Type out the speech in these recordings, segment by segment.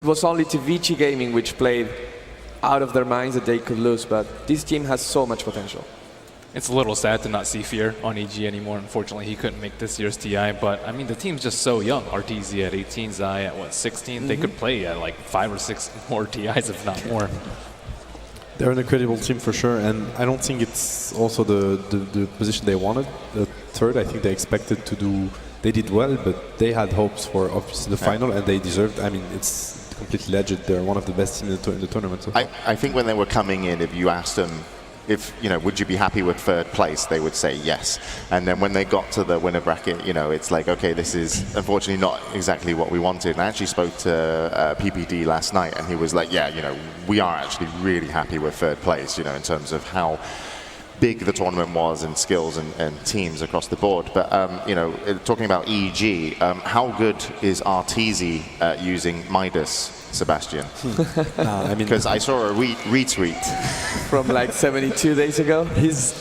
It was only to Vici Gaming which played out of their minds that they could lose, but this team has so much potential. It's a little sad to not see Fear on EG anymore. Unfortunately, he couldn't make this year's TI, but I mean, the team's just so young. RTZ at 18, Zai at what, 16? They could play at like 5 or 6 more TIs, if not more. They're an incredible team for sure, and I don't think it's also the position they wanted. The third, I think they expected to do. They did well, but they had hopes for obviously the final, and they deserved. I mean, it's completely legit. They're one of the best teams in the tournament. So I think when they were coming in, if you asked them, if would you be happy with third place, they would say yes. And then when they got to the winner bracket, it's like, okay, this is unfortunately not exactly what we wanted. And I actually spoke to PPD last night, and he was like, yeah, we are actually really happy with third place, in terms of how big the tournament was and skills and teams across the board. But talking about EG, how good is RTZ at using Midas, Sebastian? I mean, because I saw a retweet from like 72 days ago. He's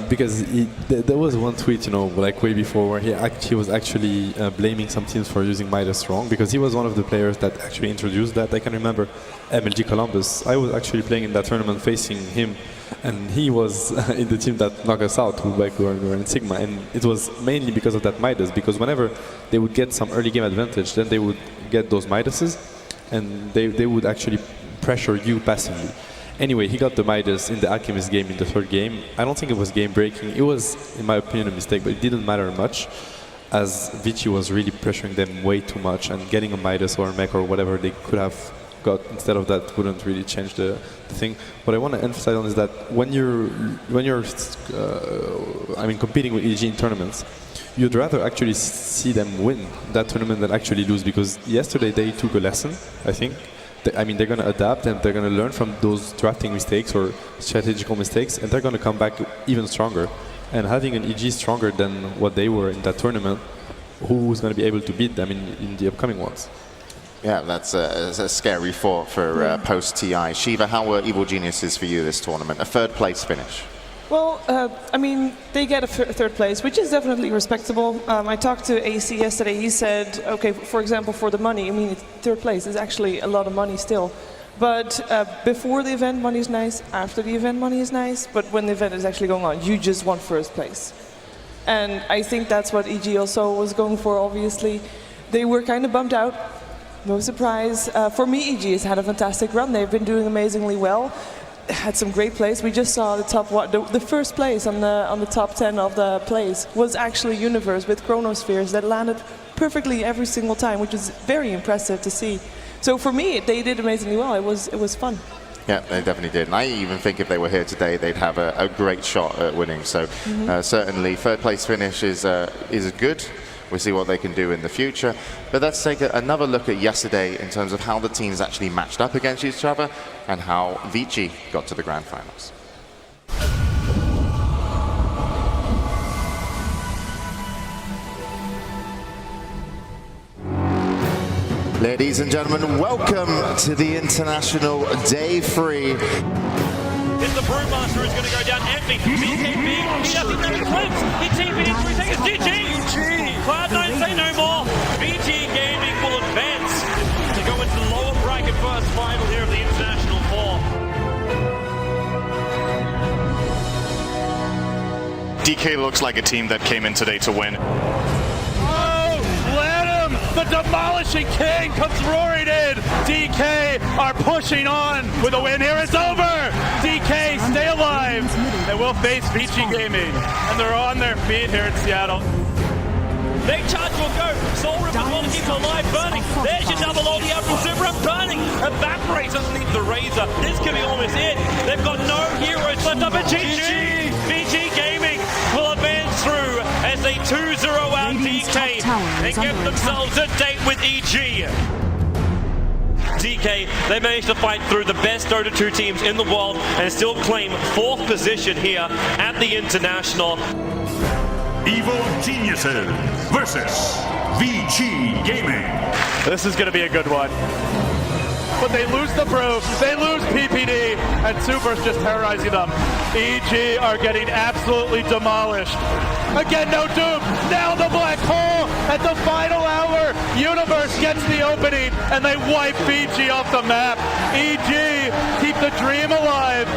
because there was one tweet, like way before, where he was actually blaming some teams for using Midas wrong, because he was one of the players that actually introduced that. I can remember MLG Columbus. I was actually playing in that tournament facing him, and he was in the team that knocked us out. We were in Sigma, and it was mainly because of that Midas. Because whenever they would get some early game advantage, then they would get those Midases, and they would actually pressure you passively. Anyway, he got the Midas in the Alchemist game in the third game. I don't think it was game breaking. It was, in my opinion, a mistake, but it didn't matter much, as Vici was really pressuring them way too much, and getting a Midas or a mech or whatever they could have got instead of that wouldn't really change the thing. What I want to emphasize on is that when you're competing with EG in tournaments, you'd rather actually see them win that tournament than actually lose, because yesterday they took a lesson, I think. They're going to adapt, and they're going to learn from those drafting mistakes or strategical mistakes, and they're going to come back even stronger. And having an EG stronger than what they were in that tournament, who's going to be able to beat them in the upcoming ones? Yeah, that's a scary thought for post-TI. Shiva, how were Evil Geniuses for you this tournament? A third place finish. Well, they get a third place, which is definitely respectable. I talked to AC yesterday. He said, okay, for example, for the money, third place is actually a lot of money still. But before the event, money is nice. After the event, money is nice. But when the event is actually going on, you just want first place. And I think that's what EG also was going for, obviously. They were kind of bummed out. No surprise. For me, EG has had a fantastic run. They've been doing amazingly well. Had some great plays. We just saw the first place on the top 10 of the plays was actually Universe with Chronospheres that landed perfectly every single time, which is very impressive to see. So for me, they did amazingly well. It was fun. Yeah, they definitely did. And I even think if they were here today, they'd have a great shot at winning. So certainly, third place finish is good. We'll see what they can do in the future. But let's take another look at yesterday in terms of how the teams actually matched up against each other and how Vici got to the grand finals. Ladies and gentlemen, welcome to the International Day 3. It's the Brewmaster who's going to go down empty. BKB, he doesn't know the clips. He TP'd in 3 seconds. GG! Cloud9 say no more. Vici Gaming will advance to go into the lower bracket first final here of the International 4. DK looks like a team that came in today to win. The Demolishing King comes roaring in. DK are pushing on with a win here. It's over. DK stay alive and will face Vici Gaming. And they're on their feet here in Seattle. Big charge will go. Soul Ripper's one to keep it alive, burning. There's your double ulti out from Super Up, burning. Evaporates underneath the Razor. This could be almost it. They've got no heroes left up at GG. Vici Gaming will advance through as they 2-0 out DK and get themselves a date with EG. DK, they managed to fight through the best Dota 2 teams in the world and still claim 4th position here at the International. Evil Geniuses versus Vici Gaming. This is going to be a good one. but they lose the Brew, they lose PPD, and Super's just terrorizing them. EG are getting absolutely demolished. Again, no Doom, now the black hole at the final hour. Universe gets the opening, and they wipe Vici off the map. EG, keep the dream alive.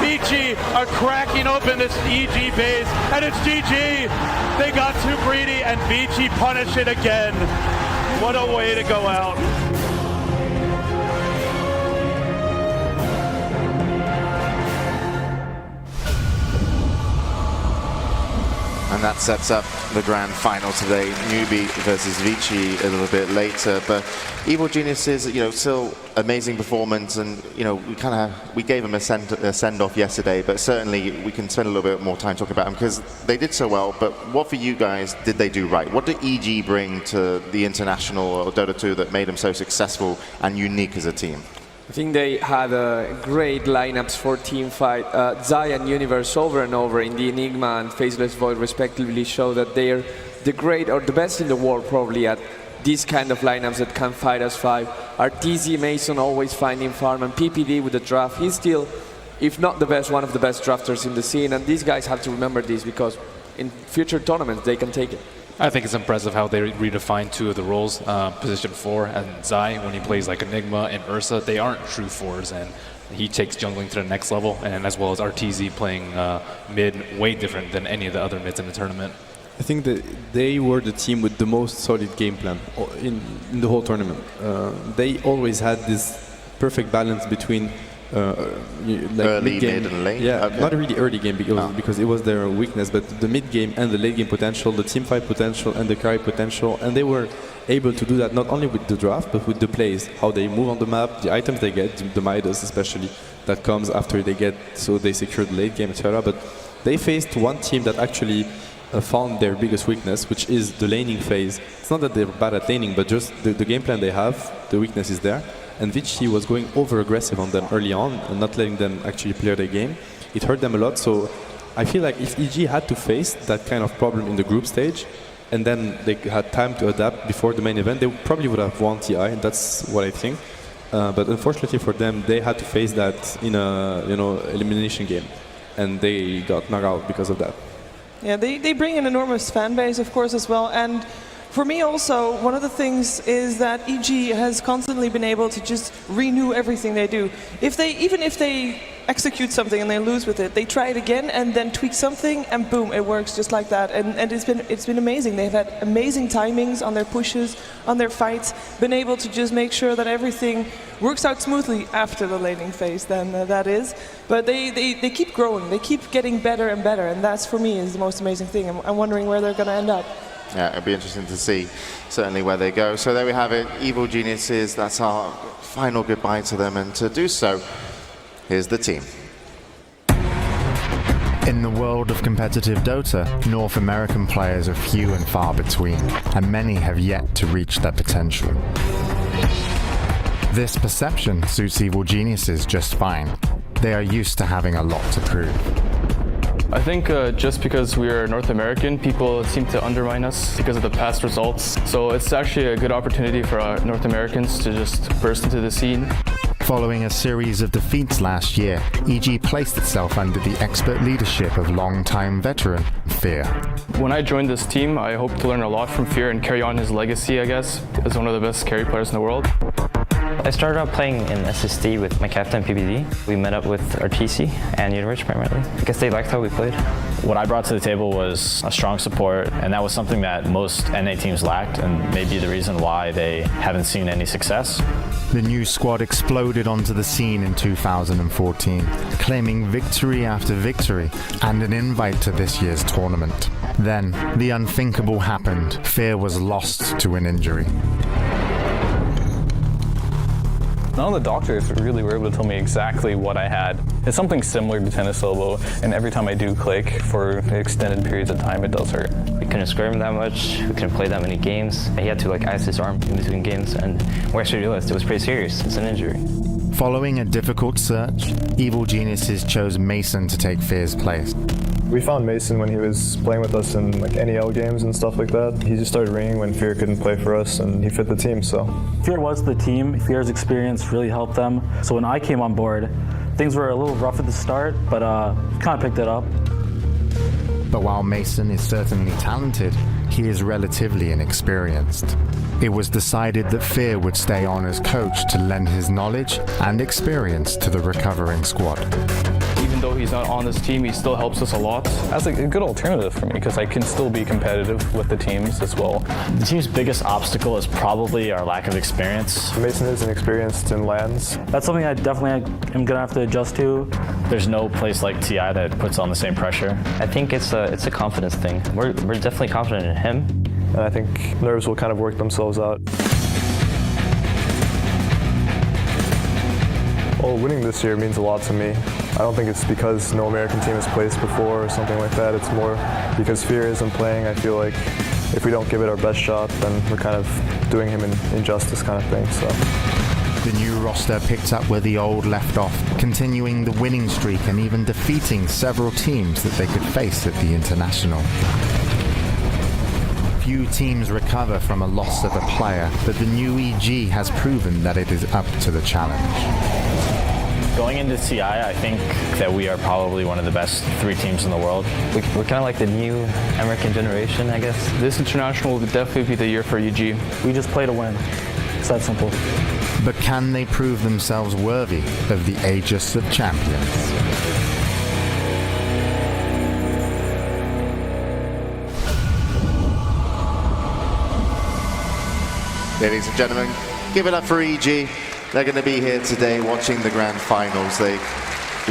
Vici are cracking open this EG base, and it's GG. They got too greedy, and Vici punish it again. What a way to go out. And that sets up the grand final today. NewBee versus Vici a little bit later, but Evil Geniuses, still amazing performance, and we gave them a send off yesterday, but certainly we can spend a little bit more time talking about them because they did so well. But what for you guys did they do right? What did EG bring to the international or Dota 2 that made them so successful and unique as a team? I think they had great lineups for team fight. Zai and Universe over and over in the Enigma and Faceless Void respectively show that they're the great or the best in the world probably at these kind of lineups that can fight as five. RTZ Mason always finding farm, and PPD with the draft. He's still, if not the best, one of the best drafters in the scene, and these guys have to remember this because in future tournaments they can take it. I think it's impressive how they redefine two of the roles. Position 4 and Zai, when he plays like Enigma and Ursa, they aren't true 4s, and he takes jungling to the next level, and as well as RTZ playing mid, way different than any of the other mids in the tournament. I think that they were the team with the most solid game plan in the whole tournament. They always had this perfect balance between early, mid, and late? Yeah, okay. Not really early game because it was their weakness, but the mid game and the late game potential, the team fight potential and the carry potential, and they were able to do that not only with the draft but with the plays, how they move on the map, the items they get, the Midas especially, that comes after they secure the late game, etc. But they faced one team that actually found their biggest weakness, which is the laning phase. It's not that they're bad at laning, but just the game plan they have, the weakness is there. And Vici was going over-aggressive on them early on and not letting them actually play their game. It hurt them a lot, so I feel like if EG had to face that kind of problem in the group stage, and then they had time to adapt before the main event, they probably would have won TI, and that's what I think. But unfortunately for them, they had to face that in a elimination game, and they got knocked out because of that. Yeah, they bring an enormous fan base, of course, as well. And for me also, one of the things is that EG has constantly been able to just renew everything they do. Even if they execute something and they lose with it, they try it again and then tweak something, and boom, it works just like that. And it's been amazing. They've had amazing timings on their pushes, on their fights, been able to just make sure that everything works out smoothly after the laning phase, then that is. But they keep growing, they keep getting better and better, and that's for me is the most amazing thing. I'm wondering where they're going to end up. Yeah, it'll be interesting to see certainly where they go. So there we have it, Evil Geniuses. That's our final goodbye to them, and to do so, here's the team. In the world of competitive Dota, North American players are few and far between, and many have yet to reach their potential. This perception suits Evil Geniuses just fine. They are used to having a lot to prove. I think just because we are North American, people seem to undermine us because of the past results. So it's actually a good opportunity for North Americans to just burst into the scene. Following a series of defeats last year, EG placed itself under the expert leadership of longtime veteran Fear. When I joined this team, I hope to learn a lot from Fear and carry on his legacy, I guess, as one of the best carry players in the world. I started out playing in SSD with my captain PPD. We met up with RTC and Universe primarily. I guess they liked how we played. What I brought to the table was a strong support, and that was something that most NA teams lacked, and maybe the reason why they haven't seen any success. The new squad exploded onto the scene in 2014, claiming victory after victory and an invite to this year's tournament. Then, the unthinkable happened. Fear was lost to an injury. None of the doctors really were able to tell me exactly what I had. It's something similar to tennis elbow, and every time I do click for extended periods of time, it does hurt. We couldn't square him that much, we couldn't play that many games. He had to ice his arm in between games, and we actually realized it was pretty serious. It's an injury. Following a difficult search, Evil Geniuses chose Mason to take Fear's place. We found Mason when he was playing with us in like NEL games and stuff like that. He just started ringing when Fear couldn't play for us, and he fit the team. So Fear was the team. Fear's experience really helped them. So when I came on board, things were a little rough at the start, but kind of picked it up. But while Mason is certainly talented, he is relatively inexperienced. It was decided that Fear would stay on as coach to lend his knowledge and experience to the recovering squad. Even though he's not on this team, he still helps us a lot. That's a good alternative for me because I can still be competitive with the teams as well. The team's biggest obstacle is probably our lack of experience. Mason is inexperienced in LANs. That's something I definitely am going to have to adjust to. There's no place like TI that puts on the same pressure. I think it's a confidence thing. We're definitely confident in him. And I think nerves will kind of work themselves out. Well, winning this year means a lot to me. I don't think it's because no American team has placed before or something like that. It's more because Fear isn't playing. I feel like if we don't give it our best shot, then we're kind of doing him an injustice kind of thing. So. The new roster picked up where the old left off, continuing the winning streak and even defeating several teams that they could face at the International. Few teams recover from a loss of a player, but the new EG has proven that it is up to the challenge. Going into TI, I think that we are probably one of the best 3 teams in the world. We're kind of like the new American generation, I guess. This international will definitely be the year for EG. We just play to win. It's that simple. But can they prove themselves worthy of the Aegis of Champions? Ladies and gentlemen, give it up for EG. They're going to be here today watching the grand finals. They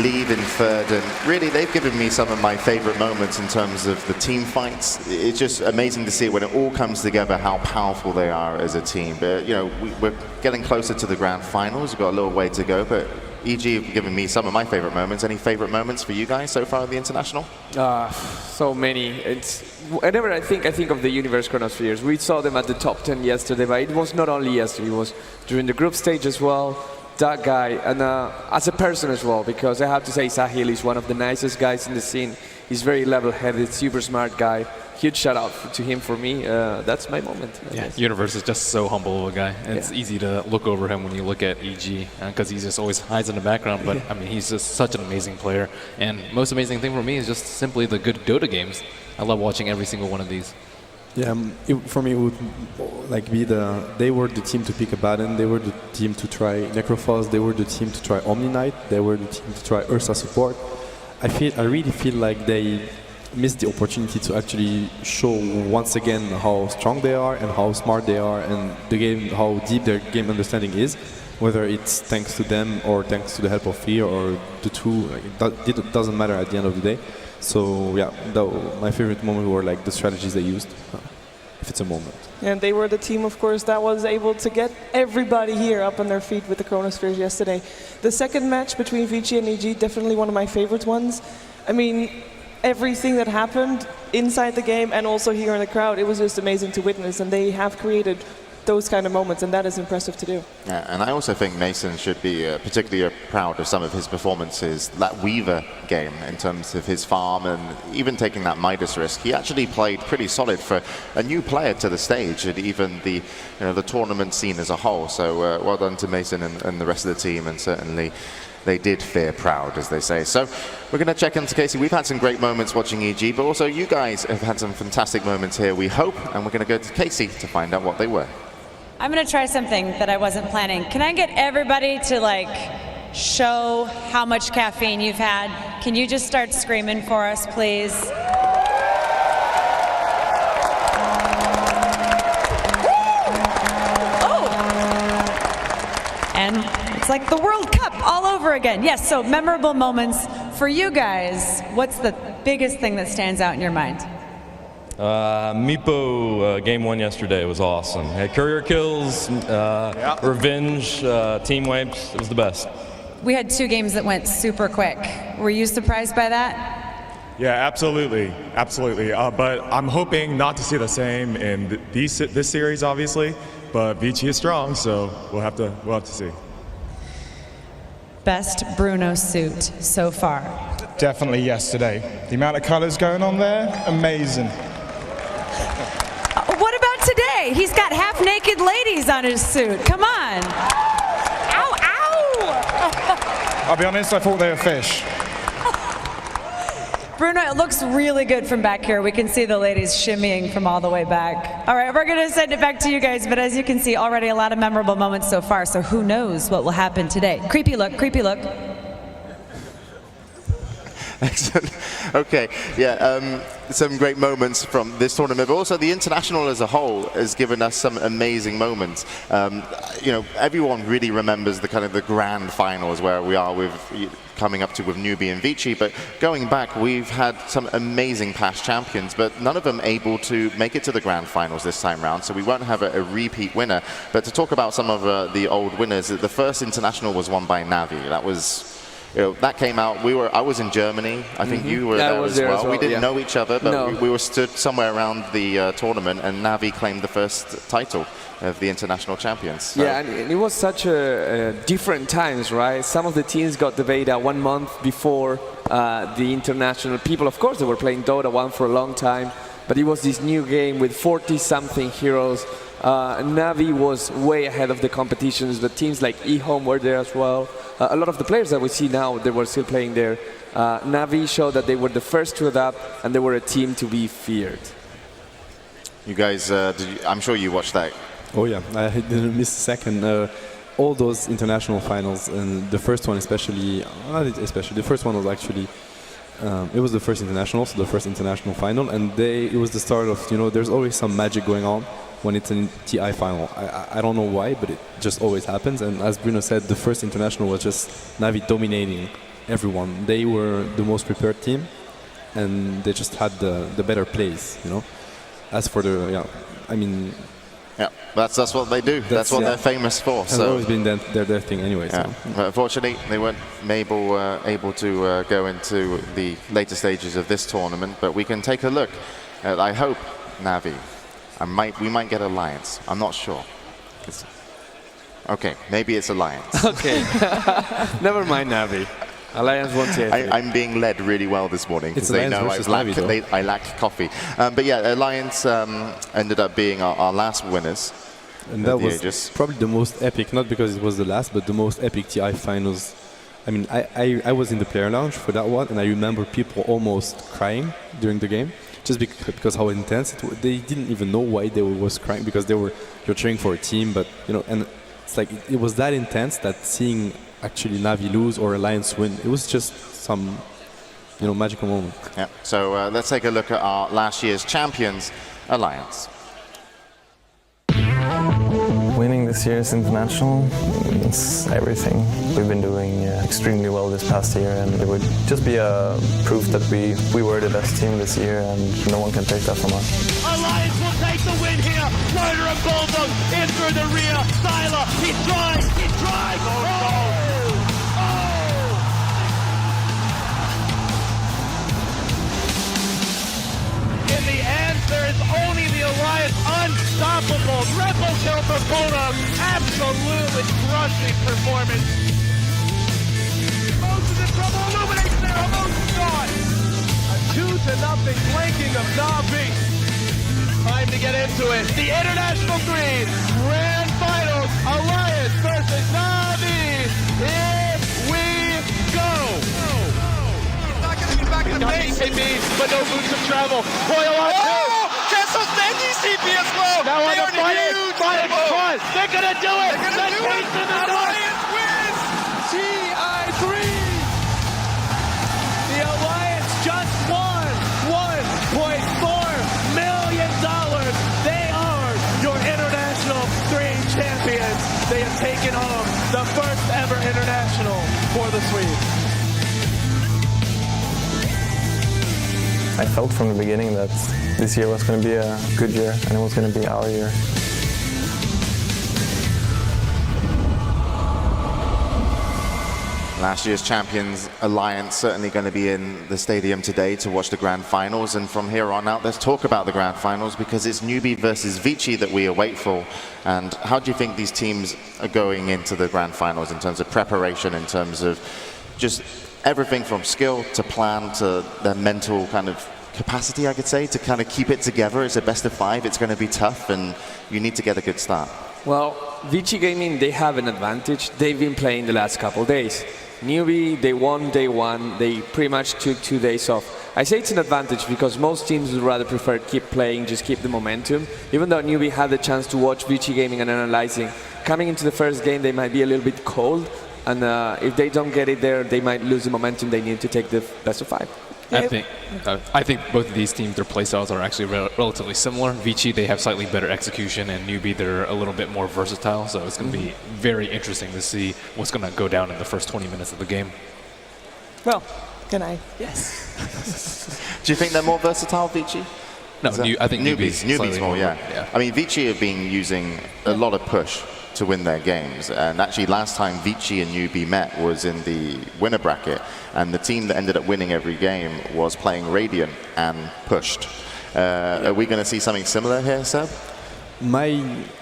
leave in third, and really they've given me some of my favorite moments in terms of the team fights. It's just amazing to see when it all comes together how powerful they are as a team. But you know, we're getting closer to the grand finals. We've got a little way to go, but EG have given me some of my favorite moments. Any favorite moments for you guys so far at the International? So many. It's whenever I think of the Universe Chronospheres. We saw them at the top 10 yesterday, but it was not only yesterday, it was during the group stage as well. That guy, and as a person as well, because I have to say Sahil is one of the nicest guys in the scene. He's very level-headed, super smart guy. Huge shout out to him for me. That's my moment. Yeah, Universe is just so humble of a guy. And it's easy to look over him when you look at EG, because he just always hides in the background. But I mean, he's just such an amazing player. And most amazing thing for me is just simply the good Dota games. I love watching every single one of these. Yeah, for me, it would like be they were the team to pick Abaddon, they were the team to try Necrophos, they were the team to try Omni Knight, they were the team to try Ursa support. I really feel like they missed the opportunity to actually show once again how strong they are and how smart they are, and the game, how deep their game understanding is. Whether it's thanks to them or thanks to the help of Fear or the two, it doesn't matter at the end of the day. So yeah, my favorite moment were like the strategies they used, if it's a moment. And they were the team, of course, that was able to get everybody here up on their feet with the Chronospheres yesterday. The second match between Vici and EG, definitely one of my favorite ones. I mean, everything that happened inside the game and also here in the crowd, it was just amazing to witness, and they have created those kind of moments, and that is impressive to do. Yeah, and I also think Mason should be particularly proud of some of his performances. That Weaver game, in terms of his farm and even taking that Midas risk, he actually played pretty solid for a new player to the stage, and even the tournament scene as a whole. So well done to Mason and the rest of the team, and certainly they did Fear proud, as they say. So we're going to check into Casey. We've had some great moments watching EG, but also you guys have had some fantastic moments here, we hope, and we're going to go to Casey to find out what they were. I'm going to try something that I wasn't planning. Can I get everybody to show how much caffeine you've had? Can you just start screaming for us, please? Oh! And it's like the World Cup all over again. Yes, so memorable moments for you guys. What's the biggest thing that stands out in your mind? Meepo game 1 yesterday was awesome. Had courier kills, revenge, team wipes. It was the best. We had 2 games that went super quick. Were you surprised by that? Yeah, absolutely, absolutely. But I'm hoping not to see the same in this series, obviously. But Vici is strong, so we'll have to see. Best Bruno suit so far. Definitely yesterday. The amount of colors going on there, amazing. What about today? He's got half-naked ladies on his suit. Come on. Ow, ow! I'll be honest, I thought they were fish. Bruno, it looks really good from back here. We can see the ladies shimmying from all the way back. All right, we're going to send it back to you guys, but as you can see, already a lot of memorable moments so far, so who knows what will happen today. Creepy look, creepy look. Excellent. Okay, yeah, some great moments from this tournament, but also the international as a whole has given us some amazing moments. You know, everyone really remembers the kind of the grand finals where we are with coming up to with NewBee and Vici, but going back, we've had some amazing past champions, but none of them able to make it to the grand finals this time round, so we won't have a repeat winner. But to talk about some of the old winners, the first international was won by Navi. That was, you know, that came out. I was in Germany. I think you were there as well. We didn't know each other, but we were stood somewhere around the tournament, and Navi claimed the first title of the international champions. So. Yeah, and it was such a different times, right? Some of the teams got the beta 1 month before the international. People, of course, they were playing Dota 1 for a long time, but it was this new game with 40-something heroes. Navi was way ahead of the competitions. The teams like eHome were there as well. A lot of the players that we see now, they were still playing there. Navi showed that they were the first to adapt, and they were a team to be feared. You guys, I'm sure you watched that. Oh yeah, I didn't miss a second. All those international finals, and the first one especially, the first one was actually, it was the first international, so the first international final, and it was the start of, you know, there's always some magic going on when it's a TI final. I don't know why, but it just always happens, and as Bruno said, the first international was just Navi dominating everyone. They were the most prepared team, and they just had the better plays, you know. As for the, yeah, I mean... Yeah, that's what they do. That's what they're famous for. It's always been their thing anyway. Yeah. So. But unfortunately, they weren't able to go into the later stages of this tournament. But we can take a look at, I hope, Navi. We might get Alliance. I'm not sure. Okay, maybe it's Alliance. Okay, never mind Navi. Alliance won't say it. I'm being led really well this morning because they know I lack coffee. But yeah, Alliance ended up being our last winners. And that was probably the most epic, not because it was the last, but the most epic TI finals. I mean, I was in the player lounge for that one, and I remember people almost crying during the game, just because how intense it was. They didn't even know why they was crying, because you're cheering for a team, but you know, and it's like it was that intense that seeing actually Navi lose or Alliance win, it was just some, you know, magical moment. Yeah. So let's take a look at our last year's champions, Alliance. Winning this year's international, it's everything. We've been doing extremely well this past year, and it would just be a proof that we were the best team this year, and no one can take that from us. Alliance will take the win here. Ryder and Bulldog in through the rear. Styler, he drives. In the end, there is only the Alliance unstoppable. Triple kill for Bulldog. Absolutely crushing performance. Moses in trouble. Illuminates there. Moses gone. A 2-0 flanking of Navi. Time to get into it. The International 3 Grand Finals. Alliance versus Navi. Here we go. He's back in the base. But no boots of travel. Coil on two. Cancels NDCP as well. Now on the fire. They're going to do it. They're going to do it. Alliance wins. TI3. The Alliance just won $1.4 million. They are your International 3 champions. They have taken home the first ever international for the Swedes. I felt from the beginning that this year was going to be a good year, and it was going to be our year. Last year's champions, Alliance, certainly going to be in the stadium today to watch the Grand Finals. And from here on out, let's talk about the Grand Finals, because it's NewBee versus Vici that we await for. And how do you think these teams are going into the Grand Finals in terms of preparation, in terms of just everything from skill to plan to their mental kind of capacity, I could say, to kind of keep it together. It's a best of 5. It's going to be tough, and you need to get a good start. Well, Vici Gaming, they have an advantage. They've been playing the last couple of days. NewBee, they won day 1. They pretty much took 2 days off. I say it's an advantage because most teams would rather prefer keep playing, just keep the momentum. Even though NewBee had the chance to watch Vici Gaming and analyzing, coming into the first game, they might be a little bit cold. And if they don't get it there, they might lose the momentum they need to take the best of 5. I think both of these teams, their playstyles are actually relatively similar. Vici, they have slightly better execution, and NewBee, they're a little bit more versatile. So it's going to be very interesting to see what's going to go down in the first 20 minutes of the game. Well, can I? Yes. Do you think they're more versatile, Vici? No, I think NewBee's more, yeah. I mean, Vici have been using a lot of push to win their games, and actually last time Vici and NewBee met was in the winner bracket, and the team that ended up winning every game was playing Radiant and pushed. Are we going to see something similar here, Seb? My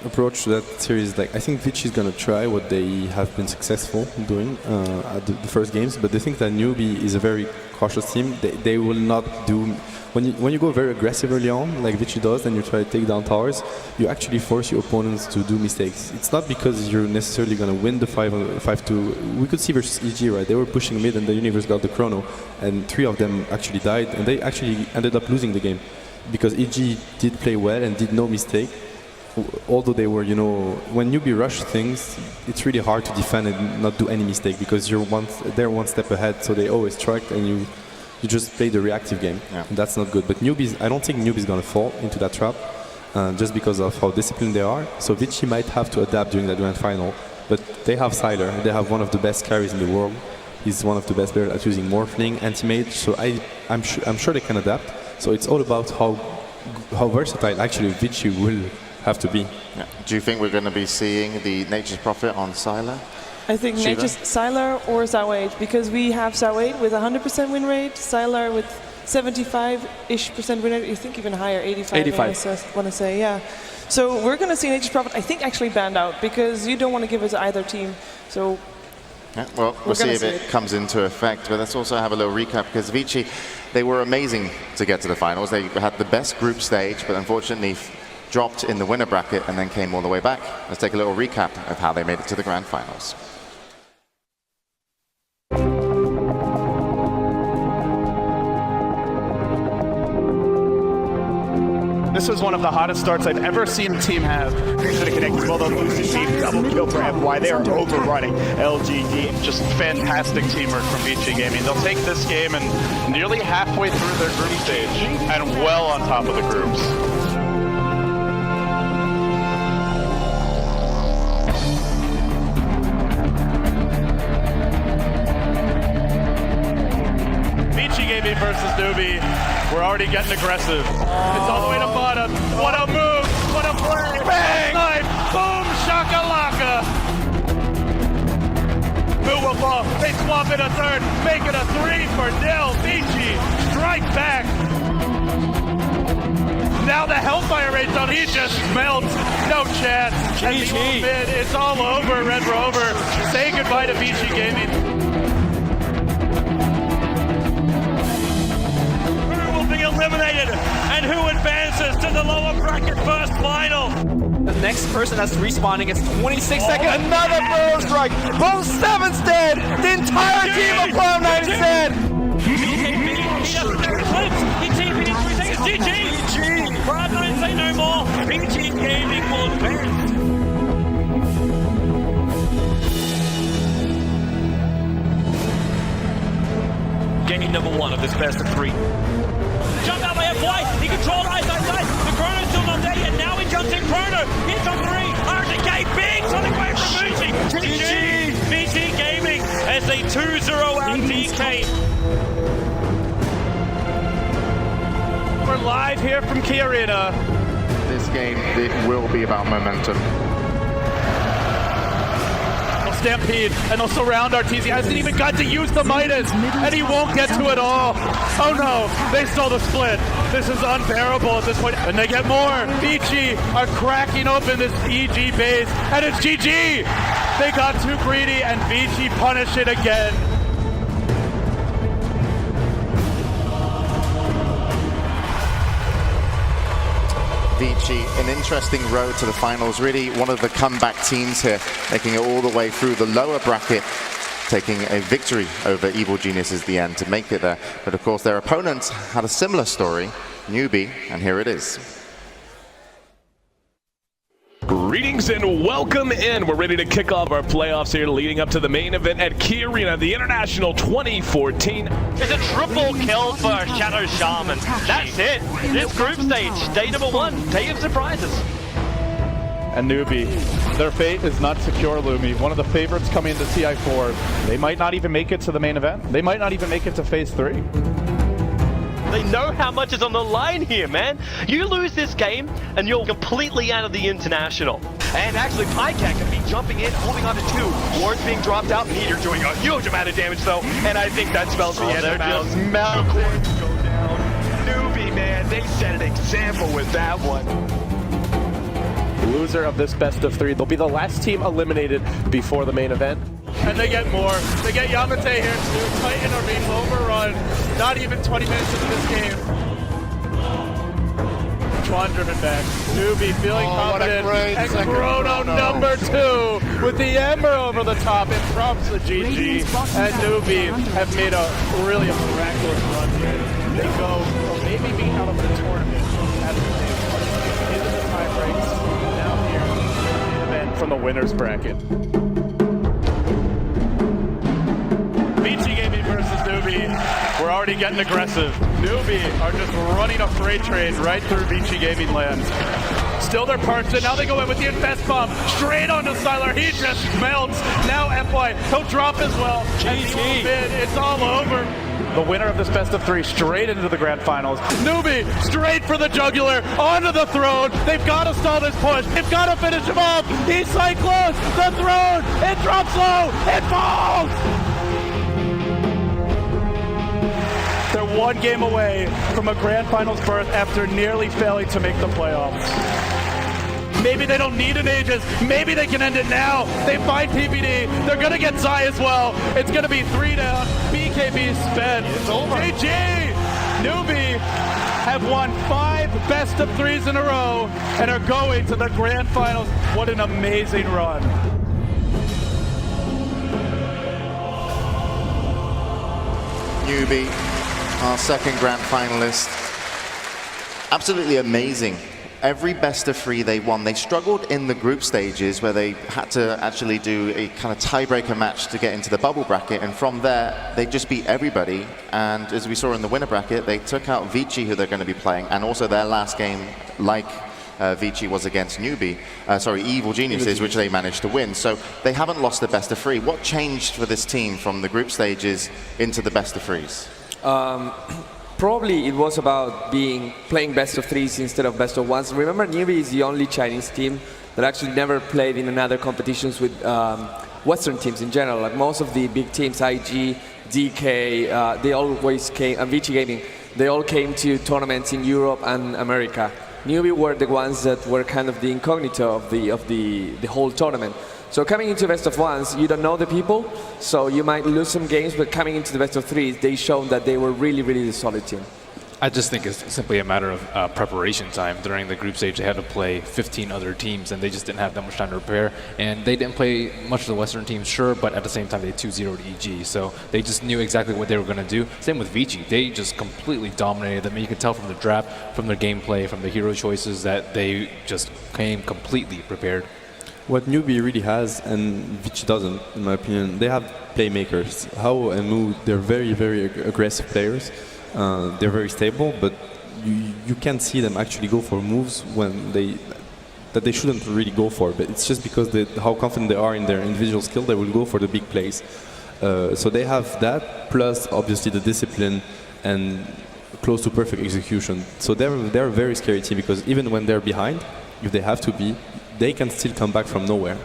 approach to that series, like, I think Vici is going to try what they have been successful doing at the first games, but they think that NewBee is a very cautious team. They will not do... When you go very aggressive early on, like Vici does, and you try to take down towers, you actually force your opponents to do mistakes. It's not because you're necessarily going to win the 5-2. We could see versus EG, right? They were pushing mid, and the Universe got the chrono, and 3 of them actually died, and they actually ended up losing the game because EG did play well and did no mistake. Although they were, when NewBee rush things, it's really hard to defend and not do any mistake because they're one step ahead, so they always track, and you just play the reactive game. Yeah. And that's not good. But I don't think NewBee is going to fall into that trap just because of how disciplined they are. So Vici might have to adapt during the grand final. But they have Sylar. They have one of the best carries in the world. He's one of the best players at using Morphling, Anti-Mage. So I'm sure they can adapt. So it's all about how versatile actually Vici will have to be. Yeah. Do you think we're going to be seeing the Nature's Prophet on Sylar? I think Nature's Sylar or Zawade, because we have Zawade with 100% win rate, Sylar with 75-ish% win rate, I think even higher, 85. I want to say, yeah. So we're going to see Nature's Prophet, I think, actually banned out, because you don't want to give it to either team. So yeah, well, we'll see if it comes into effect. But let's also have a little recap, because Vici, they were amazing to get to the finals. They had the best group stage, but unfortunately dropped in the winner bracket and then came all the way back. Let's take a little recap of how they made it to the grand finals. This was one of the hottest starts I've ever seen a team have. To the connected, well, the losing team double kill for FY. They are overrunning LGD. Just fantastic teamwork from Vici Gaming. They'll take this game and nearly halfway through their group stage and well on top of the groups. Vici Gaming versus NewBee. We're already getting aggressive. It's all the way to bottom. What a move! What a play! Bang! Knife! Boom! Shakalaka! Who will fall? They swap in a third, make it a 3-0. Vici strike back. Now the Hellfire rate's on. He just melts. No chance. And the mid, it's all over, Red Rover. Say goodbye to Vici Gaming. Eliminated, and who advances to the lower bracket first final? The next person that's respawning gets 26 seconds. Another burrow strike. Both 7's dead. The entire team of Cloud9 is dead. He doesn't know clips. He TP'd in 3 seconds. GG. Cloud9 say no more. Vici Gaming will advance. Game number 1 of this best of 3. Jump out by FY, he controlled eyes outside, the Chrono's still not there yet, now he jumps in Chrono, hits on 3, RTK, big sonic wave from Vici, GG, Vici Gaming as they 2-0 out DK. We're live here from Key Arena. This game, it will be about momentum. Stampede, and they'll surround Arteezy. He hasn't even got to use the Midas, and he won't get to it all. Oh no, they stole the split. This is unbearable at this point, and they get more. Vici are cracking open this EG base, and it's GG. They got too greedy, and Vici punish it again. Vici, an interesting road to the finals. Really one of the comeback teams here, making it all the way through the lower bracket, taking a victory over Evil Geniuses at the end to make it there. But of course, their opponents had a similar story, NewBee, and here it is. Greetings and welcome in. We're ready to kick off our playoffs here leading up to the main event at Key Arena, the International 2014. It's a triple kill for Shadow Shaman. That's it. This group stage, day number 1, day of surprises. And NewBee, their fate is not secure, Lumi. One of the favorites coming into TI4. They might not even make it to the main event. They might not even make it to phase 3. They know how much is on the line here, man. You lose this game, and you're completely out of the International. And actually, Pycat can be jumping in, holding on to 2. Ward's being dropped out, Meteor doing a huge amount of damage, though. And I think that spells the end of Mouse. Mouse go down. NewBee, man, they set an example with that one. Loser of this best of 3. They'll be the last team eliminated before the main event. And they get more. They get Yamate here too. Titan are being overrun. Not even 20 minutes into this game. Tron driven back. NewBee feeling confident. And Chrono number 2 with the Ember over the top. It prompts the GG. And NewBee have made a really miraculous run here. They go from maybe being out of the tournament after they into the tie breaks. Now here, event from the winners bracket. Vici Gaming versus NewBee. We're already getting aggressive. NewBee are just running a freight train right through Vici Gaming land. Still their parts in. Now they go in with the Infest Bomb. Straight onto Sylar. He just melts. Now FY. He'll drop as well. GG. It's all over. The winner of this best of 3 straight into the grand finals. NewBee straight for the jugular. Onto the throne. They've got to stall this push. They've got to finish him off. He's Cyclones. The throne. It drops low. It falls. They're 1 game away from a grand finals berth after nearly failing to make the playoffs. Maybe they don't need an Aegis. Maybe they can end it now. They find PPD. They're going to get Zai as well. It's going to be 3 down. BKB sped. It's over. GG! NewBee have won 5 best of 3s in a row and are going to the grand finals. What an amazing run. NewBee, our second grand finalist. Absolutely amazing. Every best of 3 they won. They struggled in the group stages where they had to actually do a kind of tiebreaker match to get into the bubble bracket, and from there they just beat everybody. And as we saw in the winner bracket, they took out Vici, who they're going to be playing, and also their last game, like Vici, was against NewBee, Evil Geniuses, which they managed to win. So they haven't lost the best of 3. What changed for this team from the group stages into the best of 3s? Probably it was about playing best of 3s instead of best of 1s. Remember, NewBee is the only Chinese team that actually never played in another competitions with Western teams in general. Like most of the big teams, IG, DK, they always came, and Vici Gaming, they all came to tournaments in Europe and America. NewBee were the ones that were kind of the incognito of the whole tournament. So coming into best of 1s, you don't know the people, so you might lose some games, but coming into the best of 3s, they showed that they were really, really the solid team. I just think it's simply a matter of preparation time. During the group stage, they had to play 15 other teams, and they just didn't have that much time to prepare. And they didn't play much of the Western teams, sure, but at the same time, they 2-0'd EG. So they just knew exactly what they were going to do. Same with Vici. They just completely dominated them. You could tell from the draft, from their gameplay, from the hero choices, that they just came completely prepared. What NewBee really has, and Vici doesn't, in my opinion, they have playmakers. Hao and Mu, they're very, very aggressive players. They're very stable, but you can't see them actually go for moves that they shouldn't really go for. But it's just because how confident they are in their individual skill, they will go for the big plays. So they have that, plus obviously the discipline and close to perfect execution. So they're a very scary team, because even when they're behind, if they have to be, they can still come back from nowhere.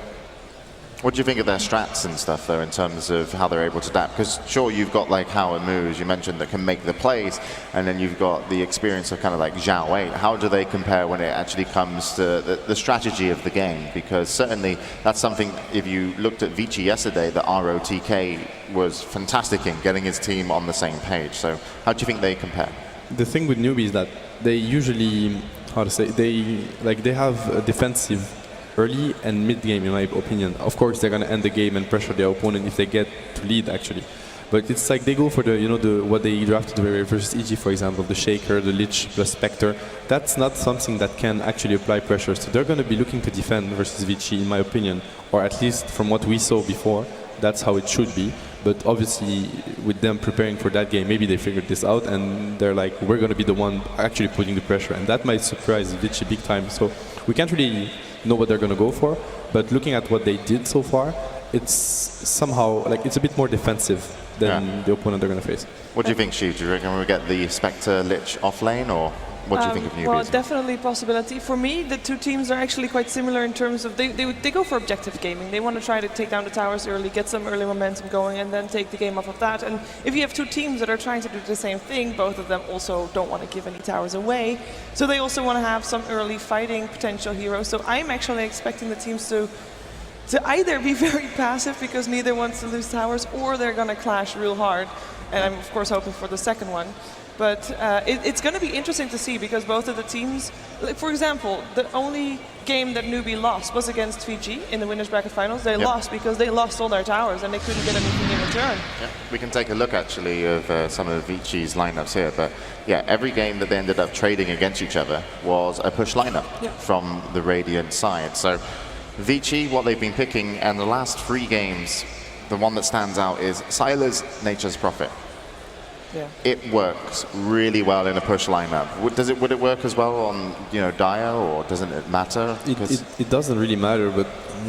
What do you think of their strats and stuff, though, in terms of how they're able to adapt? Because sure, you've got like Hao and Mu, as you mentioned, that can make the plays, and then you've got the experience of kind of like Zhao Wei. How do they compare when it actually comes to the strategy of the game? Because certainly that's something, if you looked at Vici yesterday, the ROTK was fantastic in getting his team on the same page. So how do you think they compare? The thing with NewBee is that they usually how to say, they have a defensive early and mid game, in my opinion. Of course, they're going to end the game and pressure their opponent if they get to lead, actually. But it's like they go for what they drafted versus EG, for example, the Shaker, the Lich plus Spectre. That's not something that can actually apply pressure. So they're going to be looking to defend versus Vici, in my opinion, or at least from what we saw before, that's how it should be. But obviously, with them preparing for that game, maybe they figured this out and they're like, we're going to be the one actually putting the pressure. And that might surprise Vici big time. So we can't really know what they're going to go for. But looking at what they did so far, it's somehow, it's a bit more defensive than the opponent they're going to face. What do you think, Shiv? Do you reckon we get the Spectre Lich off lane, or what do you think of NewBee? Well, definitely a possibility. For me, the two teams are actually quite similar in terms of they go for objective gaming. They want to try to take down the towers early, get some early momentum going, and then take the game off of that. And if you have two teams that are trying to do the same thing, both of them also don't want to give any towers away. So they also want to have some early fighting potential heroes. So I'm actually expecting the teams to either be very passive because neither wants to lose towers, or they're going to clash real hard. And I'm, of course, hoping for the second one. But it's going to be interesting to see because both of the teams, for example, the only game that NewBee lost was against Fiji in the winners bracket finals. They lost because they lost all their towers and they couldn't get anything in return. Yeah. We can take a look actually of some of Vici's lineups here, but yeah, every game that they ended up trading against each other was a push lineup from the Radiant side. So Vici, what they've been picking, and the last 3 games, the one that stands out is Sylar's Nature's Prophet. Yeah. It works really well in a push lineup. Would it work as well on Dire, or doesn't it matter? It doesn't really matter, but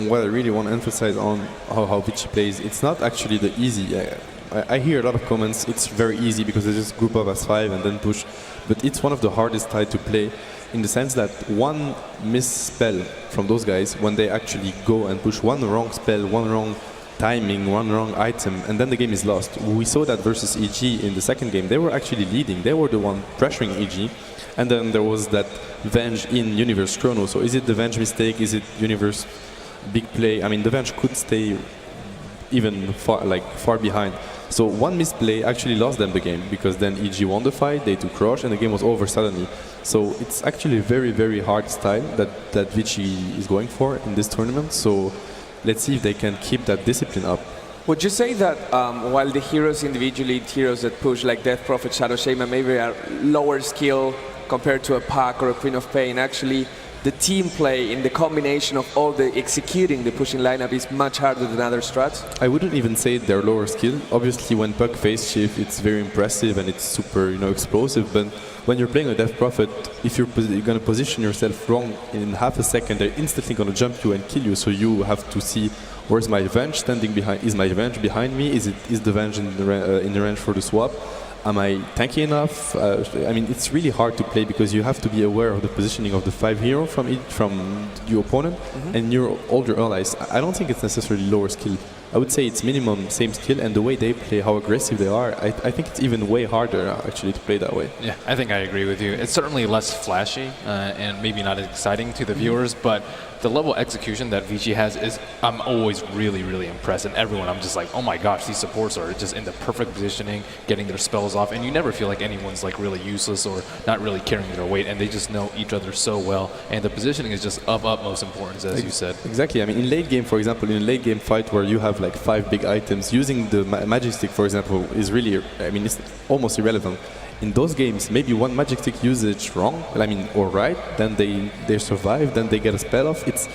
what I really want to emphasize on how Vici plays, it's not actually the easy. I hear a lot of comments, it's very easy because they just group up as 5 and then push, but it's one of the hardest type to play in the sense that one misspell from those guys, when they actually go and push one wrong spell, one wrong timing, one wrong item, and then the game is lost. We saw that versus EG in the second game. They were actually leading. They were the one pressuring EG. And then there was that Venge in Universe Chrono. So is it the Venge mistake? Is it Universe big play? I mean, the Venge could stay even far behind. So one misplay actually lost them the game because then EG won the fight, they took Rush, and the game was over suddenly. So it's actually a very, very hard style that Vici is going for in this tournament. So let's see if they can keep that discipline up. Would you say that while the heroes individually, heroes that push like Death Prophet, Shadow Shaman maybe are lower skill compared to a Pac or a Queen of Pain, actually the team play in the combination of all the executing the pushing lineup is much harder than other strats? I wouldn't even say they're lower skill. Obviously when Puck phase shift, it's very impressive and it's super explosive, but when you're playing a Death Prophet, if you're going to position yourself wrong in half a second, they're instantly going to jump you and kill you. So you have to see, where's my Venge standing behind? Is my Venge behind me? Is the Venge in the range for the swap? Am I tanky enough? I mean, it's really hard to play because you have to be aware of the positioning of the 5 hero from your opponent and your older allies. I don't think it's necessarily lower skill. I would say it's minimum same skill, and the way they play, how aggressive they are, I think it's even way harder actually to play that way. Yeah, I think I agree with you. It's certainly less flashy and maybe not as exciting to the viewers, but the level of execution that Vici has is, I'm always really, really impressed. And everyone, I'm just like, oh my gosh, these supports are just in the perfect positioning, getting their spells off, and you never feel like anyone's like really useless or not really carrying their weight, and they just know each other so well. And the positioning is just of utmost importance, as you said. Exactly. I mean, in late game, for example, in a late game fight where you have like 5 big items, using the magic stick, for example, is really, I mean, it's almost irrelevant. In those games, maybe one magic stick usage wrong, or right, then they survive, then they get a spell off. It's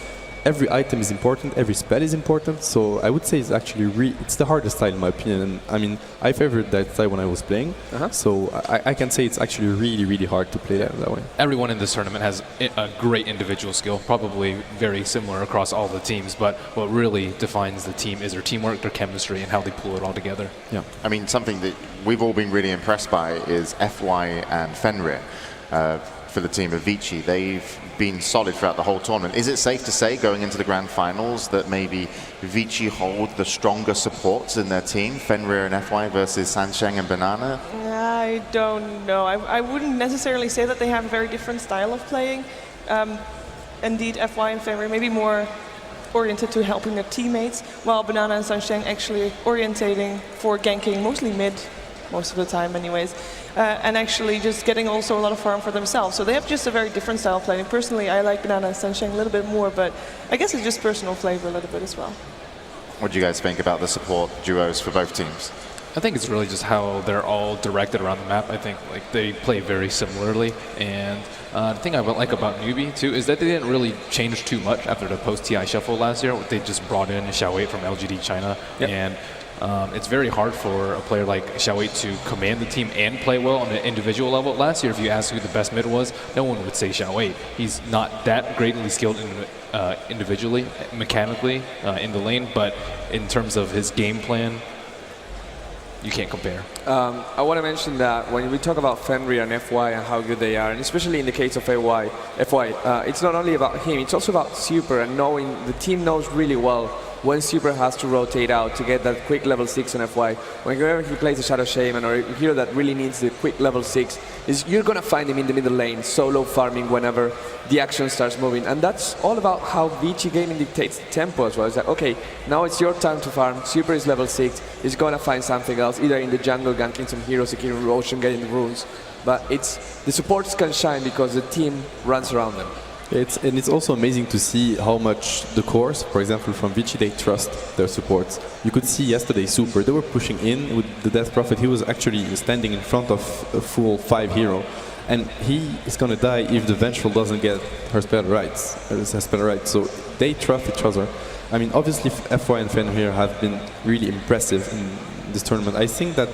every item is important, every spell is important. So I would say it's actually it's the hardest style in my opinion. And I mean, I favored that style when I was playing. So I can say it's actually really, really hard to play that way. Everyone in this tournament has a great individual skill, probably very similar across all the teams. But what really defines the team is their teamwork, their chemistry, and how they pull it all together. Yeah. I mean, something that we've all been really impressed by is FY and Fenrir. For the team of Vici, they've been solid throughout the whole tournament. Is it safe to say, going into the grand finals, that maybe Vici hold the stronger supports in their team, Fenrir and FY versus Sansheng and Banana? I don't know. I wouldn't necessarily say that they have a very different style of playing. Indeed, FY and Fenrir maybe more oriented to helping their teammates, while Banana and Sansheng actually orientating for ganking mostly mid, most of the time anyways. and actually just getting also a lot of farm for themselves. So they have just a very different style of playing. Personally, I like Banana and Sunshine a little bit more, but I guess it's just personal flavor a little bit as well. What do you guys think about the support duos for both teams? I think it's really just how they're all directed around the map. I think like they play very similarly, and the thing I like about NewBee too is that they didn't really change too much after the post-TI shuffle last year. They just brought in Xiao 8 from LGD China, and it's very hard for a player like Xiao 8 to command the team and play well on an individual level. Last year, if you asked who the best mid was, no one would say Xiao 8. He's not that greatly skilled individually, mechanically in the lane, but in terms of his game plan, you can't compare. I want to mention that when we talk about Fenrir and FY and how good they are, and especially in the case of FY, it's not only about him, it's also about Super, and knowing the team knows really well when Super has to rotate out to get that quick level 6 on FY. Whenever he plays a Shadow Shaman or a hero that really needs the quick level 6, you're going to find him in the middle lane, solo farming whenever the action starts moving. And that's all about how Vici Gaming dictates the tempo as well. It's like, okay, now it's your time to farm. Super is level 6. He's going to find something else, either in the jungle, ganking some heroes, securing Ocean, getting the runes. But the supports can shine because the team runs around them. It's also amazing to see how much the cores, for example, from Vici, they trust their supports. You could see yesterday Super, they were pushing in with the Death Prophet. He was actually standing in front of a full 5 hero. And he is going to die if the Vengeful doesn't get her spell right. So they trust each other. I mean, obviously FY and Fenrir have been really impressive in this tournament. I think that,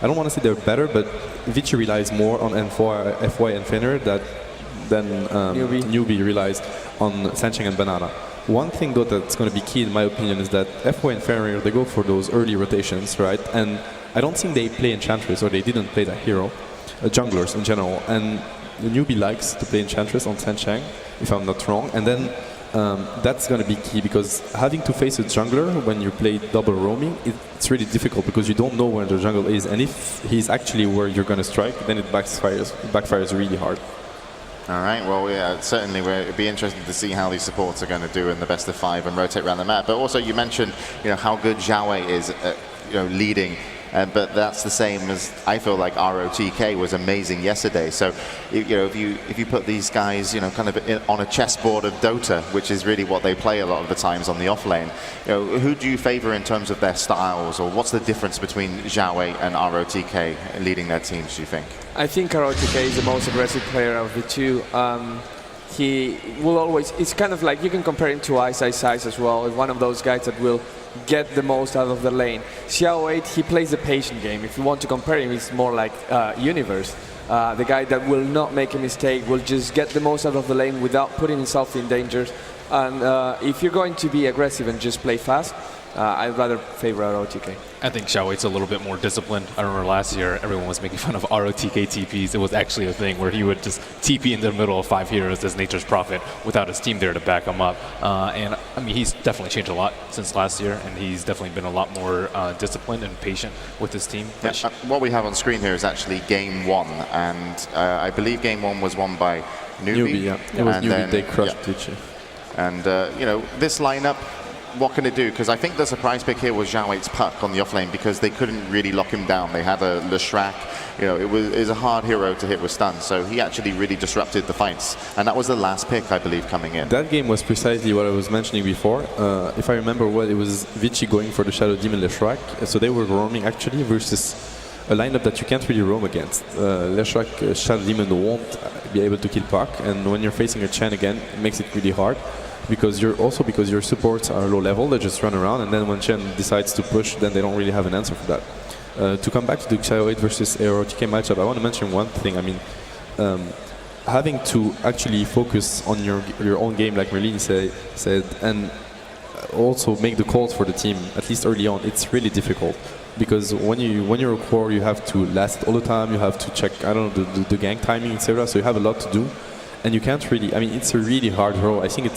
I don't want to say they're better, but Vici relies more on FY and Fenrir than NewBee relies on Sancheng and Banana. One thing though that's going to be key in my opinion is that FY and Fenrir, they go for those early rotations, right? And I don't think they play Enchantress, or they didn't play that hero, junglers in general. And the NewBee likes to play Enchantress on Sancheng, if I'm not wrong. And then that's going to be key, because having to face a jungler when you play double roaming, it's really difficult because you don't know where the jungle is. And if he's actually where you're going to strike, then it backfires really hard. All right, well, yeah, certainly it'd be interesting to see how these supports are going to do in the best of 5 and rotate around the map. But also, you mentioned, how good Xiao 8 is, leading. But that's the same as I feel like ROTK was amazing yesterday. So, if you put these guys, kind of on a chessboard of Dota, which is really what they play a lot of the times on the off lane, who do you favor in terms of their styles, or what's the difference between Xiao 8 and ROTK leading their teams, do you think? I think ROTK is the most aggressive player of the two. He will always, it's kind of like, you can compare him to Ice as well. One of those guys that will get the most out of the lane. Xiao 8, he plays the patient game. If you want to compare him, he's more like Universe. The guy that will not make a mistake, will just get the most out of the lane without putting himself in danger. And if you're going to be aggressive and just play fast, I'd rather favor ROTK. I think Xiao 8's a little bit more disciplined. I remember last year everyone was making fun of ROTK TPs. It was actually a thing where he would just TP into the middle of 5 heroes as Nature's Prophet without his team there to back him up. And I mean, he's definitely changed a lot since last year, and he's definitely been a lot more disciplined and patient with his team. Yeah, what we have on screen here is actually game 1, and I believe game 1 was won by NewBee. Yeah. It was NewBee, they crushed Vici. And, this lineup, what can it do? Because I think the surprise pick here was Xiao 8's Puck on the offlane, because they couldn't really lock him down. They had a Leshrac, it was a hard hero to hit with stun, so he actually really disrupted the fights. And that was the last pick, I believe, coming in. That game was precisely what I was mentioning before. If I remember well, it was Vici going for the Shadow Demon Leshrac, so they were roaming actually versus a lineup that you can't really roam against. Leshrac, Shadow Demon won't be able to kill Puck, and when you're facing a Chen again, it makes it really hard. Because your supports are low level, they just run around, and then when Chen decides to push, then they don't really have an answer for that. To come back to the Xiao 8 versus ROTK matchup, I want to mention one thing. I mean, having to actually focus on your own game, like Merlin said, and also make the calls for the team, at least early on, it's really difficult. Because when you're a core, you have to last all the time, you have to check, I don't know, the gank timing, etc. So you have a lot to do, and you can't really, I mean, it's a really hard role. I think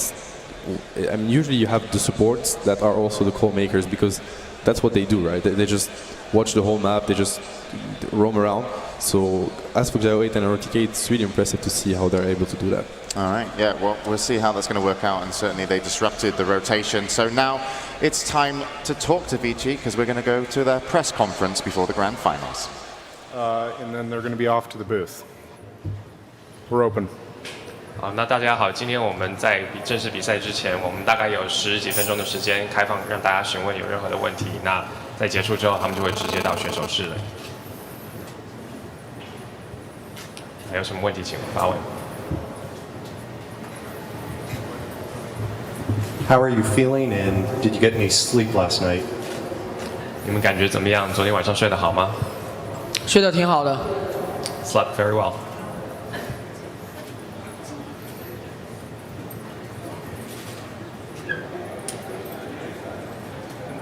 usually you have the supports that are also the call makers, because that's what they do, right? They just watch the whole map, they just roam around. So as for Xiao 8 and ROTK, it's really impressive to see how they're able to do that. All right, yeah, well, we'll see how that's going to work out, and certainly they disrupted the rotation. So now it's time to talk to Vici, because we're going to go to their press conference before the grand finals. and then they're going to be off to the booth. We're open. 好，那大家好，今天我们在正式比赛之前，我们大概有10几分钟的时间开放，让大家询问有任何的问题。那在结束之后，他们就会直接到选手室了。还有什么问题请发问。How are you feeling, and did you get any sleep last night? 你们感觉怎么样？昨天晚上睡得好吗？睡得挺好的。Slept very well.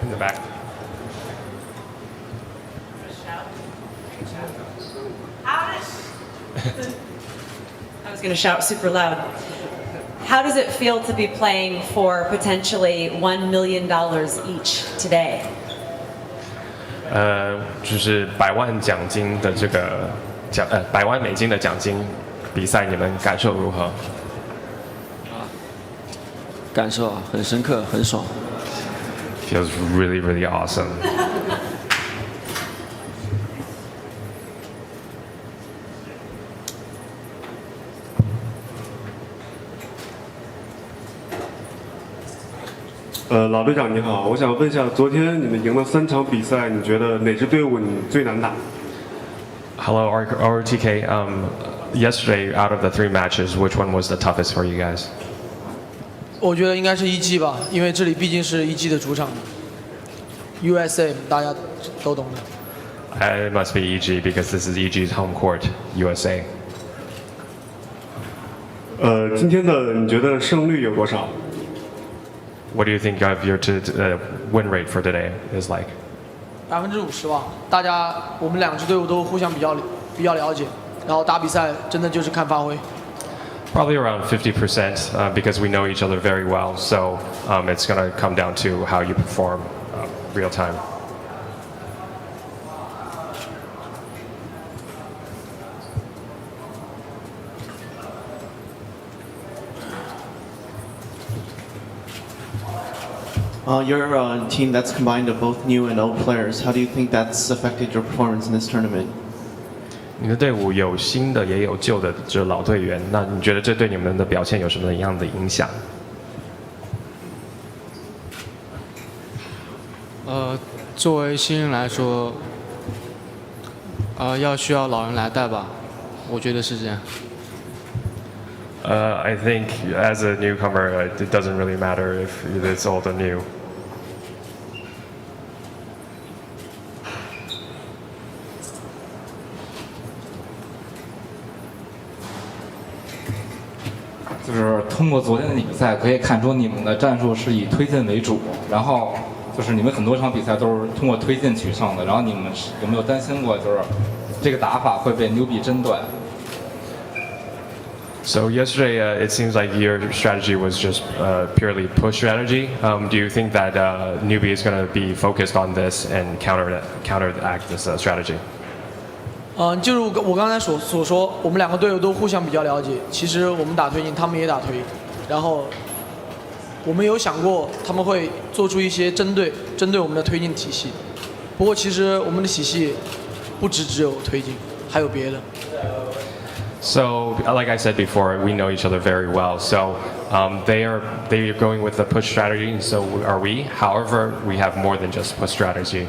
In the back. I was going to shout super loud. How does it feel to be playing for potentially $1 million each today? 就是100万奖金的这个100万美金的奖金比赛，你们感受如何？感受很深刻，很爽。Feels really, really awesome. 老队长你好，我想问一下，昨天你们赢了3场比赛，你觉得哪支队伍你最难打 Hello, RTK. Yesterday, out of the 3 matches, which one was the toughest for you guys? 我觉得应该是EG吧，因为这里毕竟是EG的主场 ，USA 大家都懂的。It must be EG because this is EG's home court, USA. 今天的你觉得胜率有多少？ What do you think of your win rate for today is like? 50%吧，我们2支队伍都互相比较了解，然后打比赛真的就是看发挥。 Probably around 50% because we know each other very well. So it's going to come down to how you perform real time. You're a team that's combined of both new and old players. How do you think that's affected your performance in this tournament? 你的队伍有新的也有旧的这老队员，那你觉得这对你们的表现有什么样的影响？作为新人来说，需要老人来带吧，我觉得是这样。I think as a newcomer, it doesn't really matter if it's old or new. 就是通过昨天的比赛可以看出你们的战术是以推进为主，然后就是你们很多场比赛都是通过推进取胜的，然后你们有没有担心过就是这个打法会被NewBee针对？ So yesterday, it seems like your strategy was just purely push strategy. Do you think that NewBee is going to be focused on this and counteract this strategy? 就是我刚才所说，我们2个队伍都互相比较了解。其实我们打推进，他们也打推，然后我们有想过他们会做出一些针对我们的推进体系。不过其实我们的体系不只有推进，还有别的。 So, like I said before, we know each other very well. So, they are going with the push strategy, and so are we. However, we have more than just push strategy.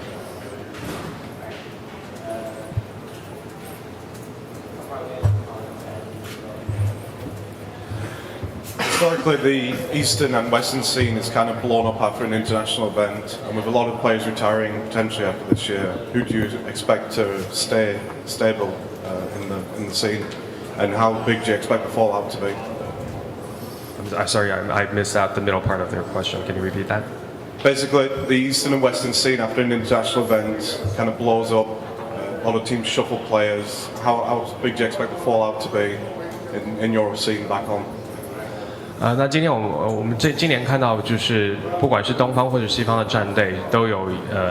Historically, the Eastern and Western scene is kind of blown up after an international event, and with a lot of players retiring potentially after this year, who do you expect to stay stable in the scene, and how big do you expect the fallout to be? I'm sorry, I missed out the middle part of your question. Can you repeat that? Basically, the Eastern and Western scene after an international event kind of blows up. A lot of teams shuffle players. How big do you expect the fallout to be in your scene back home? 那今天我们今年看到就是不管是东方或者西方的战队都有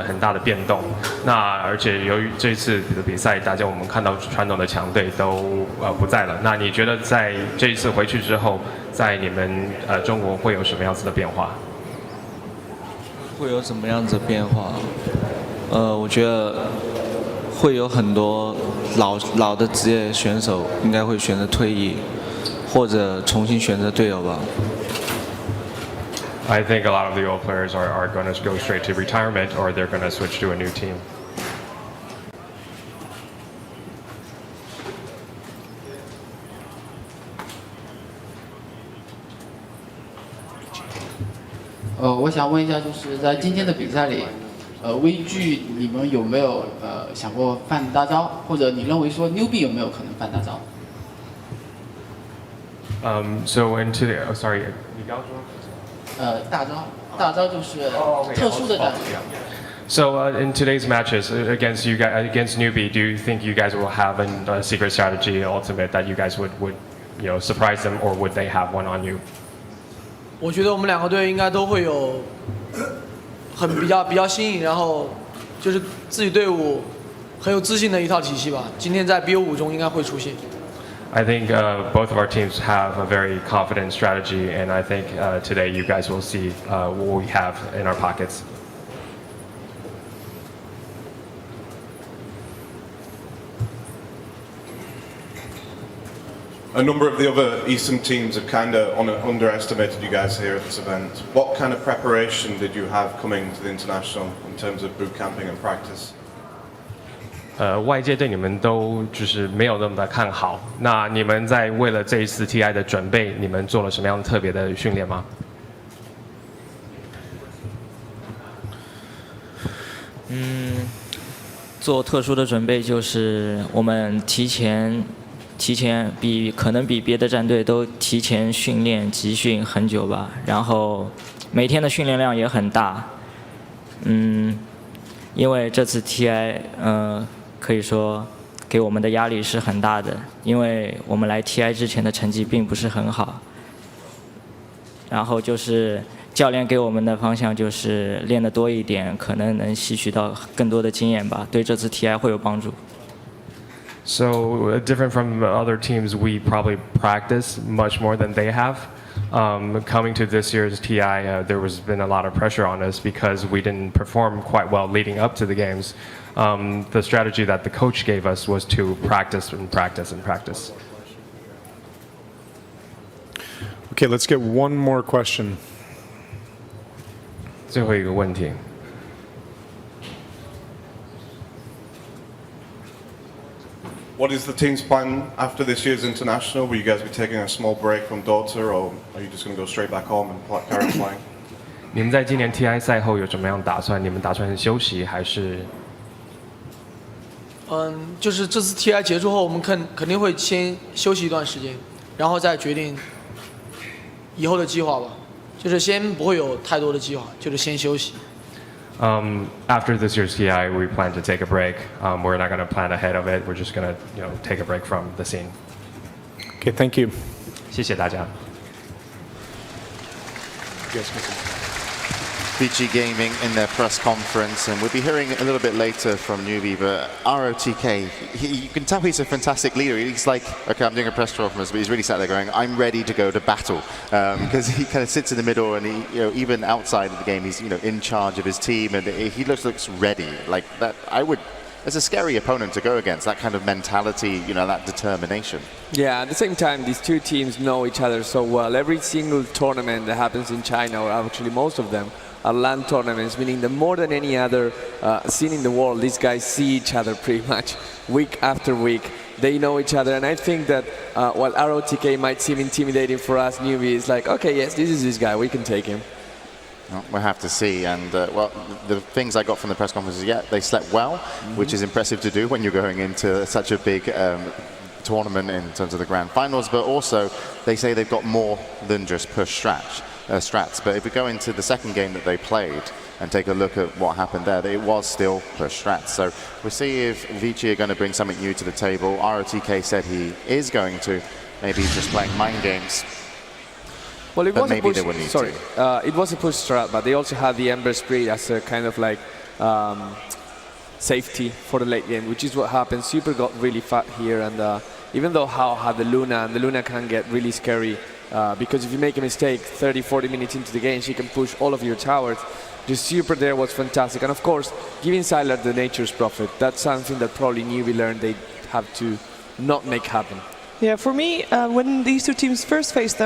很大的变动。那而且由于这一次的比赛，大家我们看到传统的强队都不在了。那你觉得在这一次回去之后，在你们中国会有什么样子的变化？会有什么样子的变化？我觉得会有很多老的职业选手应该会选择退役，或者重新选择队友吧。I think a lot of the old players are going to go straight to retirement, or they're going to switch to a new team. VG 我想问一下，就是在今天的比赛里，VG 你们有没有想过犯大招，或者你认为说 NewBee 有没有可能犯大招？So into the sorry， 你刚说？大招就是特殊的战术。So in today's matches against NewBee, do you think you guys will have a secret strategy ultimate that you guys would surprise them, or would they have one on you? 我觉得我们两个队应该都会有比较新颖，然后就是自己队伍很有自信的一套体系吧。今天在 BO5 中应该会出现。I think both of our teams have a very confident strategy, and I think today you guys will see what we have in our pockets. A number of the other Eastern teams have kind of underestimated you guys here at this event. What kind of preparation did you have coming to the international in terms of boot camping and practice? 外界对你们都就是没有那么的看好。那你们在为了这一次 TI 的准备，你们做了什么样特别的训练吗？做特殊的准备就是我们提前可能比别的战队都提前训练集训很久吧，然后每天的训练量也很大。因为这次 TI 可以说给我们的压力是很大的，因为我们来 TI 之前的成绩并不是很好。然后就是教练给我们的方向就是练得多一点，可能能吸取到更多的经验吧，对这次 TI 会有帮助。So different from other teams, we probably practice much more than they have. Coming to this year's TI, there has been a lot of pressure on us because we didn't perform quite well leading up to the games. The strategy that the coach gave us was to practice and practice and practice. Okay, let's get one more question. 最后一个问题。What is the team's plan after this year's international? Will you guys be taking a small break from Dota, or are you just going to go straight back home and carry on playing? 你们在今年 TI 赛后有什么样打算？你们打算休息还是？就是这次 TI 结束后，我们肯定会先休息一段时间，然后再决定以后的计划吧。就是先不会有太多的计划，就是先休息。After this year's TI, we plan to take a break. We're not going to plan ahead of it. We're just going to, take a break from the scene. Okay, thank you. 谢谢大家。Vici Gaming in their press conference, and we'll be hearing a little bit later from NewBee, but ROTK, you can tell he's a fantastic leader. He's like, okay, I'm doing a press conference, but he's really sat there going, I'm ready to go to battle, because he kind of sits in the middle, and he, even outside of the game, he's in charge of his team, and he looks ready. Like that, it's a scary opponent to go against. That kind of mentality, that determination. Yeah, at the same time, these two teams know each other so well. Every single tournament that happens in China, or actually most of them, are LAN tournaments, meaning that more than any other scene in the world, these guys see each other pretty much week after week. They know each other, and I think that while ROTK might seem intimidating for us, NewBee is like, okay, yes, this is this guy, we can take him. Well, we'll have to see, and the things I got from the press conference is, they slept well, which is impressive to do when you're going into such a big tournament in terms of the grand finals, but also they say they've got more than just push strats. But if we go into the second game that they played and take a look at what happened there, it was still push strats. So we'll see if Vici are going to bring something new to the table. ROTK said he is going to, maybe just playing mind games. Well, it but was maybe a push, they would need sorry, to. It was a push strat, but they also had the Ember Spirit as a kind of like safety for the late game, which is what happened. Super got really fat here, and even though Hao had the Luna, and the Luna can get really scary, because if you make a mistake 30-40 minutes into the game, she can push all of your towers. The super there was fantastic. And of course, giving Sylar the Nature's Prophet, that's something that probably NewBee learned they have to not make happen. Yeah, for me, when these two teams first faced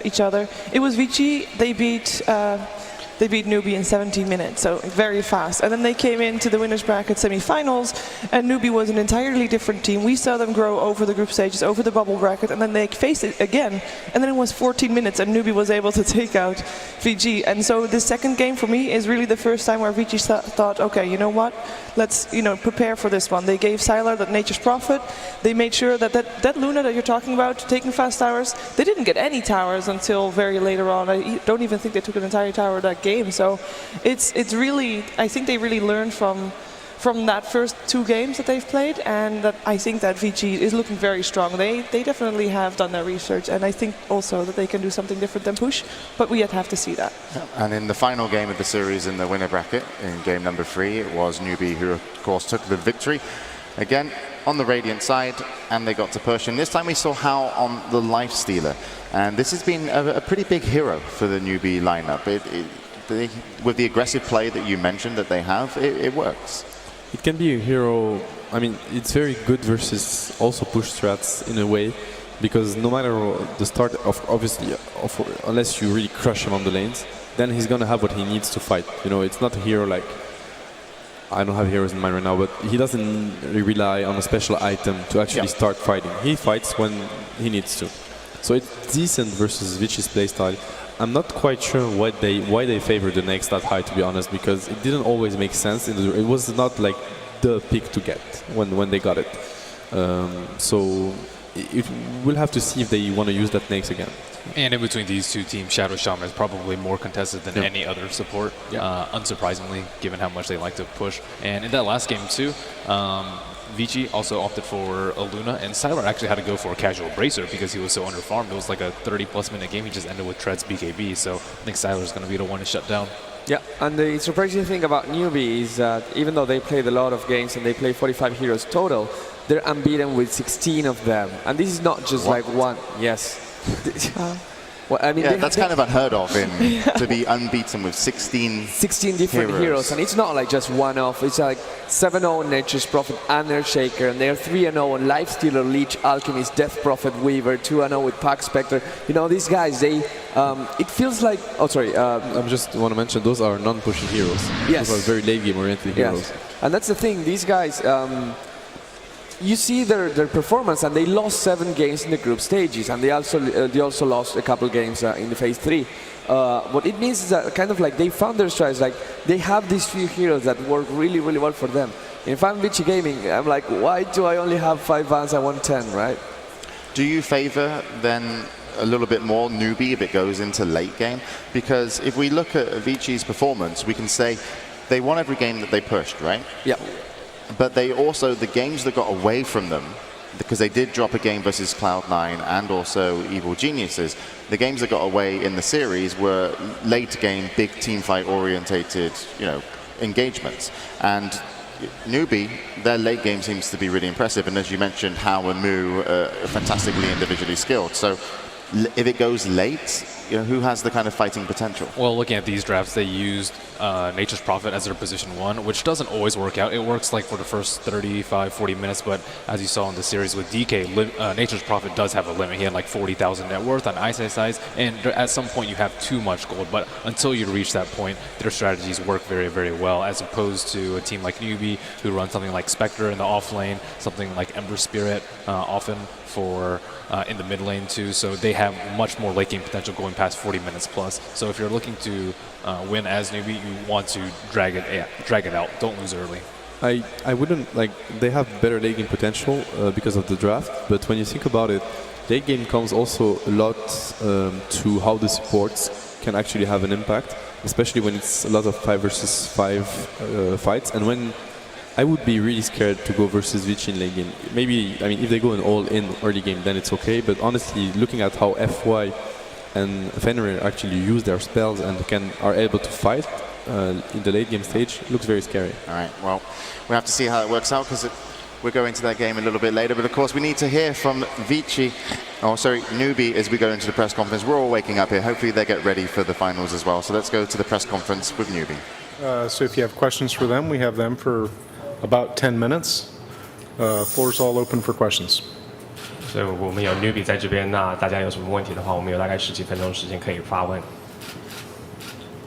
each other, it was Vici. They beat NewBee in 17 minutes, so very fast. And then they came into the winners bracket semi-finals, and NewBee was an entirely different team. We saw them grow over the group stages, over the bubble bracket, and then they faced it again. And then it was 14 minutes, and NewBee was able to take out VG. And so the second game for me is really the first time where VG thought, okay, you know what? Let's prepare for this one. They gave Sylar that Nature's Prophet. They made sure that Luna that you're talking about, taking fast towers, they didn't get any towers until very later on. I don't even think they took an entire tower that game. So it's really, I think they really learned from that first two games that they've played, and that I think that VG is looking very strong. They definitely have done their research, and I think also that they can do something different than push, but we yet have to see that. And in the final game of the series in the winner bracket, in game number 3, it was NewBee who, of course, took the victory. Again, on the Radiant side, and they got to push. And this time we saw How on the Lifestealer. And this has been a pretty big hero for the NewBee lineup. With the aggressive play that you mentioned that they have, it works. It can be a hero. I mean, it's very good versus also push strats in a way, because no matter the start of unless you really crush him on the lanes, then he's gonna have what he needs to fight. It's not a hero like, I don't have heroes in mind right now, but he doesn't rely on a special item to actually start fighting. He fights when he needs to. So it's decent versus Vici's playstyle. I'm not quite sure why they favor the next that high, to be honest, because it didn't always make sense. It was not like the pick to get when they got it. So we'll have to see if they want to use that next again. And in between these two teams, Shadow Shaman is probably more contested than any other support, unsurprisingly, given how much they like to push. And in that last game too, Vici also opted for a Luna, and Sylar actually had to go for a casual Bracer because he was so underfarmed. It was like a 30-plus minute game. He just ended with Tread's BKB, so I think Sylar's going to be the one to shut down. Yeah, and the surprising thing about NewBee is that even though they played a lot of games and they play 45 heroes total, they're unbeaten with 16 of them. And this is not just like one. Yes. Well, I mean, that's kind of unheard of to be unbeaten with 16 different heroes. And it's not like just one-off. It's like 7-0 Nature's Prophet and Earthshaker, and they're 3-0 on Lifestealer, Leech, Alchemist, Death Prophet, Weaver, 2-0 with Pack Spectre. These guys, it feels like... Oh, sorry. I just want to mention, those are non-pushing heroes. Yes. Those are very late-game oriented heroes. And that's the thing. These guys... you see their performance, and they lost 7 games in the group stages, and they also lost a couple games in the phase 3. What it means is that kind of like they found their strides. Like they have these few heroes that work really, really well for them. If I'm Vici Gaming, I'm like, why do I only have 5 bans? I want 10, right? Do you favor then a little bit more NewBee if it goes into late game? Because if we look at Vici's performance, we can say they won every game that they pushed, right? Yeah. But they also, the games that got away from them, because they did drop a game versus Cloud9 and also Evil Geniuses, the games that got away in the series were late game, big team fight orientated, engagements. And NewBee, their late game seems to be really impressive. And as you mentioned, How and Moo are fantastically individually skilled. So if it goes late, who has the kind of fighting potential? Well, looking at these drafts, they used Nature's Prophet as their position 1, which doesn't always work out. It works like for the first 35, 40 minutes, but as you saw in the series with DK, Nature's Prophet does have a limit. He had like 40,000 net worth on Ice Size, and at some point you have too much gold, but until you reach that point, their strategies work very, very well, as opposed to a team like NewBee, who runs something like Spectre in the off lane, something like Ember Spirit often for in the mid lane too, so they have much more late game potential going past 40 minutes plus. So if you're looking to win as NewBee, you want to drag it out. Don't lose early. I wouldn't they have better late game potential because of the draft, but when you think about it, late game comes also a lot to how the supports can actually have an impact, especially when it's a lot of 5 versus 5 fights, and when I would be really scared to go versus Vici in late game. Maybe, if they go in all-in early game, then it's okay. But honestly, looking at how FY and Fenrir actually use their spells and are able to fight in the late game stage, looks very scary. All right, well, we have to see how it works out, because we're going to that game a little bit later. But of course, we need to hear from Vici Oh, sorry, NewBee, as we go into the press conference, we're all waking up here. Hopefully they get ready for the finals as well. So let's go to the press conference with NewBee. So if you have questions for them, we have them for about 10 minutes. Floor's all open for questions. 所以我们有 NewBee 在这边，那大家有什么问题的话，我们有大概10几分钟时间可以发问。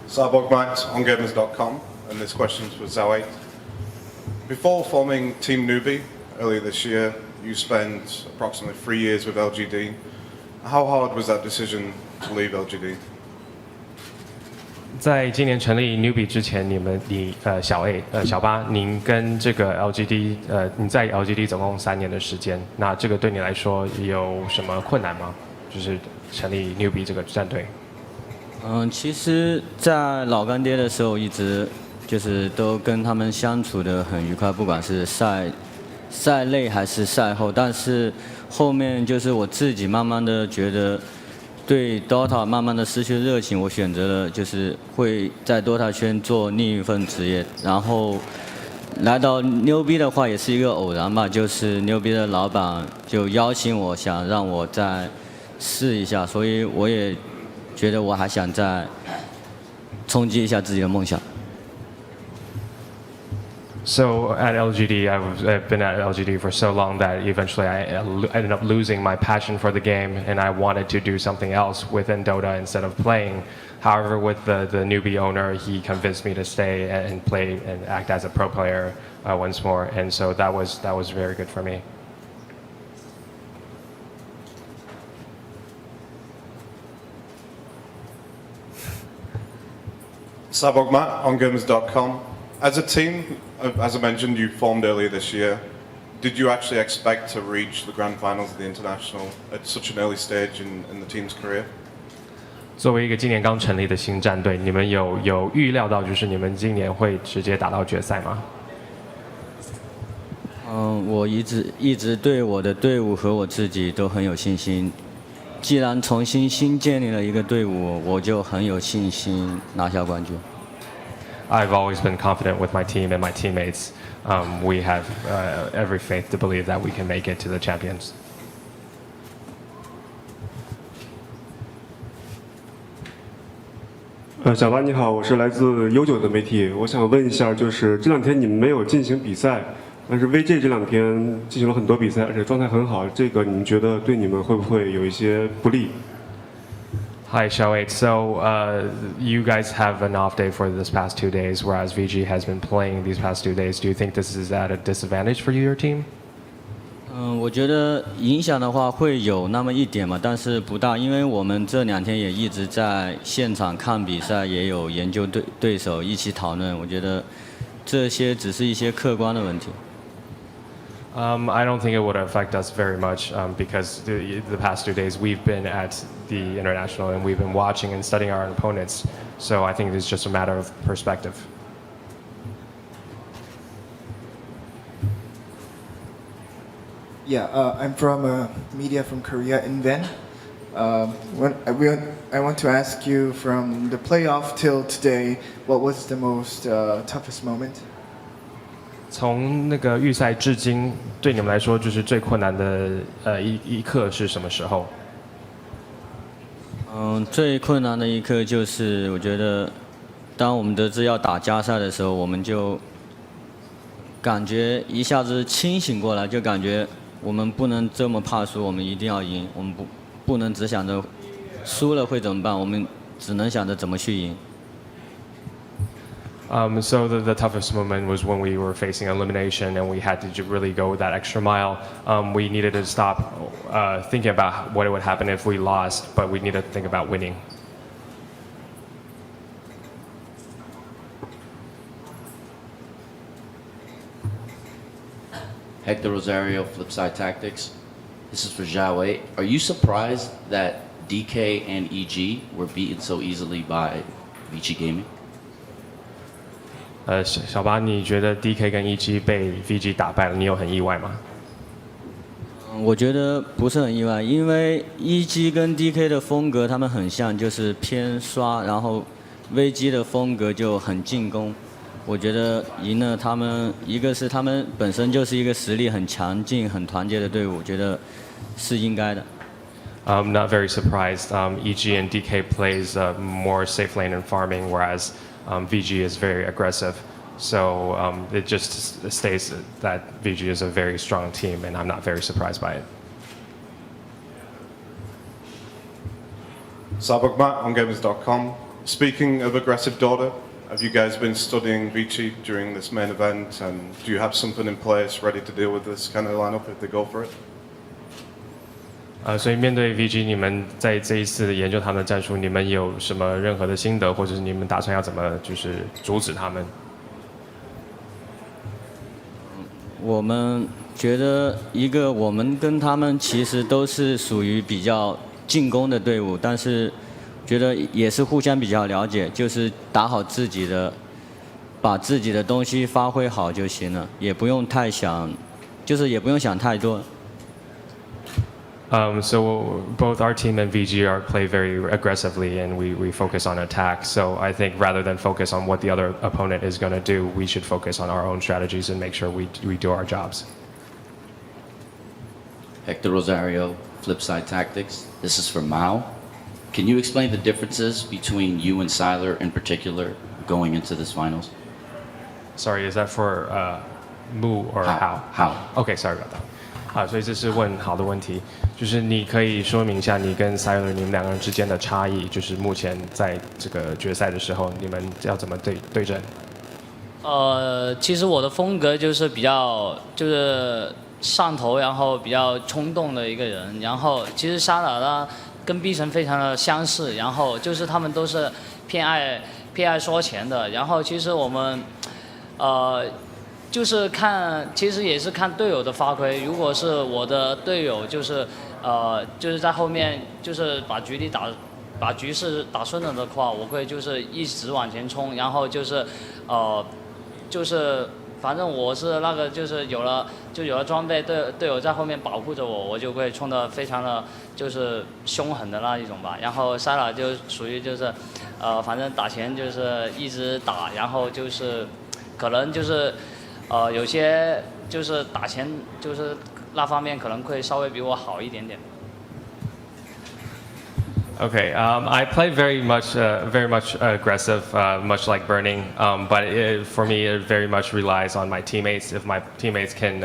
Cyborgmax on gamers.com, and this question's for Zoe. Before forming Team NewBee earlier this year, you spent approximately 3 years with LGD. How hard was that decision to leave LGD? 在今年成立 NewBee 之前，小八，您跟这个 LGD 你在 LGD 总共3年的时间，那这个对你来说有什么困难吗？就是成立 NewBee 这个战队。其实，在老干爹的时候，一直就是都跟他们相处的很愉快，不管是赛内还是赛后。但是后面就是我自己慢慢的觉得。对 Dota 慢慢的失去热情，我选择了就是会在 Dota 圈做另一份职业，然后来到 NewBee 的话也是一个偶然吧，就是 NewBee 的老板就邀请我，想让我再试一下，所以我也觉得我还想再冲击一下自己的梦想。So at LGD, I've been at LGD for so long that eventually I ended up losing my passion for the game, and I wanted to do something else within Dota instead of playing. However, with the NewBee owner, he convinced me to stay and play and act as a pro player once more, and so that was very good for me. Cyborgmax on gamers.com. As a team, as I mentioned, you formed earlier this year. Did you actually expect to reach the grand finals of the international at such an early stage in the team's career? 作为一个今年刚成立的新战队，你们有预料到就是你们今年会直接打到决赛吗？我一直对我的队伍和我自己都很有信心。既然重新新建立了一个队伍，我就很有信心拿下冠军。I've always been confident with my team and my teammates. We have every faith to believe that we can make it to the champions. 小八你好，我是来自悠久的媒体，我想问一下，就是这2天你们没有进行比赛，但是 VJ 这2天进行了很多比赛，而且状态很好，这个你们觉得对你们会不会有一些不利？ Hi, Shoei. So you guys have an off day for this past 2 days, whereas VG has been playing these past 2 days. Do you think this is at a disadvantage for you, your team? 我觉得影响的话会有那么一点嘛，但是不大，因为我们这2天也一直在现场看比赛，也有研究对手一起讨论。我觉得这些只是一些客观的问题。 I don't think it would affect us very much because the past 2 days we've been at the international and we've been watching and studying our opponents. So I think it's just a matter of perspective. Yeah, I'm from media from Korea, IGN. I want to ask you from the playoff till today, what was the most toughest moment? 从那个预赛至今，对你们来说就是最困难的一刻是什么时候？最困难的一刻就是我觉得，当我们得知要打加赛的时候，我们就感觉一下子清醒过来，就感觉我们不能这么怕输，我们一定要赢，我们不能只想着输了会怎么办，我们只能想着怎么去赢。 So the toughest moment was when we were facing elimination and we had to really go that extra mile. We needed to stop thinking about what would happen if we lost, but we needed to think about winning. Hector Rosario, Flipside Tactics. This is for Zhao Wei. Are you surprised that DK and EG were beaten so easily by Vici Gaming? 小八，你觉得 DK 跟 EG 被 VG 打败了，你有很意外吗？我觉得不是很意外，因为 EG 跟 DK 的风格他们很像，就是偏刷，然后 VG 的风格就很进攻。我觉得赢了他们，一个是他们本身就是一个实力很强劲、很团结的队伍，我觉得是应该的。I'm not very surprised. EG and DK plays more safe lane and farming, whereas VG is very aggressive. So it just states that VG is a very strong team, and I'm not very surprised by it. Sabok Matt on Gamers.com. Speaking of aggressive Dota, have you guys been studying Vici during this main event, and do you have something in place ready to deal with this kind of lineup if they go for it? 所以面对 VG， 你们在这一次研究他们的战术，你们有什么任何的心得，或者是你们打算要怎么就是阻止他们？我们觉得我们跟他们其实都是属于比较进攻的队伍，但是觉得也是互相比较了解，就是打好自己的，把自己的东西发挥好就行了，也不用太想，就是也不用想太多。So both our team and VG play very aggressively, and we focus on attack. So I think rather than focus on what the other opponent is going to do, we should focus on our own strategies and make sure we do our jobs. Hector Rosario, Flipside Tactics. This is for Mao. Can you explain the differences between you and Siler in particular going into this finals? Sorry, is that for Mu or How? How? Okay, sorry about that. 所以这是问好的问题，就是你可以说明一下你跟 Siler 你们两个人之间的差异，就是目前在这个决赛的时候，你们要怎么对阵？其实我的风格就是比较就是上头，然后比较冲动的一个人。然后其实沙拉呢跟 B 神非常的相似，然后就是他们都是偏爱说钱的。然后其实我们就是其实也是看队友的发挥。如果是我的队友就是在后面就是把局势打顺了的话，我会就是一直往前冲，然后就是反正我是那个就是有了装备，队友在后面保护着我，我就会冲得非常的就是凶狠的那一种吧。然后沙拉就属于就是反正打前就是一直打，然后就是可能就是有些就是打前就是那方面可能会稍微比我好一点点。Okay, I play very much aggressive, much like Burning, but for me it very much relies on my teammates. If my teammates can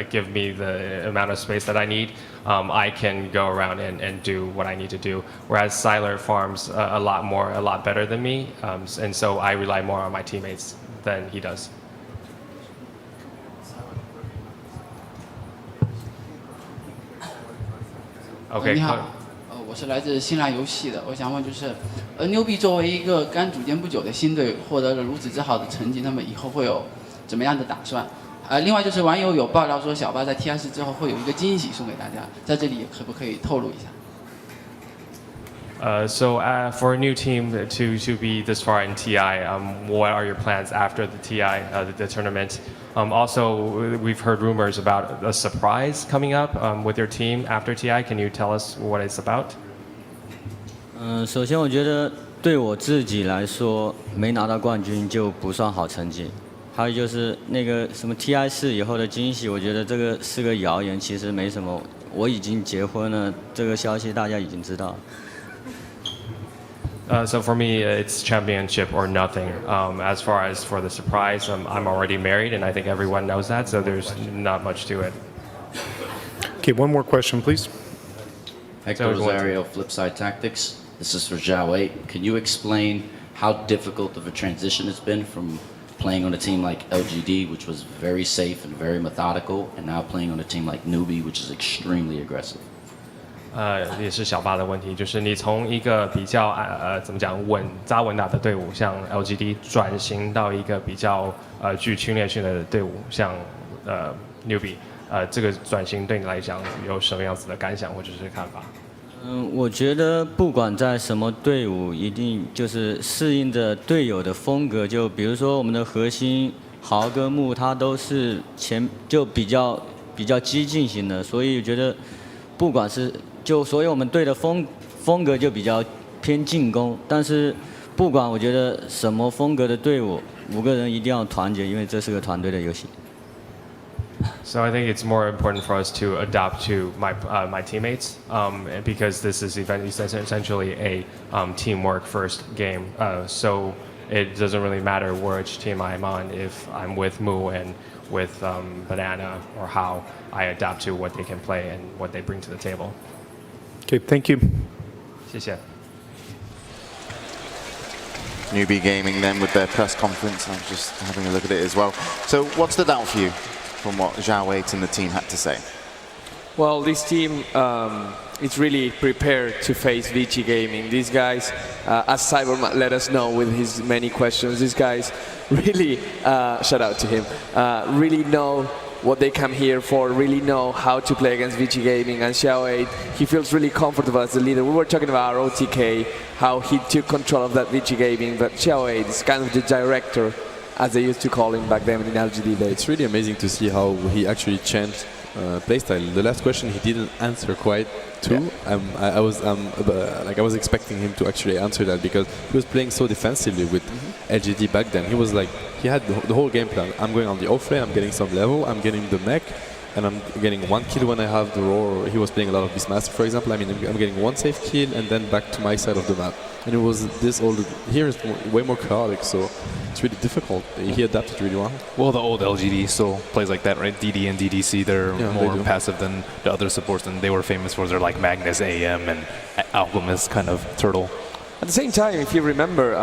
give me the amount of space that I need, I can go around and do what I need to do. Whereas Siler farms a lot better than me, and so I rely more on my teammates than he does. Okay. 你好，我是来自新浪游戏的，我想问就是，NewBee 作为一个刚组建不久的新队，获得了如此之好的成绩，那么以后会有怎么样的打算？另外就是网友有爆料说小巴在 TI4 之后会有一个惊喜送给大家，在这里可不可以透露一下？ So for a new team to be this far in TI, what are your plans after the TI, the tournament? Also, we've heard rumors about a surprise coming up with your team after TI. Can you tell us what it's about? 首先我觉得对我自己来说，没拿到冠军就不算好成绩。还有就是那个什么 TI4 以后的惊喜，我觉得这个是个谣言，其实没什么。我已经结婚了，这个消息大家已经知道。 So for me, it's championship or nothing. As far as for the surprise, I'm already married, and I think everyone knows that, so there's not much to it. Okay, one more question, please. Hector Rosario, Flipside Tactics. This is for Zhao 8. Can you explain how difficult of a transition it's been from playing on a team like LGD, which was very safe and very methodical, and now playing on a team like NewBee, which is extremely aggressive? 也是小巴的问题，就是你从一个比较怎么讲稳打的队伍，像 LGD 转型到一个比较具侵略性的队伍，像NewBee，这个转型对你来讲有什么样子的感想或者是看法？我觉得不管在什么队伍，一定就是适应着队友的风格。就比如说我们的核心豪跟木，他都是就比较激进型的，所以我觉得不管是所以我们队的风格就比较偏进攻，但是不管我觉得什么风格的队伍，5个人一定要团结，因为这是个团队的游戏。So I think it's more important for us to adapt to my teammates because this is essentially a teamwork first game. So it doesn't really matter which team I'm on if I'm with Mu and with Banana or how I adapt to what they can play and what they bring to the table. Okay, thank you. 谢谢。 NewBee Gaming then with their press conference. I'm just having a look at it as well. So what stood out for you from what Zhao Wei and the team had to say? Well, this team is really prepared to face Vici Gaming. These guys, as Cyberman let us know with his many questions, these guys really, shout out to him, really know what they come here for, really know how to play against Vici Gaming. And Xiao Wei, he feels really comfortable as the leader. We were talking about our OTK, how he took control of that Vici Gaming, but Xiao Wei is kind of the director, as they used to call him back then in LGD days. It's really amazing to see how he actually changed playstyle. The last question he didn't answer quite too. Yeah. I was expecting him to actually answer that because he was playing so defensively with LGD back then. He was like, he had the whole game plan. I'm going on the off lane, I'm getting some level, I'm getting the mech, and I'm getting one kill when I have the roar. He was playing a lot of Beastmaster, for example. I mean, I'm getting one safe kill and then back to my side of the map. And it was this old, here is way more chaotic, so it's really difficult. He adapted really well. Well, the old LGD still plays like that, right? DD and DDC, they're more passive than the other supports, and they were famous for their like Magnus AM and Alchemist kind of turtle. At the same time, if you remember,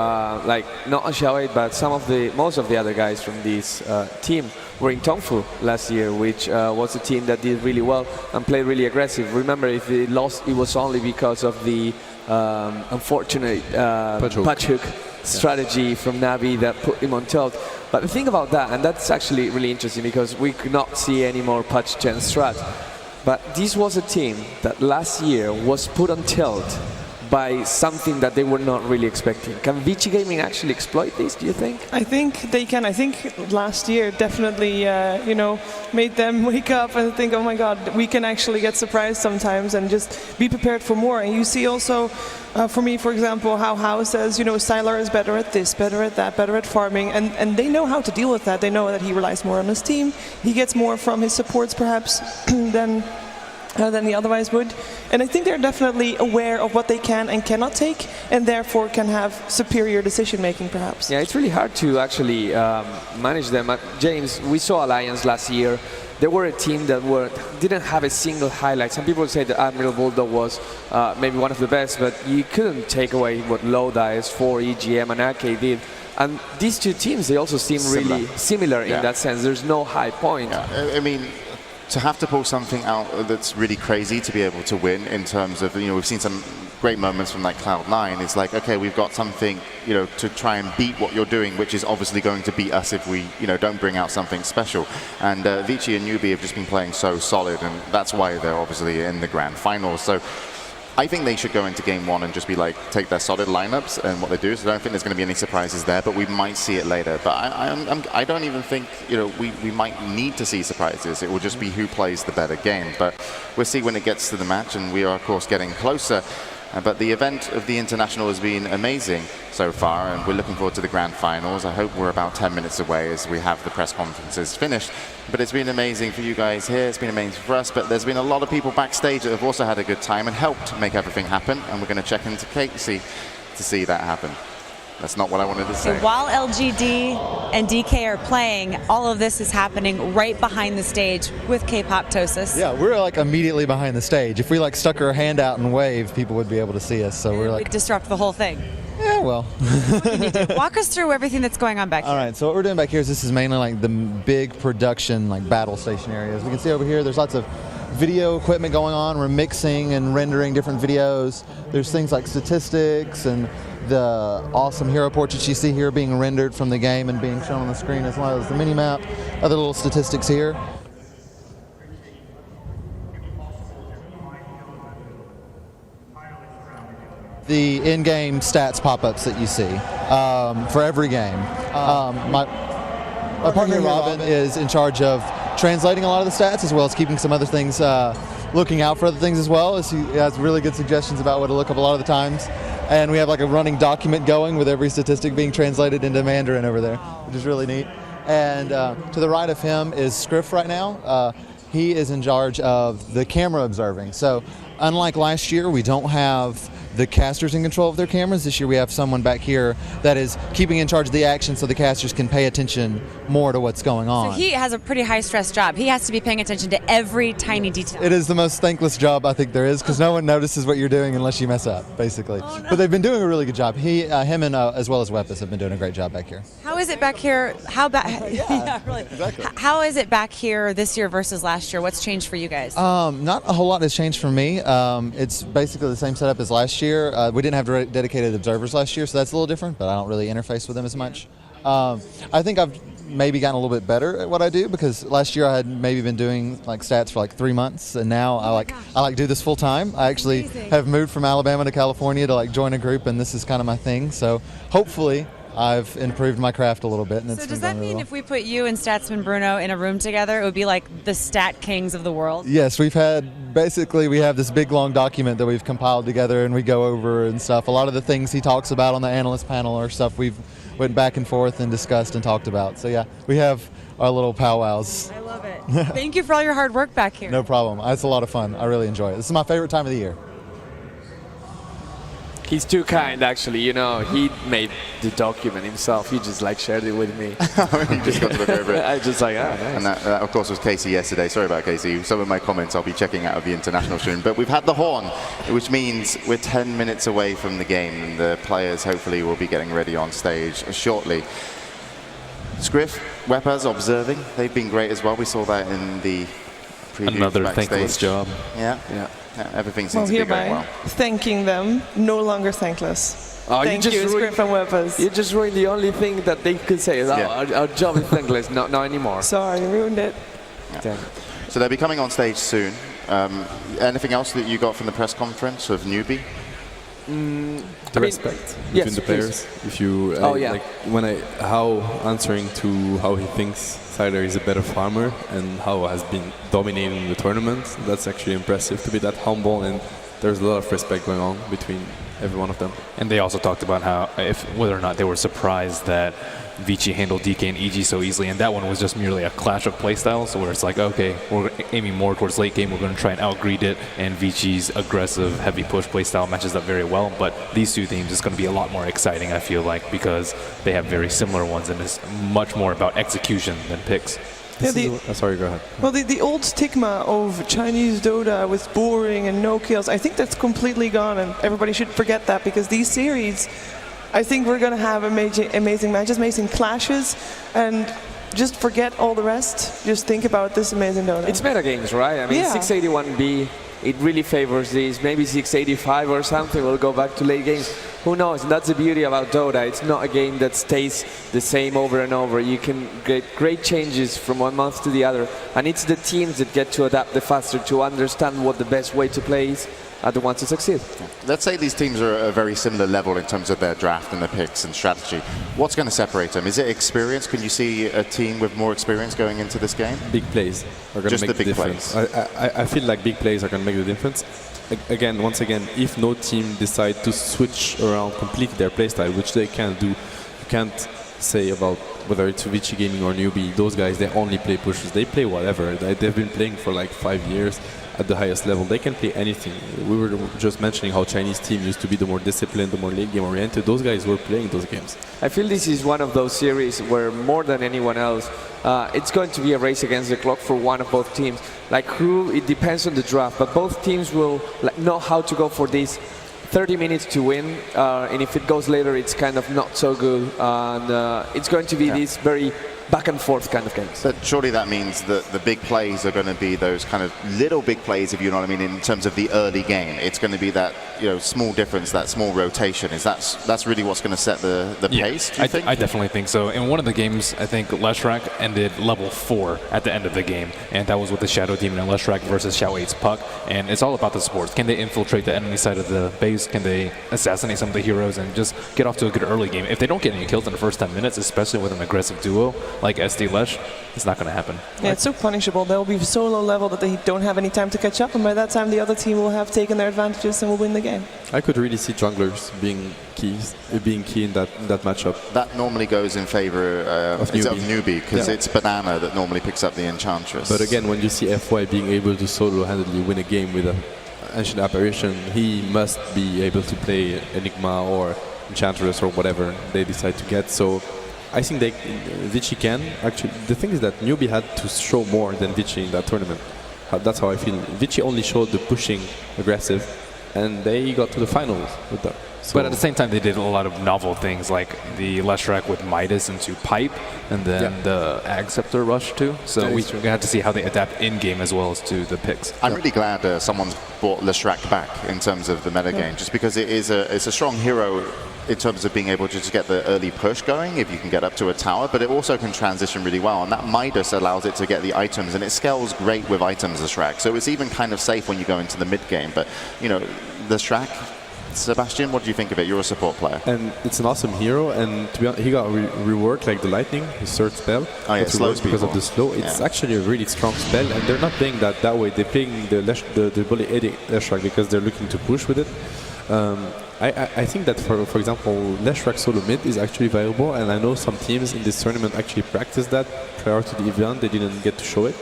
like not Xiao Wei, but most of the other guys from this team were in Tongfu last year, which was a team that did really well and played really aggressive. Remember, if they lost, it was only because of the unfortunate patch hook strategy from Navi that put him on tilt. But the thing about that, and that's actually really interesting because we could not see any more patch gen strat. But this was a team that last year was put on tilt by something that they were not really expecting. Can Vici Gaming actually exploit this, do you think? I think they can. I think last year definitely, you know, made them wake up and think, oh my God, we can actually get surprised sometimes and just be prepared for more. And you see also, for me, for example, how says, you know, Sylar is better at this, better at that, better at farming, and they know how to deal with that. They know that he relies more on his team. He gets more from his supports, perhaps, than he otherwise would. And I think they're definitely aware of what they can and cannot take, and therefore can have superior decision making, perhaps. Yeah, it's really hard to actually manage them. James, we saw Alliance last year. They were a team that didn't have a single highlight. Some people say that Admiral Bulldog was maybe one of the best, but you couldn't take away what Loda, S4, EGM, and AK did. And these two teams, they also seem really similar in that sense. There's no high point. Yeah. I mean, to have to pull something out that's really crazy to be able to win in terms of, you know, we've seen some great moments from like Cloud9. It's like, okay, we've got something, you know, to try and beat what you're doing, which is obviously going to beat us if we, you know, don't bring out something special. And Vici and NewBee have just been playing so solid, and that's why they're obviously in the grand finals. So I think they should go into game one and just be like, take their solid lineups and what they do. So I don't think there's going to be any surprises there, but we might see it later. But I don't even think, you know, we might need to see surprises. It will just be who plays the better game. But we'll see when it gets to the match, and we are, of course, getting closer. But the event of the International has been amazing so far, and we're looking forward to the grand finals. I hope we're about 10 minutes away as we have the press conferences finished. But it's been amazing for you guys here. It's been amazing for us. But there's been a lot of people backstage that have also had a good time and helped make everything happen. And we're going to check into Casey to see that happen. That's not what I wanted to say. So while LGD and DK are playing, all of this is happening right behind the stage with K-Poptosis. Yeah, we're like immediately behind the stage. If we like stuck our hand out and waved, people would be able to see us. So we're like, we'd disrupt the whole thing. Yeah, well. Walk us through everything that's going on back here. All right, so what we're doing back here is this is mainly like the big production, like battle station areas. We can see over here, there's lots of video equipment going on. We're mixing and rendering different videos. There's things like statistics and the awesome hero portraits you see here being rendered from the game and being shown on the screen, as well as the mini-map, other little statistics here. The in-game stats pop-ups that you see for every game. My partner Robin is in charge of translating a lot of the stats, as well as keeping some other things, looking out for other things as well, as he has really good suggestions about what to look up a lot of the times. And we have like a running document going with every statistic being translated into Mandarin over there, which is really neat. And to the right of him is Scriff right now. He is in charge of the camera observing. So unlike last year, we don't have the casters in control of their cameras. This year we have someone back here that is keeping in charge of the action so the casters can pay attention more to what's going on. So he has a pretty high-stress job. He has to be paying attention to every tiny detail. It is the most thankless job I think there is because no one notices what you're doing unless you mess up, basically. Oh, no. But they've been doing a really good job. Him and as well as Weapus have been doing a great job back here. How is it back here? Yeah, really. Exactly. How is it back here this year versus last year? What's changed for you guys? Not a whole lot has changed for me. It's basically the same setup as last year. We didn't have dedicated observers last year, so that's a little different, but I don't really interface with them as much. I think I've maybe gotten a little bit better at what I do because last year I had maybe been doing like stats for like 3 months, and now I do this full time. I actually have moved from Alabama to California to like join a group, and this is kind of my thing. So hopefully I've improved my craft a little bit. And so does that mean if we put you and Statsman Bruno in a room together, it would be like the stat kings of the world? Yes, we have this big long document that we've compiled together and we go over and stuff. A lot of the things he talks about on the analyst panel are stuff we've went back and forth and discussed and talked about. So yeah, we have our little powwows. I love it. Thank you for all your hard work back here. No problem. It's a lot of fun. I really enjoy it. This is my favorite time of the year. He's too kind, actually. You know, he made the document himself. He just like shared it with me. You just got to look over it. I just like, nice. And that, of course, was Casey yesterday. Sorry about Casey. Some of my comments I'll be checking out of the international stream. But we've had the horn, which means we're 10 minutes away from the game. And the players hopefully will be getting ready on stage shortly. Scriff, Weppers observing. They've been great as well. We saw that in the preview. Another Backstage. thankless job. Yeah. Everything seems to be going well. Thanking them, no longer thankless. Oh, Thank you, Scriff and Weapons. You just ruined the only thing that they could say. Our job is thankless, not anymore. Sorry, ruined it. Yeah. So they'll be coming on stage soon. Anything else that you got from the press conference of NewBee? The respect between the players. If you how answering to how he thinks Siler is a better farmer and how has been dominating the tournament, that's actually impressive to be that humble, and there's a lot of respect going on between every one of them. And they also talked about how whether or not they were surprised that Vici handled DK and EG so easily, and that one was just merely a clash of playstyles, so where it's like, okay, we're aiming more towards late game, we're going to try and outgreed it, and Vici's aggressive, heavy push playstyle matches up very well, but these two teams is going to be a lot more exciting, I feel like, because they have very similar ones, and it's much more about execution than picks. Sorry, go ahead. Well, the old stigma of Chinese Dota with boring and no kills, I think that's completely gone, and everybody should forget that, because these series, I think we're going to have amazing matches, amazing clashes, and just forget all the rest. Just think about this amazing Dota. It's meta games, right? I mean, 681B, it really favors these. Maybe 685 or something will go back to late games. Who knows? And that's the beauty about Dota. It's not a game that stays the same over and over. You can get great changes from one month to the other. And it's the teams that get to adapt the faster, to understand what the best way to play is, are the ones to succeed. Let's say these teams are at a very similar level in terms of their draft and their picks and strategy. What's going to separate them? Is it experience? Can you see a team with more experience going into this game? Big plays are going to make the difference. I feel like big plays are going to make the difference. Once again, if no team decide to switch around completely their playstyle, which they can do, you can't say about whether it's Vici Gaming or NewBee. Those guys, they only play pushes. They play whatever. They've been playing for like 5 years at the highest level. They can play anything. We were just mentioning how Chinese team used to be the more disciplined, the more late game oriented. Those guys were playing those games. I feel this is one of those series where more than anyone else, it's going to be a race against the clock for one of both teams. Like it depends on the draft, but both teams will know how to go for these 30 minutes to win, and if it goes later, it's kind of not so good. And it's going to be this very back and forth kind of games. But surely that means that the big plays are going to be those kind of little big plays, if you know what I mean, in terms of the early game. It's going to be that small difference, that small rotation. That's really what's going to set the pace, do you think? I definitely think so. In one of the games, I think Leshrac ended level 4 at the end of the game, and that was with the Shadow Demon and Leshrac versus Xiao 8's Puck, and it's all about the supports. Can they infiltrate the enemy side of the base? Can they assassinate some of the heroes and just get off to a good early game? If they don't get any kills in the first 10 minutes, especially with an aggressive duo, like SD Lesh, it's not going to happen. Yeah, it's so punishable. They'll be so low level that they don't have any time to catch up, and by that time the other team will have taken their advantages and will win the game. I could really see junglers being key in that matchup. That normally goes in favor of NewBee, because it's Banana that normally picks up the Enchantress. But again, when you see FY being able to solo-handedly win a game with an Ancient Apparition, he must be able to play Enigma or Enchantress or whatever they decide to get. So I think Vici can. Actually, the thing is that NewBee had to show more than Vici in that tournament. That's how I feel. Vici only showed the pushing, aggressive, and they got to the finals with that. So but at the same time, they did a lot of novel things, like the Leshrac with Midas into Pipe, and then the Ag Scepter rush too. So we had to see how they adapt in-game as well as to the picks. I'm really glad someone's brought Leshrac back in terms of the metagame, just because it's a strong hero in terms of being able to just get the early push going if you can get up to a tower, but it also can transition really well, and that Midas allows it to get the items, and it scales great with items, Leshrac. So it's even kind of safe when you go into the mid-game. But, you know, Leshrac, Sebastian, what do you think of it? You're a support player. And it's an awesome hero, and to be honest, he got reworked like the lightning, his third spell. Oh yeah, slow because of the slow. It's actually a really strong spell, and they're not playing that way. They're playing the Bully Eddy Leshrac because they're looking to push with it. I think that, for example, Leshrac solo mid is actually viable, and I know some teams in this tournament actually practice that prior to the event. They didn't get to show it,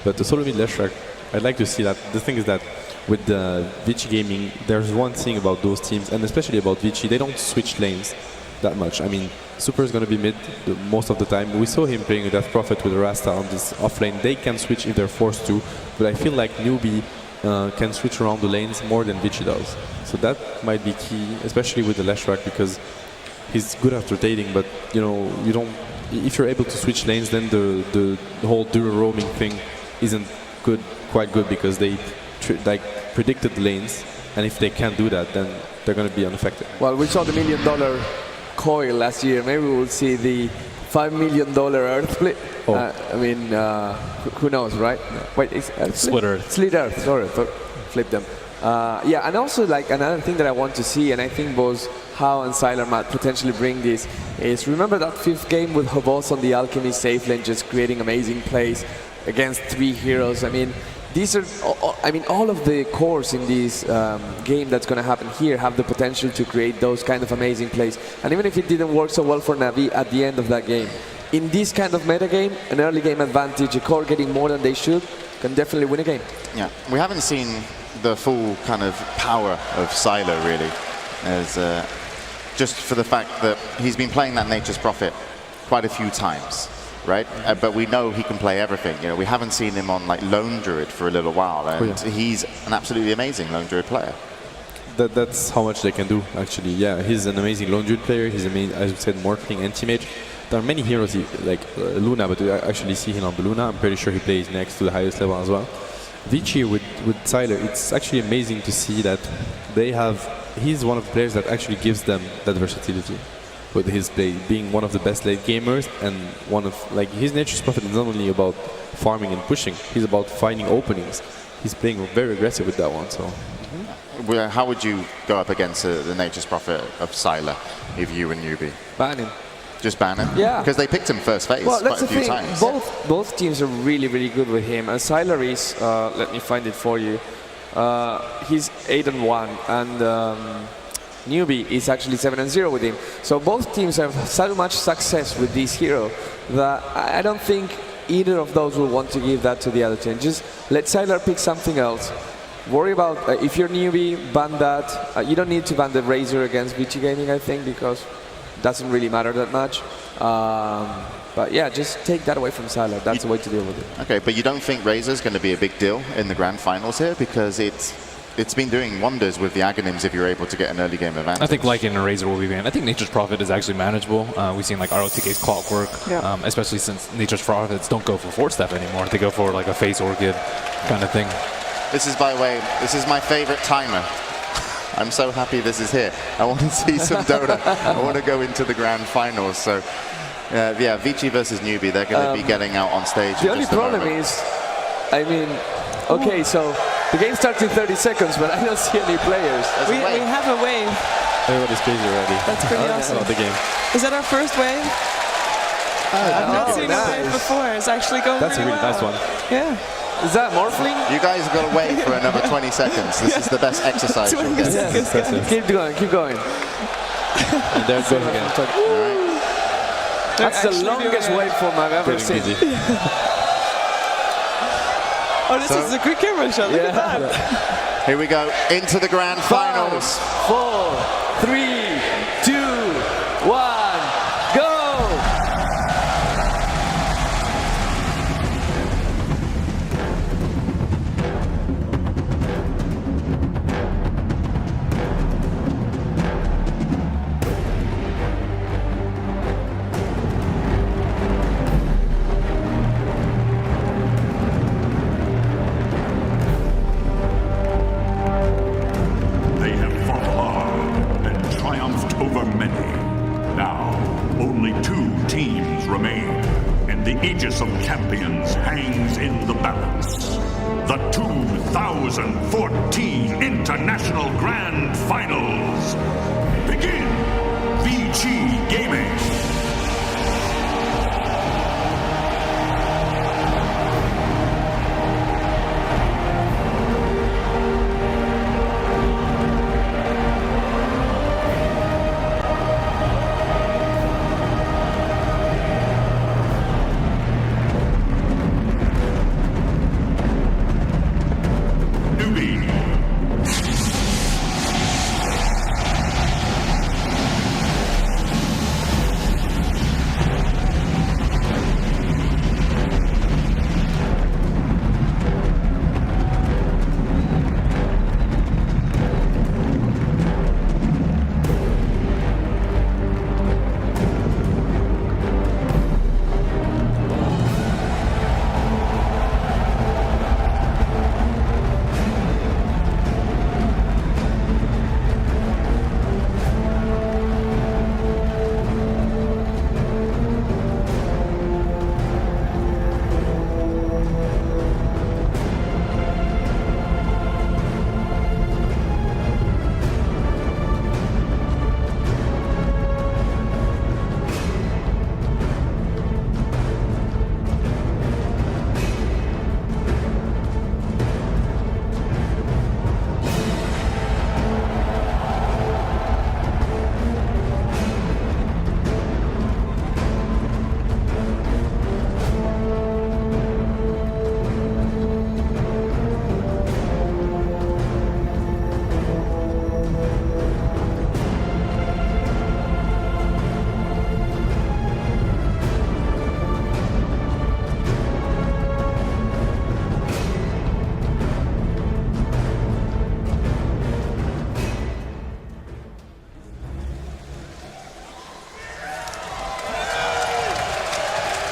but the solo mid Leshrac, I'd like to see that. The thing is that with the Vici Gaming, there's one thing about those teams, and especially about Vici, they don't switch lanes that much. I mean, Super is going to be mid most of the time. We saw him playing a Death Prophet with Rasta on this off lane. They can switch if they're forced to, but I feel like NewBee can switch around the lanes more than Vici does. So that might be key, especially with the Leshrac, because he's good at rotating, but you know, you don't. If you're able to switch lanes, then the whole dual roaming thing isn't quite good, because they predicted the lanes, and if they can't do that, then they're going to be unaffected. Well, we saw the $1 million coil last year. Maybe we'll see the $5 million Earth split. Oh. I mean, who knows, right? Wait, is Split Earth. Split Earth. Sorry, flip them. Yeah, and also like another thing that I want to see, and I think both How and Sylar might potentially bring this, is remember that 5th game with Hobos on the Alchemy safe lane, just creating amazing plays against 3 heroes. I mean, these are, all of the cores in this game that's going to happen here have the potential to create those kind of amazing plays. And even if it didn't work so well for Navi at the end of that game, in this kind of metagame, an early game advantage, a core getting more than they should, can definitely win a game. Yeah, we haven't seen the full kind of power of Sylar really, as just for the fact that he's been playing that Nature's Prophet quite a few times, right? But we know he can play everything. You know, we haven't seen him on like Lone Druid for a little while, and he's an absolutely amazing Lone Druid player. That's how much they can do, actually. Yeah, he's an amazing Lone Druid player. He's amazing, as you said, Morphling, Anti-Mage. There are many heroes like Luna, but we actually see him on Luna. I'm pretty sure he plays next to the highest level as well. Vici with Sylar, it's actually amazing to see that he's one of the players that actually gives them that versatility with his play, being one of the best late gamers, and one of, like, his Nature's Prophet is not only about farming and pushing, he's about finding openings. He's playing very aggressive with that one, so. How would you go up against the Nature's Prophet of Sylar if you were NewBee? Ban him. Just ban him? Yeah. Because they picked him first phase quite a few times. Both teams are really, really good with him. And Sylar is, let me find it for you. He's 8-1, and NewBee is actually 7-0 with him. So both teams have so much success with this hero that I don't think either of those will want to give that to the other team. Just let Sylar pick something else. Worry about, if you're NewBee, ban that. You don't need to ban the Razor against Vici Gaming, I think, because it doesn't really matter that much. But yeah, just take that away from Sylar. That's the way to deal with it. Okay, but you don't think Razor's going to be a big deal in the grand finals here? Because it's been doing wonders with the Aghanims if you're able to get an early game advantage. I think Lycan and Razor will be banned. I think Nature's Prophet is actually manageable. We've seen like ROTK's Clockwork, especially since Nature's Prophets don't go for 4-step anymore. They go for like a Face Orchid kind of thing. This is, by the way, this is my favorite timer. I'm so happy this is here. I want to see some Dota. I want to go into the grand finals. So, yeah, Vici versus NewBee, they're going to be getting out on stage. The only problem is, I mean, okay, so the game starts in 30 seconds, but I don't see any players. We have a wave. Everybody's crazy already. That's pretty awesome. The game. Is that our first wave? I've not seen it wave before. It's actually going That's a really well. nice one. Yeah. Is that Morphling? You guys have got to wait for another 20 seconds. This is the best exercise you'll get. Keep going, keep going. And there it goes again. That's the longest waveform I've ever seen. Oh, this is a quick camera shot. Look at that. Here we go, into the grand finals. 4, 3, 2, 1, go! They have fought hard and triumphed over many. Now, only 2 teams remain, and the Aegis of Champions hangs in the balance. The 2014 International Grand Finals begin. Vici Gaming. NewBee.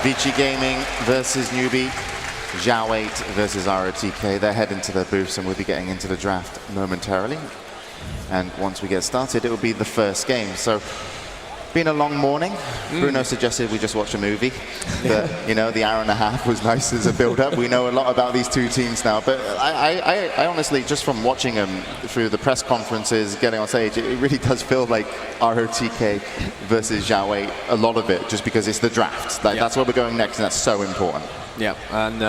Vici Gaming versus NewBee. Zhao 8 versus ROTK. They're heading to their booths and we'll be getting into the draft momentarily. And once we get started, it will be the first game. So, been a long morning. Bruno suggested we just watch a movie. But, you know, the hour and a half was nice as a build-up. We know a lot about these 2 teams now. But I honestly, just from watching them through the press conferences, getting on stage, it really does feel like ROTK versus Zhao 8. A lot of it, just because it's the draft. That's where we're going next, and that's so important. Yeah, and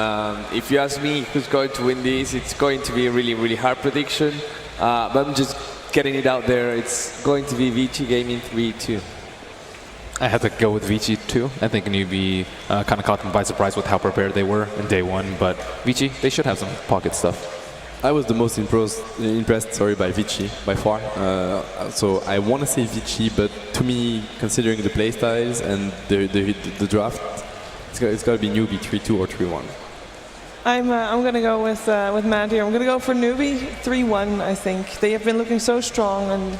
if you ask me who's going to win this, it's going to be a really, really hard prediction. But I'm just getting it out there. It's going to be Vici Gaming 3-2. I had to go with Vici too. I think NewBee kind of caught them by surprise with how prepared they were in day 1, but Vici, they should have some pocket stuff. I was the most impressed by Vici by far. So I want to say Vici, but to me, considering the playstyles and the draft, it's got to be NewBee 3-2 or 3-1. I'm going to go with Matt here. I'm going to go for NewBee 3-1. I think they have been looking so strong, and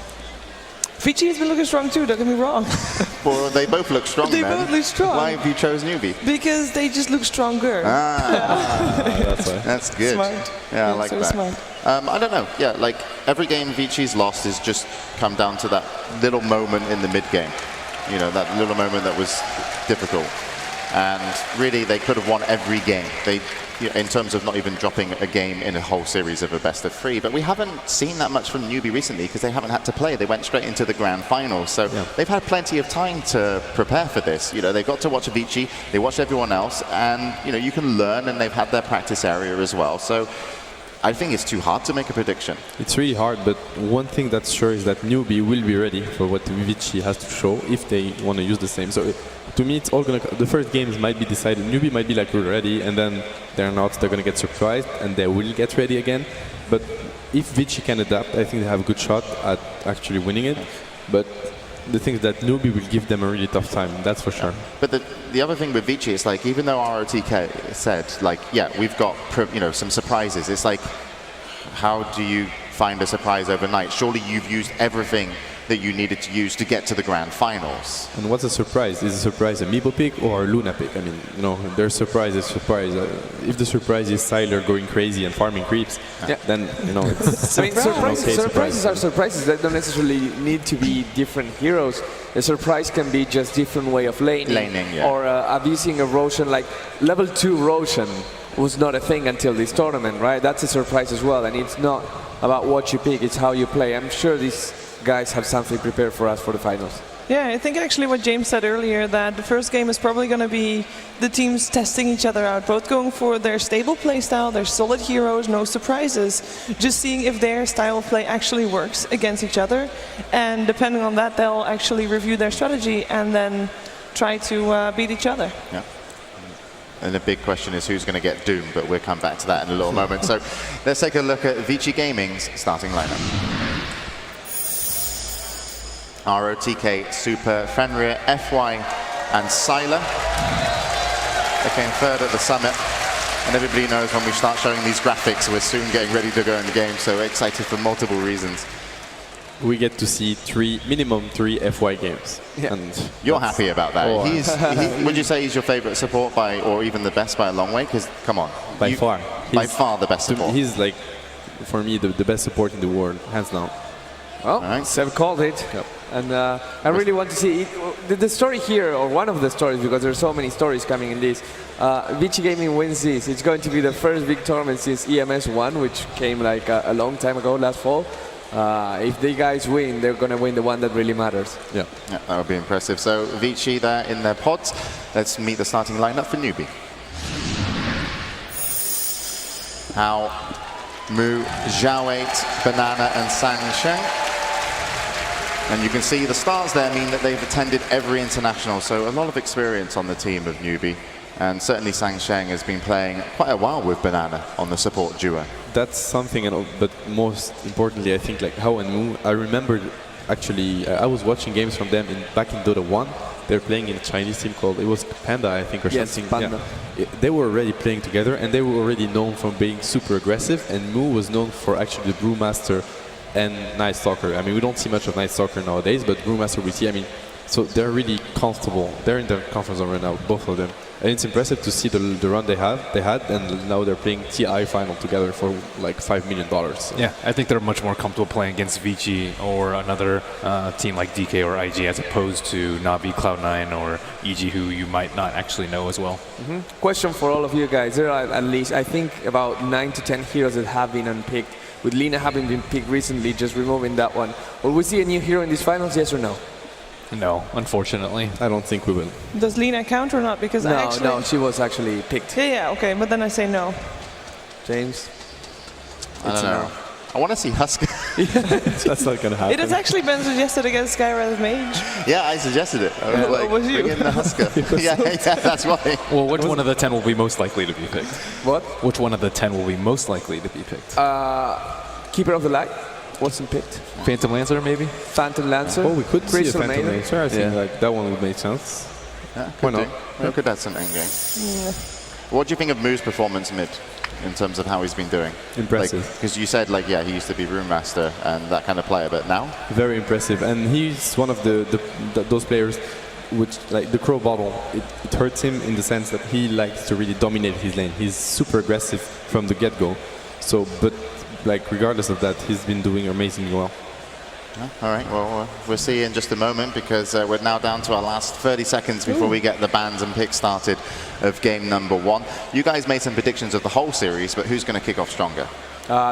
Vici has been looking strong too. Don't get me wrong. Well, they both look strong. They both look strong. Why have you chose NewBee? Because they just look stronger. That's why. That's good. Smart. Yeah, I like so that. Smart. I don't know. Yeah, like every game Vici's lost has just come down to that little moment in the mid game. You know, that little moment that was difficult. And really, they could have won every game. In terms of not even dropping a game in a whole series of a best of 3. But we haven't seen that much from NewBee recently because they haven't had to play. They went straight into the grand finals. So they've had plenty of time to prepare for this. They got to watch Vici, they watched everyone else, and you can learn, and they've had their practice area as well. So I think it's too hard to make a prediction. It's really hard, but one thing that's sure is that NewBee will be ready for what Vici has to show if they want to use the same. So to me, it's all gonna. The first games might be decided. NewBee might be like, we're ready, and then they're not. They're gonna get surprised, and they will get ready again. But if Vici can adapt, I think they have a good shot at actually winning it. But the thing is that NewBee will give them a really tough time. That's for sure. But the other thing with Vici is like, even though ROTK said like, yeah, we've got some surprises. It's like, how do you find a surprise overnight? Surely you've used everything that you needed to use to get to the grand finals. And what's a surprise? Is a surprise a Meeple pick or a Luna pick? I mean, their surprise is surprise. If the surprise is Sylar going crazy and farming creeps, then it's I mean, surprises are surprises. They don't necessarily need to be different heroes. A surprise can be just different way of laning or abusing a Roshan. Like level 2 Roshan was not a thing until this tournament, right? That's a surprise as well, and it's not about what you pick, it's how you play. I'm sure these guys have something prepared for us for the finals. Yeah, I think actually what James said earlier, that the first game is probably going to be the teams testing each other out, both going for their stable play style, their solid heroes, no surprises, just seeing if their style of play actually works against each other, and depending on that, they'll actually review their strategy and then try to beat each other. Yeah. And the big question is who's going to get doomed, but we'll come back to that in a little moment. So let's take a look at Vici Gaming's starting lineup. ROTK, Super, Fenrir, FY, and Sylar. They came third at the summit. And everybody knows when we start showing these graphics, we're soon getting ready to go in the game. So excited for multiple reasons. We get to see minimum three FY games. Yeah. And you're happy about that. Oh, would you say he's your favorite support or even the best by a long way? Because, come on. By far. By far the best support. He's like, for me, the best support in the world, hands down. Well, Seb called it. Yep. And I really want to see it. The story here, or one of the stories, because there are so many stories coming in this. Vici Gaming wins this. It's going to be the first big tournament since EMS 1, which came like a long time ago, last fall. If the guys win, they're going to win the one that really matters. Yeah, that would be impressive. So Vici there in their pods. Let's meet the starting lineup for NewBee. Hao, Mu, Xiao8, Banana, and Sang Sheng. And you can see the stars there mean that they've attended every international, so a lot of experience on the team of NewBee. And certainly Sang Sheng has been playing quite a while with Banana on the support duo. That's something, but most importantly, I think like Hao and Mu, I remembered actually, I was watching games from them back in Dota 1. They're playing in a Chinese team called, it was Panda, I think, or something. Panda. Yeah. They were already playing together, and they were already known for being super aggressive, and Mu was known for actually the Brewmaster and Night Stalker. I mean, we don't see much of Night Stalker nowadays, but Brewmaster we see. I mean, so they're really comfortable. They're in the conference zone right now, both of them. And it's impressive to see the run they had, and now they're playing TI final together for like $5 million. Yeah, I think they're much more comfortable playing against Vici or another team like DK or IG as opposed to Navi, Cloud9, or EG, who you might not actually know as well. Question for all of you guys. There are at least, I think, about 9 to 10 heroes that have been unpicked. With Lina having been picked recently, just removing that one. Will we see a new hero in these finals, yes or no? No, unfortunately. I don't think we will. Does Lina count or not? Because no, she was actually picked. Yeah, okay, but then I say no. James? I don't know. I want to see Husker. That's not going to happen. It has actually been suggested against Skyrise Mage. Yeah, I suggested it. I was like, was you? bring in the Husker. yeah, that's why. Well, which one of the 10 will be most likely to be picked? What? Which one of the 10 will be most likely to be picked? Keeper of the Light wasn't picked. Phantom Lancer, maybe? Phantom Lancer. Oh, we could see a Phantom Maiden. Lancer. I think like that one would make sense. Yeah, why not? We could add some endgame. Yeah. What do you think of Mu's performance mid, in terms of how he's been doing? Impressive. Because you said, like, yeah, he used to be Room Master and that kind of player, but now? Very impressive. And he's one of those players which, like, the Crow Bottle, it hurts him in the sense that he likes to really dominate his lane. He's super aggressive from the get-go. So, but like regardless of that, he's been doing amazingly well. All right, well, we'll see in just a moment because we're now down to our last 30 seconds before we get the bans and picks started of game number 1. You guys made some predictions of the whole series, but who's going to kick off stronger?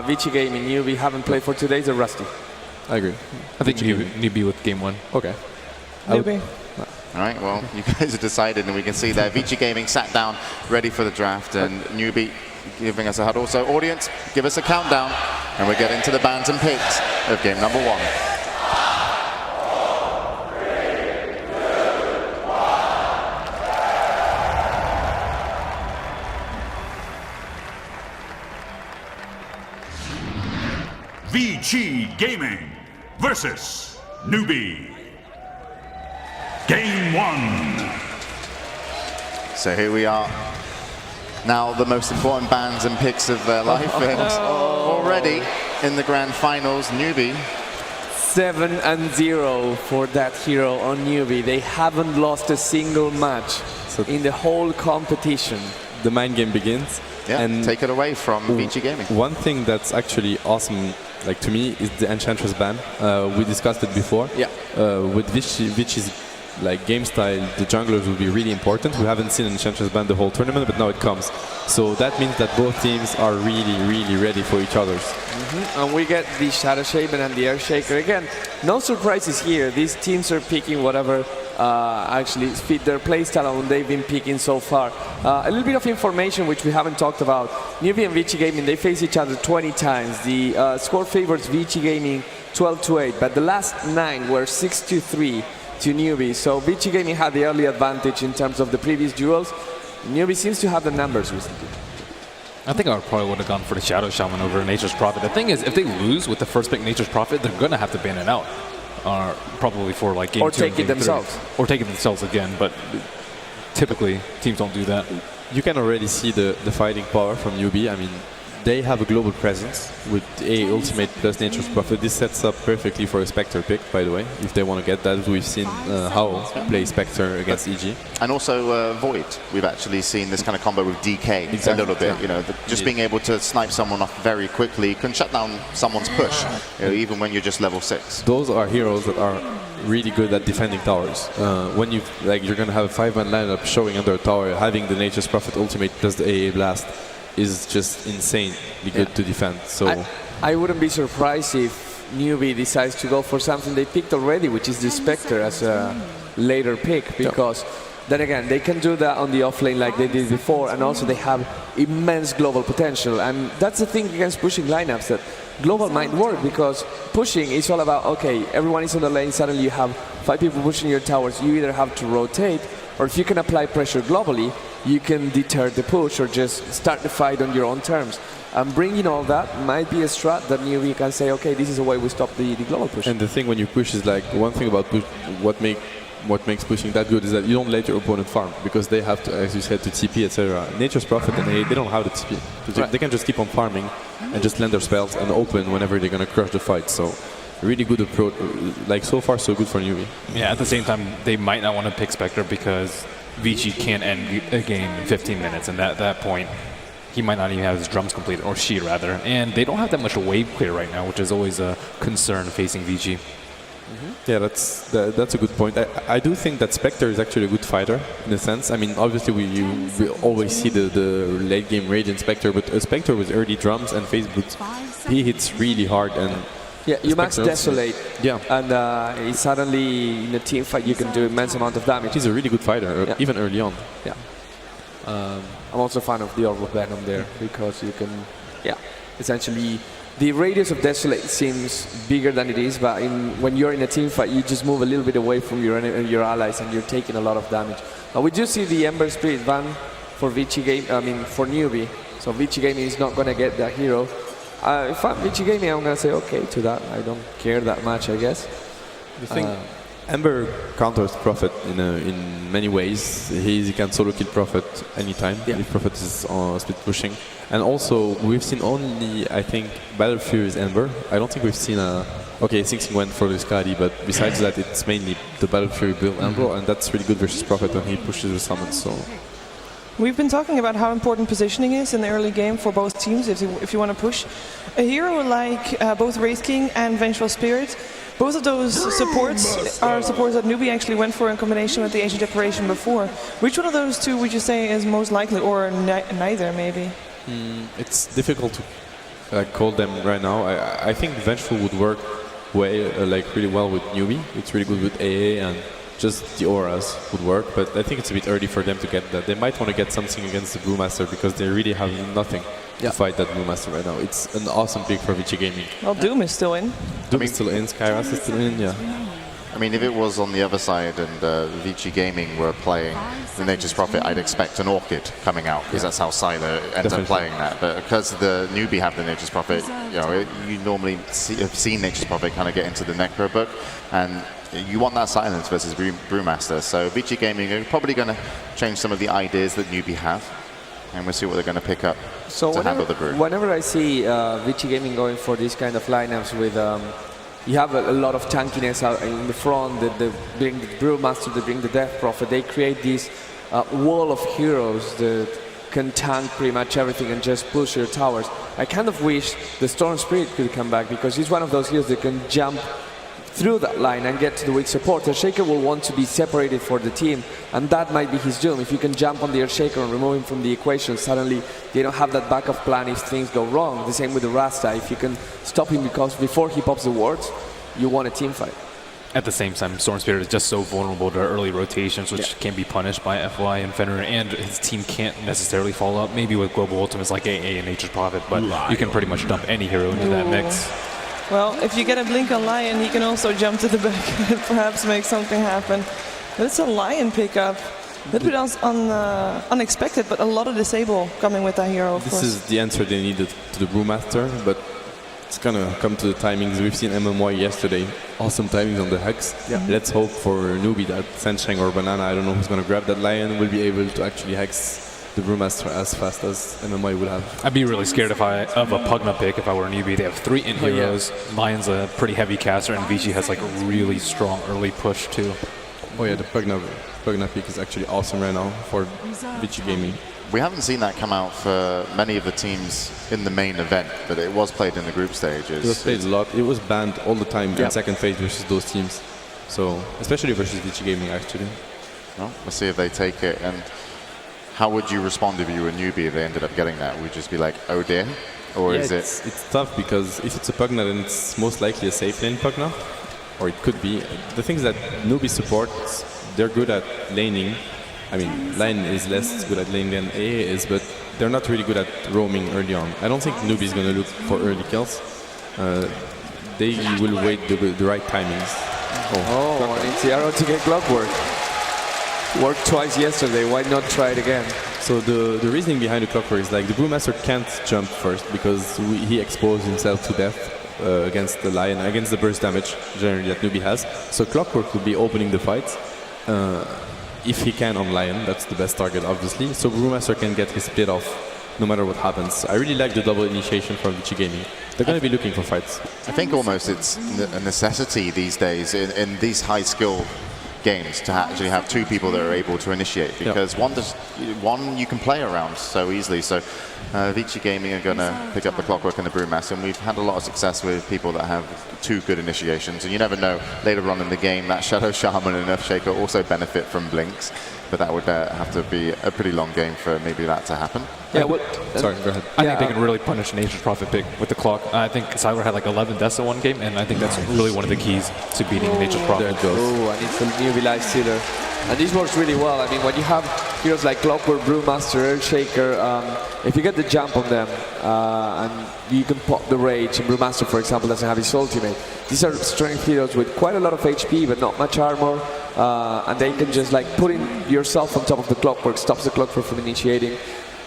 Vici Gaming, NewBee haven't played for 2 days, or Rusty? I agree. I think NewBee with game 1. Okay. NewBee. All right, well, you guys have decided, and we can see there, Vici Gaming sat down, ready for the draft, and NewBee giving us a huddle. So, audience, give us a countdown, and we're getting to the bans and picks of game number 1. Vici Gaming versus NewBee. Game 1. So here we are. Now the most important bans and picks of their life, and already in the grand finals, NewBee. 7-0 for that hero on NewBee. They haven't lost a single match in the whole competition. The mind game begins. Yeah, and take it away from Vici Gaming. One thing that's actually awesome, like to me, is the Enchantress ban. We discussed it before. Yeah. With Vici's like game style, the junglers will be really important. We haven't seen an Enchantress ban the whole tournament, but now it comes. So that means that both teams are really, really ready for each other's. And we get the Shadow Shaman and the Air Shaker. Again, no surprises here. These teams are picking whatever actually fit their playstyle, and they've been picking so far. A little bit of information which we haven't talked about. NewBee and Vici Gaming, they face each other 20 times. The score favors Vici Gaming 12-8, but the last 9 were 6-3 to NewBee. So Vici Gaming had the early advantage in terms of the previous duels. NewBee seems to have the numbers recently. I think I probably would have gone for the Shadow Shaman over Nature's Prophet. The thing is, if they lose with the first pick Nature's Prophet, they're going to have to ban it out. Probably for like game 2 or take it themselves. 3. Or take it themselves again, but typically teams don't do that. You can already see the fighting power from NewBee. I mean, they have a global presence with A Ultimate plus Nature's Prophet. This sets up perfectly for a Spectre pick, by the way, if they want to get that. We've seen how play Spectre against EG. And also Void. We've actually seen this kind of combo with DK a little bit. You know, just being able to snipe someone off very quickly can shut down someone's push, you know, even when you're just level 6. Those are heroes that are really good at defending towers. When you're going to have a 5-man lineup showing under a tower, having the Nature's Prophet ultimate plus the AA blast is just insanely good to defend. So I wouldn't be surprised if NewBee decides to go for something they picked already, which is the Spectre as a later pick, because then again, they can do that on the offlane like they did before, and also they have immense global potential. And that's the thing against pushing lineups, that global might work, because pushing is all about, okay, everyone is on the lane, suddenly you have 5 people pushing your towers, you either have to rotate, or if you can apply pressure globally, you can deter the push or just start the fight on your own terms. And bringing all that might be a strat that NewBee can say, okay, this is the way we stop the global push. And the thing when you push is like, one thing about push, what makes pushing that good is that you don't let your opponent farm, because they have to, as you said, to TP, etc. Nature's Prophet and AA, they don't have the TP. Right. They can just keep on farming and just land their spells and open whenever they're going to crush the fight. So really good approach. Like, so far so good for NewBee. Yeah, at the same time, they might not want to pick Spectre because Vici can't end a game in 15 minutes, and at that point, he might not even have his drums completed, or she rather. And they don't have that much wave clear right now, which is always a concern facing Vici. Yeah, that's a good point. I do think that Spectre is actually a good fighter in a sense. I mean, obviously we always see the late game rage in Spectre, but a Spectre with early drums and phase boots, he hits really hard. And yeah, you max Desolate, yeah, and suddenly in a team fight you can do immense amount of damage. He's a really good fighter, even early on. Yeah. I'm also a fan of the Orb of Venom there, because you can, essentially, the radius of Desolate seems bigger than it is, but when you're in a team fight, you just move a little bit away from your allies, and you're taking a lot of damage. We do see the Ember Spirit ban for Vici for NewBee, so Vici Gaming is not going to get that hero. If I'm Vici Gaming, I'm going to say okay to that. I don't care that much, I guess. The thing, Ember counters Prophet in many ways. He can solo kill Prophet anytime if Prophet is split pushing. And also, we've seen only, I think, Battle Fury's Ember. I don't think we've seen okay, Sing went for Luscari, but besides that, it's mainly the Battle Fury build Ember, and that's really good versus Prophet when he pushes the summons. So. We've been talking about how important positioning is in the early game for both teams if you want to push. A hero like both Wraith King and Vengeful Spirit Both of those supports are supports that NewBee actually went for in combination with the Asian Declaration before. Which one of those two would you say is most likely, or neither maybe? It's difficult to call them right now. I think Vengeful would work really well with NewBee. It's really good with AA, and just the auras would work. But I think it's a bit early for them to get that. They might want to get something against the Brewmaster because they really have nothing to fight that Brewmaster right now. It's an awesome pick for Vici Gaming. Well, Doom is still in. Doom is still in, Skyras is still in, yeah. I mean, if it was on the other side and Vici Gaming were playing the Nature's Prophet, I'd expect an Orchid coming out, because that's how Silo ends up playing that. But because the NewBee have the Nature's Prophet, you normally have seen Nature's Prophet kind of get into the Necro book, and you want that silence versus Brewmaster. So Vici Gaming are probably going to change some of the ideas that NewBee have, and we'll see what they're going to pick up to handle the Brew. Whenever I see Vici Gaming going for these kind of lineups with you have a lot of tankiness out in the front, they bring the Brewmaster, they bring the Death Prophet, they create this wall of heroes that can tank pretty much everything and just push your towers. I kind of wish the Storm Spirit could come back, because he's one of those heroes that can jump through that line and get to the weak support. The Shaker will want to be separated for the team, and that might be his doom. If you can jump on the Earthshaker and remove him from the equation, suddenly they don't have that backup plan if things go wrong. The same with the Rasta. If you can stop him because before he pops the wards, you want a team fight. At the same time, Storm Spirit is just so vulnerable to early rotations, which can be punished by FY and Fenrir, and his team can't necessarily follow up. Maybe with Global Ultimates like AA and Nature's Prophet, but you can pretty much dump any hero into that mix. Well, if you get a blink on Lion, he can also jump to the back and perhaps make something happen. But it's a Lion pickup. A little bit unexpected, but a lot of disable coming with that hero, of course. This is the answer they needed to the Brewmaster, but it's gonna come to the timings. We've seen MMY yesterday. Awesome timings on the Hex. Let's hope for NewBee that Sensheng or Banana, I don't know who's gonna grab that Lion, will be able to actually Hex the Brewmaster as fast as MMY would have. I'd be really scared of a Pugna pick if I were a NewBee. They have 3 int heroes. Lion's a pretty heavy caster, and Vici has like a really strong early push too. Oh yeah, the Pugna pick is actually awesome right now for Vici Gaming. We haven't seen that come out for many of the teams in the main event, but it was played in the group stages. It was played a lot. It was banned all the time in second phase versus those teams. So, especially versus Vici Gaming actually. Well, we'll see if they take it. And how would you respond if you were a NewBee if they ended up getting that? Would you just be like, oh dear? Or is it? It's tough, because if it's a Pugna, then it's most likely a safe lane Pugna. Or it could be. The things that NewBee supports, they're good at laning. I mean, Lion is less good at laning than AA is, but they're not really good at roaming early on. I don't think NewBee is going to look for early kills. They will wait the right timings. And it's the arrow to get Clockwork. Worked twice yesterday, why not try it again? So the reasoning behind the Clockwork is like the Brewmaster can't jump first because he exposed himself to death against the Lion, against the burst damage generally that NewBee has. So Clockwork will be opening the fight. If he can on Lion, that's the best target obviously. So Brewmaster can get his split off no matter what happens. I really like the double initiation from Vici Gaming. They're going to be looking for fights. I think almost it's a necessity these days in these high skill games to actually have 2 people that are able to initiate, because one you can play around so easily. So Vici Gaming are going to pick up the Clockwork and the Brewmaster, and we've had a lot of success with people that have 2 good initiations, and you never know, later on in the game that Shadow Shaman and Earthshaker also benefit from blinks, but that would have to be a pretty long game for maybe that to happen. Sorry, go ahead. I think they can really punish Nature's Prophet pick with the clock. I think Siler had like 11 deaths in one game, and I think that's really one of the keys to beating Nature's Prophet. Oh, and it's a NewBee life stealer. And this works really well. I mean, when you have heroes like Clockwork, Brewmaster, Earthshaker, if you get the jump on them and you can pop the Rage, and Brewmaster, for example, doesn't have his ultimate. These are strength heroes with quite a lot of HP, but not much armor. And they can just like putting yourself on top of the Clockwork stops the Clockwork from initiating.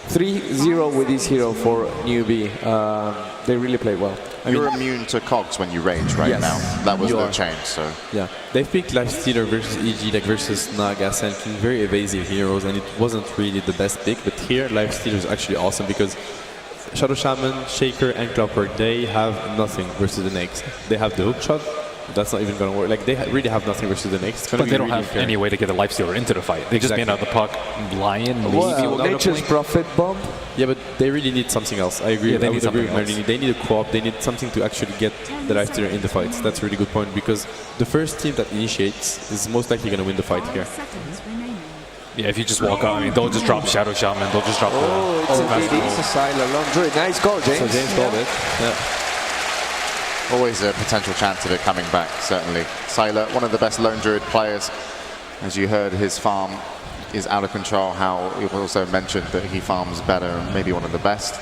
3-0 with this hero for NewBee. They really play well. You're immune to cogs when you rage now. That was no change, so. Yeah, they picked Lifestealer versus EG, like versus Naga, Senkin, very evasive heroes, and it wasn't really the best pick, but here Lifestealer is actually awesome because Shadow Shaman, Shaker, and Clockwork, they have nothing versus the next. They have the hookshot, that's not even going to work. Like, they really have nothing versus the Nyx. But they don't have any way to get a lifestealer into the fight. They just ban out the puck, Lion, maybe will go to Nature's Prophet bomb. Yeah, but they really need something else. I agree. Yeah, they I need would agree something with else. Marini. They need a co-op. They need something to actually get the lifestealer in the fights. That's a really good point, because the first team that initiates is most likely going to win the fight here. Yeah, if you just walk out, I mean, they'll just drop Shadow Shaman. They'll just drop It's a Sylar Laundry. Nice goal, James. So James called it. Yeah. Always a potential chance of it coming back, certainly. Sylar, one of the best lone druid players. As you heard, his farm is out of control. How he also mentioned that he farms better and maybe one of the best.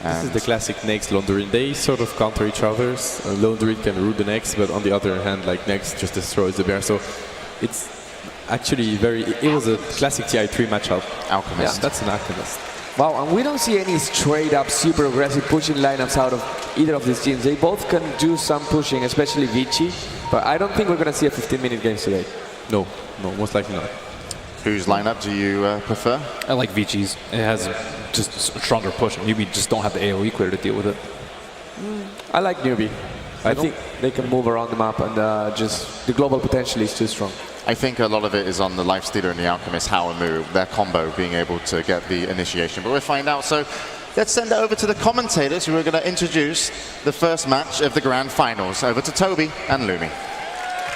This is the classic Nyx Lone Druid. They sort of counter each other's. Lone Druid can root the Nyx, but on the other hand, like, Nyx just destroys the bear. So it's actually it was a classic TI3 matchup. Alchemist. Yeah, that's an Alchemist. Wow, and we don't see any straight up super aggressive pushing lineups out of either of these teams. They both can do some pushing, especially Vici, but I don't think we're going to see a 15-minute game today. No, most likely not. Whose lineup do you prefer? I like Vici's. It has just a stronger push, and NewBee just don't have the AoE clear to deal with it. I like NewBee. I think they can move around the map, and just the global potential is too strong. I think a lot of it is on the Lifestealer and the Alchemist, Hawamu, their combo being able to get the initiation. But we'll find out. So let's send it over to the commentators who are going to introduce the first match of the grand finals. Over to Toby and Lumi.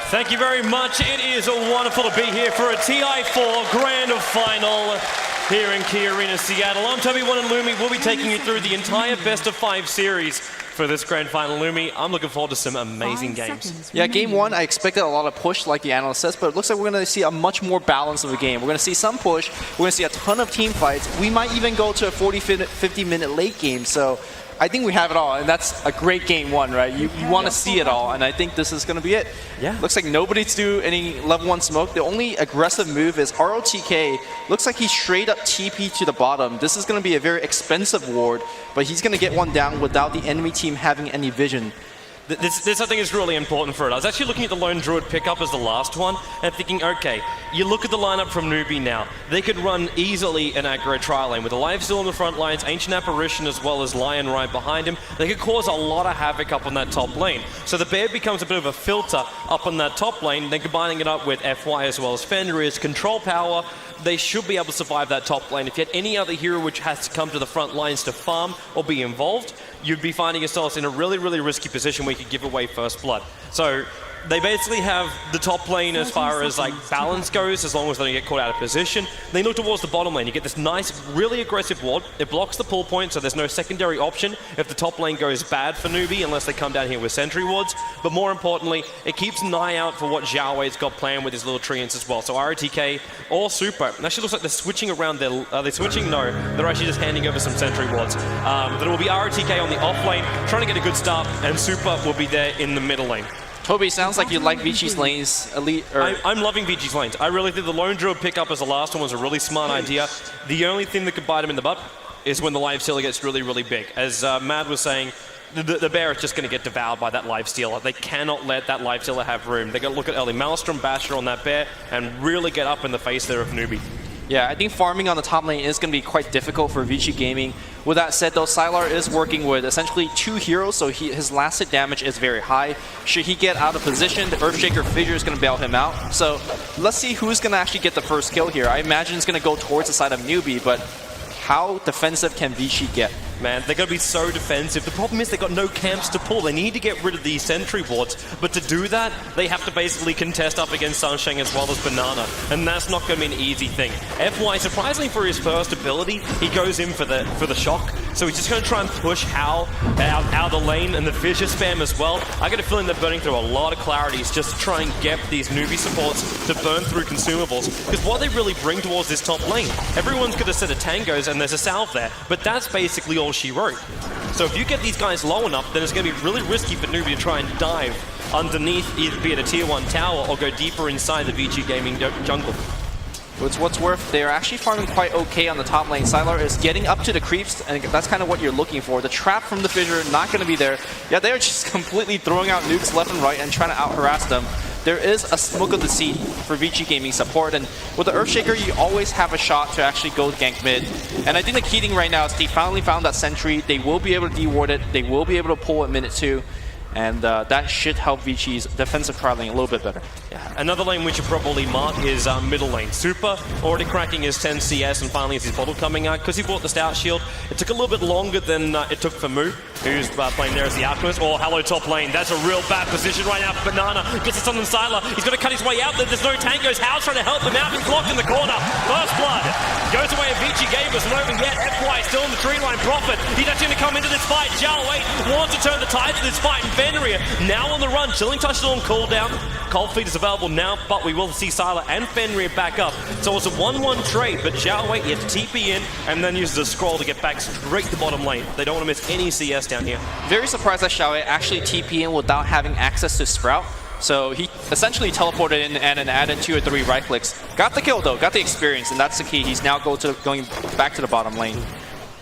Thank you very much. It is wonderful to be here for a TI4 Grand Final here in Key Arena, Seattle. I'm Toby One and Lumi. We'll be taking you through the entire best of 5 series for this Grand Final. Lumi, I'm looking forward to some amazing games. Yeah, game one, I expected a lot of push like the analyst says, but it looks like we're going to see a much more balance of a game. We're going to see some push. We're going to see a ton of team fights. We might even go to a 50-minute late game. So I think we have it all, and that's a great game one, right? You want to see it all, and I think this is going to be it. Yeah. Looks like nobody's do any level 1 smoke. The only aggressive move is ROTK. Looks like he's straight up TP to the bottom. This is going to be a very expensive ward, but he's going to get one down without the enemy team having any vision. This I think is really important for it. I was actually looking at the Lone Druid pickup as the last one and thinking, okay, you look at the lineup from NewBee now. They could run easily an aggro trial lane with the Life Steal on the front lines, Ancient Apparition as well as Lion right behind him. They could cause a lot of havoc up on that top lane. So the Bear becomes a bit of a filter up on that top lane, then combining it up with FY as well as Fenrir's control power. They should be able to survive that top lane. If you had any other hero which has to come to the front lines to farm or be involved, you'd be finding yourselves in a really, really risky position where you could give away first blood. So they basically have the top lane as far as like balance goes, as long as they don't get caught out of position. They look towards the bottom lane. You get this nice, really aggressive ward. It blocks the pull point, so there's no secondary option if the top lane goes bad for NewBee, unless they come down here with sentry wards. But more importantly, it keeps an eye out for what Zhao Wei's got planned with his little treants as well. So ROTK or Super. It actually looks like they're switching around their... Are they switching? No. They're actually just handing over some sentry wards. There will be ROTK on the off lane, trying to get a good start, and Super will be there in the middle lane. Toby, sounds like you like Vici's lanes. I'm loving Vici's lanes. I really think the Lone Druid pickup as the last one was a really smart idea. The only thing that could bite him in the butt is when the Life Stealer gets really, really big. As Mad was saying, the Bear is just going to get devoured by that Life Stealer. They cannot let that Life Stealer have room. They got to look at early Maelstrom Basher on that Bear and really get up in the face there of NewBee. Yeah, I think farming on the top lane is going to be quite difficult for Vici Gaming. With that said, though, Sylar is working with essentially 2 heroes, so his last hit damage is very high. Should he get out of position, the Earthshaker Fissure is going to bail him out. So let's see who's going to actually get the first kill here. I imagine it's going to go towards the side of NewBee, but how defensive can Vici get? Man, they're going to be so defensive. The problem is they've got no camps to pull. They need to get rid of these sentry wards, but to do that, they have to basically contest up against Sunshine as well as Banana, and that's not going to be an easy thing. FY, surprisingly for his first ability, he goes in for the shock, so he's just going to try and push Hal out of the lane and the Fissure spam as well. I get a feeling they're burning through a lot of clarities just to try and get these NewBee supports to burn through consumables, because what they really bring towards this top lane, everyone's got a set of tangos and there's a salve there, but that's basically all she wrote. So if you get these guys low enough, then it's going to be really risky for NewBee to try and dive underneath, either be it a tier 1 tower or go deeper inside the Vici Gaming jungle. What's worth, they're actually farming quite okay on the top lane. Sylar is getting up to the creeps, and that's kind of what you're looking for. The trap from the Fissure, not going to be there. Yeah, they're just completely throwing out nukes left and right and trying to out-harass them. There is a smoke of deceit for Vici Gaming support, and with the Earthshaker, you always have a shot to actually go gank mid. And I think the key thing right now is they finally found that sentry. They will be able to deward it. They will be able to pull at minute 2. and that should help Vici's defensive trialing a little bit better. Yeah. Another lane we should probably mark is middle lane. Super already cracking his 10 CS, and finally his bottle coming out because he bought the Stout Shield. It took a little bit longer than it took for Mu, who's playing there as the Alchemist. Oh, hello top lane. That's a real bad position right now for Banana. Gets it on Sylar. He's got to cut his way out. There's no Tango's House trying to help him out. He's blocked in the corner. First blood goes away of Vici Gaming. Not over yet. FY still in the tree line. Profit. He's actually going to come into this fight. Zhao Wei wants to turn the tides of this fight. And Fenrir now on the run. Chilling Touch on cooldown. Cold Feet is available now, but we will see Sylar and Fenrir back up. So it's a 1-1 trade, but Zhao Wei has to TP in and then uses a scroll to get back straight to bottom lane. They don't want to miss any CS down here. Very surprised that Zhao Wei actually TP in without having access to Sprout. So he essentially teleported in and added 2 or 3 right clicks. Got the kill though, got the experience, and that's the key. He's now going back to the bottom lane.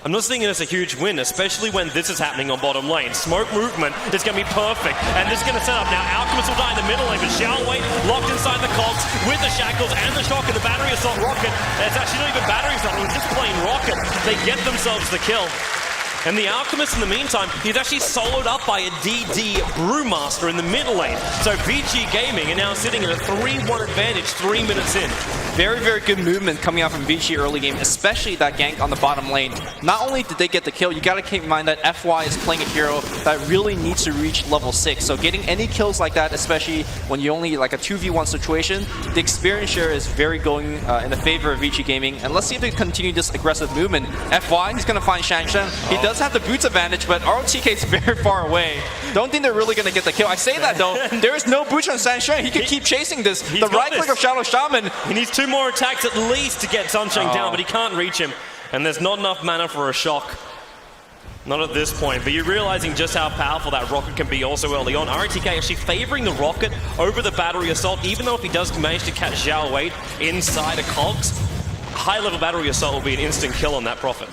I'm not seeing it as a huge win, especially when this is happening on bottom lane. Smoke movement is going to be perfect, and this is going to set up. Now, Alchemist will die in the middle lane, but Zhao Wei locked inside the cogs with the shackles and the shock and the battery assault rocket. It's actually not even battery assault, it was just plain rocket. They get themselves the kill. And the Alchemist, in the meantime, he's actually soloed up by a DD Brewmaster in the middle lane. So Vici Gaming are now sitting at a 3-1 advantage 3 minutes in. Very, very good movement coming out from Vici early game, especially that gank on the bottom lane. Not only did they get the kill, you gotta keep in mind that FY is playing a hero that really needs to reach level 6. So getting any kills like that, especially when you only like a 2v1 situation, the experience share is very going in the favor of Vici Gaming. And let's see if they continue this aggressive movement. FY, he's gonna find Shanshan. He does have the boots advantage, but ROTK is very far away. Don't think they're really gonna get the kill. I say that though, there is no boots on Shanshan. He can keep chasing this. The right click of Shadow Shaman. He needs 2 more attacks at least to get Sunshine down, but he can't reach him. And there's not enough mana for a shock. Not at this point, but you're realizing just how powerful that rocket can be also early on. ROTK actually favoring the rocket over the battery assault, even though if he does manage to catch Zhao Wei inside a cogs, high-level battery assault will be an instant kill on that Prophet.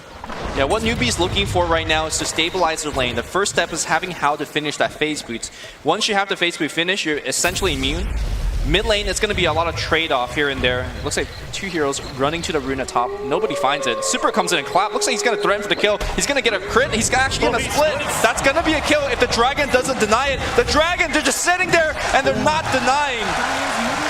Yeah, what NewBee's looking for right now is to stabilize their lane. The first step is having how to finish that phase boot. Once you have the phase boot finish, you're essentially immune. Mid lane, it's going to be a lot of trade-off here and there. Looks like 2 heroes running to the rune at top. Nobody finds it. Super comes in and clap. Looks like he's going to threaten for the kill. He's going to get a crit. He's actually going to split. That's going to be a kill if the Dragon doesn't deny it. The Dragon, they're just sitting there and they're not denying.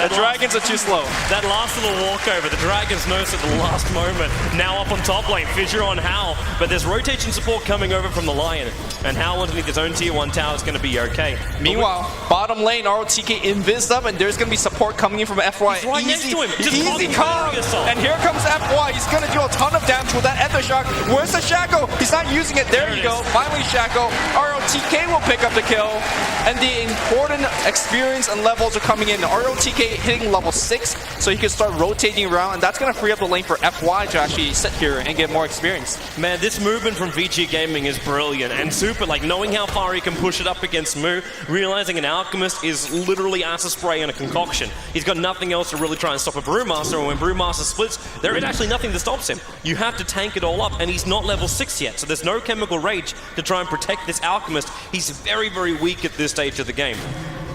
The Dragons are too slow. That last little walkover, the Dragons notice at the last moment. Now up on top lane, Fissure on Hal. But there's rotation support coming over from the Lion. And Hal underneath his own tier 1 tower is going to be okay. Meanwhile, bottom lane, ROTK invis up, and there's going to be support coming in from FY. He's right next to him. Easy calm. And here comes FY. He's going to do a ton of damage with that Ether Shock. Where's the Shackle? He's not using it. There you go. Finally, Shackle. ROTK will pick up the kill. And the important experience and levels are coming in. ROTK hitting level 6, so he can start rotating around, and that's going to free up the lane for FY to actually sit here and get more experience. Man, this movement from Vici Gaming is brilliant, and Super, like knowing how far he can push it up against Mu, realizing an Alchemist is literally acid spray and a concoction. He's got nothing else to really try and stop a Brewmaster, and when Brewmaster splits, there is actually nothing that stops him. You have to tank it all up, and he's not level 6 yet, so there's no Chemical Rage to try and protect this Alchemist. He's very, very weak at this stage of the game.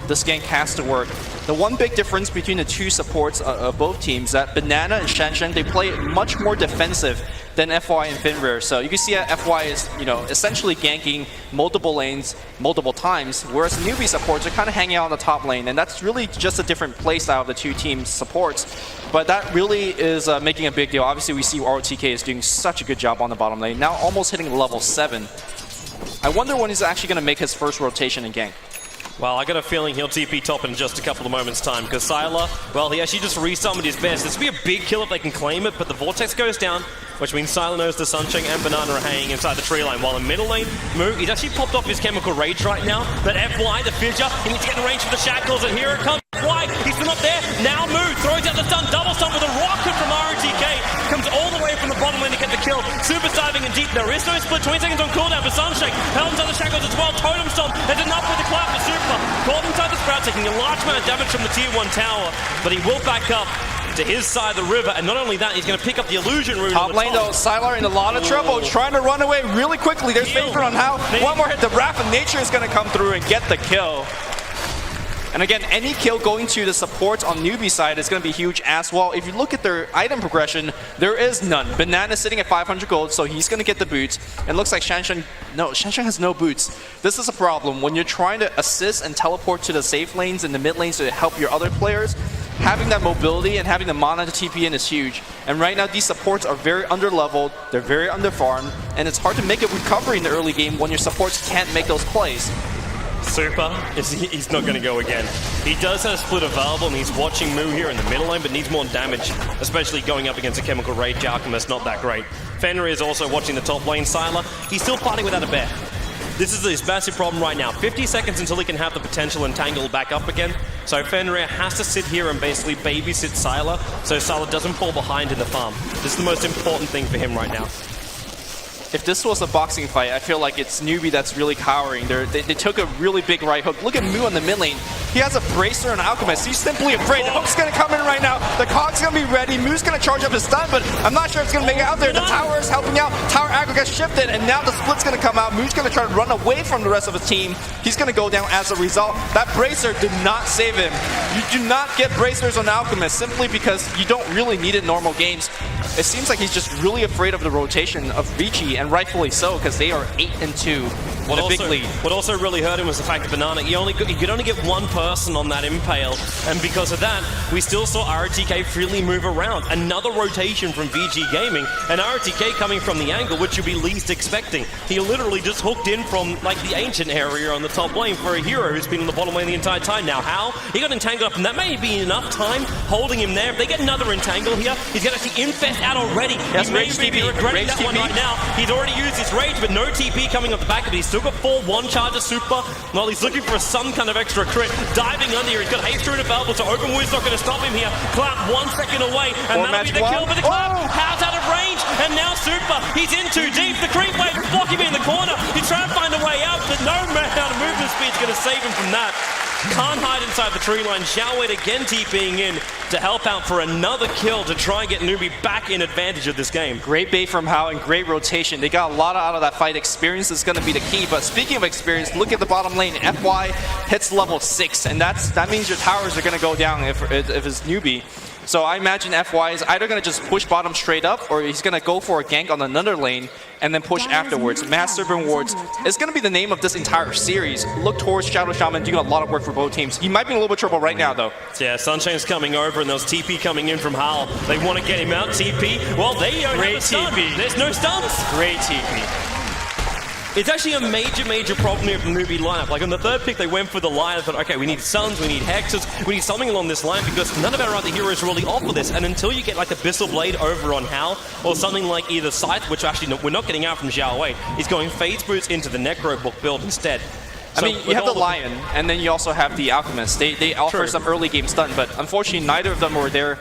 This gank has to work. The one big difference between the two supports of both teams that Banana and Shanshan, they play much more defensive than FY and Fenrir. So you can see that FY is, essentially ganking multiple lanes multiple times, whereas the NewBee supports are kind of hanging out on the top lane, and that's really just a different playstyle of the two teams' supports. But that really is making a big deal. Obviously, we see ROTK is doing such a good job on the bottom lane, now almost hitting level 7. I wonder when he's actually going to make his first rotation in gank. Well, I got a feeling he'll TP top in just a couple of moments' time, because Sylar, well, he actually just resummoned his best. This would be a big kill if they can claim it, but the Vortex goes down, which means Sylar knows the Sunshine and Banana are hanging inside the tree line, while in middle lane, Mu, he's actually popped off his Chemical Rage right now, but FY, the Fissure, he needs to get in range for the Shackles, and here it comes. FY, he's still up there, now Mu throws out the stun, double stun with a rocket from ROTK, comes all the way from the bottom lane to get the kill, super diving in deep, there is no split, 20 seconds on cooldown for Sunshine, Helm's out the Shackles as well, Totem Stomp, there's enough with the clap for Super, caught inside the Sprout, taking a large amount of damage from the tier 1 tower, but he will back up to his side of the river, and not only that, he's going to pick up the Illusion Rune. Top lane though, Sylar in a lot of trouble, trying to run away really quickly. There's favor on how. One more hit, the Wrath of Nature is going to come through and get the kill. And again, any kill going to the supports on NewBee side is going to be huge as well. If you look at their item progression, there is none. Banana is sitting at 500 gold, so he's going to get the boots. It looks like Shanshan has no boots. This is a problem. When you're trying to assist and teleport to the safe lanes and the mid lanes to help your other players, having that mobility and having the mana to TP in is huge. And right now, these supports are very under-leveled, they're very under-farmed, and it's hard to make a recovery in the early game when your supports can't make those plays. Super, he's not going to go again. He does have a split available, and he's watching Moo here in the middle lane, but needs more damage, especially going up against a Chemical Rage Alchemist, not that great. Fenrir is also watching the top lane. Sylar, he's still fighting without a bear. This is his massive problem right now. 50 seconds until he can have the potential entangle back up again. So Fenrir has to sit here and basically babysit Sylar, so Sylar doesn't fall behind in the farm. This is the most important thing for him right now. If this was a boxing fight, I feel like it's NewBee that's really cowering. They took a really big right hook. Look at Moo on the mid lane. He has a Bracer and Alchemist. He's simply afraid. The hook's going to come in right now. The Cog's going to be ready. Moo's going to charge up his stun, but I'm not sure it's going to make it out there. The tower is helping out. Tower aggro gets shifted, and now the split's going to come out. Moo's going to try to run away from the rest of his team. He's going to go down as a result. That Bracer did not save him. You do not get Bracers on Alchemist simply because you don't really need it in normal games. It seems like he's just really afraid of the rotation of Vici, and rightfully so, because they are 8-2 in a big lead. What also really hurt him was the fact that Banana, you could only get one person on that Impale, and because of that, we still saw RTK freely move around. Another rotation from Vici Gaming, and RTK coming from the angle, which you'd be least expecting. He literally just hooked in from like the ancient area on the top lane for a hero who's been on the bottom lane the entire time. Now how? He got entangled up, and that may be enough time holding him there. If they get another entangle here, he's going to actually infest out already. Yes, he may rage be TP. regretting Rage that one TP. right now. He's already used his rage, but no TP coming off the back of it. He's still got 4-1 charger super. While he's looking for some kind of extra crit. Diving under here, he's got haste rune available, so Open Wound's not going to stop him here. Clamp 1 second away, and that'll be the kill, but the Clamp how's out of range, and now Super, he's in too deep. The creep wave is blocking him in the corner. He's trying to find a way out, but no amount of movement speed is going to save him from that. Can't hide inside the tree line. Xiao Wei again TPing in to help out for another kill to try and get NewBee back in advantage of this game. Great bait from Hao and great rotation. They got a lot out of that fight. Experience is going to be the key. But speaking of experience, look at the bottom lane. FY hits level 6, and that means your towers are going to go down if it's NewBee. So I imagine FY is either going to just push bottom straight up, or he's going to go for a gank on another lane and then push afterwards. Mass Serpent Wards is going to be the name of this entire series. Look towards Shadow Shaman doing a lot of work for both teams. He might be in a little bit of trouble right now, though. Yeah, Sunshine's coming over, and there's TP coming in from Hal. They want to get him out. TP, well, they don't have a stun. There's no stuns. Great TP. It's actually a major problem here from the NewBee lineup. Like on the third pick, they went for the line. I thought, okay, we need stuns, we need hexes, we need something along this line because none of our other heroes really offer this. And until you get like Abyssal Blade over on Hal or something like either Scythe, which actually we're not getting out from Xiao Wei, he's going Fade's Boots into the Necro Book build instead. I mean, you have the Lion, and then you also have the Alchemist. They offer some early game stun, but unfortunately neither of them were there.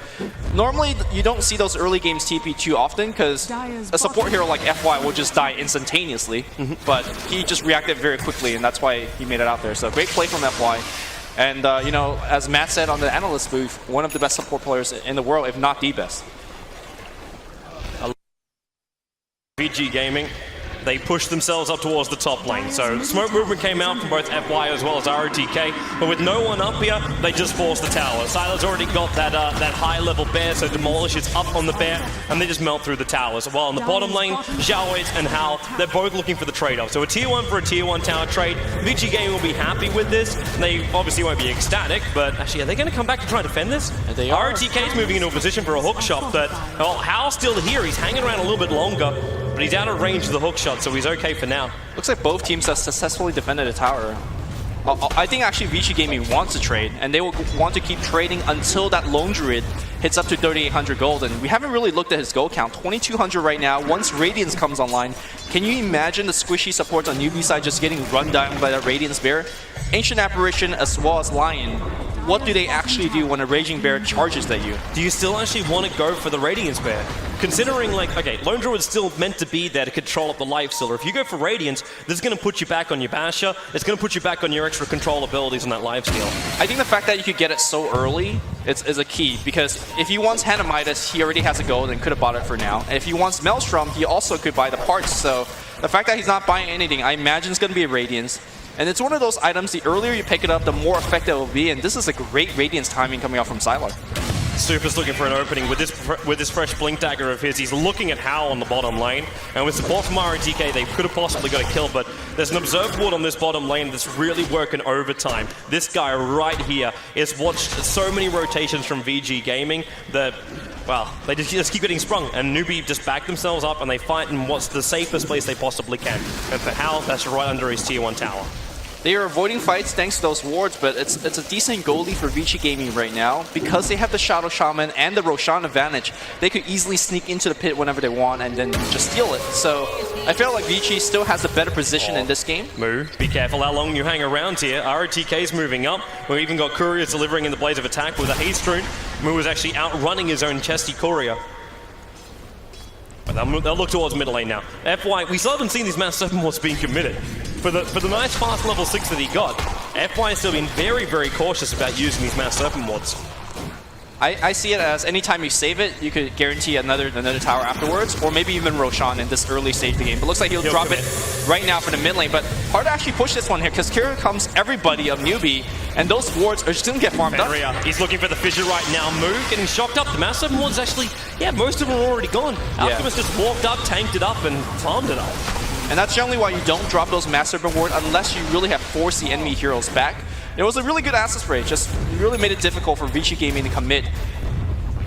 Normally, you don't see those early games TP too often, because a support hero like FY will just die instantaneously, but he just reacted very quickly, and that's why he made it out there. So great play from FY. And, you know, as Matt said on the analyst booth, one of the best support players in the world, if not the best. VG Gaming. They pushed themselves up towards the top lane. So smoke movement came out from both FY as well as ROTK, but with no one up here, they just forced the tower. Sylar's already got that high-level bear, so Demolish is up on the bear, and they just melt through the towers. While on the bottom lane, Xiao Wei and Hal, they're both looking for the trade-off. So a tier 1 for a tier 1 tower trade. VG Gaming will be happy with this. They obviously won't be ecstatic, but actually, are they going to come back to try and defend this? They are. ROTK is moving into a position for a hook shot, but well, Hal's still here. He's hanging around a little bit longer, but he's out of range of the hook shot, so he's okay for now. Looks like both teams have successfully defended a tower. I think actually Vici Gaming wants to trade, and they will want to keep trading until that Lone Druid hits up to 3,800 gold. And we haven't really looked at his gold count. 2,200 right now. Once Radiance comes online, can you imagine the squishy supports on NewBee side just getting run down by that Radiance Bear? Ancient Apparition as well as Lion. What do they actually do when a Raging Bear charges at you? Do you still actually want to go for the Radiance Bear? Considering, like, okay, Lone Druid's still meant to be there to control up the life stealer. If you go for Radiance, this is going to put you back on your Basher. It's going to put you back on your extra control abilities on that life steal. I think the fact that you could get it so early is a key, because if he wants Hanamidas, he already has a gold and could have bought it for now. And if he wants Maelstrom, he also could buy the parts. So the fact that he's not buying anything, I imagine it's going to be a Radiance. And it's one of those items, the earlier you pick it up, the more effective it will be, and this is a great Radiance timing coming out from Sylar. Super's looking for an opening with this fresh Blink Dagger of his. He's looking at Hao on the bottom lane, and with support from ROTK, they could have possibly got a kill, but there's an Observe Ward on this bottom lane that's really working overtime. This guy right here has watched so many rotations from VG Gaming that, well, they just keep getting sprung, and NewBee just back themselves up and they fight in what's the safest place they possibly can. And for Hao, that's right under his tier 1 tower. They are avoiding fights thanks to those wards, but it's a decent goalie for Vici Gaming right now. Because they have the Shadow Shaman and the Roshan advantage, they could easily sneak into the pit whenever they want and then just steal it. So I feel like Vici still has a better position in this game. Moo, be careful how long you hang around here. ROTK's moving up. We've even got Couriers delivering in the Blaze of Attack with a Haste Rune. Moo is actually outrunning his own chesty Courier. But they'll look towards mid lane now. FY, we still haven't seen these Mass 7 wards being committed. For the nice fast level 6 that he got, FY has still been very, very cautious about using these Mass Serpent wards. I see it as anytime you save it, you could guarantee another tower afterwards, or maybe even Roshan in this early stage of the game. But looks like he'll drop it right now for the mid lane. But hard to actually push this one here, because here comes everybody of NewBee, and those wards are just going to get farmed up. He's looking for the fissure right now. Moo getting shocked up. The Mass 7 wards actually, yeah, most of them are already gone. Alchemist just walked up, tanked it up, and farmed it up. And that's generally why you don't drop those Mass Serpent Ward unless you really have forced the enemy heroes back. It was a really good asset spray, just really made it difficult for Vici Gaming to commit.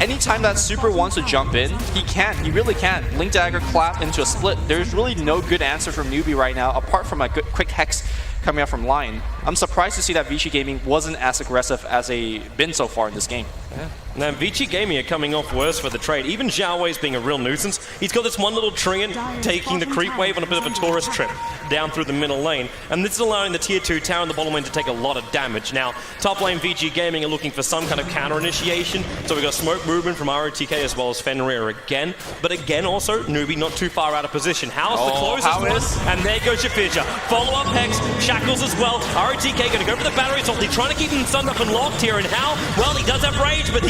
Anytime that Super wants to jump in, he can, he really can. Blink Dagger, clap into a split. There's really no good answer from NewBee right now, apart from a good quick Hex coming out from line. I'm surprised to see that Vici Gaming wasn't as aggressive as they've been so far in this game. Yeah. Now, Vici Gaming are coming off worse for the trade. Even Xiao Wei's being a real nuisance. He's got this one little Treant taking the creep wave on a bit of a tourist trip down through the middle lane. And this is allowing the tier 2 tower in the bottom lane to take a lot of damage. Now, top lane VG Gaming are looking for some kind of counter initiation. So we've got smoke movement from ROTK as well as Fenrir again. But again, also, NewBee not too far out of position. How's the closest one? And there goes your fissure. Follow-up Hex, Shackles as well. ROTK going to go for the battery assault. They're trying to keep him stunned up and locked here. And how? Well, he does have rage, but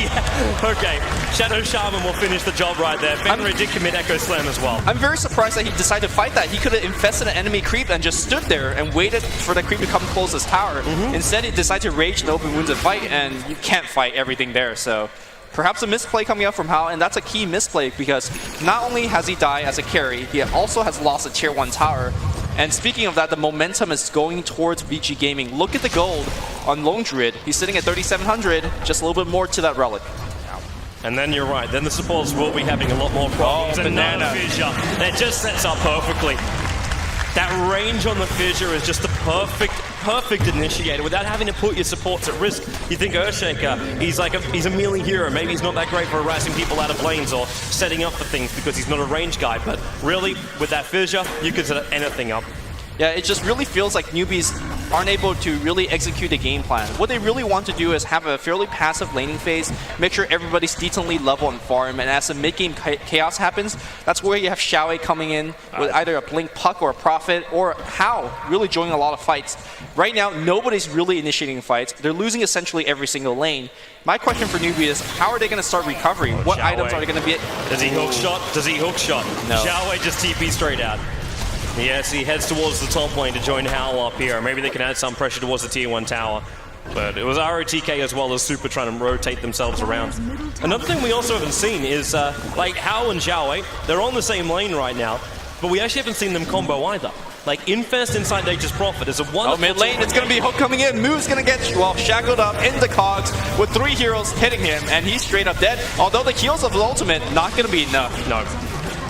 okay, Shadow Shaman will finish the job right there. Fenrir did commit Echo Slam as well. I'm very surprised that he decided to fight that. He could have infested an enemy creep and just stood there and waited for the creep to come close his tower. Instead, he decided to rage and open wounds and fight, and you can't fight everything there. So perhaps a misplay coming out from Hao, and that's a key misplay because not only has he died as a carry, he also has lost a tier 1 tower. And speaking of that, the momentum is going towards VG Gaming. Look at the gold on Lone Druid. He's sitting at 3,700, just a little bit more to that relic. And then you're right, then the supports will be having a lot more problems. And Banana Fissure, that just sets up perfectly. That range on the Fissure is just the perfect initiator without having to put your supports at risk. You think Earthshaker, he's a melee hero. Maybe he's not that great for harassing people out of lanes or setting up for things because he's not a range guy. But really, with that Fissure, you can set anything up. Yeah, it just really feels like newbies aren't able to really execute the game plan. What they really want to do is have a fairly passive laning phase, make sure everybody's decently level and farm, and as the mid-game chaos happens, that's where you have Xiao Wei coming in with either a Blink Puck or a Prophet, or Hao really joining a lot of fights. Right now, nobody's really initiating fights. They're losing essentially every single lane. My question for NewBee is, how are they going to start recovering? What items are they going to be? Does he hook shot? Does he hook shot? No. Xiao Wei just TP straight out. Yes, he heads towards the top lane to join Hao up here. Maybe they can add some pressure towards the tier 1 tower. But it was ROTK as well as Super trying to rotate themselves around. Another thing we also haven't seen is, like, Hao and Xiao Wei, they're on the same lane right now, but we actually haven't seen them combo either. Like, Infest inside Nature's Prophet is a wonderful... Oh, mid lane, it's going to be Hook coming in. Moo's going to get, well, shackled up in the cogs with 3 heroes hitting him, and he's straight up dead. Although the heals of the ultimate, not going to be enough. No.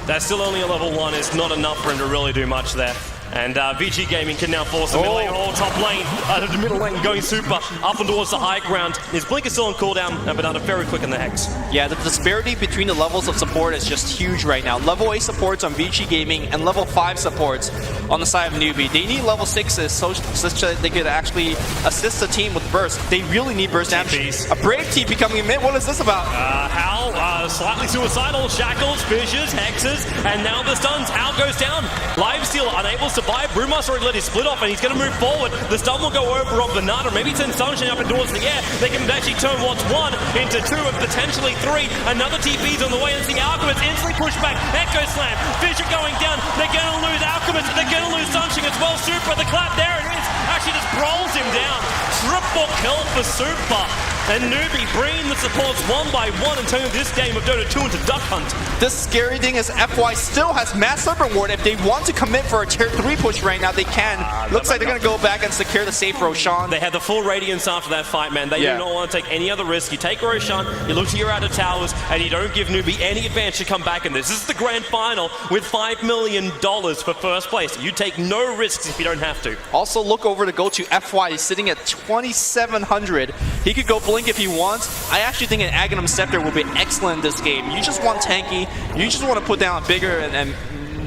That's still only a level 1. It's not enough for him to really do much there. And VG Gaming can now force the middle lane or top lane. The middle lane going Super up and towards the high ground. His Blink is still on cooldown, but out very quick in the Hex. Yeah, the disparity between the levels of support is just huge right now. Level 8 supports on VG Gaming and level 5 supports on the side of NewBee. They need level 6s such that they could actually assist the team with burst. They really need burst damage. A Brave TP coming in mid. What is this about? Hao, slightly suicidal. Shackles, fissures, hexes, and now the stuns. Hao goes down. Lifesteal unable to survive. Brewmaster already let his split off, and he's going to move forward. The stun will go over on Banana. Maybe send Sunshine up and towards the air. They can actually turn what's 1 into 2 and potentially 3. Another TP's on the way, and the Alchemist instantly pushed back. Echo Slam. Fissure going down. They're going to lose Alchemist. They're going to lose Sunshine as well. Super, the clap. There it is. Actually rolls him down. Triple kill for Super. And NewBee bringing the supports one by one and turning this game of Dota 2 into Duck Hunt. The scary thing is FY still has Mass Serpent Ward. If they want to commit for a tier 3 push right now, they can. Looks like they're going to go back and secure the safe Roshan. They had the full Radiance after that fight, man. They do not want to take any other risk. You take Roshan, you look to your outer towers, and you don't give NewBee any advantage to come back in this. This is the grand final with $5 million for first place. You take no risks if you don't have to. Also, look over to go to FY. He's sitting at 2,700. He could go blink if he wants. I actually think an Aghanim Scepter will be excellent in this game. You just want tanky. You just want to put down bigger and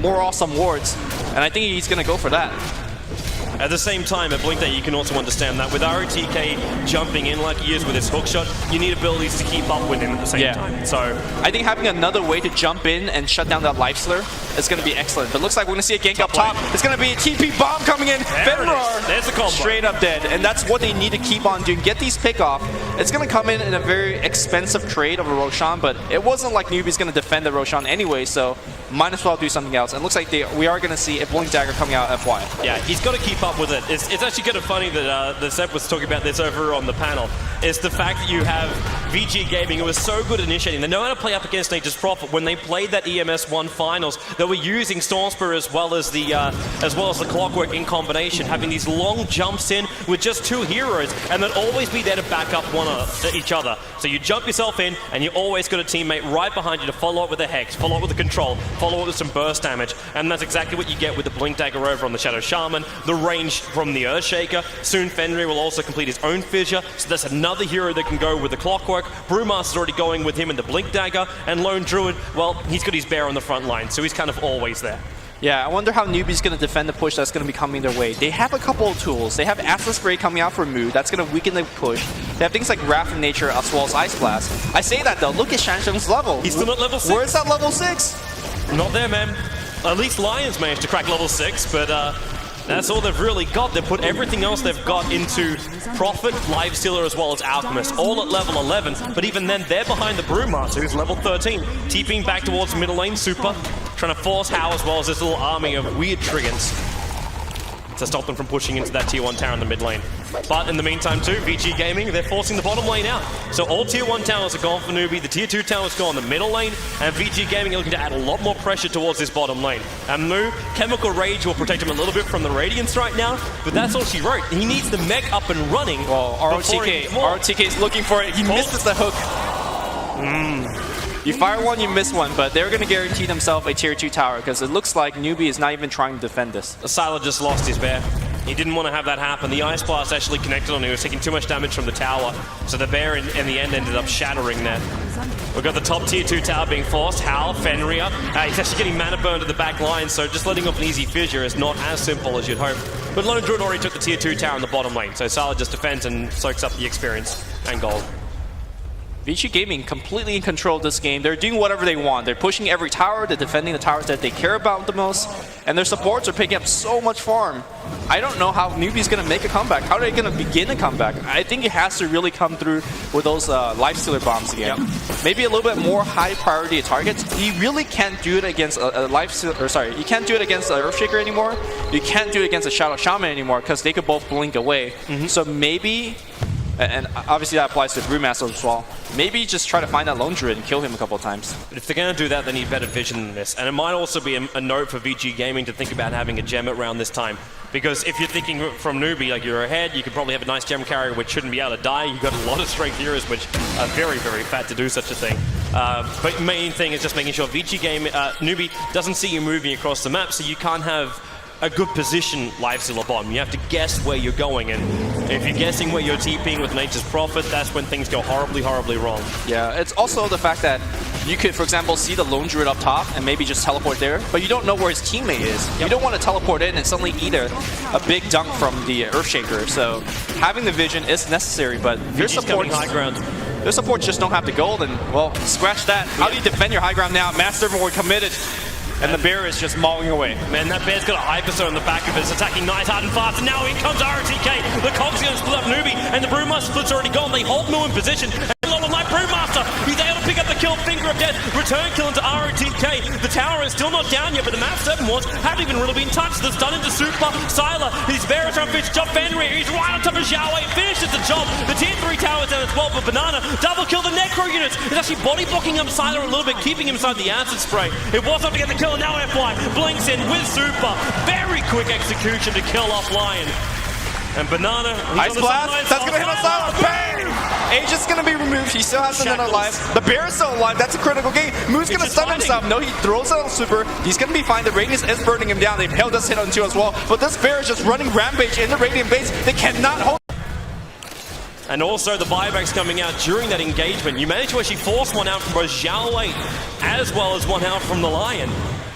more awesome wards. And I think he's going to go for that. At the same time, at Blink Day, you can also understand that with ROTK jumping in like he is with his hookshot, you need abilities to keep up with him at the same time. So I think having another way to jump in and shut down that Life Slur is going to be excellent. But looks like we're going to see a gank up top. It's going to be a TP bomb coming in. Fenrir, there's the combo. Straight up dead. And that's what they need to keep on doing. Get these pick off. It's going to come in a very expensive trade of a Roshan, but it wasn't like NewBee's going to defend the Roshan anyway, so might as well do something else. And it looks like we are going to see a Blink Dagger coming out FY. Yeah, he's got to keep up with it. It's actually kind of funny that the Sep was talking about this over on the panel. It's the fact that you have Vici Gaming, who was so good at initiating. They know how to play up against Nature's Prophet. When they played that EMS 1 finals, they were using Stormspur as well as the Clockwork in combination, having these long jumps in with just 2 heroes, and they'd always be there to back up each other. So you jump yourself in, and you always got a teammate right behind you to follow up with a Hex, follow up with a Control, follow up with some burst damage, and that's exactly what you get with the Blink Dagger over on the Shadow Shaman, the range from the Earthshaker. Soon Fenrir will also complete his own fissure, so that's another hero that can go with the Clockwork. Brewmaster's already going with him in the Blink Dagger, and Lone Druid, well, he's got his bear on the front line, so he's kind of always there. Yeah, I wonder how NewBee's going to defend the push that's going to be coming their way. They have a couple of tools. They have Acid Spray coming out for Mood. That's going to weaken the push. They have things like Wrath of Nature as well as Ice Blast. I say that though, look at Shansheng's level. He's still at level 6. Where's that level 6? Not there, man. At least Lions managed to crack level 6, but that's all they've really got. They've put everything else they've got into Prophet, Lifestealer, as well as Alchemist, all at level 11. But even then, they're behind the Brewmaster, who's level 13. TPing back towards middle lane, Super, trying to force How as well as this little army of weird triggers to stop them from pushing into that tier 1 tower in the mid lane. But in the meantime too, Vici Gaming, they're forcing the bottom lane out. So all tier 1 towers are gone for NewBee, the tier 2 towers gone, the middle lane, and Vici Gaming are looking to add a lot more pressure towards this bottom lane. And Moo, Chemical Rage will protect him a little bit from the Radiance right now, but that's all she wrote. He needs the mech up and running. Well, ROTK is looking for it. He misses the hook. You fire one, you miss one, but they're going to guarantee themselves a tier 2 tower because it looks like NewBee is not even trying to defend this. Sylar just lost his bear. He didn't want to have that happen. The Ice Blast actually connected on him. He was taking too much damage from the tower, so the bear in the end ended up shattering that. We've got the top tier 2 tower being forced. Hal, Fenrir. He's actually getting mana burn to the back line, so just letting off an easy fissure is not as simple as you'd hope. But Lone Druid already took the tier 2 tower in the bottom lane, so Sylar just defends and soaks up the experience and gold. Vici Gaming completely in control of this game. They're doing whatever they want. They're pushing every tower, they're defending the towers that they care about the most, and their supports are picking up so much farm. I don't know how NewBee's going to make a comeback. How are they going to begin a comeback? I think it has to really come through with those Lifestealer bombs again. Yep. Maybe a little bit more high priority targets. You really can't do it against a Lifestealer, or sorry, you can't do it against an Earthshaker anymore. You can't do it against a Shadow Shaman anymore because they could both blink away. So maybe, and obviously that applies to Brewmaster as well, maybe just try to find that Lone Druid and kill him a couple of times. But if they're going to do that, they need better vision than this. And it might also be a note for Vici Gaming to think about having a gem around this time. Because if you're thinking from NewBee, like you're ahead, you could probably have a nice gem carrier which shouldn't be able to die. You've got a lot of strength heroes which are very, very fat to do such a thing. But main thing is just making sure Vici Gaming, NewBee doesn't see you moving across the map, so you can't have a good position Lifestealer bottom. You have to guess where you're going, and if you're guessing where you're TPing with Nature's Prophet, that's when things go horribly, horribly wrong. Yeah, it's also the fact that you could, for example, see the Lone Druid up top and maybe just teleport there, but you don't know where his teammate is. Yep. You don't want to teleport in and suddenly eat a big dunk from the Earthshaker, so having the vision is necessary, but your supports, high ground. Their supports just don't have the gold, and, well, scratch that. How do you defend your high ground now? Master Servant committed. And the bear is just mauling away. Man, that bear's got a Hyperzone in the back of it. It's attacking nice, hard, and fast. And now in comes ROTK. The Cog's going to split up NewBee. And the Brewmaster split's already gone. They hold Moo in position. And on like Brewmaster, he's able to pick up the kill. Think Trigger of Death, return kill into ROTK. The tower is still not down yet, but the map 7 wards haven't even really been touched. The stun into Super. Sylar, his Varus on Fitch, jump Fenrir, he's right on top of Xiao Wei, finishes the job. The tier 3 tower is down as well, but Banana double kill the Necro units. He's actually body blocking up Sylar a little bit, keeping him inside the acid spray. It was up to get the kill, now FY blinks in with Super. Very quick execution to kill off Lion. And Banana, Ice Blast, that's gonna hit us out. Bang! Age is gonna be removed, he still has another life. The bear is still alive, that's a critical game. Moo's gonna stun himself. No, he throws it on Super. He's gonna be fine. The Radiance is burning him down. The Impale does hit on 2 as well. But this bear is just running rampage in the Radiant base. They cannot hold. And also the buybacks coming out during that engagement. You managed to actually force one out from both Xiao Wei as well as one out from the Lion.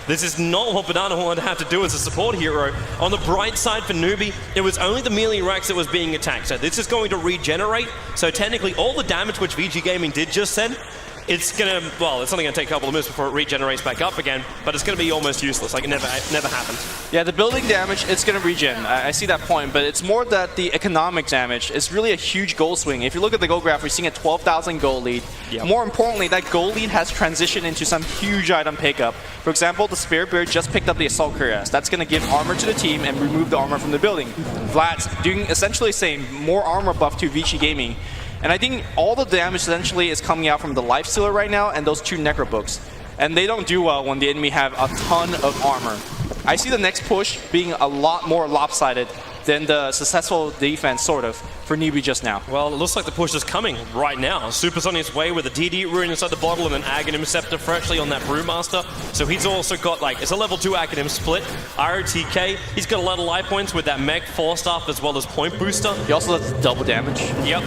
This is not what Banana wanted to have to do as a support hero. On the bright side for NewBee, it was only the melee racks that was being attacked. So this is going to regenerate. So technically all the damage which Vici Gaming did just send, it's gonna, well, it's only gonna take a couple of minutes before it regenerates back up again, but it's gonna be almost useless, like it never happened. Yeah, the building damage, it's gonna regen. I see that point, but it's more that the economic damage is really a huge goal swing. If you look at the goal graph, we're seeing a 12,000 goal lead. Yep. More importantly, that goal lead has transitioned into some huge item pickup. For example, the Spirit Bear just picked up the Assault Cuirass. That's gonna give armor to the team and remove the armor from the building. Vlad's doing essentially the same, more armor buff to Vici Gaming. And I think all the damage essentially is coming out from the Lifestealer right now and those 2 Necro Books. And they don't do well when the enemy have a ton of armor. I see the next push being a lot more lopsided than the successful defense, sort of, for NewBee just now. Well, it looks like the push is coming right now. Super's on his way with a DD rune inside the bottle and an Aghanim Scepter freshly on that Brewmaster. So he's also got, like, it's a level 2 Aghanim split. ROTK, he's got a lot of life points with that Mech Force Staff as well as Point Booster. He also does double damage. Yep.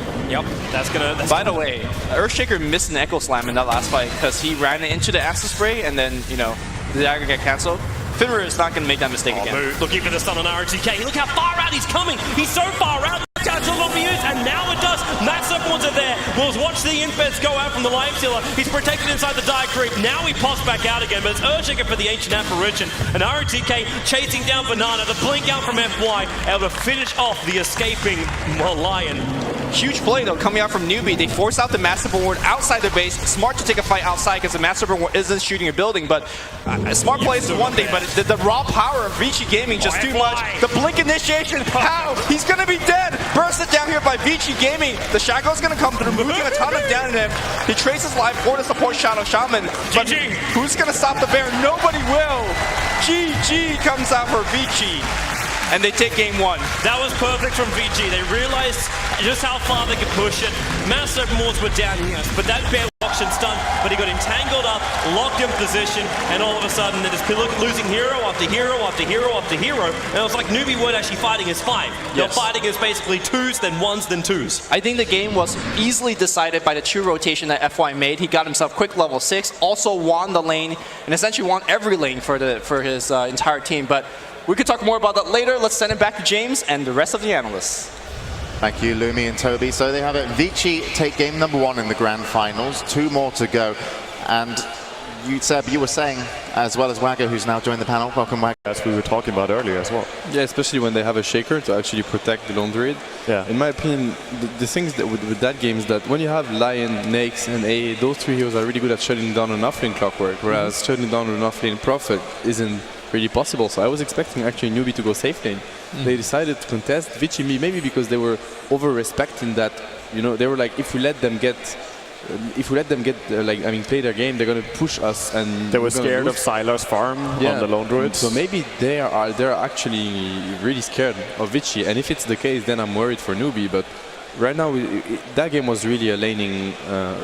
By the way, Earthshaker missed an Echo Slam in that last fight because he ran into the Acid Spray and then, you know, the dagger got cancelled. Fenrir is not going to make that mistake again. Moo looking for the stun on ROTK. Look how far out he's coming. He's so far out. It will not be used, and now it does. Matt Serpents are there. We'll watch the Infeds go out from the Lifestealer. He's protected inside the Dire Creep. Now he pops back out again, but it's Earthshaker for the Ancient Apparition. And ROTK chasing down Banana. The blink out from FY, able to finish off the escaping Lion. Huge play though coming out from NewBee. They force out the Master Ward outside the base. Smart to take a fight outside because the Master Ward isn't shooting a building, but smart play is one thing, but the raw power of Vici Gaming just too much. The blink initiation, how? He's gonna be dead! Bursted down here by Vici Gaming. The Shackle's gonna come through, moving a ton of damage in him. He traces life for the support Shadow Shaman, but who's gonna stop the bear? Nobody will! GG comes out for Vici. And they take game 1. That was perfect from VG. They realized just how far they could push it. Massive Mords were down here, but that bear watched and stunned, but he got entangled up, locked in position, and all of a sudden they're just losing hero after hero after hero after hero. And it was like NewBee weren't actually fighting as 5. They're fighting as basically 2s, then 1s, then 2s. I think the game was easily decided by the 2 rotation that FY made. He got himself quick level 6, also won the lane, and essentially won every lane for his entire team. But we could talk more about that later. Let's send it back to James and the rest of the analysts. Thank you, Lumi and Toby. So they have it. Vici take game number 1 in the grand finals. 2 more to go. And you, Seb, you were saying, as well as Wagger, who's now joined the panel. Welcome, Wagger. As we were talking about earlier as well. Yeah, especially when they have a Shaker to actually protect the Lone Druid. Yeah. In my opinion, the things that with that game is that when you have Lion, Nyx, and AA, those 3 heroes are really good at shutting down an offlane Clockwork, whereas shutting down an offlane Prophet isn't really possible. So I was expecting actually NewBee to go safe lane. They decided to contest Vici maybe because they were over-respecting that, you know, they were like, if we let them get play their game, they're gonna push us, and they were scared of Sylar's farm on the Lone Druids. So maybe they're actually really scared of Vici, and if it's the case, then I'm worried for NewBee. But right now, that game was really a laning,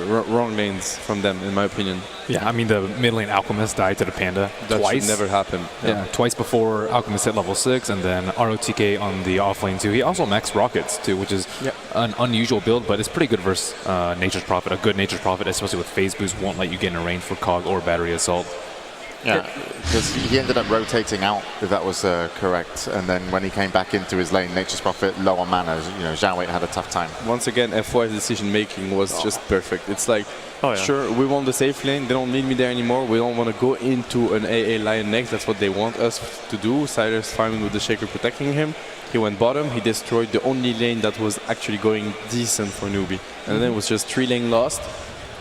wrong lanes from them, in my opinion. Yeah, I mean, the mid lane Alchemist died to the Panda that twice. Should never happen. Yeah, twice before Alchemist hit level 6, and then ROTK on the off lane too. He also maxed Rockets too, which is an unusual build, but it's pretty good versus Nature's Prophet. A good Nature's Prophet, especially with Phase Boost, won't let you get in a range for Cog or Battery Assault. Yeah, because he ended up rotating out, if that was correct. And then when he came back into his lane, Nature's Prophet, low on mana, you know, Xiao Wei had a tough time. Once again, FY's decision-making was just perfect. It's like, sure, we want the safe lane, they don't need me there anymore, we don't want to go into an AA Lion next, that's what they want us to do. Silas farming with the Shaker protecting him. He went bottom, he destroyed the only lane that was actually going decent for NewBee. And then it was just 3 lane lost,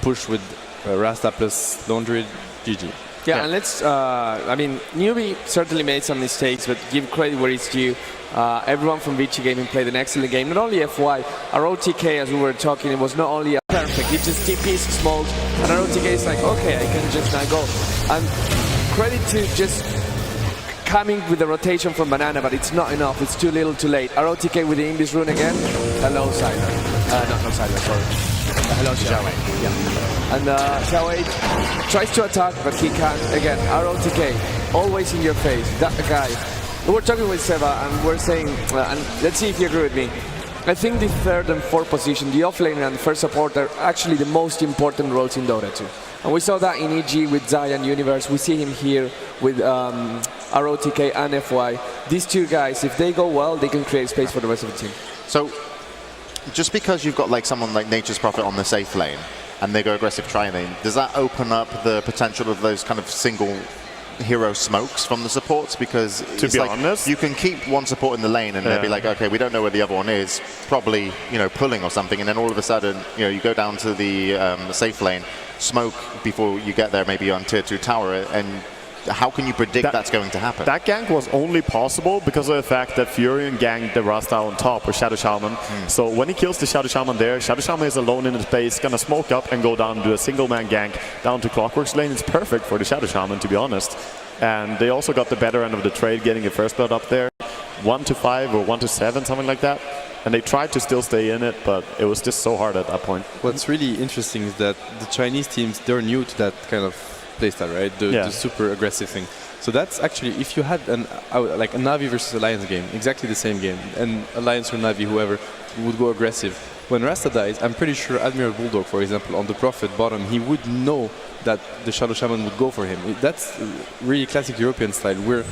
push with Rasta plus Lone Druid, GG. Yeah, and let's, I mean, NewBee certainly made some mistakes, but give credit where it's due. Everyone from Vici Gaming played an excellent game. Not only FY, our OTK, as we were talking, it was not only perfect, it just TP's smoked, and our OTK is like, okay, I can just now go. And credit to just coming with the rotation from Banana, but it's not enough, it's too little too late. Our OTK with the Invis rune again. Hello, Siler. No, Siler, sorry. Hello, Xiaowei. Yeah. And Xiaowei tries to attack, but he can't. Again, our OTK, always in your face. That guy. We're talking with Seba, and we're saying, and let's see if you agree with me. I think the third and fourth position, the offlaner and the first support, are actually the most important roles in Dota 2. And we saw that in EG with Zaya and Universe. We see him here with our OTK and FY. These two guys, if they go well, they can create space for the rest of the team. So, just because you've got like someone like Nature's Prophet on the safe lane, and they go aggressive tri-lane, does that open up the potential of those kind of single hero smokes from the supports? Because to be honest, you can keep one support in the lane and they'll be like, okay, we don't know where the other one is, probably, you know, pulling or something, and then all of a sudden, you know, you go down to the safe lane, smoke before you get there, maybe on tier 2 tower, and how can you predict that's going to happen? That gank was only possible because of the fact that Furion ganked the Rasta on top, or Shadow Shaman. So when he kills the Shadow Shaman there, Shadow Shaman is alone in the space, gonna smoke up and go down, do a single man gank down to Clockwork's lane. It's perfect for the Shadow Shaman, to be honest. And they also got the better end of the trade, getting the first blood up there. 1-5 or 1-7, something like that. And they tried to still stay in it, but it was just so hard at that point. What's really interesting is that the Chinese teams, they're new to that kind of playstyle, right? The super aggressive thing. So that's actually, if you had like a Na'Vi versus Alliance game, exactly the same game, and Alliance or Na'Vi, whoever, would go aggressive. When Rasta dies, I'm pretty sure Admiral Bulldog, for example, on the Prophet bottom, he would know that the Shadow Shaman would go for him. That's really classic European style. We're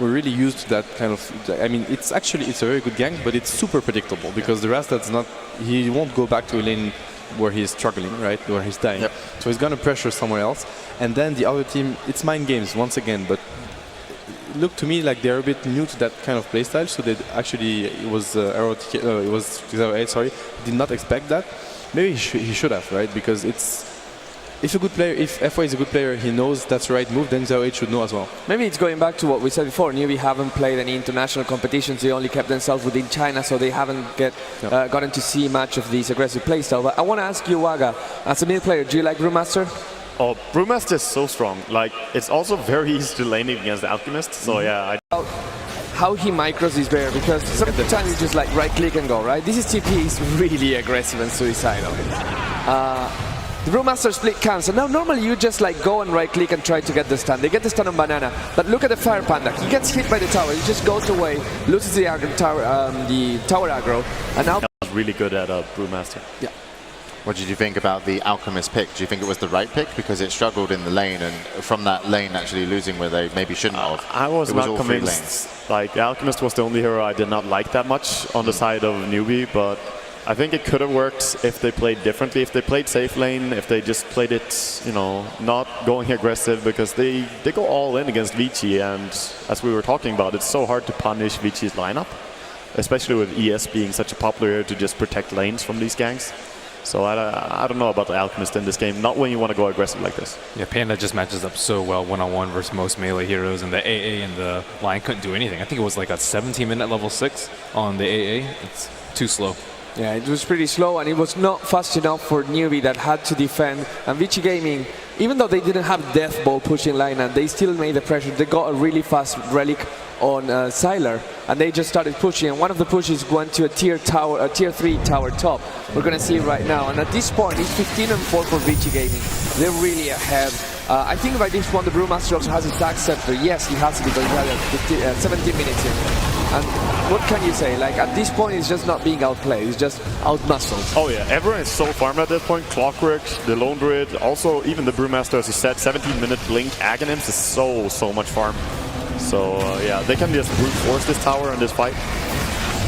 really used to that kind of. I mean, it's a very good gank, but it's super predictable because the Rasta's not. He won't go back to a lane where he's struggling, right, where he's dying. Yep. So he's gonna pressure somewhere else, and then the other team, it's mind games once again. But it looked to me like they're a bit new to that kind of playstyle. So they actually it was 8, sorry, did not expect that. Maybe he should have, right? Because it's. If a good player, if FY is a good player, he knows that's the right move, then 8 should know as well. Maybe it's going back to what we said before. NewBee haven't played any international competitions. They only kept themselves within China, so they haven't gotten to see much of this aggressive playstyle. But I want to ask you, Waga, as a mid player, do you like Brewmaster? Oh, Brewmaster is so strong. Like, it's also very easy to lane against the Alchemist. So yeah. How he micros is better, because sometimes you just like right click and go, right? This is TP is really aggressive and suicidal. The Brewmaster split cancel. Now normally you just like go and right click and try to get the stun. They get the stun on Banana, but look at the Fire Panda. He gets hit by the tower. He just goes away, loses the tower aggro, and now that was really good at Brewmaster. Yeah. What did you think about the Alchemist pick? Do you think it was the right pick because it struggled in the lane, and from that lane actually losing where they maybe shouldn't have? I was not convinced. Like, the Alchemist was the only hero I did not like that much on the side of NewBee, but I think it could have worked if they played differently, if they played safe lane, if they just played it, you know, not going aggressive, because they go all in against Vici, and as we were talking about, it's so hard to punish Vici's lineup, especially with ES being such a popular hero to just protect lanes from these ganks. So I don't know about the Alchemist in this game, not when you want to go aggressive like this. Yeah, Panda just matches up so well one-on-one versus most melee heroes, and the AA and the line couldn't do anything. I think it was like a 17-minute level 6 on the AA. It's too slow. Yeah, it was pretty slow, and it was not fast enough for NewBee that had to defend. And Vici Gaming, even though they didn't have Death Ball pushing line, and they still made the pressure, they got a really fast relic on Sylar, and they just started pushing. And one of the pushes went to a tier 3 tower top. We're gonna see it right now. And at this point, it's 15-4 for Vici Gaming. They're really ahead. I think by this point, the Brewmaster also has his Dark Scepter. Yes, he has it because he had 17 minutes in. And what can you say? Like, at this point, it's just not being outplayed. It's just outmuscled. Oh yeah, everyone is so farmed at this point. Clockwork, the Lone Druid, also even the Brewmaster, as you said, 17-minute Blink Aghanims is so much farm. So yeah, they can just brute force this tower in this fight.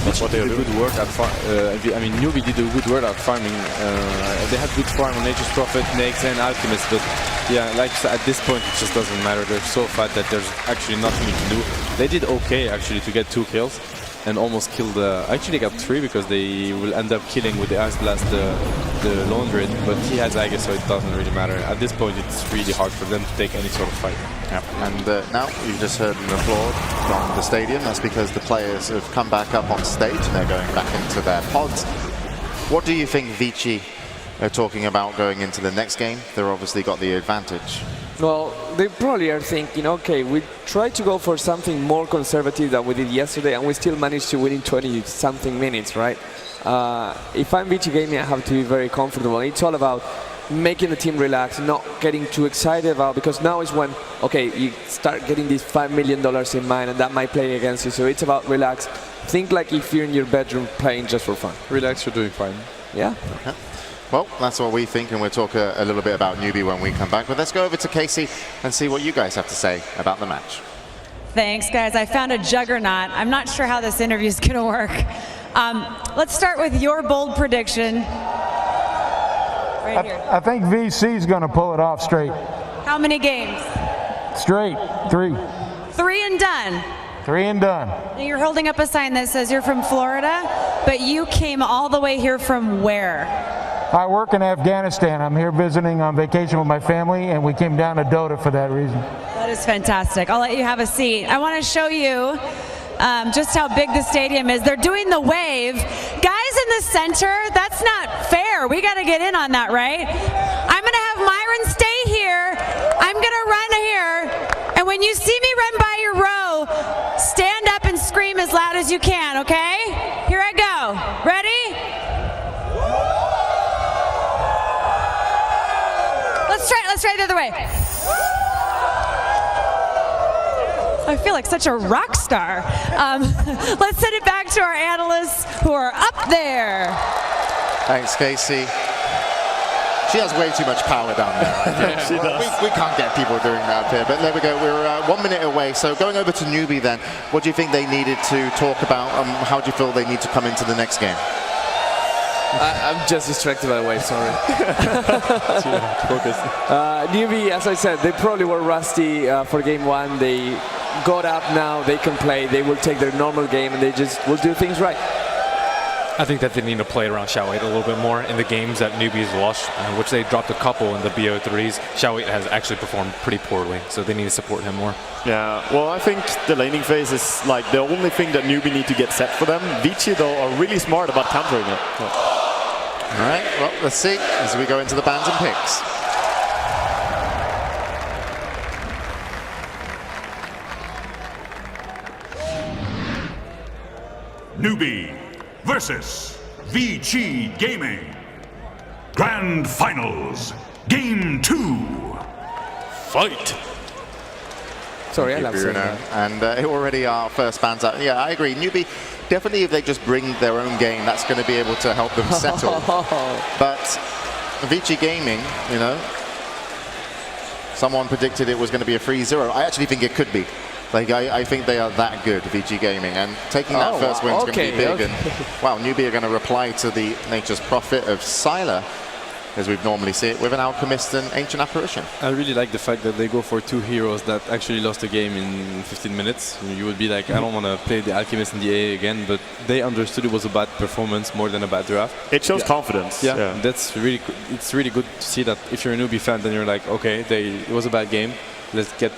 That's what they do. Good work at I mean, NewBee did a good work at farming. They had good farm on Nature's Prophet, Nex, and Alchemist, but yeah, like at this point, it just doesn't matter. They're so fat that there's actually nothing to do. They did okay actually to get 2 kills, and almost killed. Actually, they got 3 because they will end up killing with the Ice Blast the Laundry, but he has Aegis, so it doesn't really matter. At this point, it's really hard for them to take any sort of fight. Yep. And now you've just heard an applaud from the stadium. That's because the players have come back up on stage and they're going back into their pods. What do you think Vici are talking about going into the next game? They've obviously got the advantage. Well, they probably are thinking, okay, we tried to go for something more conservative than we did yesterday, and we still managed to win in 20-something minutes, right? If I'm Vici Gaming, I have to be very comfortable. It's all about making the team relax, not getting too excited about, because now is when, okay, you start getting these $5 million in mind, and that might play against you. So it's about relax. Think like if you're in your bedroom playing just for fun. Relax, you're doing fine. Yeah. Okay. Well, that's what we think, and we'll talk a little bit about NewBee when we come back. But let's go over to Casey and see what you guys have to say about the match. Thanks, guys. I found a juggernaut. I'm not sure how this interview is going to work. Let's start with your bold prediction. Right here. I think VC is going to pull it off straight. How many games? Straight. 3. 3 and done. 3 and done. Now you're holding up a sign that says you're from Florida, but you came all the way here from where? I work in Afghanistan. I'm here visiting on vacation with my family, and we came down to Dota for that reason. That is fantastic. I'll let you have a seat. I want to show you just how big the stadium is. They're doing the wave. Guys in the center, that's not fair. We got to get in on that, right? I'm going to have Myron stay here. I'm going to run here. And when you see me run by your row, stand up and scream as loud as you can, okay? Here I go. Ready? Let's try the other way. I feel like such a rock star. Let's send it back to our analysts who are up there. Thanks, Casey. She has way too much power down there. I think. She does. We can't get people doing that up here, but there we go. We're 1 minute away. So going over to NewBee then, what do you think they needed to talk about? How do you feel they need to come into the next game? I'm just distracted by the wave, sorry. NewBee, as I said, they probably were rusty for game 1. They got up now, they can play, they will take their normal game, and they just will do things right. I think that they need to play around Xiao8 a little bit more in the games that NewBee's lost, which they dropped a couple in the BO3s. Xiao8 has actually performed pretty poorly, so they need to support him more. Yeah, well, I think the laning phase is like the only thing that NewBee need to get set for them. Vici, though, are really smart about countering it. All right, well, let's see as we go into the bans and picks. NewBee versus Vici Gaming. Grand Finals, Game 2. Fight! Sorry, I love saying Bruno. that. And already our first bans out. Yeah, I agree. NewBee, definitely if they just bring their own game, that's going to be able to help them settle. But Vici Gaming, you know, someone predicted it was going to be a 3-0. I actually think it could be. Like, I think they are that good, Vici Gaming, and taking that first win is going to be big. And, wow, NewBee are going to reply to the Nature's Prophet of Sylar, as we'd normally see it, with an Alchemist and Ancient Apparition. I really like the fact that they go for 2 heroes that actually lost a game in 15 minutes. You would be like, I don't want to play the Alchemist in the A again, but they understood it was a bad performance more than a bad draft. It shows confidence. Yeah, that's really, it's really good to see that if you're a NewBee fan, then you're like, okay, it was a bad game. Let's get,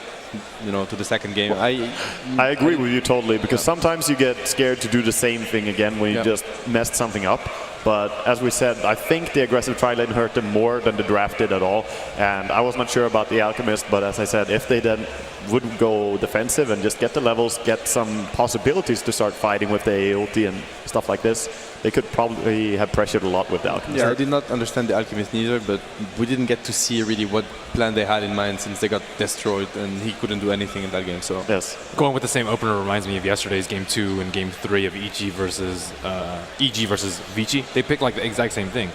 you know, to the second game. I agree with you totally, because sometimes you get scared to do the same thing again when you just messed something up. But as we said, I think the aggressive tri-lane hurt them more than the draft did at all. And I was not sure about the Alchemist, but as I said, if they then would go defensive and just get the levels, get some possibilities to start fighting with the ulti and stuff like this, they could probably have pressured a lot with the Alchemist. Yeah, I did not understand the Alchemist neither, but we didn't get to see really what plan they had in mind since they got destroyed and he couldn't do anything in that game. So yes, going with the same opener reminds me of yesterday's game 2 and game 3 of EG versus Vici. They picked like the exact same thing.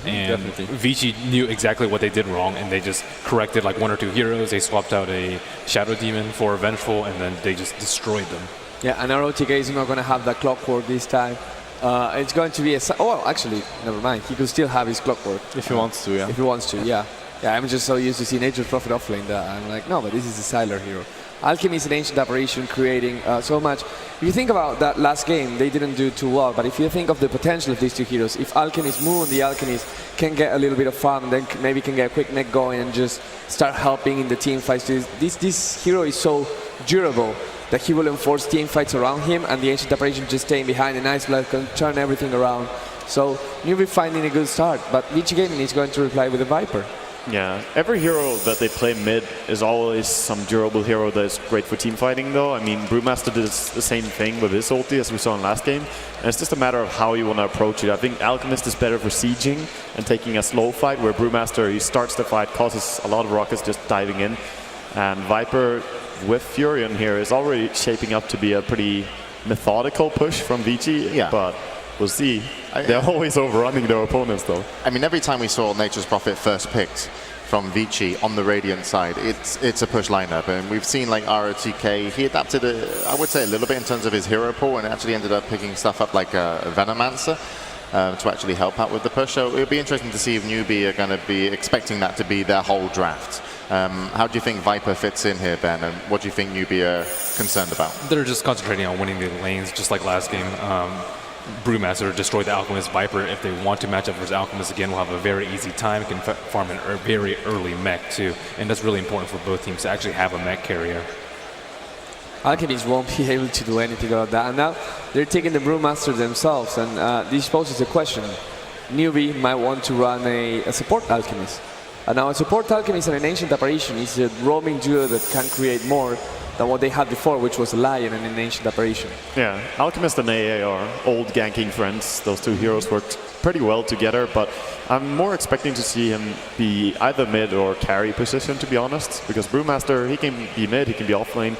And Vici knew exactly what they did wrong, and they just corrected like 1 or 2 heroes. They swapped out a Shadow Demon for a Vengeful, and then they just destroyed them. Yeah, and our OTK is not going to have that clockwork this time. It's going to be a... Oh, actually, never mind. He could still have his clockwork. If he wants to, yeah. If he wants to, yeah. Yeah, I'm just so used to see Nature's Prophet offlane that I'm like, no, but this is a Sylar hero. Alchemist and Ancient Apparition creating so much. If you think about that last game, they didn't do too well, but if you think of the potential of these two heroes, if Alchemist Moon, the Alchemist, can get a little bit of farm, then maybe can get a quick neck going and just start helping in the team fights. This hero is so durable that he will enforce team fights around him, and the Ancient Apparition just staying behind, and Ice Blood can turn everything around. So NewBee finding a good start, but Vici Gaming is going to reply with a Viper. Yeah, every hero that they play mid is always some durable hero that is great for team fighting though. I mean, Brewmaster did the same thing with his ulti as we saw in last game. And it's just a matter of how you want to approach it. I think Alchemist is better for sieging and taking a slow fight, where Brewmaster, he starts the fight, causes a lot of rockets just diving in. And Viper with Furion here is already shaping up to be a pretty methodical push from Vici, but we'll see. They're always overrunning their opponents, though. I mean, every time we saw Nature's Prophet first picked from Vici on the Radiant side, it's a push lineup. And we've seen like ROTK, he adapted, I would say, a little bit in terms of his hero pool, and actually ended up picking stuff up like a Venomancer to actually help out with the push. So it'll be interesting to see if NewBee are going to be expecting that to be their whole draft. How do you think Viper fits in here, Ben? And what do you think NewBee are concerned about? They're just concentrating on winning the lanes, just like last game. Brewmaster destroyed the Alchemist. Viper, if they want to match up versus Alchemist again, will have a very easy time. Can farm a very early mech too, and that's really important for both teams to actually have a mech carrier. Alchemist won't be able to do anything about that, and now they're taking the Brewmaster themselves, and this poses a question. NewBee might want to run a support Alchemist. And now a support Alchemist and an Ancient Apparition is a roaming duo that can create more than what they had before, which was a Lion and an Ancient Apparition. Yeah, Alchemist and AA are old ganking friends. Those two heroes worked pretty well together, but I'm more expecting to see him be either mid or carry position, to be honest, because Brewmaster, he can be mid, he can be off lane.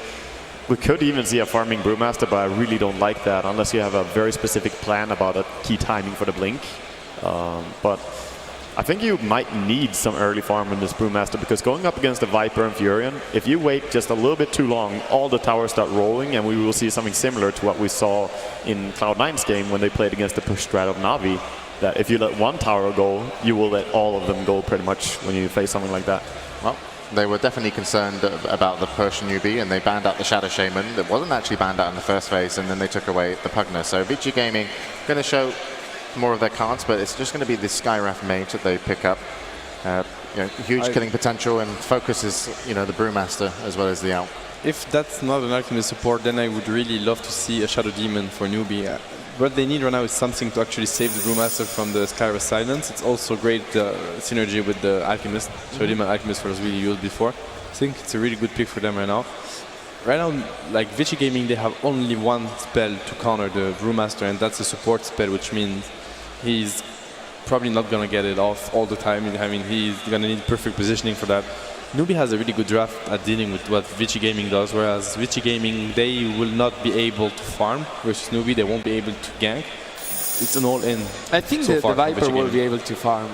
We could even see a farming Brewmaster, but I really don't like that unless you have a very specific plan about a key timing for the blink. But I think you might need some early farm in this Brewmaster, because going up against the Viper and Furion, if you wait just a little bit too long, all the towers start rolling, and we will see something similar to what we saw in Cloud9's game when they played against the push strat of Na'Vi, that if you let one tower go, you will let all of them go pretty much when you face something like that. Well, they were definitely concerned about the push NewBee, and they banned out the Shadow Shaman. That wasn't actually banned out in the first phase, and then they took away the Pugner. So Vici Gaming going to show more of their cards, but it's just going to be this Skywrath mage that they pick up. Huge killing potential, and focus is, the Brewmaster as well as the Alp. If that's not an Alchemist support, then I would really love to see a Shadow Demon for NewBee. What they need right now is something to actually save the Brewmaster from the Skywrath silence. It's also great synergy with the Alchemist. Shadow Demon Alchemist was really used before. I think it's a really good pick for them right now. Right now, like Vici Gaming, they have only one spell to counter the Brewmaster, and that's a support spell, which means he's probably not going to get it off all the time. I mean, he's going to need perfect positioning for that. NewBee has a really good draft at dealing with what Vici Gaming does, whereas Vici Gaming, they will not be able to farm, versus NewBee, they won't be able to gank. It's an all-in. I think so the Viper will be able to farm.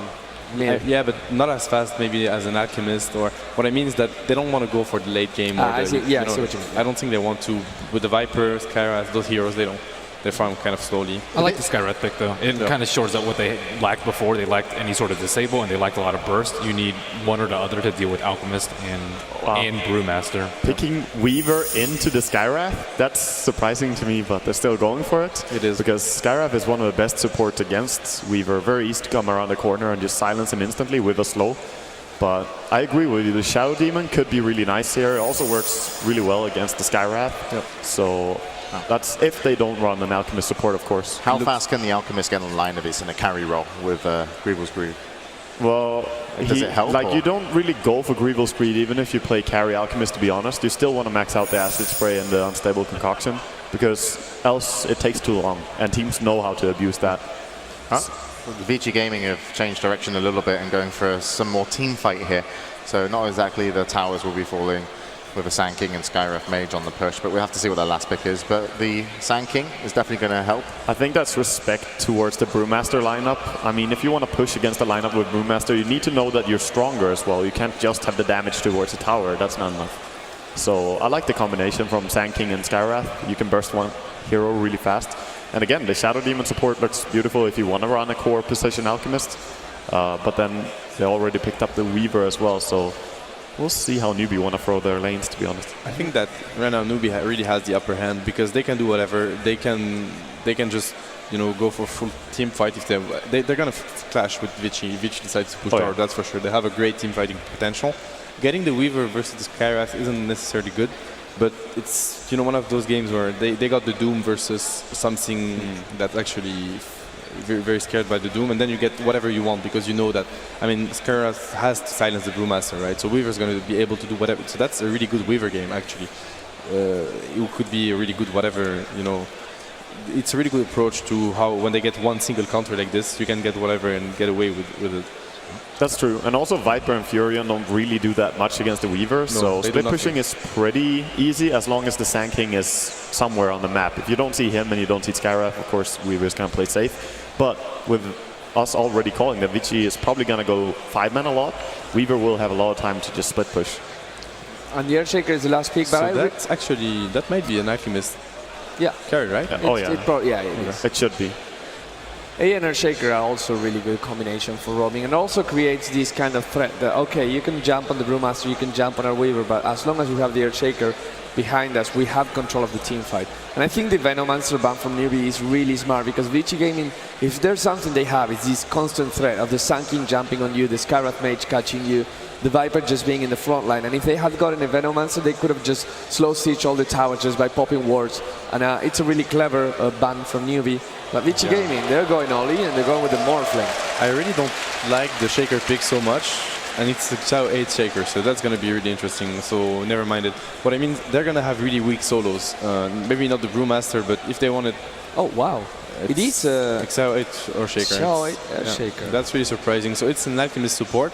Yeah, but not as fast maybe as an Alchemist. Or what I mean is that they don't want to go for the late game. I see what you mean. I don't think they want to. With the Viper, Skywrath, those heroes, they don't. They farm kind of slowly. I like the Skywrath pick though. It kind of shores up what they lacked before. They lacked any sort of disable, and they lacked a lot of burst. You need one or the other to deal with Alchemist and Brewmaster. Picking Weaver into the Skywrath, that's surprising to me, but they're still going for it. It is. Because Skywrath is one of the best supports against Weaver. Very easy to come around the corner and just silence him instantly with a slow. But I agree with you. The Shadow Demon could be really nice here. It also works really well against the Skywrath. Yep. So that's if they don't run an Alchemist support, of course. How fast can the Alchemist get online if it's in a carry role with Greevil's Greed? Well, does it help? Like, you don't really go for Greevil's Greed even if you play carry Alchemist, to be honest. You still want to max out the Acid Spray and the Unstable Concoction, because else it takes too long, and teams know how to abuse that. Vici Gaming have changed direction a little bit and going for some more team fight here. So not exactly the towers will be falling with a Sand King and Skywrath Mage on the push, but we'll have to see what their last pick is. But the Sand King is definitely going to help. I think that's respect towards the Brewmaster lineup. I mean, if you want to push against a lineup with Brewmaster, you need to know that you're stronger as well. You can't just have the damage towards the tower. That's not enough. So I like the combination from Sand King and Skywrath. You can burst one hero really fast. And again, the Shadow Demon support looks beautiful if you want to run a core position Alchemist. But then they already picked up the Weaver as well, so we'll see how NewBee want to throw their lanes, to be honest. I think that right now NewBee really has the upper hand because they can do whatever. They can just go for full team fight if they're gonna clash with Vici. Vici decides to push tower, that's for sure. They have a great team fighting potential. Getting the Weaver versus the Skywrath isn't necessarily good, but it's one of those games where they got the Doom versus something that's actually very, very scared by the Doom, and then you get whatever you want because you know that, Skywrath has to silence the Brewmaster, right? So Weaver's going to be able to do whatever. So that's a really good Weaver game, actually. It could be a really good whatever, It's a really good approach to how when they get one single counter like this, you can get whatever and get away with it. That's true. And also Viper and Furion don't really do that much against the Weaver, so split pushing is pretty easy as long as the Sand King is somewhere on the map. If you don't see him and you don't see Skywrath, of course Weaver's going to play safe. But with us already calling that Vici is probably going to go 5-man a lot, Weaver will have a lot of time to just split push. And the Earthshaker is the last pick, but that might be an Alchemist carry, right? It should be. A and Earthshaker are also a really good combination for roaming, and also creates this kind of threat that, okay, you can jump on the Brewmaster, you can jump on our Weaver, but as long as we have the Earthshaker behind us, we have control of the team fight. And I think the Venomancer ban from NewBee is really smart because Vici Gaming, if there's something they have, it's this constant threat of the Sand King jumping on you, the Skywrath Mage catching you, the Viper just being in the front line. And if they had gotten a Venomancer, they could have just slow siege all the towers just by popping wards. And it's a really clever ban from NewBee. But Vici Gaming, they're going all in and they're going with the Morphling. I really don't like the Shaker pick so much. And it's a Xiao 8 Shaker, so that's going to be really interesting, so never mind it. What I mean, they're going to have really weak solos. Maybe not the Brewmaster, but if they wanted... Oh, wow. It is a Xiao 8 or Shaker. Xiao 8 Shaker. That's really surprising. So it's an Alchemist support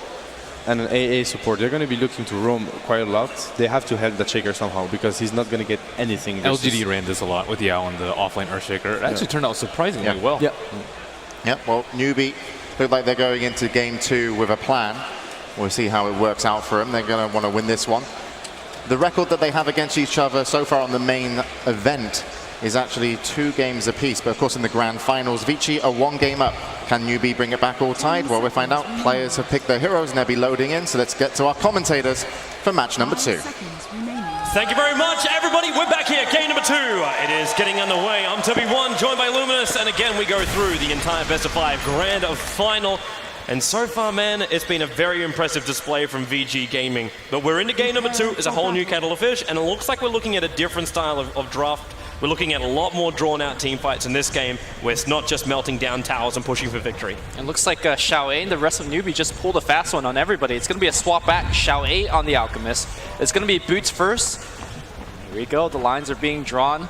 and an AA support. They're going to be looking to roam quite a lot. They have to help that Shaker somehow because he's not going to get anything. LGD ran this a lot with Yao and the offlane Earthshaker. It actually turned out surprisingly well. Yeah, well, NewBee look like they're going into game 2 with a plan. We'll see how it works out for them. They're going to want to win this one. The record that they have against each other so far on the main event is actually 2 games apiece. But of course, in the grand finals, Vici are 1 game up. Can NewBee bring it back all tied? Well, we'll find out. Players have picked their heroes and they'll be loading in. So let's get to our commentators for match number 2. Thank you very much, everybody. We're back here, game number 2. It is getting underway. I'm Toby1, joined by Luminous, and again, we go through the entire best of 5 grand final. And so far, man, it's been a very impressive display from VG Gaming. But we're into game number 2. It's a whole new kettle of fish, and it looks like we're looking at a different style of draft. We're looking at a lot more drawn-out team fights in this game, where it's not just melting down towers and pushing for victory. It looks like Xiao 8 and the rest of NewBee just pulled a fast one on everybody. It's going to be a swap back. Xiao 8 on the Alchemist. It's going to be Boots first. Here we go. The lines are being drawn.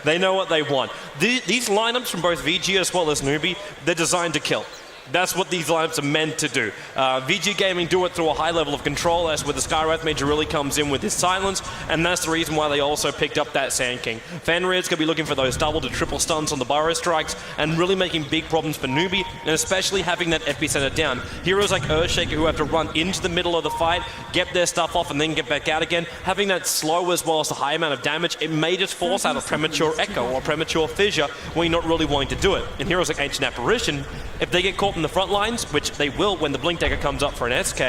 They know what they want. These lineups from both VG as well as NewBee, they're designed to kill. That's what these lineups are meant to do. VG Gaming do it through a high level of control. That's where the Skywrath Mage really comes in with his silence, and that's the reason why they also picked up that Sand King. Fenrir's going to be looking for those double to triple stuns on the Burrow Strikes and really making big problems for NewBee, and especially having that epicenter down. Heroes like Earthshaker who have to run into the middle of the fight, get their stuff off, and then get back out again. Having that slow as well as the high amount of damage, it may just force out a premature Echo or premature Fissure when you're not really wanting to do it. And heroes like Ancient Apparition, if they get caught in the front lines, which they will when the Blink Dagger comes up for an SK,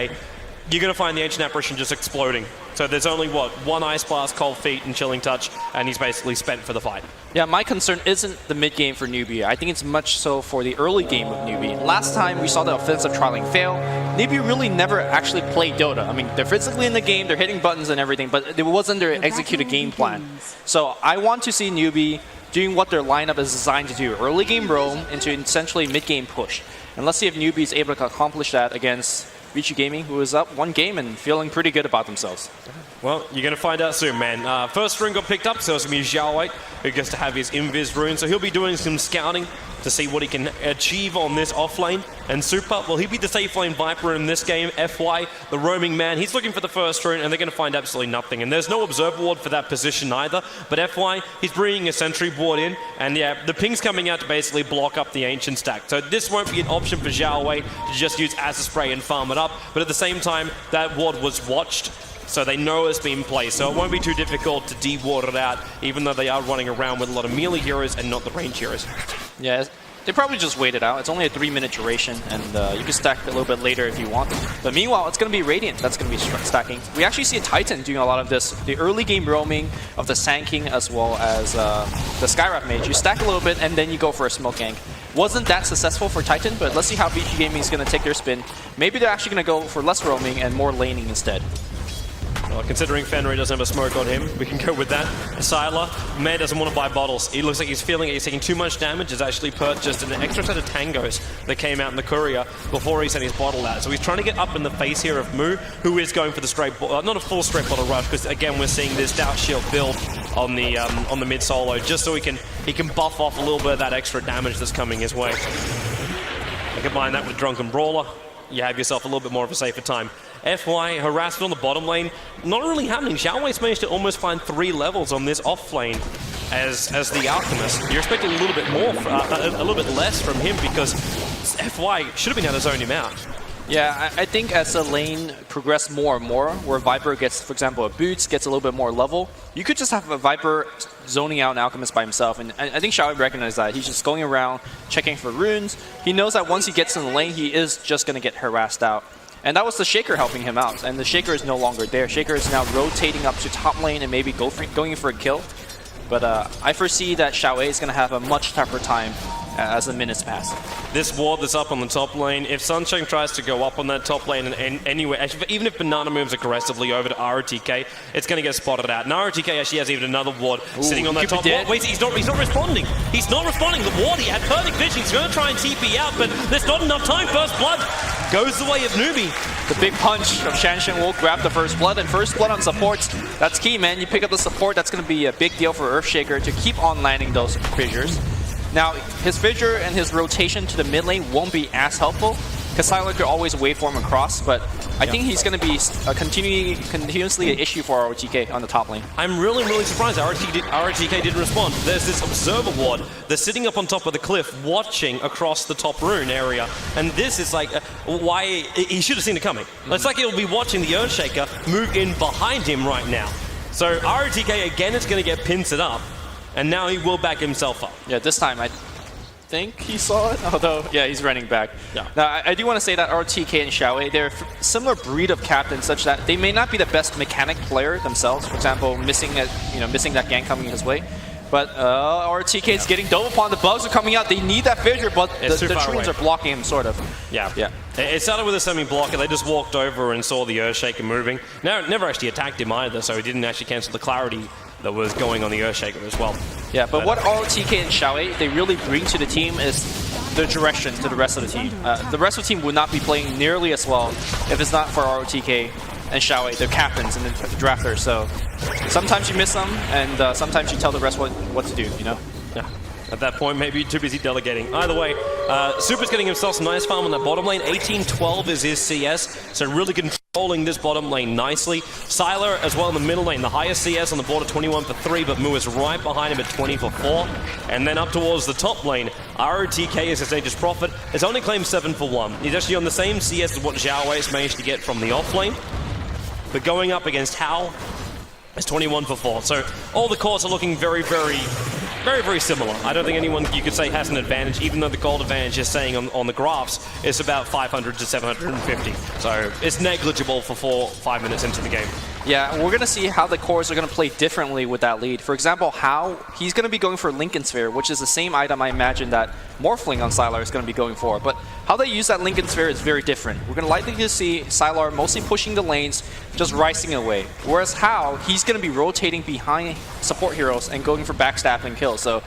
you're going to find the Ancient Apparition just exploding. So there's only, what, 1 Ice Blast, Cold Feet, and Chilling Touch, and he's basically spent for the fight. Yeah, my concern isn't the mid game for NewBee. I think it's much so for the early game of NewBee. Last time we saw the offensive trialing fail, NewBee really never actually played Dota. I mean, they're physically in the game, they're hitting buttons and everything, but it wasn't their executed game plan. So I want to see NewBee doing what their lineup is designed to do. Early game roam into essentially mid game push. And let's see if NewBee is able to accomplish that against Vici Gaming, who is up 1 game and feeling pretty good about themselves. Well, you're going to find out soon, man. First rune got picked up, so it's going to be Xiao 8, who gets to have his Invis rune. So he'll be doing some scouting to see what he can achieve on this offlane. And Super, well, he'll be the safe lane Viper in this game. FY, the roaming man, he's looking for the first rune, and they're going to find absolutely nothing. And there's no Observer Ward for that position either. But FY, he's bringing a Sentry Ward in, and yeah, the ping's coming out to basically block up the Ancient stack. So this won't be an option for Xiao 8 to just use Acid Spray and farm it up. But at the same time, that ward was watched, so they know it's been placed, so it won't be too difficult to de-ward it out, even though they are running around with a lot of melee heroes and not the range heroes. Yeah, They probably just wait it out. It's only a 3-minute duration, and you can stack a little bit later if you want. But meanwhile, it's going to be Radiant that's going to be stacking. We actually see a Titan doing a lot of this. The early game roaming of the Sand King as well as the Skywrath Mage. You stack a little bit, and then you go for a smoke gank. Wasn't that successful for Titan, but let's see how Vici Gaming is going to take their spin. Maybe they're actually going to go for less roaming and more laning instead. Well, considering Fenrir doesn't have a smoke on him, we can go with that. Sylar, May doesn't want to buy bottles. He looks like he's feeling it. He's taking too much damage. He's actually purchased an extra set of tangos that came out in the courier before he sent his bottle out. So he's trying to get up in the face here of Mu, who is going for the straight, not a full straight bottle rush, because again we're seeing this Doubt Shield build on the mid solo, just so he can buff off a little bit of that extra damage that's coming his way. And combine that with Drunken Brawler, you have yourself a little bit more of a safer time. FY harassed on the bottom lane, not really happening. Xiaowei's managed to almost find 3 levels on this off lane as the Alchemist. You're expecting a little bit more, a little bit less from him, because FY should have been able to zone him out. Yeah, I think as the lane progresses more and more, where Viper gets, for example, a Boots, gets a little bit more level, you could just have a Viper zoning out an Alchemist by himself. And I think Xiaowei recognized that. He's just going around, checking for runes. He knows that once he gets in the lane, he is just going to get harassed out. And that was the Shaker helping him out. And the Shaker is no longer there. Shaker is now rotating up to top lane and maybe going for a kill. But I foresee that Xiaowei is going to have a much tougher time as the minutes pass. This ward that's up on the top lane, if Sunshine tries to go up on that top lane and anyway, actually, even if Banana moves aggressively over to ROTK, it's going to get spotted out. And ROTK actually has even another ward sitting on that top ward. Wait, he's not responding. He's not responding. The ward, he had perfect vision. He's going to try and TP out, but there's not enough time. First blood goes the way of NewBee. The big punch of Shanshan will grab the first blood, and first blood on supports, that's key, man. You pick up the support, that's going to be a big deal for Earthshaker to keep on landing those fissures. Now, his fissure and his rotation to the mid lane won't be as helpful, because Sylar could always waveform across, but I think he's going to be continuously an issue for ROTK on the top lane. I'm really surprised ROTK didn't respond. There's this Observer ward. They're sitting up on top of the cliff, watching across the top rune area, and this is like, why he should have seen it coming. It's like he'll be watching the Earthshaker move in behind him right now. So ROTK again is going to get pincered up, and now he will back himself up. Yeah, this time I think he saw it, although, yeah, he's running back. Yeah. Now, I do want to say that ROTK and Xiaowei, they're a similar breed of captain, such that they may not be the best mechanic player themselves. For example, missing that gank coming his way. But ROTK is getting dove upon. The bugs are coming out. They need that fissure, but the trees are blocking him, sort of. Yeah. It started with a semi-block, and they just walked over and saw the Earthshaker moving. Never actually attacked him either, so he didn't actually cancel the clarity that was going on the Earthshaker as well. Yeah, but what ROTK and Xiaowei, they really bring to the team is the direction to the rest of the team. The rest of the team would not be playing nearly as well if it's not for ROTK and Xiaowei, the captains and the drafters. So sometimes you miss them, and sometimes you tell the rest what to do, you know? Yeah. At that point, maybe you're too busy delegating. Either way, Super's getting himself some nice farm on that bottom lane. 18-12 is his CS, so really controlling this bottom lane nicely. Sylar as well in the middle lane, the highest CS on the board at 21 for 3, but Mu is right behind him at 20 for 4. And then up towards the top lane, ROTK is his Aegis Prophet. Has only claimed 7 for 1. He's actually on the same CS as what Xiaowei's managed to get from the off lane. But going up against Hao is 21 for 4. So all the cores are looking very similar. I don't think anyone you could say has an advantage, even though the gold advantage is saying on the graphs is about 500 to 750. So it's negligible for 5 minutes into the game. Yeah, we're going to see how the cores are going to play differently with that lead. For example, he's going to be going for Lincoln Sphere, which is the same item I imagine that Morphling on Sylar is going to be going for. But how they use that Lincoln Sphere is very different. We're going to likely to see Sylar mostly pushing the lanes, just ricing away. Whereas he's going to be rotating behind support heroes and going for backstab and kills. So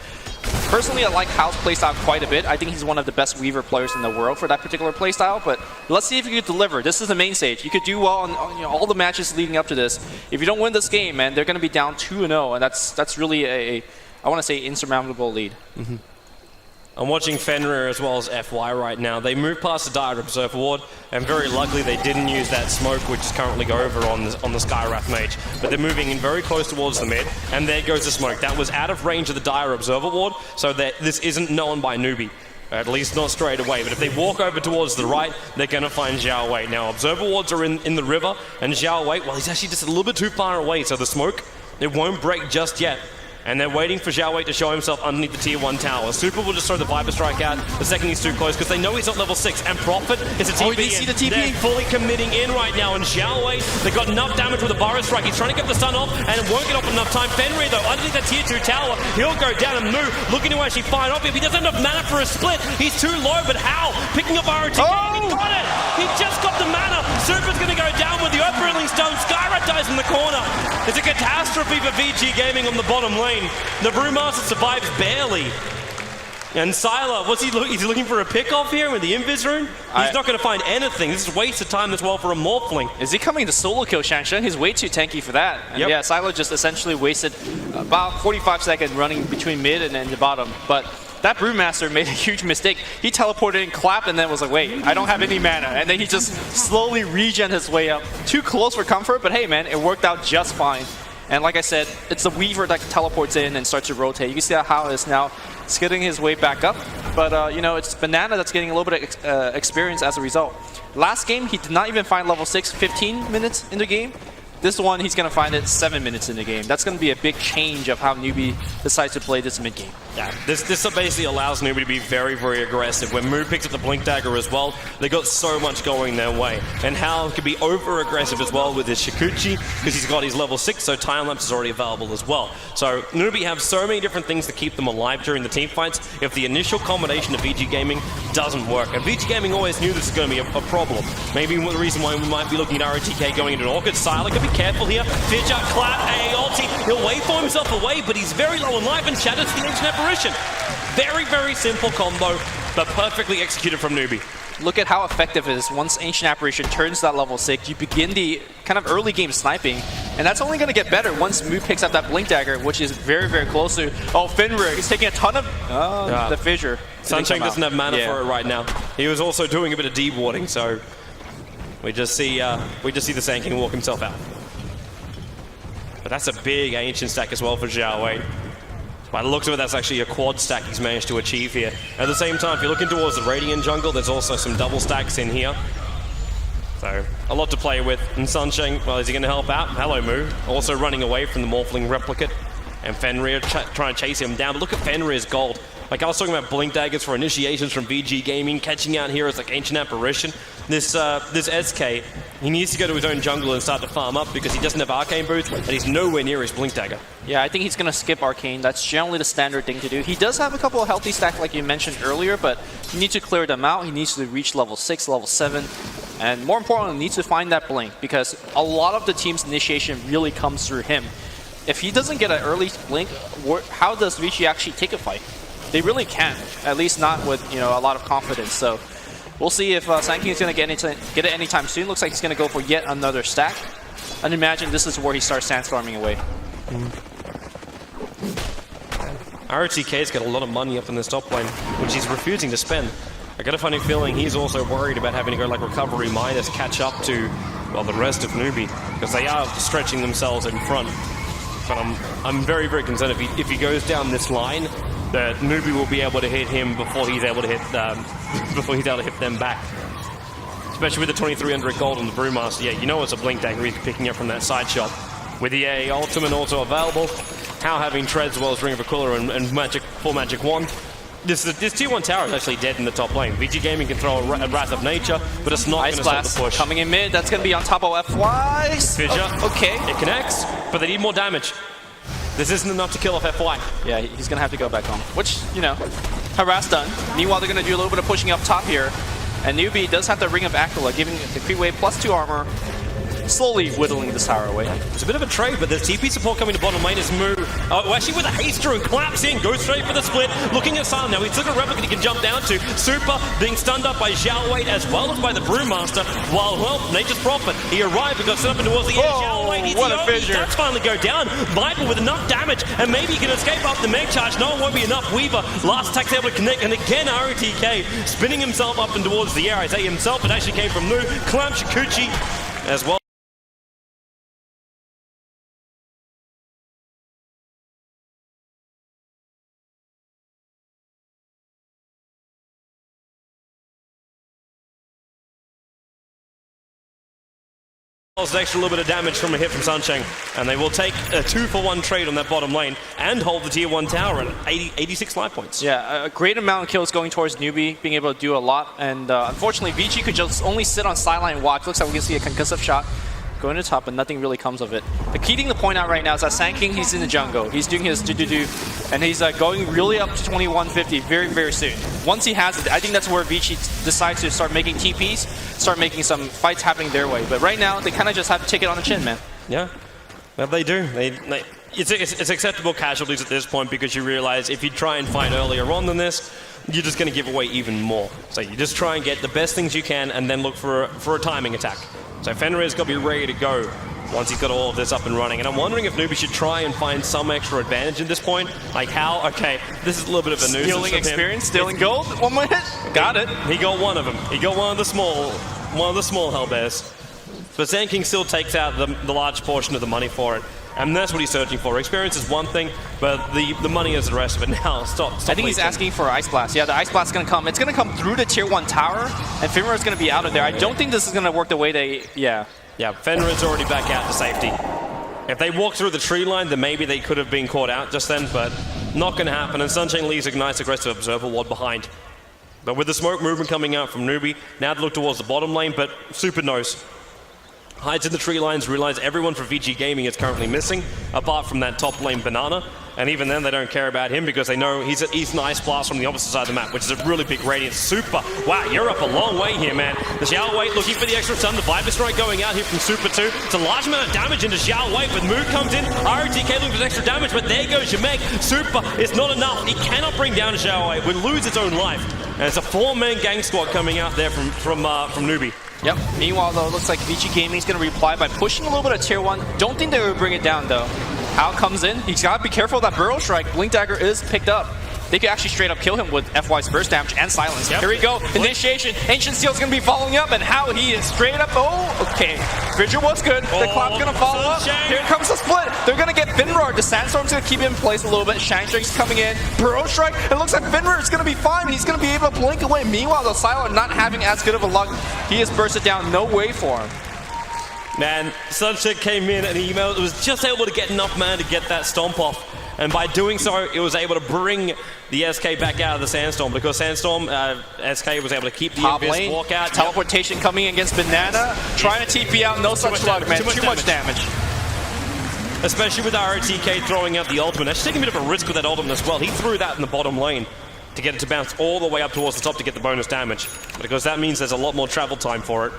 personally, I like Hao's playstyle quite a bit. I think he's one of the best Weaver players in the world for that particular playstyle, but let's see if he could deliver. This is the main stage. You could do well on all the matches leading up to this. If you don't win this game, man, they're going to be down 2-0, and that's really I want to say, insurmountable lead. Mm-hmm. I'm watching Fenrir as well as FY right now. They moved past the Dire Observer ward, and very luckily they didn't use that smoke, which is currently over on the Skywrath Mage. But they're moving in very close towards the mid, and there goes the smoke. That was out of range of the Dire Observer ward, so that this isn't known by NewBee. At least not straight away, but if they walk over towards the right, they're going to find Xiaowei. Now, Observer wards are in the river, and Xiaowei, well, he's actually just a little bit too far away, so the smoke, it won't break just yet. And they're waiting for Zhao Wei to show himself underneath the tier 1 tower. Super will just throw the Viper Strike out the second he's too close because they know he's not level 6. And Prophet is a TP. Oh, did you see the TP? They're fully committing in right now. And Zhao Wei, they got enough damage with the Barra Strike. He's trying to get the stun off and it won't get off enough time. Fenrir, though, underneath the tier 2 tower, he'll go down and move, looking to actually find off. If he doesn't have enough mana for a split, he's too low. But how? Picking up RTK, he got it! He just got the mana. Super's going to go down with the overruling stone. Skyrat dies in the corner. It's a catastrophe for VG Gaming on the bottom lane. The Brewmaster survives barely. And Sylar, he's looking for a pick-off here with the Invis rune? He's not going to find anything. This is a waste of time as well for a Morphling. Is he coming to solo kill Shang-Sheng? He's way too tanky for that. And yeah, Sylar just essentially wasted about 45 seconds running between mid and then the bottom. But that Brewmaster made a huge mistake. He teleported and clapped and then was like, wait, I don't have any mana. And then he just slowly regen his way up. Too close for comfort, but hey man, it worked out just fine. And like I said, it's the Weaver that teleports in and starts to rotate. You can see how it's now skidding his way back up. But, you know, it's Banana that's getting a little bit of experience as a result. Last game, he did not even find level 6 15 minutes in the game. This one, he's going to find it 7 minutes in the game. That's going to be a big change of how NewBee decides to play this mid-game. Yeah, this basically allows NewBee to be very, very aggressive. When Moo picks up the Blink Dagger as well, they got so much going their way. And Hal can be over-aggressive as well with his Shikuchi, because he's got his level 6, so Time Lapse is already available as well. So NewBee have so many different things to keep them alive during the team fights if the initial combination of VG Gaming doesn't work. And VG Gaming always knew this was going to be a problem. Maybe the reason why we might be looking at RTK going into an Orchid. Sylar, gotta be careful here. Fidget, clap, AA ulti. He'll wait for himself away, but he's very low in life and shatters the Ancient Apparition. Very, very simple combo, but perfectly executed from NewBee. Look at how effective it is. Once Ancient Apparition turns that level 6, you begin the kind of early game sniping, and that's only going to get better once Moo picks up that Blink Dagger, which is very, very close to... Oh, Fenrir, he's taking a ton of the fissure. Sunshine doesn't have mana for it right now. He was also doing a bit of dewarding, so we just see the Sand King walk himself out. But that's a big Ancient stack as well for Zhao Wei. By the looks of it, that's actually a quad stack he's managed to achieve here. At the same time, if you're looking towards the Radiant jungle, there's also some double stacks in here. So, a lot to play with. And Sunshine, well, is he going to help out? Hello, Moo. Also running away from the Morphling Replicate. And Fenrir trying to chase him down. But look at Fenrir's gold. Like I was talking about Blink Daggers for initiations from VG Gaming, catching out heroes like Ancient Apparition. This SK, he needs to go to his own jungle and start to farm up because he doesn't have Arcane Boots and he's nowhere near his Blink Dagger. Yeah, I think he's going to skip Arcane. That's generally the standard thing to do. He does have a couple of healthy stacks like you mentioned earlier, but he needs to clear them out. He needs to reach level 6, level 7, and more importantly, needs to find that Blink because a lot of the team's initiation really comes through him. If he doesn't get an early Blink, how does Vici actually take a fight? They really can't, at least not with a lot of confidence. So we'll see if Sand King is going to get it anytime soon. Looks like he's going to go for yet another stack. And imagine this is where he starts sandstorming away. RTK's got a lot of money up in this top lane, which he's refusing to spend. I got a funny feeling he's also worried about having to go like Recovery Minus, catch up to, well, the rest of NewBee, because they are stretching themselves in front. But I'm very, very concerned if he goes down this line, that NewBee will be able to hit him before he's able to hit them back. Especially with the 2300 gold on the Brewmaster. Yeah, you know it's a Blink Dagger he's picking up from that side shot. With the AA Ultimate also available, How having Treads as well as Ring of Aquila and Full Magic Wand. This tier 1 tower is actually dead in the top lane. VG Gaming can throw a Wrath of Nature, but it's not going to stop the push. Coming in mid, that's going to be on top of FY. Fissure. Okay. It connects, but they need more damage. This isn't enough to kill off FY. Yeah, he's going to have to go back home, which, harass done. Meanwhile, they're going to do a little bit of pushing up top here. And NewBee does have the Ring of Aquila, giving the creep wave +2 armor, slowly whittling this tower away. It's a bit of a trade, but the TP support coming to bottom lane is Moo. Actually with a haste rune, collapse in, goes straight for the split. Looking at Silent now, he's still got a Replicant he can jump down to. Super being stunned up by Zhao Wei as well as by the Brewmaster. While, well, Nature's Prophet, he arrived and got set up and towards the edge. Zhao Wei needs the OP, does finally go down. Viper with enough damage, and maybe he can escape up the Meg Charge. No, it won't be enough. Weaver, last attack's able to connect, and again RTK spinning himself up and towards the air. I say himself, it actually came from Moo. Clam Shikuchi as well. An extra little bit of damage from a hit from Sunshine, and they will take a 2-for-1 trade on that bottom lane and hold the tier 1 tower at 86 life points. Yeah, a great amount of kills going towards NewBee, being able to do a lot, and unfortunately Vici could just only sit on sideline and watch. Looks like we can see a concussive shot going to the top, but nothing really comes of it. The key thing to point out right now is that Sand King, he's in the jungle. He's doing his do-do-do, and he's going really up to 2150 very, very soon. Once he has it, I think that's where Vici decides to start making TPs, start making some fights happening their way. But right now, they kind of just have to take it on the chin, man. Yeah, well, they do. It's acceptable casualties at this point because you realize if you try and fight earlier on than this, you're just going to give away even more. So you just try and get the best things you can and then look for a timing attack. So Fenrir's got to be ready to go once he's got all of this up and running. And I'm wondering if NewBee should try and find some extra advantage at this point. Like how, okay, this is a little bit of a nuisance. Stealing experience, stealing gold, 1 more hit. Got it. He got one of them. He got one of the small Hellbears. But Sand King still takes out the large portion of the money for it. And that's what he's searching for. Experience is one thing, but the money is the rest of it. Now, stop I think he's asking for Ice Blast. Yeah, the Ice Blast is going to come. It's going to come through the tier 1 tower, and Fenrir is going to be out of there. I don't think this is going to work the way they... Yeah, Fenrir's already back out to safety. If they walk through the tree line, then maybe they could have been caught out just then, but not going to happen. And Sunshine leaves a nice aggressive Observer Ward behind. But with the smoke movement coming out from NewBee, now they look towards the bottom lane, but Super knows. Hides in the tree lines, realize everyone from Vici Gaming is currently missing, apart from that top lane Banana. And even then, they don't care about him because they know he's an Ice Blast from the opposite side of the map, which is a really big radius. Super. Wow, you're up a long way here, man. The Xiao Wei looking for the extra stun. The Viper Strike going out here from Super 2. It's a large amount of damage into Xiao Wei, but Moog comes in. ROTK looking for extra damage, but there goes Yamek. Super is not enough. He cannot bring down Xiao Wei. Will lose its own life. And it's a 4-man gang squad coming out there from NewBee. Yep. Meanwhile, though, it looks like Vici Gaming is going to reply by pushing a little bit of tier 1. Don't think they will bring it down, though. Hao comes in. He's got to be careful of that Burrow Strike. Blink Dagger is picked up. They could actually straight up kill him with FY's burst damage and silence. Yep. Here we go. Initiation. Ancient Steel's going to be following up, and Hao, he is straight up. Oh, okay. Bridger was good. The clock's going to follow up. Here comes the split. They're going to get Finroar. The Sandstorm's going to keep it in place a little bit. Shangstrike's coming in. Burrow Strike. It looks like Finroar is going to be fine. He's going to be able to blink away. Meanwhile, the Silent not having as good of a luck. He has bursted down. No way for him. Man, Sunshine came in and he was just able to get enough mana to get that stomp off. And by doing so, it was able to bring the SK back out of the Sandstorm because Sandstorm, SK was able to keep the Invis walk out. Teleportation coming against Banana, trying to TP out, no such luck, man. Too much damage. Especially with ROTK throwing out the ultimate. Actually taking a bit of a risk with that ultimate as well. He threw that in the bottom lane to get it to bounce all the way up towards the top to get the bonus damage. Because that means there's a lot more travel time for it.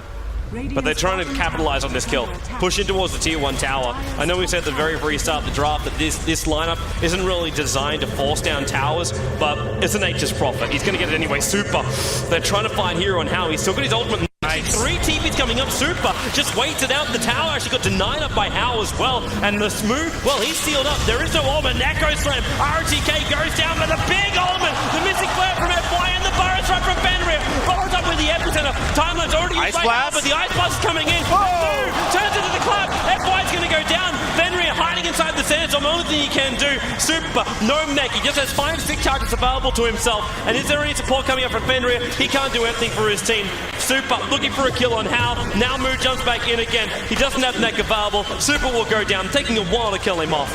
But they're trying to capitalize on this kill. Push in towards the tier 1 tower. I know we said at the very start of the draft that this lineup isn't really designed to force down towers, but it's a nature's prophet. He's going to get it anyway. Super. They're trying to find Hero on Hao. He's still got his ultimate. Nice. 3 TPs coming up. Super just waits it out. The tower actually got denied up by Hao as well. And the Smooth, well, he's sealed up. There is no ultimate. Echo Slam. ROTK goes down with a big ultimate. The missing flare from FY and the Burrow Strike from Fenrir. Follows up with the epicenter. Timeline's already Ice Blast, but the Ice Blast is coming in. Smooth turns into the club. FY's going to go down. Fenrir hiding inside the Sandstorm. The only thing he can do. Super. No mech. He just has 5 stick targets available to himself. And is there any support coming up from Fenrir? He can't do anything for his team. Super looking for a kill on Hao. Now Moo jumps back in again. He doesn't have mech available. Super will go down, taking a while to kill him off.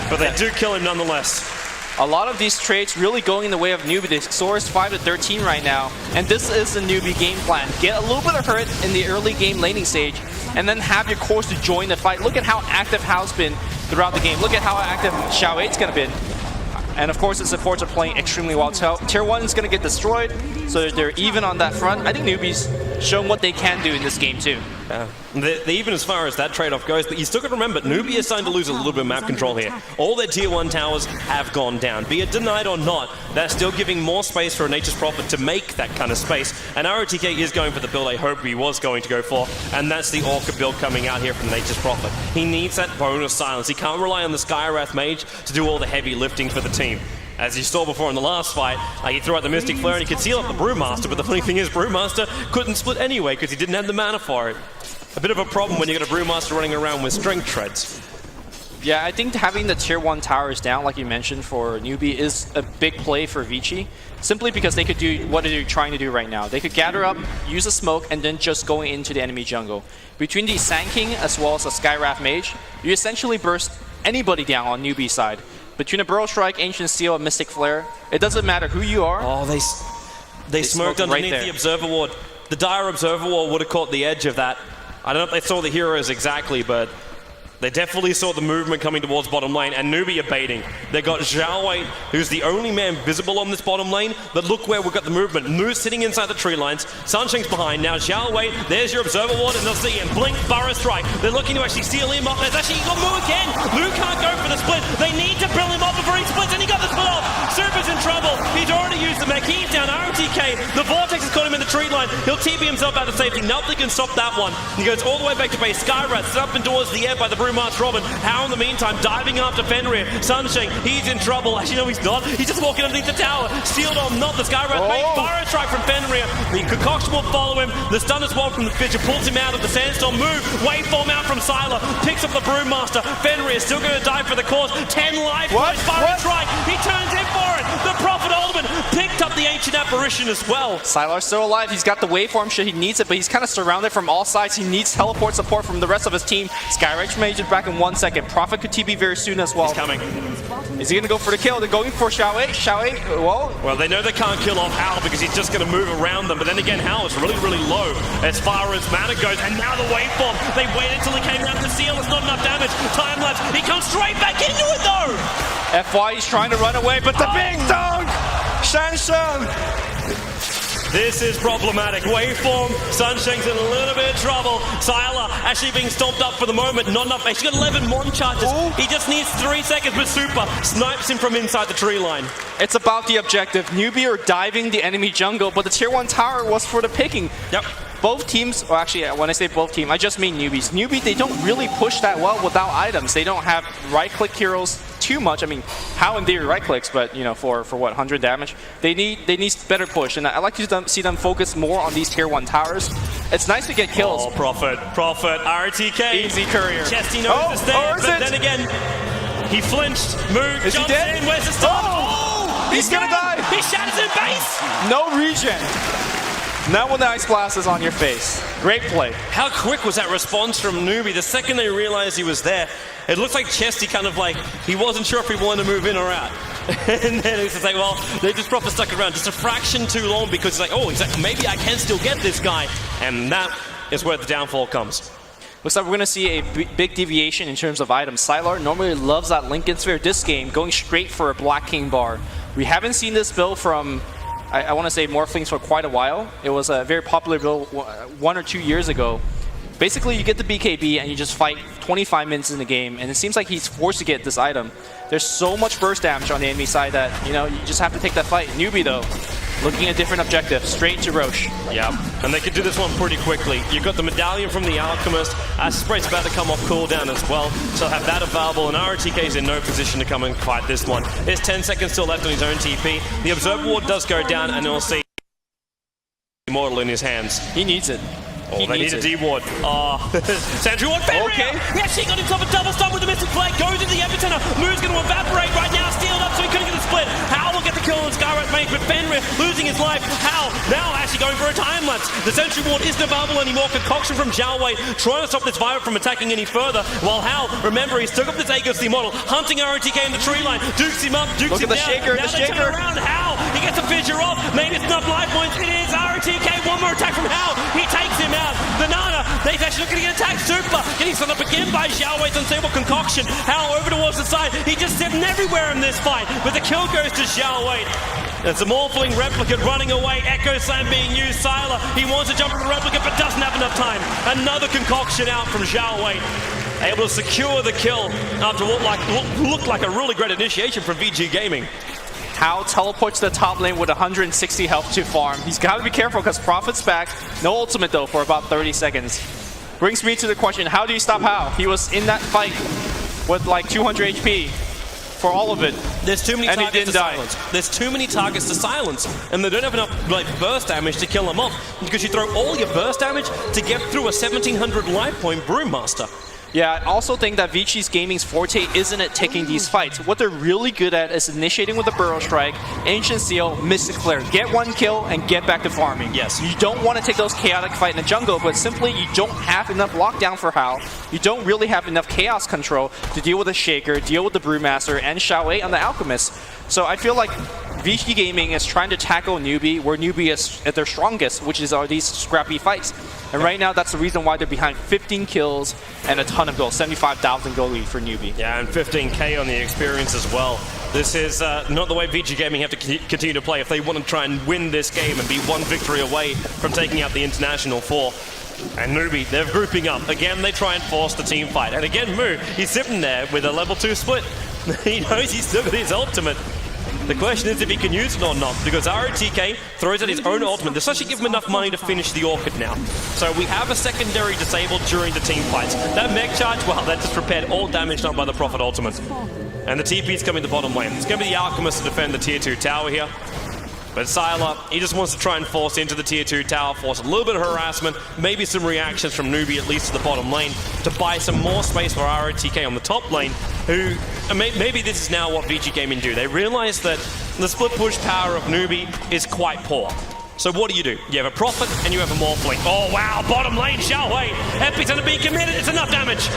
But they do kill him nonetheless. A lot of these trades really going in the way of NewBee. The score is 5-13 right now, and this is the NewBee game plan. Get a little bit of hurt in the early game laning stage, and then have your cores to join the fight. Look at how active Hao's been throughout the game. Look at how active Xiao Wei's going to be. And of course, the supports are playing extremely well. Tier 1 is going to get destroyed, so they're even on that front. I think NewBee's shown what they can do in this game too. They're even as far as that trade-off goes, but you still got to remember, NewBee is starting to lose a little bit of map control here. All their tier 1 towers have gone down. Be it denied or not, they're still giving more space for a Nature's Prophet to make that kind of space. And ROTK is going for the build I hope he was going to go for, and that's the Orca build coming out here from Nature's Prophet. He needs that bonus silence. He can't rely on the Skywrath Mage to do all the heavy lifting for the team. As you saw before in the last fight, he threw out the Mystic Flare and he could seal up the Brewmaster, but the funny thing is Brewmaster couldn't split anyway because he didn't have the mana for it. A bit of a problem when you got a Brewmaster running around with Strength Treads. Yeah, I think having the tier 1 towers down, like you mentioned, for NewBee is a big play for Vici, simply because they could do what they're trying to do right now. They could gather up, use a smoke, and then just go into the enemy jungle. Between the Sand King as well as a Skywrath Mage, you essentially burst anybody down on NewBee side. Between a Burrow Strike, Ancient Steel, and Mystic Flare, it doesn't matter who you are. Oh, they smoked underneath the Observer Ward. The Dire Observer Ward would have caught the edge of that. I don't know if they saw the heroes exactly, but they definitely saw the movement coming towards bottom lane, and NewBee are baiting. They got Zhao Wei, who's the only man visible on this bottom lane, but look where we've got the movement. Moo's sitting inside the tree lines, Sunshing's behind. Now Zhao Wei, there's your Observer Ward, and they'll see him. Blink, Burrow Strike. They're looking to actually steal him off. There's actually got Moo again. Moo can't go for the split. They need to bill him off before he splits, and he got the split off. Super's in trouble. He's already used the mech. He's down. RTK. The Vortex has caught him in the tree line. He'll TP himself out of safety. Nothing can stop that one. He goes all the way back to base. Skywrath up and towards the air by the Brewmaster Robin. How in the meantime, diving after Fenrir. Sunshine, he's in trouble. Actually, no, he's not. He's just walking underneath the tower. Sealed on, not the Skywrath. Fire strike from Fenrir. The Concoction will follow him. The stun as well from the Fidget pulls him out of the Sandstorm. Move. Waveform out from Sylar. Picks up the Brewmaster. Fenrir still going to die for the cause. 10 life. Fire strike. He turns in for it. The Prophet Ultimate picked up the Ancient Apparition as well. Sylar's still alive. He's got the waveform shit. He needs it, but he's kind of surrounded from all sides. He needs teleport support from the rest of his team. Skyrage Mage is back in 1 second. Prophet could TP very soon as well. He's coming. Is he going to go for the kill? They're going for Xiao Wei. Xiao Wei, well, they know they can't kill off Hal because he's just going to move around them. But then again, Hal is really, really low as far as mana goes. And now the waveform. They waited until he came down to seal. It's not enough damage. Time lapse. He comes straight back into it though. FY, he's trying to run away, but the big dog! Shanshan! This is problematic. Waveform, Sunshine's in a little bit of trouble. Sylar actually being stomped up for the moment. Not enough. He's got 11 Mon charges. He just needs 3 seconds, but Super snipes him from inside the tree line. It's about the objective. NewBee are diving the enemy jungle, but the tier 1 tower was for the picking. Yep. Both teams, or actually when I say both teams, I just mean NewBees. NewBee, they don't really push that well without items. They don't have right-click heroes too much. I mean, how in theory right-clicks, but you know, for what, 100 damage? They need better push, and I like to see them focus more on these tier 1 towers. It's nice to get kills. Oh, Prophet, RTK. Easy courier. Chesty knows it's there, but then again, he flinched. Move, Is he dead? in. Where's the stop? Oh! He's gonna die! He shatters in base! No regen. Not when the Ice Blast is on your face. Great play. How quick was that response from NewBee? The second they realized he was there, it looked like Chesty kind of like, he wasn't sure if he wanted to move in or out. And then he's just like, well, they just proper stuck around just a fraction too long because he's like, oh, maybe I can still get this guy. And that is where the downfall comes. Looks like we're going to see a big deviation in terms of items. Sylar normally loves that Lincoln Sphere this game, going straight for a Black King bar. We haven't seen this build from, I want to say, Morphlings for quite a while. It was a very popular build 1 or 2 years ago. Basically, you get the BKB and you just fight 25 minutes in the game, and it seems like he's forced to get this item. There's so much burst damage on the enemy side that, you know, you just have to take that fight. NewBee, though, looking at different objectives, straight to Roche. Yeah, and they can do this one pretty quickly. You've got the Medallion from the Alchemist. Spray's about to come off cooldown as well, so have that available, and RTK's in no position to come and fight this one. There's 10 seconds still left on his own TP. The Observer Ward does go down, and we'll see Immortal in his hands. He needs it. Oh, they need a D-Ward. Sentry Ward, Fenrir! Okay. He actually got himself a double stun with the Mystic Flag, goes into the epicenter. Moo's going to evaporate right now, stealed up so he couldn't get the split. Hal will get the kill on Skywrath Mage, but Fenrir losing his life. Hal now actually going for a time lapse. The Sentry Ward isn't available anymore. Concoction from Zhao Wei trying to stop this Viper from attacking any further. While Hal, remember, he's took up this Aegis model, hunting RTK in the tree line, dukes him up, dukes him down. Look at the shaker, now they turn around. Hal, he gets a fissure off. Maybe it's enough life points. It is RTK. One more attack from Hal. He takes him out. Banana, they're actually looking to get attacked. Super getting set up again by Zhao Wei's unstable Concoction. Hal over towards the side. He just sitting everywhere in this fight, but the kill goes to Zhao Wei. It's a Morphling Replicant running away. Echo Slam being used. Sylar, he wants to jump on the Replicant, but doesn't have enough time. Another Concoction out from Zhao Wei. Able to secure the kill after what looked like a really great initiation from Vici Gaming. Hal teleports to the top lane with 160 health to farm. He's got to be careful because Prophet's back. No ultimate though for about 30 seconds. Brings me to the question, how do you stop Hal? He was in that fight with like 200 HP for all of it. There's too many and targets he didn't to die. silence. There's too many targets to silence, and they don't have enough like burst damage to kill them off because you throw all your burst damage to get through a 1700 life point Brewmaster. Yeah, I also think that Vici Gaming's forte isn't at taking these fights. What they're really good at is initiating with the Burrow Strike, Ancient Seal, Mystic Flare. Get one kill and get back to farming. Yes. You don't want to take those chaotic fight in the jungle, but simply you don't have enough lockdown for Hao. You don't really have enough chaos control to deal with the Shaker, deal with the Brewmaster, and Xiaowei on the Alchemist. So I feel like Vici Gaming is trying to tackle NewBee where NewBee is at their strongest, which is these scrappy fights. And right now, that's the reason why they're behind 15 kills and a ton of gold, 75,000 gold lead for NewBee. Yeah, and 15k on the experience as well. This is not the way Vici Gaming have to continue to play if they want to try and win this game and be one victory away from taking out the International 4. And NewBee, they're grouping up. Again, they try and force the team fight. And again, Mu, he's sitting there with a level 2 split. He knows he's still got his ultimate. The question is if he can use it or not, because ROTK throws out his own ultimate. This actually give him enough money to finish the Orchid now. So we have a secondary disabled during the team fights. That mech charge, well, that just repaired all damage done by the Prophet ultimate. And the TP is coming to bottom lane. It's going to be the Alchemist to defend the tier 2 tower here. But Sylar, he just wants to try and force into the tier 2 tower, force a little bit of harassment, maybe some reactions from NewBee at least to the bottom lane, to buy some more space for ROTK on the top lane, who, maybe this is now what Vici Gaming do. They realize that the split push power of NewBee is quite poor. So what do? You have a Prophet and you have a Morphling. Oh wow, bottom lane, Xiaowei. Epi's gonna be committed, it's enough damage.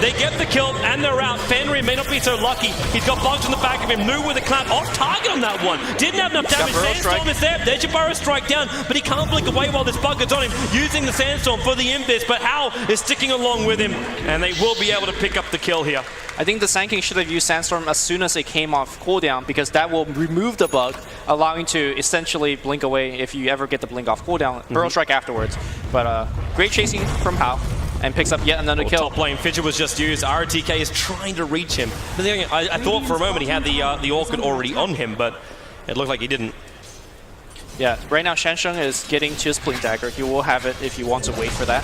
They get the kill and they're out. Fenrir may not be so lucky. He's got bugs on the back of him. Mu with a clap off target on that one. Didn't have enough damage. Sandstorm is there. There's your Burrow Strike down, but he can't blink away while this bug is on him, using the Sandstorm for the Invis, but Hao is sticking along with him, and they will be able to pick up the kill here. I think the Sand King should have used Sandstorm as soon as it came off cooldown, because that will remove the bug, allowing to essentially blink away if you ever get the blink off cooldown. Burrow Strike afterwards. But great chasing from Hao, and picks up yet another kill. Top lane, Fidget was just used. ROTK is trying to reach him. But I thought for a moment he had the Orchid already on him, but it looked like he didn't. Yeah, right now Shansheng is getting to his Blink Dagger. He will have it if he wants to wait for that.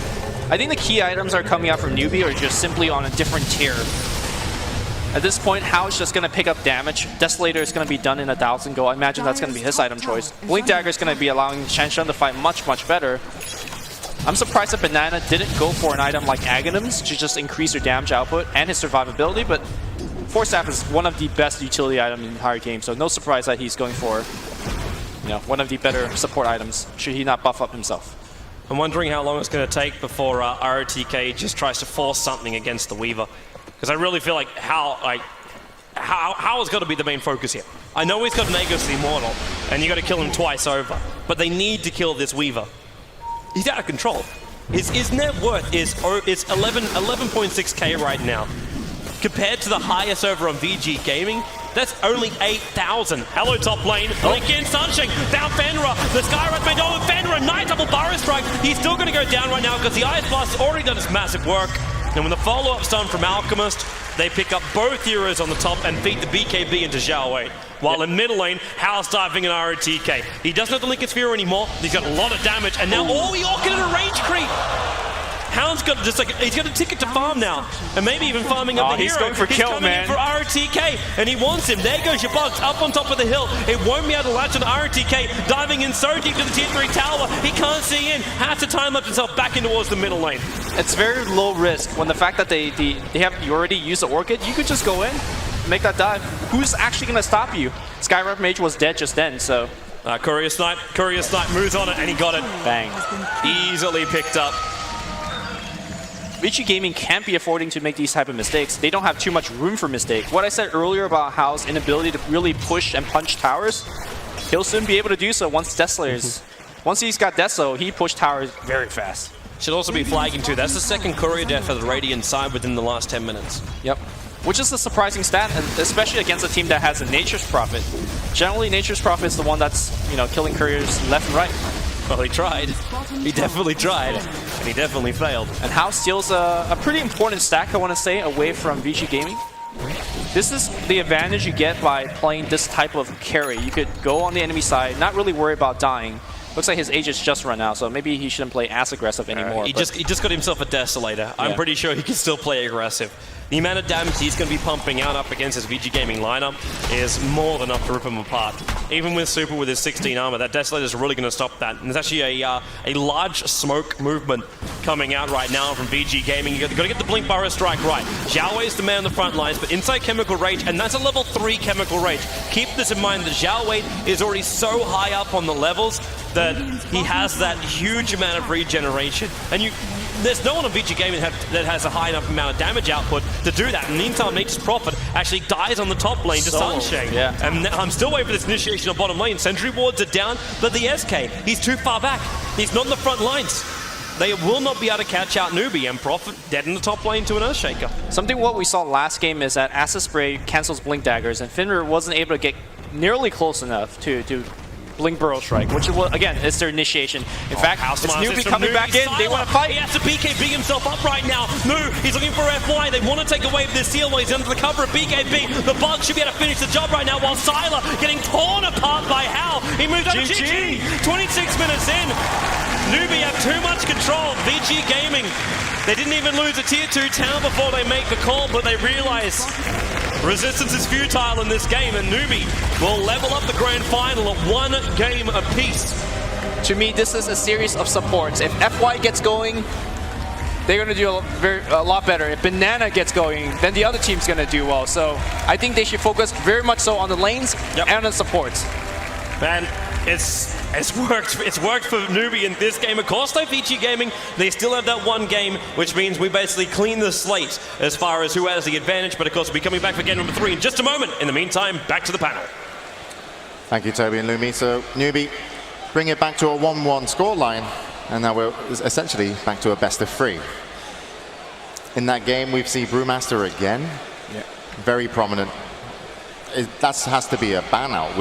I think the key items are coming out from NewBee are just simply on a different tier. At this point, Hao is just going to pick up damage. Desolator is going to be done in 1,000 gold. I imagine that's going to be his item choice. Blink Dagger is going to be allowing Shansheng to fight much, much better. I'm surprised that Banana didn't go for an item like Aghanims to just increase your damage output and his survivability, but Force Staff is one of the best utility items in the entire game, so no surprise that he's going for one of the better support items, should he not buff up himself. I'm wondering how long it's going to take before ROTK just tries to force something against the Weaver. Because I really feel like Hao has got to be the main focus here. I know he's got Nagus the Immortal, and you got to kill him twice over, but they need to kill this Weaver. He's out of control. His net worth is 11.6k right now. Compared to the highest over on VG Gaming, that's only 8,000. Hello, top lane. Blink in, Sunshine. Down Fenrir. The Skywrath made over Fenrir. Nice double Burrow Strike. He's still going to go down right now because the Ice Blast has already done its massive work. And when the follow-up's done from Alchemist, they pick up both heroes on the top and feed the BKB into Xiaowei. While in middle lane, Hao's diving in ROTK. He doesn't have the Lincoln Sphere anymore. He's got a lot of damage, and now he Orchid at a range creep. Hound's got he's got a ticket to farm now, and maybe even farming up the hero. He's going for kill, coming in for ROTK, and he wants him. There goes your bugs up on top of the hill. It won't be able to latch on ROTK, diving in so deep to the tier 3 tower. He can't see in. Has to time up himself back in towards the middle lane. It's very low risk when the fact that you already used the Orchid. You could just go in, make that dive. Who's actually going to stop you? Skywrath Mage was dead just then, so. Courier Snipe moves on it, and he got it. Bang. Easily picked up. Vici Gaming can't be affording to make these type of mistakes. They don't have too much room for mistake. What I said earlier about Hao's inability to really push and punch towers, he'll soon be able to do so once Desolators. Once he's got Deso, he pushed towers very fast. Should also be flagging too. That's the second courier death for the Radiant side within the last 10 minutes. Yep. Which is a surprising stat, and especially against a team that has a Nature's Prophet. Generally, Nature's Prophet is the one that's killing couriers left and right. Well, he tried. He definitely tried, and he definitely failed. And Hao steals a pretty important stack, I want to say, away from Vici Gaming. This is the advantage you get by playing this type of carry. You could go on the enemy side, not really worry about dying. Looks like his age has just run out, so maybe he shouldn't play as aggressive anymore. He just got himself a Desolator. I'm pretty sure he can still play aggressive. the amount of damage he's going to be pumping out up against his VG Gaming lineup is more than enough to rip him apart. Even with Super with his 16 armor, that Desolator is really going to stop that. And there's actually a large smoke movement coming out right now from VG Gaming. You've got to get the Blink Burrow Strike right. Zhao Wei's the man on the front lines, but inside Chemical Rage, and that's a level 3 Chemical Rage. Keep this in mind that Zhao Wei is already so high up on the levels that he has that huge amount of regeneration. And there's no one on VG Gaming that has a high enough amount of damage output to do that. In the meantime, Nature's Prophet actually dies on the top lane to Sunshade. Yeah. And I'm still waiting for this initiation on bottom lane. Sentry wards are down, but the SK, he's too far back. He's not in the front lines. They will not be able to catch out NewBee, and Prophet dead in the top lane to an Earthshaker. Something what we saw last game is that Acid Spray cancels Blink Daggers, and Fenrir wasn't able to get nearly close enough to Blink Burrow Strike, which again is their initiation. In fact, it's NewBee coming back in. They want to fight. He has to BKB himself up right now. No, he's looking for FY. They want to take away this seal while he's under the cover of BKB. The Bug should be able to finish the job right now, while Sylar getting torn apart by Hal. He moves up to GG. 26 minutes in. NewBee have too much control. VG Gaming, they didn't even lose a tier 2 town before they make the call, but they realize resistance is futile in this game, and NewBee will level up the grand final at 1 game apiece. To me, this is a series of supports. If FY gets going, they're going to do a lot better. If Banana gets going, then the other team's going to do well. So I think they should focus very much so on the lanes and on the supports. Man, it's worked for NewBee in this game. Of course, though, VG Gaming, they still have that 1 game, which means we basically clean the slate as far as who has the advantage. But of course, we'll be coming back for game number 3 in just a moment. In the meantime, back to the panel. Thank you, Toby and Lumi. So NewBee bring it back to a 1-1 scoreline, and now we're essentially back to a best of 3. In that game, we've seen Brewmaster again. Yeah. Very prominent. That has to be a ban out,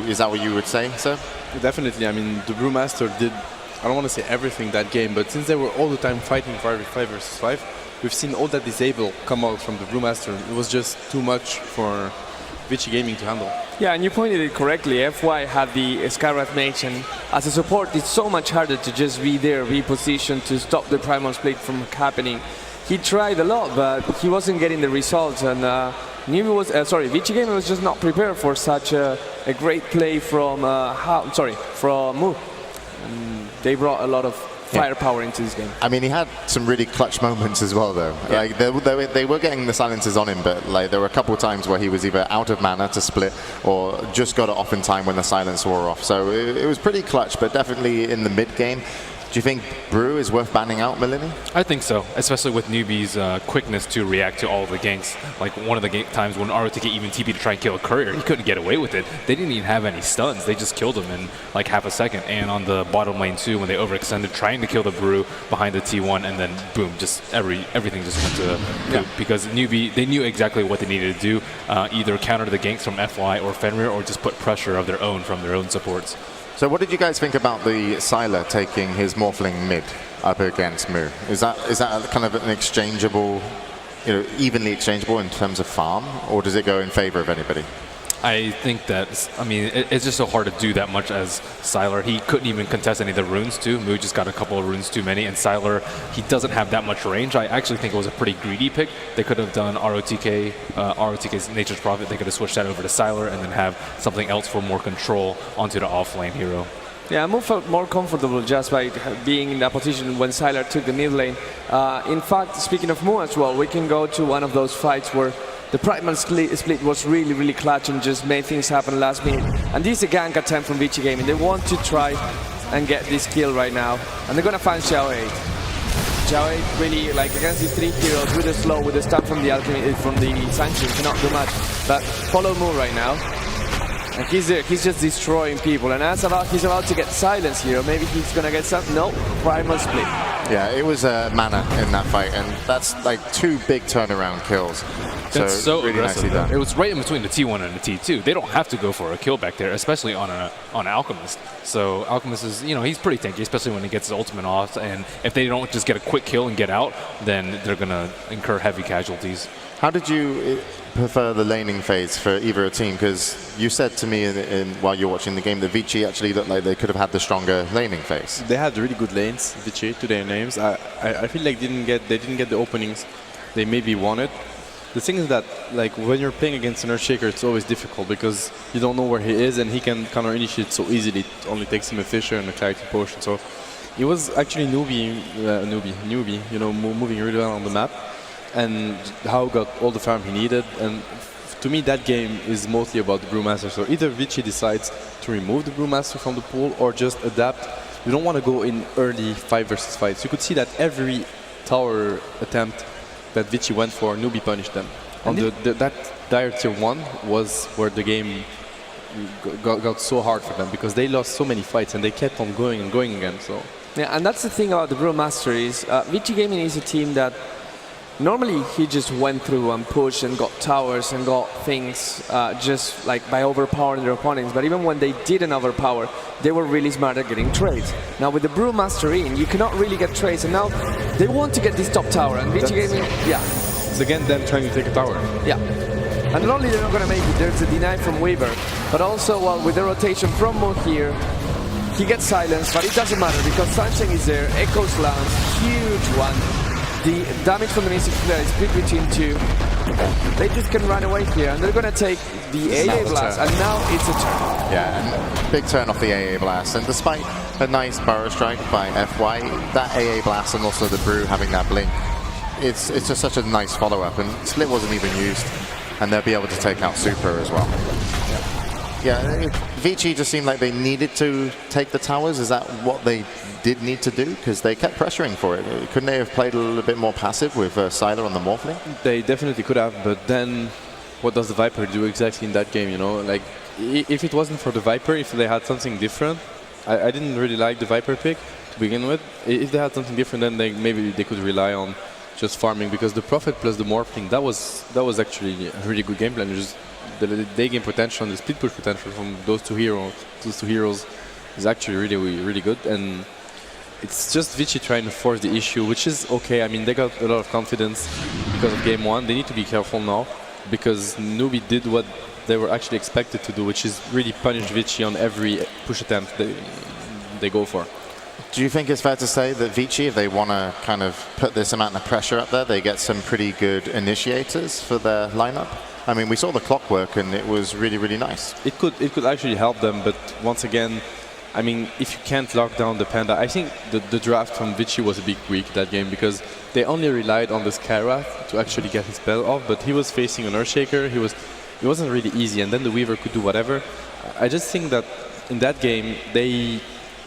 is that what you would say, sir? Definitely. I mean, the Brewmaster did, I don't want to say everything that game, but since they were all the time fighting 5 versus 5, we've seen all that disable come out from the Brewmaster. It was just too much for Vici Gaming to handle. Yeah, and you pointed it correctly. FY had the Skywrath Mage, and as a support, it's so much harder to just be there, reposition to stop the Primal Split from happening. He tried a lot, but he wasn't getting the results, and NewBee was, Vici Gaming was just not prepared for such a great play from from Mu. They brought a lot of firepower into this game. I mean, he had some really clutch moments as well, though. Yeah. Like they were getting the silences on him, but like there were a couple of times where he was either out of mana to split or just got it off in time when the silence wore off. So it was pretty clutch, but definitely in the mid game. Do you think Brew is worth banning out, Melini? I think so, especially with NewBee's quickness to react to all of the ganks. Like one of the times when ROTK even TP to try and kill a courier, he couldn't get away with it. They didn't even have any stuns. They just killed him in like half a second. And on the bottom lane too, when they overextended trying to kill the Brew behind the T1, and then boom, just everything just went to poop. Because NewBee, they knew exactly what they needed to do, either counter the ganks from FY or Fenrir, or just put pressure of their own from their own supports. So what did you guys think about the Sylar taking his Morphling mid up against Mu? Is that kind of an exchangeable, evenly exchangeable in terms of farm, or does it go in favor of anybody? I think that, I mean, it's just so hard to do that much as Sylar. He couldn't even contest any of the runes too. Mu just got a couple of runes too many, and Sylar, he doesn't have that much range. I actually think it was a pretty greedy pick. They could have done ROTK's Nature's Prophet. They could have switched that over to Sylar and then have something else for more control onto the off-lane hero. Yeah, Mu felt more comfortable just by being in that position when Sylar took the mid lane. In fact, speaking of Mu as well, we can go to one of those fights where the Primal Split was really, really clutch and just made things happen last minute. And this is a gank attempt from Vici Gaming. They want to try and get this kill right now. And they're going to find Zhao 8. Zhao 8 really, like against these 3 heroes, really slow with the stun from the Alchemy, from the Sanction, cannot do much. But follow Mu right now. And he's there, he's just destroying people. And he's about to get silence here. Maybe he's going to get some, no, Primal Split. Yeah, it was mana in that fight, and that's like 2 big turnaround kills. That's so really aggressive. nicely done. It was right in between the T1 and the T2. They don't have to go for a kill back there, especially on Alchemist. So Alchemist is, he's pretty tanky, especially when he gets his ultimate off. And if they don't just get a quick kill and get out, then they're going to incur heavy casualties. How did you prefer the laning phase for either a team? Because you said to me while you were watching the game that Vici actually looked like they could have had the stronger laning phase. They had really good lanes, Vici, to their names. I feel like they didn't get the openings they maybe wanted. the thing is that like when you're playing against an Earthshaker, it's always difficult because you don't know where he is and he can counter initiate so easily. It only takes him a Fisher and a Clarity Potion. So it was actually NewBee, you know, moving really well on the map, and how got all the farm he needed. And to me, that game is mostly about the Brewmaster. So either Vici decides to remove the Brewmaster from the pool or just adapt. You don't want to go in early 5 versus 5. So you could see that every tower attempt that Vici went for, NewBee punished them. On that dire tier 1 was where the game got so hard for them because they lost so many fights and they kept on going and going again. So yeah, and that's the thing about the Brewmaster is Vici Gaming is a team that normally he just went through and pushed and got towers and got things just like by overpowering their opponents. But even when they didn't overpower, they were really smart at getting trades. Now with the Brewmaster in, you cannot really get trades, and now they want to get this top tower. And Vici Gaming, yeah, it's again them trying to take a tower. Yeah, and not only they're not going to make it, there's a deny from Weaver, but also well, with the rotation from Mo here, he gets silenced, but it doesn't matter because Sunshine is there. Echo's lands, huge one. The damage from the Mystic Flare is split between two. They just can run away here, and they're going to take the AA Blast, and now it's a turn. Yeah, and big turn off the AA Blast, and despite a nice Burrow Strike by FY, that AA Blast and also the Brew having that blink, it's just such a nice follow-up, and Slit wasn't even used, and they'll be able to take out Super as well. Yeah, Vici just seemed like they needed to take the towers. Is that what they did need to do? Because they kept pressuring for it. Couldn't they have played a little bit more passive with Sylar on the Morphling? They definitely could have, but then what does the Viper do exactly in that game, you know? Like, if it wasn't for the Viper, if they had something different, I didn't really like the Viper pick to begin with. If they had something different, then maybe they could rely on just farming, because the Prophet plus the Morphling, that was actually a really good game plan. Just the day game potential and the split push potential from those two heroes is actually really good, and it's just Vici trying to force the issue, which is okay. I mean, they got a lot of confidence because of game 1. They need to be careful now because NewBee did what they were actually expected to do, which is really punish Vici on every push attempt they go for. Do you think it's fair to say that Vici, if they want to kind of put this amount of pressure up there, they get some pretty good initiators for their lineup? I mean, we saw the clockwork and it was really nice. It could actually help them, but once again, I mean, if you can't lock down the Panda, I think the draft from Vici was a bit weak that game because they only relied on the Skyrath to actually get his spell off, but he was facing an Earthshaker. It wasn't really easy, and then the Weaver could do whatever. I just think that in that game,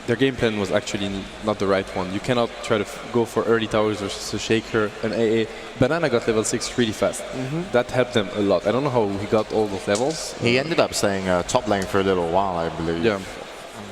their game plan was actually not the right one. You cannot try to go for early towers versus a Shaker and AA. Banana got level 6 really fast. That helped them a lot. I don't know how he got all those levels. He ended up staying top lane for a little while, I believe. Yeah.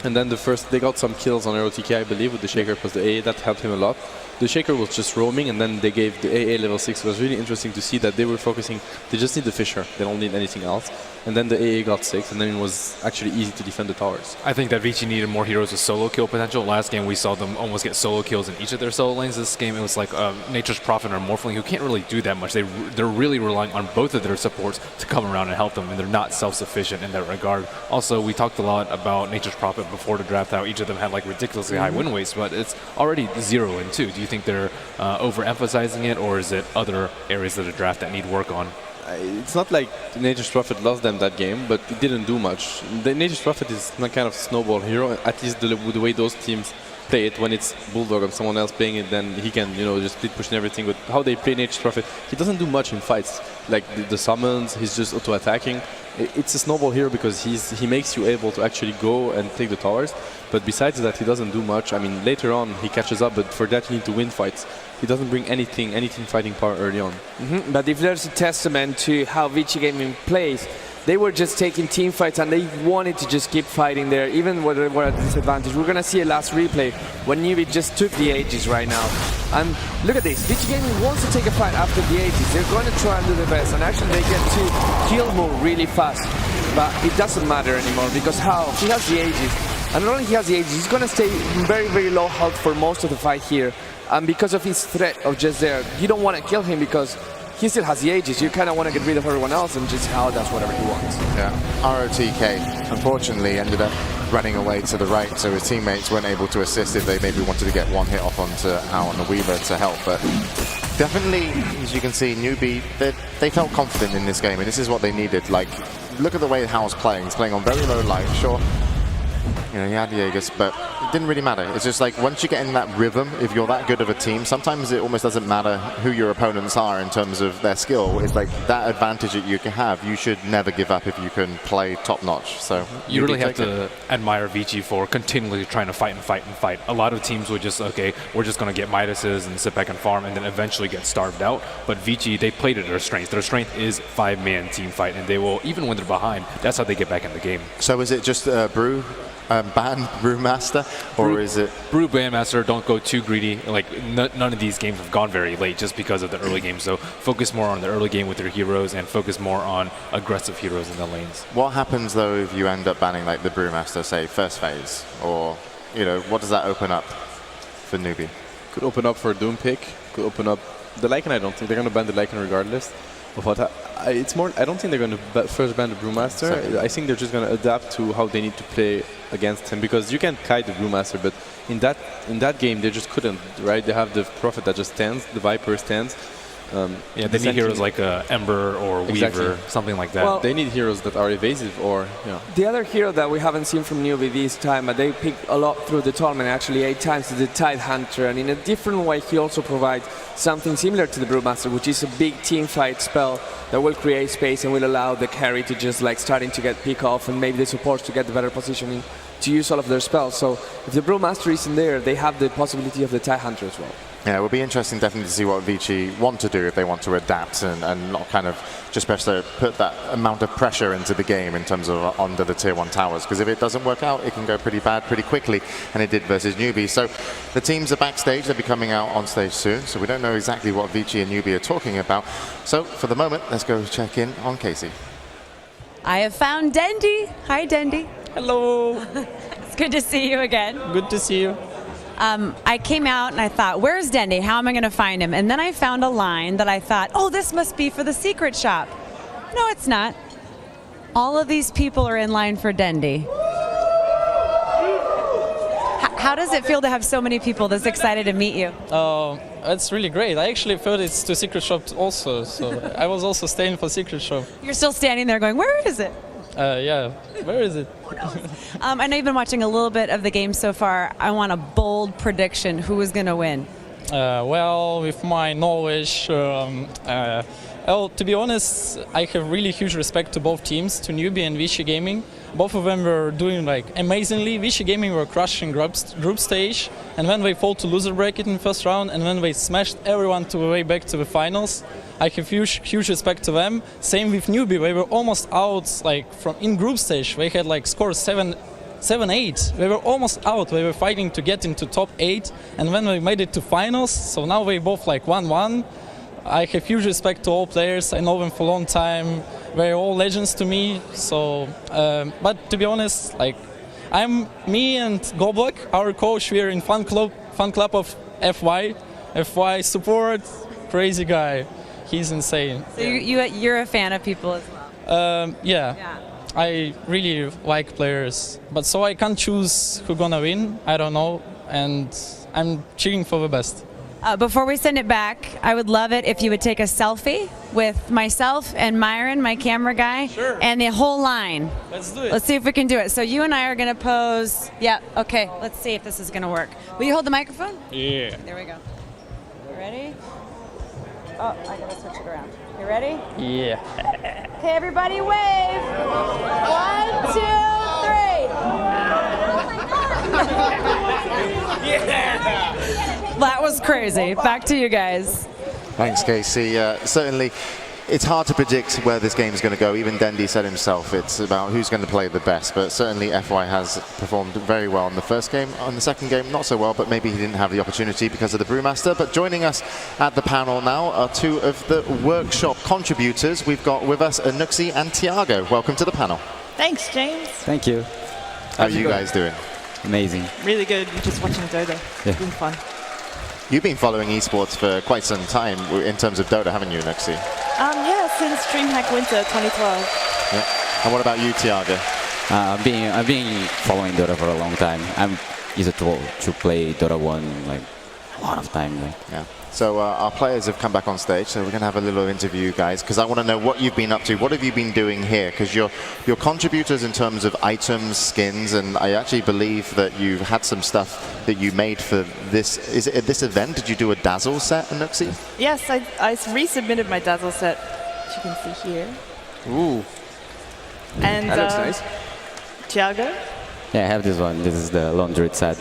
And then they got some kills on ROTK, I believe, with the Shaker plus the AA. That helped him a lot. The Shaker was just roaming, and then they gave the AA level 6. It was really interesting to see that they were focusing. They just need the Fisher. They don't need anything else. And then the AA got 6, and then it was actually easy to defend the towers. I think that Vici needed more heroes with solo kill potential. Last game we saw them almost get solo kills in each of their solo lanes. This game it was like Nature's Prophet or Morphling, who can't really do that much. They're really relying on both of their supports to come around and help them, and they're not self-sufficient in that regard. Also, we talked a lot about Nature's Prophet before the draft, how each of them had like ridiculously high win weights, but it's already 0 and 2. Do you think they're overemphasizing it, or is it other areas of the draft that need work on? It's not like Nature's Prophet lost them that game, but it didn't do much. The Nature's Prophet is not kind of snowball hero, at least the way those teams play it. When it's Bulldog and someone else playing it, then he can, just split push and everything. But how they play Nature's Prophet, he doesn't do much in fights. Like the summons, he's just auto-attacking. It's a snowball hero because he makes you able to actually go and take the towers. But besides that, he doesn't do much. I mean, later on, he catches up, but for that, you need to win fights. He doesn't bring any team fighting power early on. But if there's a testament to how Vici Gaming plays, they were just taking team fights and they wanted to just keep fighting there, even when they were at disadvantage. We're going to see a last replay when NewBee just took the Aegis right now. And look at this, Vici Gaming wants to take a fight after the Aegis. They're going to try and do the best, and actually they get to kill Mo really fast. But it doesn't matter anymore because he has the Aegis. And not only he has the Aegis, he's going to stay very low health for most of the fight here. And because of his threat of just there, you don't want to kill him because he still has the Aegis. You kind of want to get rid of everyone else and just Hao does whatever he wants. Yeah, ROTK unfortunately ended up running away to the right, so his teammates weren't able to assist if they maybe wanted to get one hit off onto Hao on the Weaver to help. But Definitely, as you can see, NewBee, they felt confident in this game, and this is what they needed. Like, look at the way Hao's playing. He's playing on very low light, sure. You know, he had Jaegers, but it didn't really matter. It's just like, once you get in that rhythm, if you're that good of a team, sometimes it almost doesn't matter who your opponents are in terms of their skill. It's like that advantage that you can have. You should never give up if you can play top-notch. So you really have to admire Vici for continually trying to fight and fight and fight. A lot of teams would just, okay, we're just going to get Midases and sit back and farm and then eventually get starved out. But Vici, they played at their strength. Their strength is 5-man team fight, and they will, even when they're behind, that's how they get back in the game. So is it just Brew? Ban Brewmaster, or is it Brew Bandmaster? Don't go too greedy. Like none of these games have gone very late just because of the early game. So focus more on the early game with your heroes and focus more on aggressive heroes in the lanes. What happens though if you end up banning like the Brewmaster, say first phase, or you know, what does that open up for NewBee? Could open up for Doom pick. Could open up the Lycan. I don't think they're going to ban the Lycan regardless. Of what it's more, I don't think they're going to first ban the Brewmaster. Second. I think they're just going to adapt to how they need to play against him, because you can kite the Brewmaster, but in that game they just couldn't, right? They have the Prophet that just stands, the Viper stands. Yeah, they need heroes like Ember or Weaver, something like that. Well, they need heroes that are evasive or, The other hero that we haven't seen from NewBee this time, but they picked a lot through the tournament, actually 8 times, is the Tide Hunter, and in a different way he also provides something similar to the Brewmaster, which is a big team fight spell that will create space and will allow the carry to just like starting to get pick off, and maybe the supports to get the better positioning to use all of their spells. So if the Brewmaster isn't there, they have the possibility of the Tide Hunter as well. Yeah, it will be interesting definitely to see what Vici want to do if they want to adapt and not kind of just put that amount of pressure into the game in terms of under the tier 1 towers, because if it doesn't work out, it can go pretty bad pretty quickly, and it did versus NewBee. So the teams are backstage, they'll be coming out on stage soon, so we don't know exactly what Vici and NewBee are talking about. So for the moment, let's go check in on Casey. I have found Dendy. Hi, Dendy. Hello. It's good to see you again. Good to see you. I came out and I thought, where's Dendy? How am I going to find him? And then I found a line that I thought, oh, this must be for the secret shop. No, it's not. All of these people are in line for Dendy. How does it feel to have so many people that's excited to meet you? It's really great. I actually thought it's to secret shop also, so I was also staying for secret shop. You're still standing there going, where is it? Yeah, where is it? I know you've been watching a little bit of the game so far. I want a bold prediction. Who is going to win? Well, with my knowledge, well, to be honest, I have really huge respect to both teams, to NewBee and Vici Gaming. Both of them were doing like amazingly. Vici Gaming were crushing group stage, and when they fall to loser bracket in the first round, and when they smashed everyone to the way back to the finals, I have huge respect to them. Same with NewBee, they were almost out like from in group stage. They had like scores 7-8. They were almost out. They were fighting to get into top 8, and when they made it to finals, so now they both like 1-1. I have huge respect to all players. I know them for a long time. They're all legends to me. So, but to be honest, like me and Goblok, our coach, we're in fan club of FY. FY support, crazy guy. He's insane. So you're a fan of people as well? Yeah. I really like players, but so I can't choose who's gonna win. I don't know, and I'm cheering for the best. Before we send it back, I would love it if you would take a selfie with myself and Myron, my camera guy, and the whole line. Let's do it. Let's see if we can do it. So you and I are going to pose. Yeah, okay. Let's see if this is going to work. Will you hold the microphone? Yeah. There we go. You ready? Oh, I got to switch it around. You ready? Yeah. Okay, everybody wave. 1, 2, 3. Yeah. That was crazy. Back to you guys. Thanks, Casey. Certainly, it's hard to predict where this game is going to go. Even Dendy said himself, it's about who's going to play the best. But certainly, FY has performed very well in the first game. On the second game, not so well, but maybe he didn't have the opportunity because of the Brewmaster. But joining us at the panel now are 2 of the workshop contributors. We've got with us Anuxi and Tiago. Welcome to the panel. Thanks, James. Thank you. How are you guys doing? Amazing. Really good. We're just watching Dota. Yeah. It's been fun. You've been following esports for quite some time in terms of Dota, haven't you, Anuxi? Yeah, since DreamHack Winter 2012. Yeah. And what about you, Tiago? I've been following Dota for a long time. I'm used to play Dota 1 like a lot of time. Like. Yeah. So our players have come back on stage, so we're going to have a little interview, guys, because I want to know what you've been up to. What have you been doing here? Because you're contributors in terms of items, skins, and I actually believe that you've had some stuff that you made for this. Is it at this event? Did you do a Dazzle set, Anuxi? Yes, I resubmitted my Dazzle set, which you can see here. Ooh. And that looks nice. Thiago? Yeah, I have this one. This is the Lone Druid set.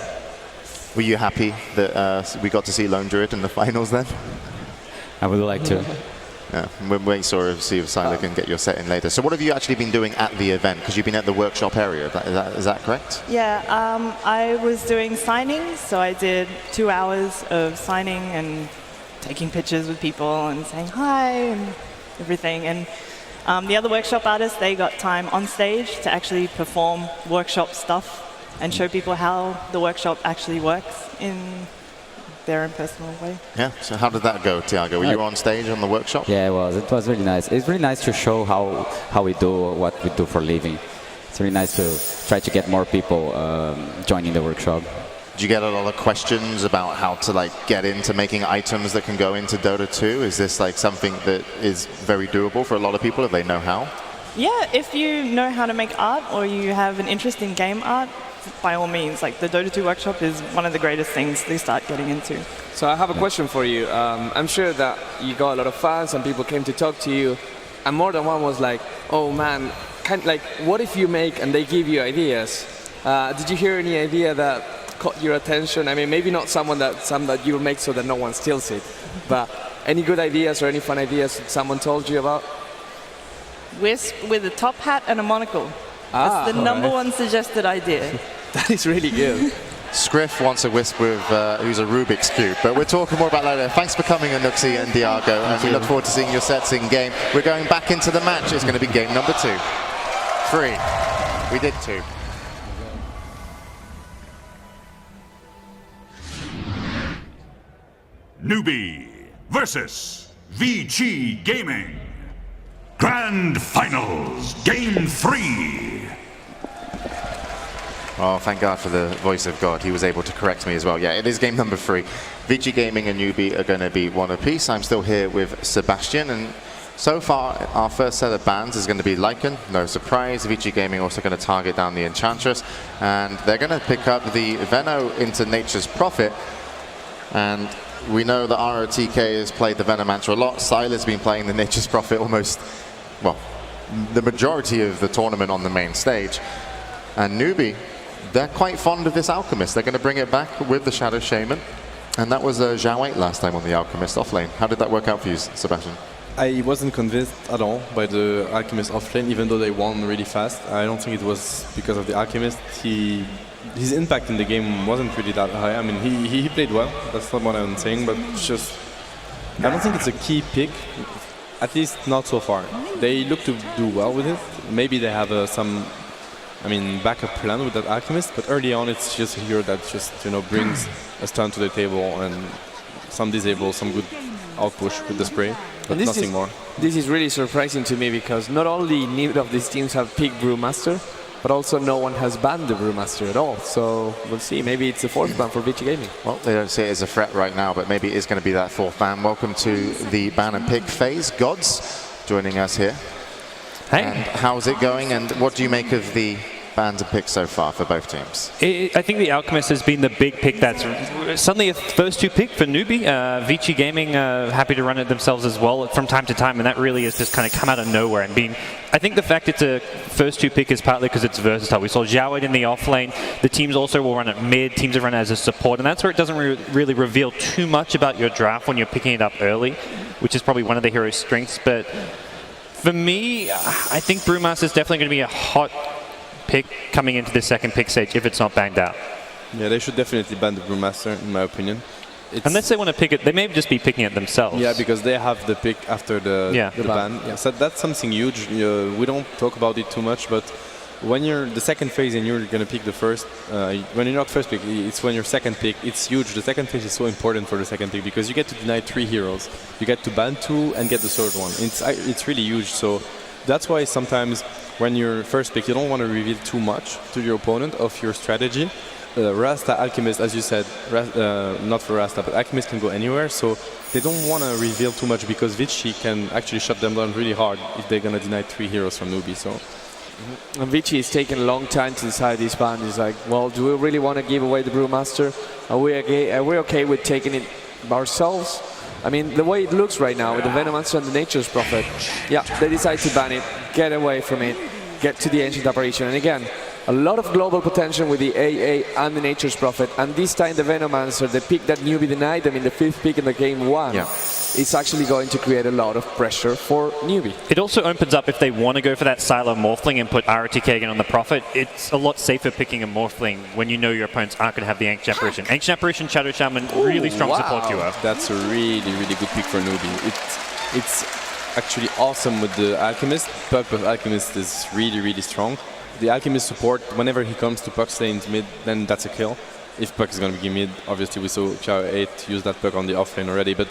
Were you happy that we got to see Lone Druid in the finals then? I would like to. Yeah, we're waiting to see if Siler can get your set in later. So what have you actually been doing at the event? Because you've been at the workshop area, is that correct? Yeah, I was doing signings, so I did 2 hours of signing and taking pictures with people and saying hi and everything. And the other workshop artists, they got time on stage to actually perform workshop stuff and show people how the workshop actually works in their own personal way. Yeah, so how did that go, Thiago? Were you on stage on the workshop? Yeah, it was. It was really nice. It's really nice to show how we do what we do for a living. It's really nice to try to get more people joining the workshop. Did you get a lot of questions about how to get into making items that can go into Dota 2? Is this something that is very doable for a lot of people if they know how? Yeah, if you know how to make art or you have an interest in game art, by all means, the Dota 2 workshop is one of the greatest things they start getting into. So I have a question for you. I'm sure that you got a lot of fans and people came to talk to you, and more than one was like, oh man, what if you make and they give you ideas? Did you hear any idea that caught your attention? I mean, maybe not some that you make so that no one steals it, but any good ideas or any fun ideas that someone told you about? Wisp with a top hat and a monocle. That's the number one suggested idea. That is really good. Scriff wants a Wisp with who's a Rubik's Cube, but we'll talk more about that later. Thanks for coming, Anuxi and Thiago, and we look forward to seeing your sets in game. We're going back into the match. It's going to be game number 2. 3. We did 2. NewBee versus Vici Gaming. Grand Finals, Game 3. Oh, thank God for the voice of God. He was able to correct me as well. Yeah, it is game number 3. Vici Gaming and NewBee are going to be one apiece. I'm still here with Sebastian, and so far our first set of bans is going to be Lycan. No surprise. Vici Gaming also going to target down the Enchantress, and they're going to pick up the Veno into Nature's Prophet. And we know that ROTK has played the Venomancer a lot. Siler's been playing the Nature's Prophet almost, well, the majority of the tournament on the main stage. And NewBee, they're quite fond of this Alchemist. They're going to bring it back with the Shadow Shaman. And that was Zhao 8 last time on the Alchemist offlane. How did that work out for you, Sebastian? I wasn't convinced at all by the Alchemist offlane, even though they won really fast. I don't think it was because of the Alchemist. His impact in the game wasn't really that high. I mean, he played well. That's not what I'm saying, but just I don't think it's a key pick. At least not so far. They look to do well with it. Maybe they have some backup plan with that Alchemist, but early on it's just a hero that just brings a stun to the table and some disable, some good outpush with the spray, but nothing more. This is really surprising to me because not only neither of these teams have picked Brewmaster, but also no one has banned the Brewmaster at all. So we'll see. Maybe it's the 4th ban for Vici Gaming. Well, they don't see it as a threat right now, but maybe it is going to be that 4th ban. Welcome to the ban and pick phase. Gods joining us here. Hey. And how's it going, and what do you make of the bans and picks so far for both teams? I think the Alchemist has been the big pick that's suddenly a first 2 pick for NewBee. Vici Gaming happy to run it themselves as well from time to time, and that really has just kind of come out of nowhere. And I think the fact it's a first 2 pick is partly because it's versatile. We saw Zhao 8 in the offlane. The teams also will run it mid. Teams have run it as a support, and that's where it doesn't really reveal too much about your draft when you're picking it up early, which is probably one of the hero's strengths. But for me, I think Brewmaster is definitely going to be a hot pick coming into the 2nd pick stage if it's not banged out. Yeah, they should definitely ban the Brewmaster, in my opinion. Unless they want to pick it, they may just be picking it themselves. Yeah, because they have the pick after the ban. Yeah. So that's something huge. We don't talk about it too much, but when you're the 2nd phase and you're going to pick the first, when you're not first pick, it's when you're 2nd pick. It's huge. The 2nd phase is so important for the 2nd pick because you get to deny 3 heroes. You get to ban 2 and get the 3rd one. It's really huge. So that's why sometimes when you're first pick, you don't want to reveal too much to your opponent of your strategy. Rasta, Alchemist, as you said, not for Rasta, but Alchemist can go anywhere. So they don't want to reveal too much because Vici can actually shut them down really hard if they're going to deny 3 heroes from NewBee. So. And Vici is taking a long time to decide this ban. He's like, well, do we really want to give away the Brewmaster? Are we okay with taking it ourselves? I mean, the way it looks right now with the Venomancer and the Nature's Prophet, yeah, they decide to ban it, get away from it, get to the Ancient Apparition. And again, a lot of global potential with the AA and the Nature's Prophet. And this time the Venomancer, the pick that NewBee denied them in the 5th pick in the game 1, it's actually going to create a lot of pressure for NewBee. It also opens up, if they want to go for that Silo Morphling and put RTK again on the Prophet, it's a lot safer picking a Morphling when you know your opponents aren't going to have the Ancient Apparition. Ancient Apparition, Shadow Shaman, really strong support duo. That's a really, really good pick for NewBee. It's actually awesome with the Alchemist. Puck with Alchemist is really, really strong. The Alchemist support, whenever he comes to Puck's lane's mid, then that's a kill. If Puck is going to be mid, obviously we saw Xiao 8 use that Puck on the off lane already, but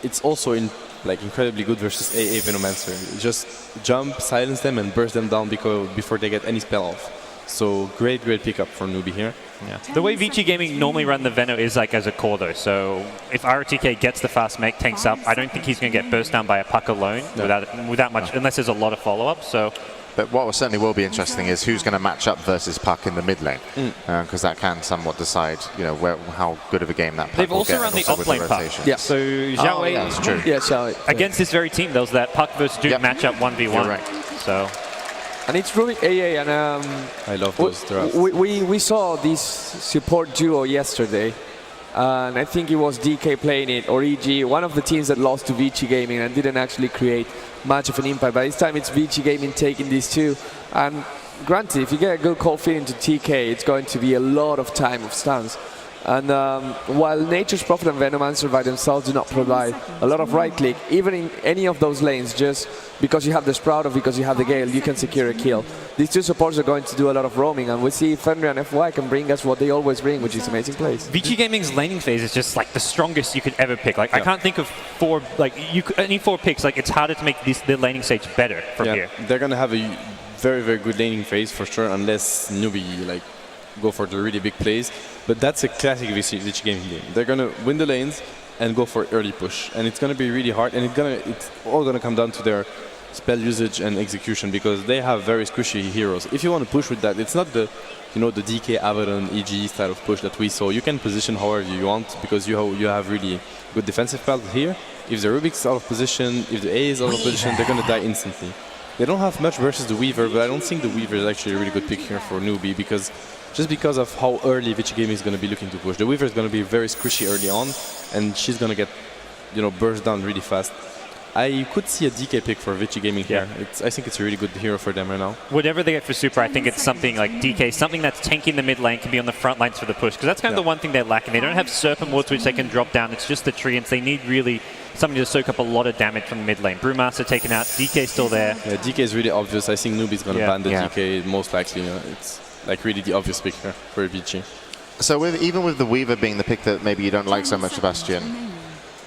it's also incredibly good versus AA Venomancer. Just jump, silence them, and burst them down before they get any spell off. So great pickup for NewBee here. Yeah. The way Vici Gaming normally run the Veno is like as a core though. So if RTK gets the fast mech, tanks up, I don't think he's going to get burst down by a Puck alone without much, unless there's a lot of follow-up. So. But what certainly will be interesting is who's going to match up versus Puck in the mid lane, because that can somewhat decide, how good of a game that Puck They've will also get, run the also off-lane Puck. Yeah. So Xiao Wei, that's true. Yeah, Xiao Wei. Against this very team, there was that Puck versus Duke matchup 1v1. You're right. So. And it's really AA, and I love those drafts. We saw this support duo yesterday, and I think it was DK playing it, or EG, one of the teams that lost to Vici Gaming and didn't actually create much of an impact. But this time it's Vici Gaming taking these two, and granted, if you get a good cold feet into TK, it's going to be a lot of time of stuns. And while Nature's Prophet and Venomancer by themselves do not provide a lot of right click, even in any of those lanes, just because you have the Sprout or because you have the Gale, you can secure a kill. These two supports are going to do a lot of roaming, and we see Fenrir and FY can bring us what they always bring, which is amazing plays. Vici Gaming's laning phase is just like the strongest you could ever pick. Like I can't think of any 4 picks. Like it's harder to make the laning stage better from here. They're gonna have a very, very good laning phase for sure, unless NewBee go for the really big plays. But that's a classic Vici Gaming game. They're gonna win the lanes and go for early push, and it's gonna be really hard. And it's all gonna come down to their spell usage and execution, because they have very squishy heroes. If you want to push with that, it's not the the DK Abaddon EG style of push that we saw. You can position however you want, because you have really good defensive pelt here. If the Rubik's out of position, if the A is out of position, they're gonna die instantly. They don't have much versus the Weaver, but I don't think the Weaver is actually a really good pick here for NewBee, because of how early Vici Gaming is going to be looking to push. The Weaver is going to be very squishy early on, and she's going to get, burst down really fast. I could see a DK pick for Vici Gaming here. I think it's a really good hero for them right now. Whatever they get for Super, I think it's something like DK, something that's tanking the mid lane, can be on the front lines for the push, because that's kind of the one thing they're lacking. They don't have Serpent Wards which they can drop down. It's just the treants. They need really something to soak up a lot of damage from the mid lane. Brewmaster taken out, DK still there. Yeah, DK is really obvious. I think NewBee is going to ban the DK most likely. It's really the obvious pick here for Vici. So even with the Weaver being the pick that maybe you don't like so much, Sebastian,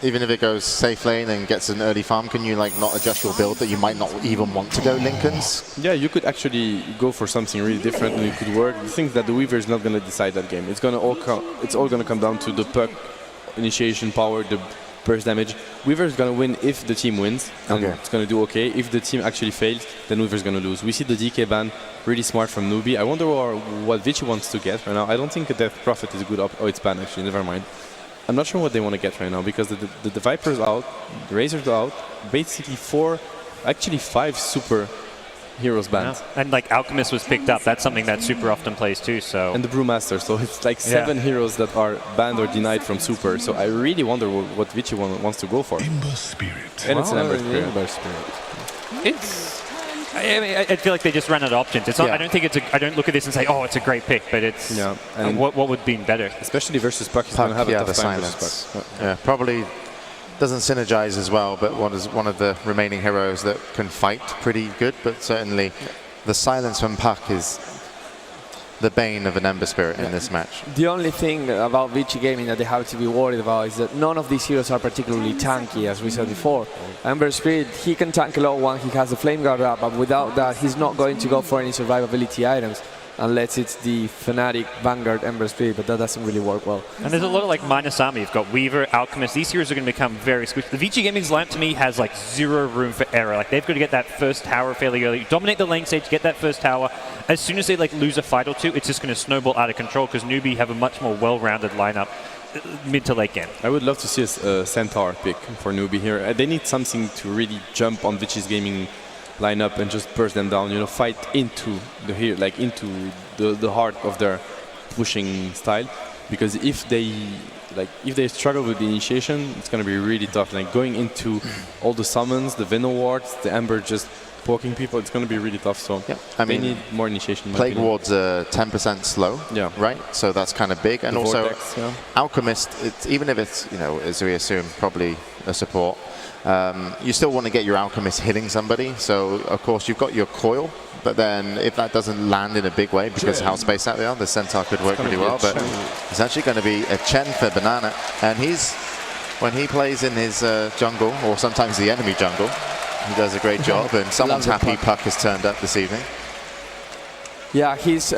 even if it goes safe lane and gets an early farm, can you not adjust your build that you might not even want to go Linken's? Yeah, you could actually go for something really different and it could work. The thing is that the Weaver is not going to decide that game. It's all going to come down to the Puck initiation power, the burst damage. Weaver is going to win if the team wins, and it's going to do okay. If the team actually fails, then Weaver is going to lose. We see the DK ban really smart from NewBee. I wonder what Vici wants to get right now. I don't think a Death Prophet is a good oh, it's banned actually, never mind. I'm not sure what they want to get right now, because the Viper's out, the Razor's out, basically 5 super heroes banned. Yeah. And Alchemist was picked up. That's something that Super often plays too. So. And the Brewmaster. So it's 7 heroes that are banned or denied from Super. So I really wonder what Vici wants to go for. Ember Spirit. And it's an Ember Spirit. Ember It's. I feel like they just ran out of options. It's not. I don't think it's. I don't look at this and say, "Oh, it's a great pick," but it's. Yeah. And what would be better, especially versus Puck. He's going to have a tough time versus Puck. Yeah, probably doesn't synergize as well. But one of the remaining heroes that can fight pretty good. But certainly, the silence from Puck is the bane of an Ember Spirit in this match. The only thing about Vici Gaming that they have to be worried about is that none of these heroes are particularly tanky, as we said before. Ember Spirit, he can tank a low one, he has the Flame Guard up, but without that, he's not going to go for any survivability items. unless it's the Fnatic, Vanguard, Ember Spirit, but that doesn't really work well. And there's a lot of like minus army. You've got Weaver, Alchemist. These heroes are going to become very squishy. The Vici Gaming's lineup to me has like zero room for error. Like they've got to get that first tower fairly early, dominate the lane stage, get that first tower. As soon as they like lose a fight or two, it's just going to snowball out of control because NewBee have a much more well-rounded lineup mid to late game. I would love to see a Centaur pick for NewBee here. They need something to really jump on Vici's Gaming lineup and just burst them down. You know, fight into the heart of their pushing style. Because if they struggle with the initiation, it's going to be really tough. Like going into all the summons, the Venom wards, the Ember just poking people, it's going to be really tough. So I they mean, need more initiation. Plague Ward's 10% slow, right? So that's kind of big. And The also, Vortex, Alchemist, even if it's, you know, as we assume, probably a support, you still want to get your Alchemist hitting somebody. So, of course, you've got your Coil, but then if that doesn't land in a big way, because how spaced out they are, the Centaur could work pretty well. But it's actually going to be a Chen for Banana. And when he plays in his jungle, or sometimes the enemy jungle, he does a great job, and someone's happy Puck has turned up this evening. Yeah, his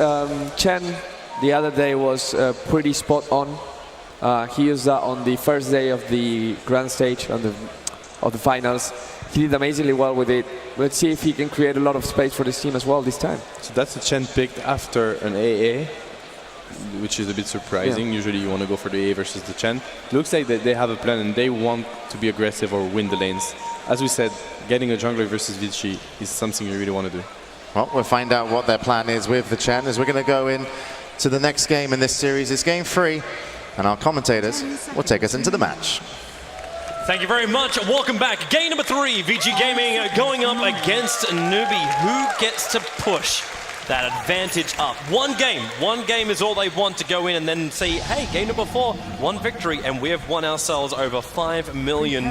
Chen the other day was pretty spot on. He used that on the first day of the grand stage of the finals. He did amazingly well with it. Let's see if he can create a lot of space for this team as well this time. So that's a Chen picked after an AA, which is a bit surprising. Usually you want to go for the AA versus the Chen. Looks like they have a plan and they want to be aggressive or win the lanes. As we said, getting a jungler versus Vici is something you really want to do. Well, we'll find out what their plan is with the Chen as we're going to go in to the next game in this series. It's game 3, and our commentators will take us into the match. Thank you very much. Welcome back. Game number 3, Vici Gaming going up against NewBee. Who gets to push that advantage up? One game is all they want to go in and then say, hey, game number 4, 1 victory, and we have won ourselves over $5 million.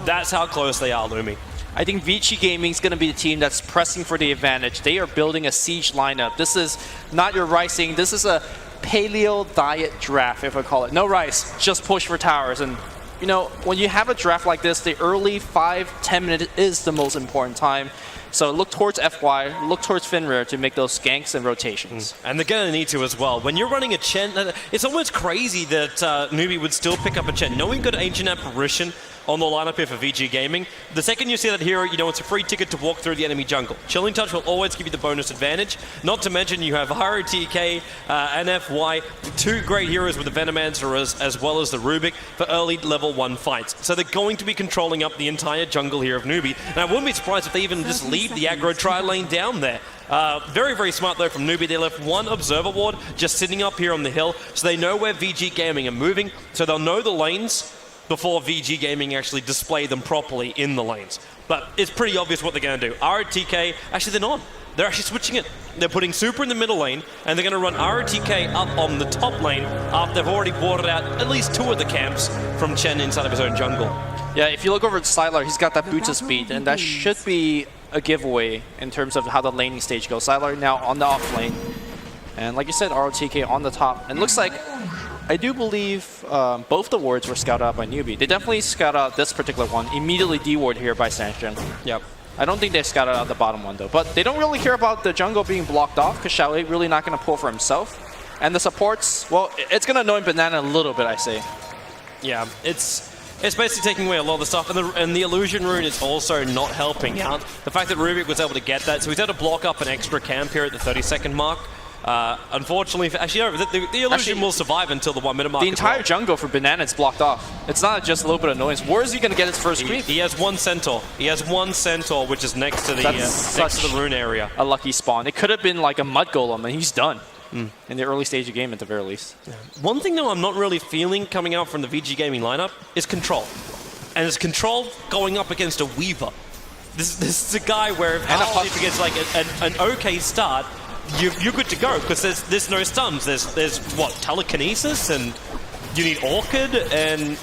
That's how close they are, Lumi. I think Vici Gaming is going to be the team that's pressing for the advantage. They are building a siege lineup. This is not your ricing. This is a paleo diet draft, if I call it. No rice, just push for towers. And you know, when you have a draft like this, the early 5-10 minutes is the most important time. So look towards FY, look towards Finrear to make those ganks and rotations. And they're going to need to as well. When you're running a Chen, it's almost crazy that NewBee would still pick up a Chen. Knowing good Ancient Apparition on the lineup here for Vici Gaming, the second you see that hero, you know it's a free ticket to walk through the enemy jungle. Chilling Touch will always give you the bonus advantage. Not to mention you have ROTK and FY, 2 great heroes with the Venomancer as well as the Rubik for early level 1 fights. So they're going to be controlling up the entire jungle here of NewBee. And I wouldn't be surprised if they even just leave the aggro tri-lane down there. Very, very smart though from NewBee. They left 1 Observer Ward just sitting up here on the hill, so they know where Vici Gaming are moving, so they'll know the lanes before Vici Gaming actually display them properly in the lanes. But it's pretty obvious what they're going to do. ROTK, actually they're not. They're actually switching it. They're putting Super in the middle lane, and they're going to run ROTK up on the top lane after they've already boarded out at least 2 of the camps from Chen inside of his own jungle. Yeah, if you look over at Sylar, he's got that boots of speed, and that should be a giveaway in terms of how the laning stage goes. Sylar now on the off lane, and like you said, ROTK on the top. And looks like, I do believe both the wards were scouted out by NewBee. They definitely scouted out this particular one, immediately D-ward here by Sanction. Yep. I don't think they scouted out the bottom one though, but they don't really care about the jungle being blocked off because Xiaolei really not going to pull for himself. And the supports, well, it's going to annoy Banana a little bit, I say. Yeah, it's basically taking away a lot of the stuff, and the Illusion Rune is also not helping. Yeah. The fact that Rubik was able to get that, so he's able to block up an extra camp here at the 30-second mark. Unfortunately, actually, no, the Illusion will survive until the 1 minute mark. The entire jungle for Banana is blocked off. It's not just a little bit of annoyance. Where is he going to get his first creep? He has 1 Centaur. He has 1 Centaur, which is next to the rune area. A lucky spawn. It could have been like a Mud Golem, and he's done. In the early stage of the game, at the very least. Yeah. One thing, though, I'm not really feeling coming out from the Vici Gaming lineup is control. And it's control going up against a Weaver. This is a guy where if he gets like an okay start, you're good to go because there's no stuns. There's what, telekinesis, and you need Orchid, and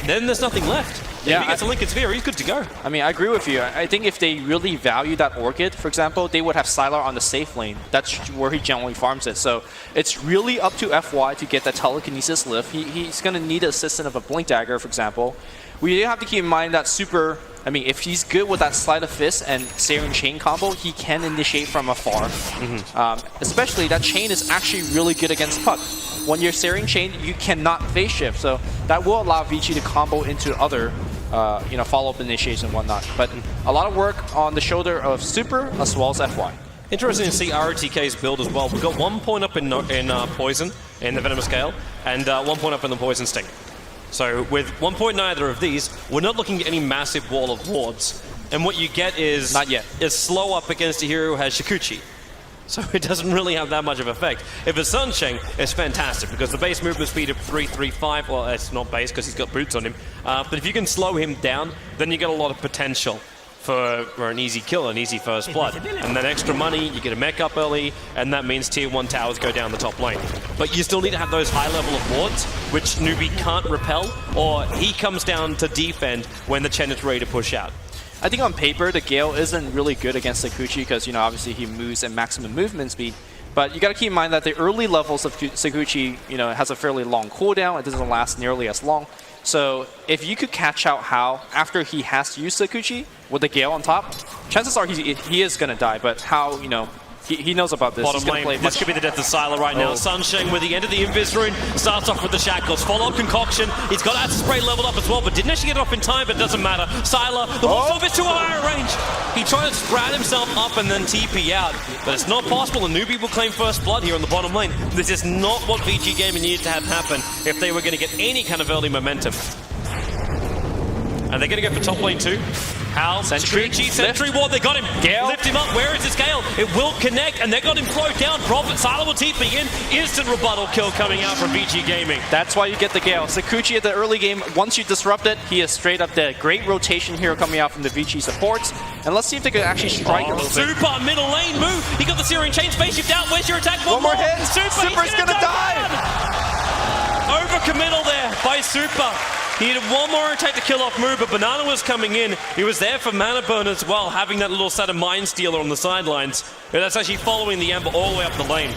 then there's nothing left. Yeah, if he gets a Lincoln Sphere, he's good to go. I mean, I agree with you. I think if they really value that Orchid, for example, they would have Sylar on the safe lane. That's where he generally farms it. So it's really up to FY to get that telekinesis lift. He's going to need the assistance of a Blink Dagger, for example. We have to keep in mind that Super I mean, if he's good with that Sleight of Fist and Searing Chain combo, he can initiate from afar. Especially that chain is actually really good against Puck. When you're Searing Chain, you cannot phase shift, so that will allow Vici to combo into other follow-up initiations and whatnot. But a lot of work on the shoulder of Super as well as FY. Interesting to see ROTK's build as well. We've got 1 point up in Poison, in the Venomous Gale, and 1 point up in the Poison Sting. So with 1 point neither of these, we're not looking at any massive wall of wards. And what you get is... Not yet. Is slow up against a hero who has Shikuchi. So it doesn't really have that much of effect. If it's Sunshine, it's fantastic because the base movement speed of 335, well, it's not base because he's got boots on him. But if you can slow him down, then you get a lot of potential for an easy kill, an easy first blood. And then extra money, you get a mech up early, and that means tier 1 towers go down the top lane. But you still need to have those high level of wards, which NewBee can't repel, or he comes down to defend when the Chen is ready to push out. I think on paper, the Gale isn't really good against Sakuchi because, obviously he moves at maximum movement speed. But you got to keep in mind that the early levels of Sakuchi, has a fairly long cooldown. It doesn't last nearly as long. So if you could catch out how, after he has used Sakuchi with the Gale on top, chances are he is going to die. But how, he knows about this. Bottom lane, this could be the death of Sylar right now. Sunshine with the end of the Invis rune starts off with the Shackles. Follow-up Concoction. He's got Acid Spray leveled up as well, but didn't actually get it off in time, but it doesn't matter. Sylar, the Wolf is too higher range. He tried to sprout himself up and then TP out, but it's not possible. And NewBee will claim first blood here on the bottom lane. This is not what Vici Gaming needed to have happen if they were going to get any kind of early momentum. And they're going to go for top lane too. Hal, Sentry Ward, they got him. Gale. Lift him up. Where is his Gale? It will connect, and they got him slowed down. Prophet, Sylar will TP in. Instant rebuttal kill coming out from Vici Gaming. That's why you get the Gale. Sakuchi at the early game, once you disrupt it, he is straight up dead. Great rotation here coming out from the Vici supports. And let's see if they can actually strike a little bit. Super middle lane move. He got the Searing Chain spaceship down. Where's your attack? One more hit. Super's gonna die. Overcommittal there by Super. He had one more attack to kill off Mu, but Banana was coming in. He was there for mana burn as well, having that little set of Mind Stealer on the sidelines. But that's actually following the Ember all the way up the lane.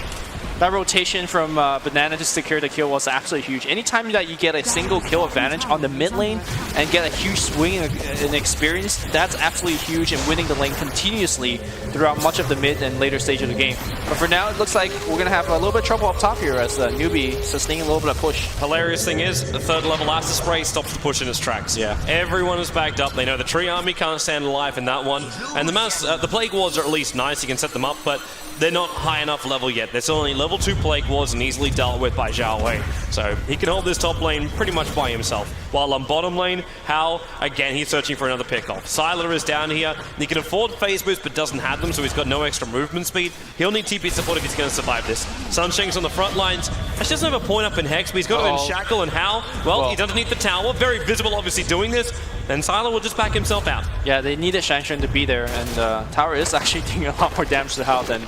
That rotation from Banana to secure the kill was absolutely huge. Anytime that you get a single kill advantage on the mid lane and get a huge swing in experience, that's absolutely huge in winning the lane continuously throughout much of the mid and later stage of the game. But for now, it looks like we're going to have a little bit of trouble up top here as NewBee sustaining a little bit of push. Hilarious thing is, the third level Acid Spray stops the push in its tracks. Yeah. Everyone is backed up. They know the Tree Army can't stand alive in that one. And the Plague Wards are at least nice. You can set them up, but they're not high enough level yet. There's only level 2 Plague Wards and easily dealt with by Zhao Wei. So he can hold this top lane pretty much by himself. While on bottom lane, Hal, again, he's searching for another pickoff. Sylar is down here. He can afford phase boost but doesn't have them, so he's got no extra movement speed. He'll need TP support if he's going to survive this. Sunshine's on the front lines. Actually doesn't have a point up in Hex, but he's got to Shackle and Hal. Well, he's underneath the tower. Very visible, obviously, doing this. And Sylar will just back himself out. Yeah, they needed Shanshan to be there, and Tower is actually doing a lot more damage to Hal than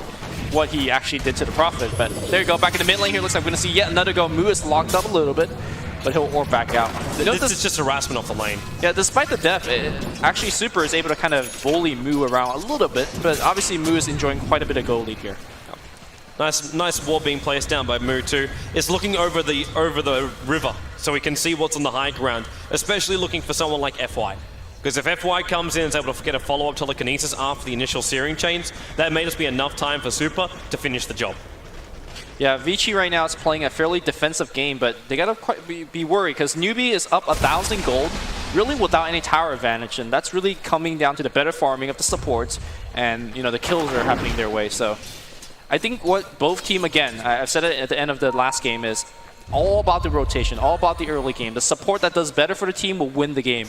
what he actually did to the Prophet. But there you go, back in the mid lane here. Looks like we're going to see yet another go. Mu is locked up a little bit, but he'll warp back out. This is just harassment off the lane. Yeah, despite the death, actually Super is able to kind of bully Mu around a little bit, but obviously Mu is enjoying quite a bit of gold lead here. Nice wall being placed down by Mu too. It's looking over the river, so we can see what's on the high ground, especially looking for someone like FY. Because if FY comes in and is able to get a follow-up telekinesis after the initial Searing Chains, that may just be enough time for Super to finish the job. Yeah, Vici right now is playing a fairly defensive game, but they gotta be worried because NewBee is up 1,000 gold, really without any tower advantage, and that's really coming down to the better farming of the supports, and the kills are happening their way. So I think what both team, again, I've said it at the end of the last game, is all about the rotation, all about the early game. The support that does better for the team will win the game.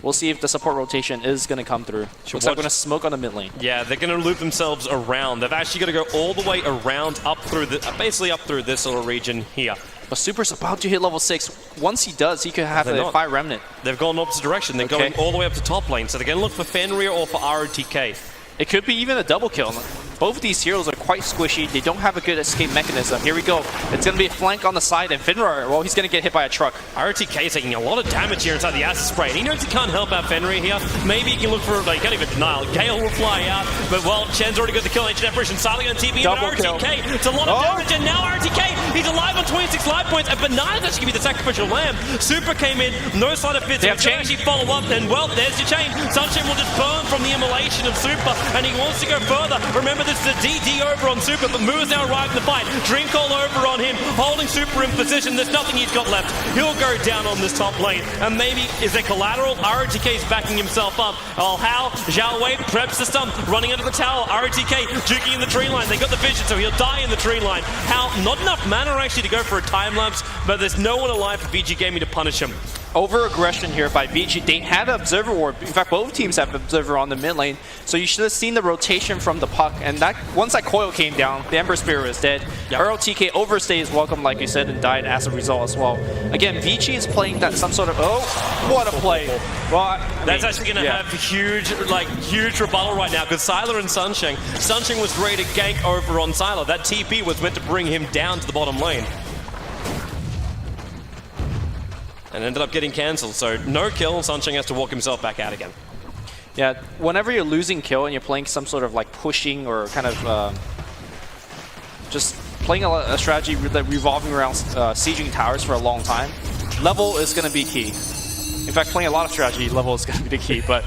We'll see if the support rotation is going to come through. Looks like we're going to smoke on the mid lane. Yeah, they're going to loop themselves around. They've actually got to go all the way around, up through basically up through this little region here. But Super's about to hit level 6. Once he does, he could have a 5 Remnant. They've gone opposite direction. They're going all the way up to top lane. So they're going to look for Fenrir or for ROTK. It could be even a double kill. Both of these heroes are quite squishy. They don't have a good escape mechanism. Here we go. It's going to be a flank on the side, and Fenrir, well, he's going to get hit by a truck. ROTK is taking a lot of damage here inside the Acid Spray. He knows he can't help out Fenrir here. Maybe he can look for, he can't even denial. Gale will fly out, but well, Chen's already got the kill. Ancient Apparition, Sylar and TP, but ROTK, it's a lot of damage, and now ROTK, He's alive on 26 life points, and Banana's actually going to be the sacrificial lamb. Super came in, no sleight of fist. They have so chain. actually follow up, and well, there's your chain. Sunshine will just burn from the immolation of Super, and he wants to go further. Remember, this is a DD over on Super, but Mu is now arrived in the fight. Dream Call over on him, holding Super in position. There's nothing he's got left. He'll go down on this top lane, and maybe is there collateral? ROTK is backing himself up. Oh, how? Zhao Wei preps the stump, running under the tower. ROTK juking in the tree line. They got the vision, so he'll die in the tree line. How? Not enough mana actually to go for a time lapse, but there's no one alive for Vici Gaming to punish him. Over-aggression here by Vici. They had an Observer Ward. In fact, both teams have Observer on the mid lane. So you should have seen the rotation from the puck. And that once that coil came down, the Ember Spirit was dead. ROTK overstays welcome, like you said, and died as a result as well. Again, Vici is playing that some sort of... Oh, what a play. Well, That's actually going to have huge rebuttal right now, because Sylar and Sunshine. Sunshine was ready to gank over on Sylar. That TP was meant to bring him down to the bottom lane. And ended up getting cancelled, so no kill. Sunshine has to walk himself back out again. Yeah, whenever you're losing kill and you're playing some sort of like pushing or kind of just playing a strategy revolving around sieging towers for a long time, level is going to be key. In fact, playing a lot of strategy, level is going to be the key, but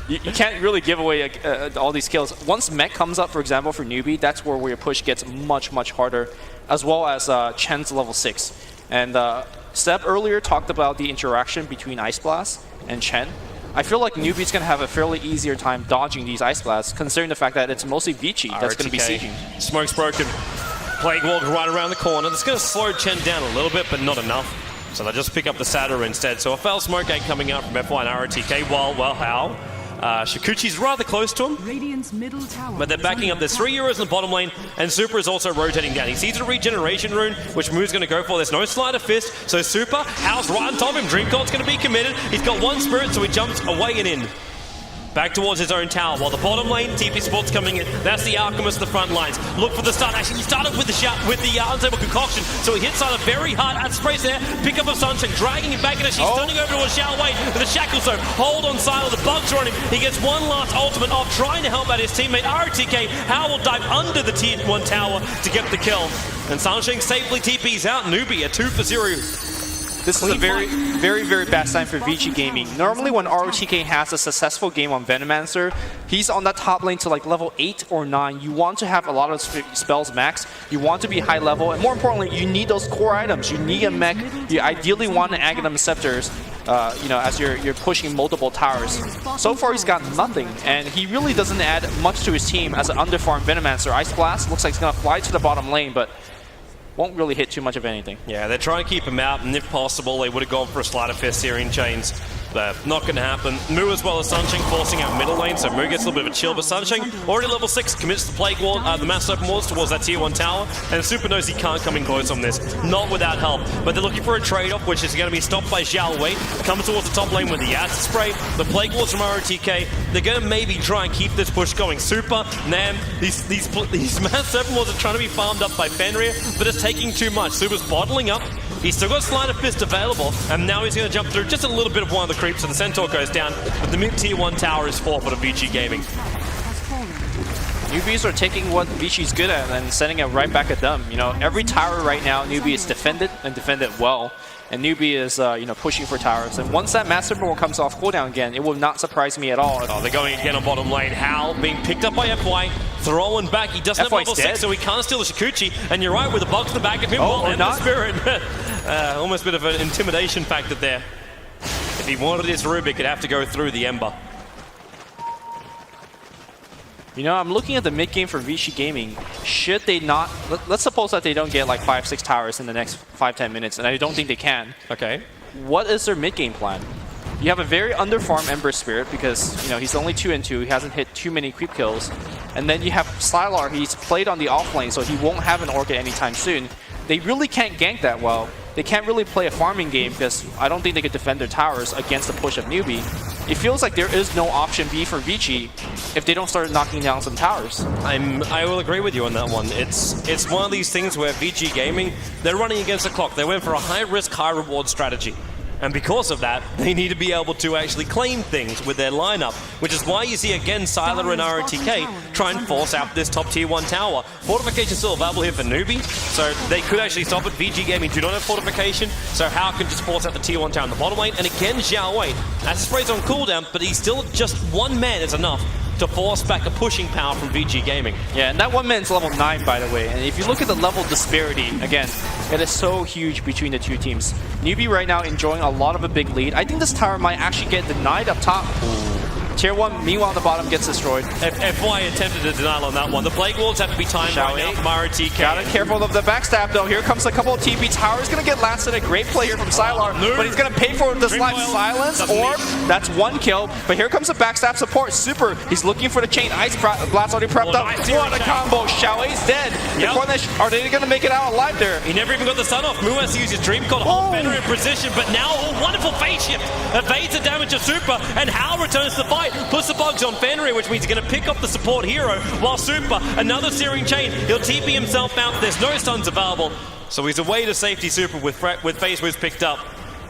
you can't really give away all these kills. Once mech comes up, for example, for NewBee, that's where your push gets much, much harder, as well as Chen's level 6. And Seb earlier talked about the interaction between Ice Blast and Chen. I feel like NewBee's going to have a fairly easier time dodging these Ice Blasts, considering the fact that it's mostly Vici that's going to be sieging. Smoke's broken. Plague Walk right around the corner. That's going to slow Chen down a little bit, but not enough. So they'll just pick up the Satyr instead. So a foul smoke gate coming out from F1 ROTK. Well, how? Shikuchi's rather close to him, but they're backing up. There's 3 Euros in the bottom lane, and Super is also rotating down. He sees a regeneration rune, which Mu's going to go for. There's no sleight of fist, so Super, Hal's right on top of him. Dream Cold's going to be committed. He's got one spirit, so he jumps away and in. Back towards his own tower, while the bottom lane, TP Sports coming in. That's the Alchemist of the front lines. Look for the start. Actually, he started with the unstable concoction, so he hits on very hard at sprays there. Pick up of Sunshine, dragging him back in. She's turning over to a Xiao Wei with a shackle, so hold on Silo. The bugs are on him. He gets one last ultimate off, trying to help out his teammate ROTK. How will dive under the tier 1 tower to get the kill. And Sunshine safely TPs out. NewBee, a 2 for 0. This is a very, very, very bad sign for Vici Gaming. Normally when ROTK has a successful game on Venomancer, he's on that top lane to like level 8 or 9. You want to have a lot of spells max. You want to be high level. And more importantly, you need those core items. You need a mech. You ideally want an Aghanim Scepters, as you're pushing multiple towers. So far, he's got nothing. And he really doesn't add much to his team as an underfarmed Venomancer. Ice Blast looks like he's going to fly to the bottom lane, but won't really hit too much of anything. Yeah, they're trying to keep him out, and if possible, they would have gone for a sleight of fist here in chains. But not going to happen. Mu as well as Sunshine forcing out middle lane, so Mu gets a little bit of a chill, but Sunshine already level 6, commits the Plague Wall, the Mass Open Walls towards that tier 1 tower, and Super knows he can't come in close on this, not without help. But they're looking for a trade-off, which is going to be stopped by Xiao Wei, coming towards the top lane with the Acid Spray, the Plague Walls from ROTK. They're going to maybe try and keep this push going. Super, Nam, these Mass Open Walls are trying to be farmed up by Fenrir, but it's taking too much. Super's bottling up. He's still got Sleight of Fist available, and now he's going to jump through just a little bit of one of the creeps, and the Centaur goes down, but the mid-tier 1 tower is forfeit of Vici Gaming. NewBees are taking what Vici's good at and sending it right back at them. Every tower right now, NewBee is defended and defended well. And NewBee is, pushing for towers. And once that Master Ball comes off cooldown again, it will not surprise me at all. Oh, they're going again on bottom lane. Hal being picked up by FY, throwing back. He doesn't have level 6, so he can't steal the Shikuchi. And you're right, with the box in the back of him, and the Spirit. Almost a bit of an intimidation factor there. If he wanted his Rubik, he'd have to go through the Ember. I'm looking at the mid game for Vici Gaming. Should they not... Let's suppose that they don't get like 5-6 towers in the next 5-10 minutes, and I don't think they can. Okay. What is their mid game plan? You have a very underfarmed Ember Spirit because, he's only 2-2. He hasn't hit too many creep kills. And then you have Sylar. He's played on the off lane, so he won't have an Orchid anytime soon. They really can't gank that well. They can't really play a farming game because I don't think they could defend their towers against the push of NewBee. It feels like there is no option B for Vici if they don't start knocking down some towers. I will agree with you on that one. It's one of these things where Vici Gaming, they're running against the clock. They went for a high-risk, high-reward strategy. And because of that, they need to be able to actually claim things with their lineup, which is why you see again Sylar and ROTK try and force out this top tier 1 tower. Fortification still available here for NewBee, so they could actually stop it. VG Gaming do not have fortification, so Hao can just force out the tier 1 tower in the bottom lane. And again, Xiao Wei has sprays on cooldown, but he's still just one man is enough to force back a pushing power from VG Gaming. Yeah, and that one man's level 9, by the way. And if you look at the level disparity, again, it is so huge between the two teams. NewBee right now enjoying a lot of a big lead. I think this tower might actually get denied up top. Tier 1, meanwhile, the bottom gets destroyed. FY attempted a denial on that one. The Plague Walls have to be timed right now from ROTK. Gotta be careful of the backstab, though. Here comes a couple of TP. Tower's gonna get lasted. A great play here from Sylar, but he's gonna pay for this life. Silence, or that's one kill. But here comes the backstab support. Super, he's looking for the chain. Ice Blast already prepped up. What a combo. Xiao Wei's dead. The Cornish, are they gonna make it out alive there? He never even got the stun off. Mu has to use his Dream Call to hold Fenrir in position, but now a wonderful phase shift evades the damage of Super, and Hao returns to the fight. Puts the bugs on Fenrir, which means he's going to pick up the support hero, while Super, another Searing Chain, he'll TP himself out. There's no stuns available, so he's away to safety Super with phase moves picked up.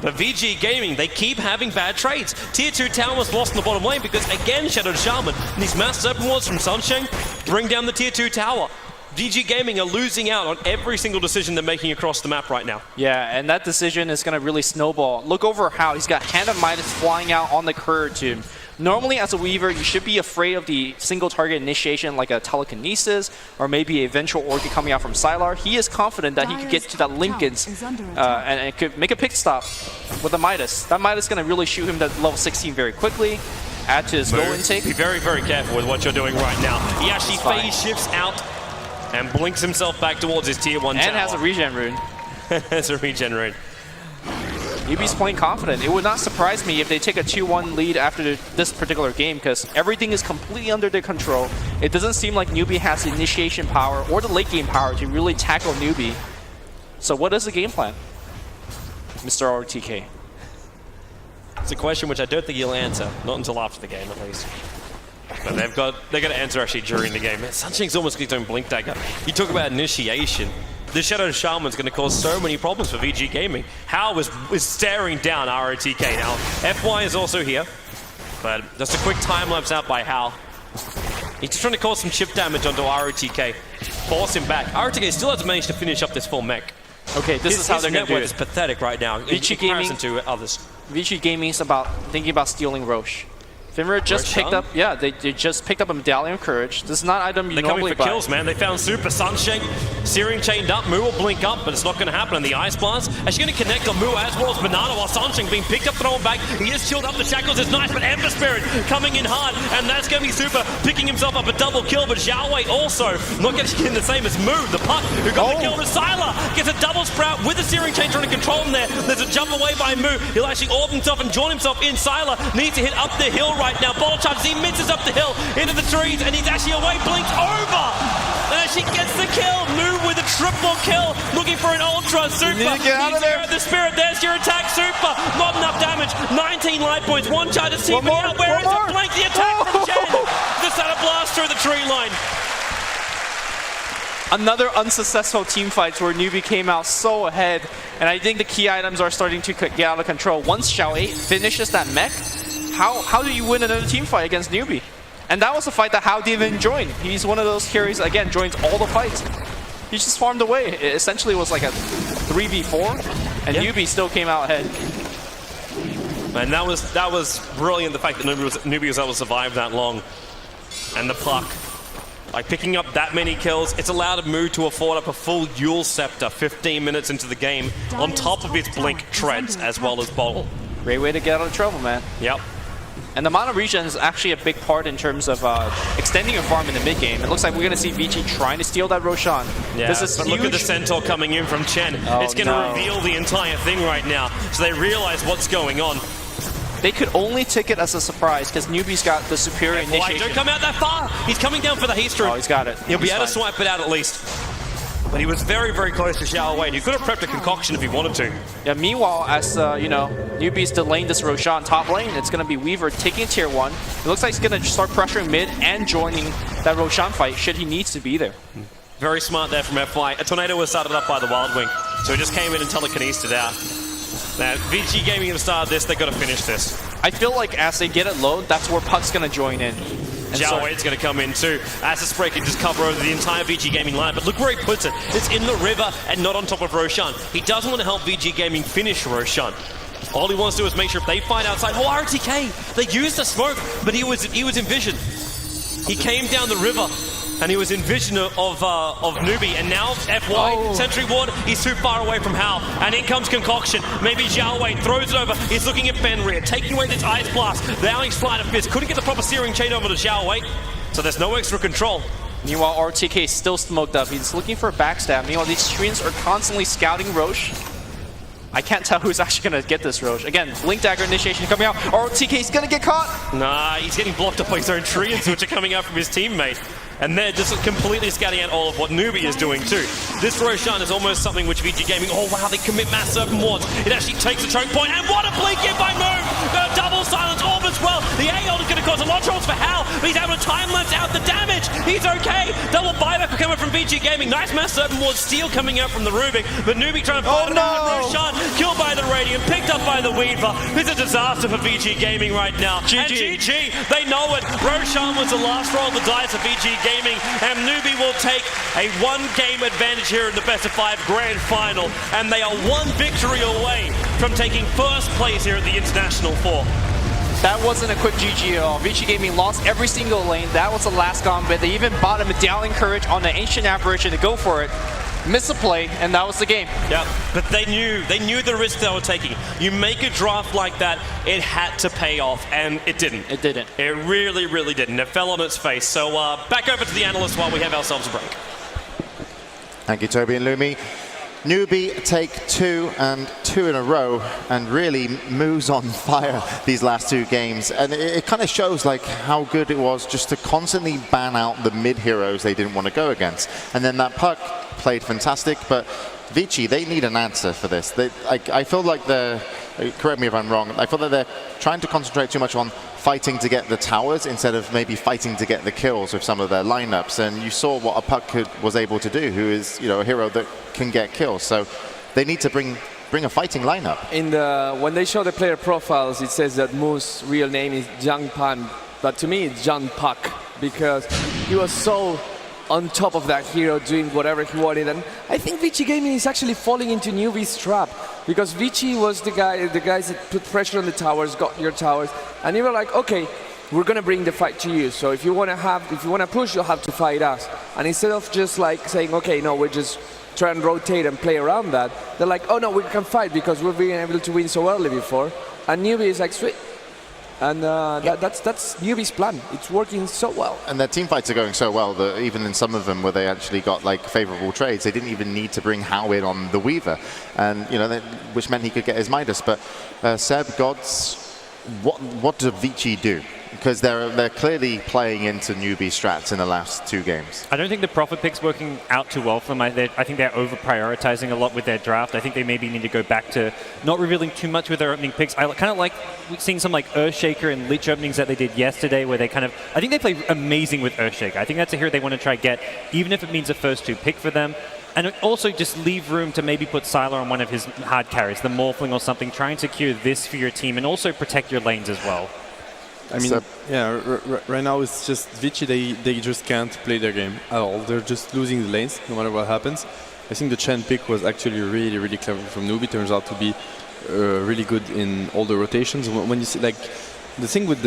But VG Gaming, they keep having bad trades. Tier 2 tower was lost in the bottom lane because, again, Shadow Shaman and these massive open wards from Sunshine bring down the Tier 2 tower. VG Gaming are losing out on every single decision they're making across the map right now. Yeah, and that decision is going to really snowball. Look over how he's got Hand of Midas flying out on the courier too. Normally, as a Weaver, you should be afraid of the single target initiation like a telekinesis or maybe a vengeful orchid coming out from Sylar. He is confident that he could get to that Lincoln's and could make a pick stop with the Midas. That Midas is going to really shoot him to level 16 very quickly. Add to his gold intake. Be very, very careful with what you're doing right now. He actually phase shifts out and blinks himself back towards his tier 1 tower. And has a regen rune. Has a regen rune. NewBee's playing confident. It would not surprise me if they take a 2-1 lead after this particular game because everything is completely under their control. It doesn't seem like NewBee has the initiation power or the late game power to really tackle NewBee. So what is the game plan, Mr. ROTK? It's a question which I don't think he'll answer, not until after the game at least. But they're going to answer actually during the game. Sunshine's almost got his own blink dagger. You talk about initiation. The Shadow Shaman's going to cause so many problems for VG Gaming. Hao is staring down ROTK now. FY is also here, but just a quick time lapse out by Hao. He's just trying to cause some chip damage onto ROTK. Force him back. ROTK still hasn't managed to finish up this full mech. Okay, this is how they're going to do it. His network is pathetic right now in comparison to others. VG Gaming is thinking about stealing Roche. Fenrir just picked up, they just picked up a Medallion of Courage. This is not an item you normally buy. They're coming for kills, man. They found Super Sunshine, Searing chained up. Mu will blink up, but it's not going to happen. And the Ice Blast actually going to connect on Mu as well as Banana, while Sunshine being picked up, thrown back. He is chilled up. The shackles is nice, but Ember Spirit coming in hard, and that's going to be Super picking himself up a double kill. But Xiao Wei also not getting the same as Mu, the puck who got the kill. But Sylar gets a double sprout with the Searing Chain trying to control him there. There's a jump away by Mu. He'll actually orb himself and join himself in. Sylar needs to hit up the hill right now. Ball charges. He misses up the hill into the trees, and he's actually away, blinks over, and actually gets the kill. Mu with a triple kill, looking for an ultra. Super needs to grab the spirit. There's your attack, Super. Not enough damage. 19 life points. One charge is teaming out. Where is it? Blank the attack from Chen. Just had a blast through the tree line. Another unsuccessful team fights where NewBee came out so ahead, and I think the key items are starting to get out of control. Once Xiao Wei finishes that mech, how do you win another team fight against NewBee? And that was a fight that Hao didn't even join. He's one of those carries, again, joins all the fights. He just farmed away. It essentially was like a 3v4, and NewBee still came out ahead. And that was brilliant, the fact that NewBee was able to survive that long. And the puck. Like picking up that many kills, it's allowed Mu to afford up a full Yule Scepter 15 minutes into the game, on top of his Blink Treads as well as Bottle. Great way to get out of trouble, man. Yep. And the mono regen is actually a big part in terms of extending your farm in the mid game. It looks like we're going to see VG trying to steal that Roshan. Yeah, this is but huge. look at the Centaur coming in from Chen. Oh, it's going to reveal the entire thing right now, so they realize what's going on. They could only take it as a surprise because NewBee's got the superior initiation. Don't come out that far. He's coming down for the haste rune. Oh, he's got it. He'll be able to swipe it out at least. But he was very, very close to Xiao Wei. He could have prepped a concoction if he wanted to. Yeah, meanwhile, as NewBee's delaying this Roshan top lane, it's going to be Weaver taking tier 1. It looks like he's going to start pressuring mid and joining that Roshan fight should he needs to be there. Very smart there from FY. A tornado was started up by the Wild Wing, so he just came in and telekinesed it out. Now, Vici Gaming have started this, they've got to finish this. I feel like as they get it low, that's where Puck's going to join in. Zhao Wei's going to come in too. As the spray can just cover over the entire Vici Gaming line. But look where he puts it. It's in the river and not on top of Roshan. He doesn't want to help Vici Gaming finish Roshan. All he wants to do is make sure if they find outside. Oh, RTK! They used the smoke, but he was in vision. He came down the river. And he was in vision of NewBee, and now FY, Sentry Ward, he's too far away from Hal, and in comes Concoction. Maybe Zhao Wei throws it over, he's looking at Fenrir, taking away this Ice Blast. Now he's Flight of Fist, couldn't get the proper steering chain over to Zhao Wei, so there's no extra control. Meanwhile, RTK is still smoked up. He's looking for a backstab. Meanwhile, these screens are constantly scouting Roche. I can't tell who's actually going to get this Roche. Again, Blink Dagger initiation coming out. RTK is going to get caught. Nah, he's getting blocked up by his own treants, which are coming out from his teammate. And they're just completely scouting out all of what NewBee is doing too. This Roshan is almost something which Vici Gaming, oh wow, they commit mass Serpent Wards. It actually takes a choke point, and what a blink in by Moon! Double silence, Orb as well. The A-ult is going to cause a lot of troubles for Hal, but he's able to time-lapse out the damage. He's okay. Double buyback coming from Vici Gaming. Nice mass Serpent Ward steal coming out from the Rubik, but NewBee trying to fight it out. Roshan killed by the Radiant, picked up by the Weaver. This is a disaster for Vici Gaming right now. GG. And GG, they know it. Roshan was the last roll of the dice of Vici Gaming, and NewBee will take a one-game advantage here in the best-of-5 grand final, and they are one victory away from taking first place here at the International 4. That wasn't a quick GG at all. Vici Gaming lost every single lane. That was the last gambit. They even bought a Medallion Courage on the Ancient Apparition to go for it. Missed a play, and that was the game. Yeah, but they knew the risk they were taking. You make a draft like that, it had to pay off, and it didn't. It didn't. It really, really didn't. It fell on its face. So back over to the analysts while we have ourselves a break. Thank you, Toby and Lumi. NewBee take 2 in a row and really moves on fire these last 2 games. And it kind of shows like how good it was just to constantly ban out the mid heroes they didn't want to go against. And then that Puck played fantastic, but Vici, they need an answer for this. I feel like they're, correct me if I'm wrong, I feel that they're trying to concentrate too much on fighting to get the towers instead of maybe fighting to get the kills with some of their lineups. And you saw what a Puck was able to do, who is, you know, a hero that can get kills. So they need to bring a fighting lineup. When they show the player profiles, it says that Moo's real name is Jang Pan, but to me it's John Puck, because he was so on top of that hero, doing whatever he wanted. And I think Vici Gaming is actually falling into NewBee's trap, because Vici was the guys that put pressure on the towers, got your towers, and you were like, okay, we're gonna bring the fight to you. So if you wanna push, you'll have to fight us. And instead of just like saying, okay, no, we're just try and rotate and play around that, they're like, oh no, we can fight because we've been able to win so early before. And NewBee is like, sweet. And that's NewBee's plan. It's working so well. And their team fights are going so well that even in some of them where they actually got like favorable trades, they didn't even need to bring Hao in on the Weaver, and you know, which meant he could get his Midas. But Seb, Gods, what does Vici do? Because they're clearly playing into NewBee strats in the last 2 games. I don't think the profit pick's working out too well for them. I think they're over-prioritizing a lot with their draft. I think they maybe need to go back to not revealing too much with their opening picks. I kind of like seeing some like Earthshaker and Lich openings that they did yesterday, where they I think they play amazing with Earthshaker. I think that's a hero they want to try to get, even if it means a first 2 pick for them. And also just leave room to maybe put Sylar on one of his hard carries, the Morphling or something. Try and secure this for your team and also protect your lanes as well. I mean, yeah, right now it's just Vici, they just can't play their game at all. They're just losing the lanes no matter what happens. I think the Chen pick was actually really, really clever from NewBee. Turns out to be really good in all the rotations. When you see, like, the thing with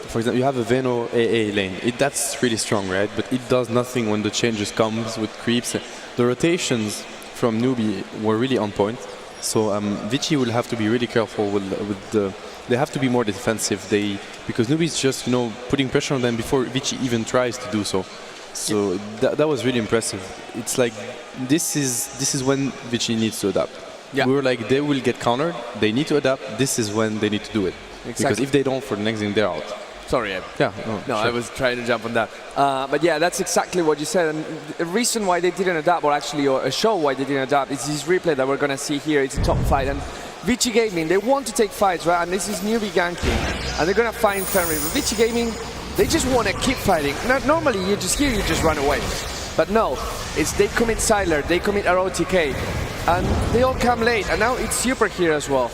for example, you have a Veno AA lane. That's really strong, right? But it does nothing when the changes comes with creeps. The rotations from NewBee were really on point. So Vici will have to be really careful with the. They have to be more defensive. Because NewBee's just, you know, putting pressure on them before Vici even tries to do so. So that was really impressive. It's like this is when Vici needs to adapt. Yeah. We were like, they will get countered. They need to adapt. This is when they need to do it. Exactly. Because if they don't, for the next game, they're out. Sorry, Eb. Yeah. No, sure. I was trying to jump on that. But yeah, that's exactly what you said. And the reason why they didn't adapt, or actually a show why they didn't adapt, is this replay that we're going to see here. It's a top fight. And Vici Gaming, they want to take fights, right? And this is NewBee ganking. And they're going to find Fenrir. But Vici Gaming, they just want to keep fighting. Now, normally, you just run away. But no, it's they commit Sylar, they commit ROTK. and they all come late, and now it's Super here as well.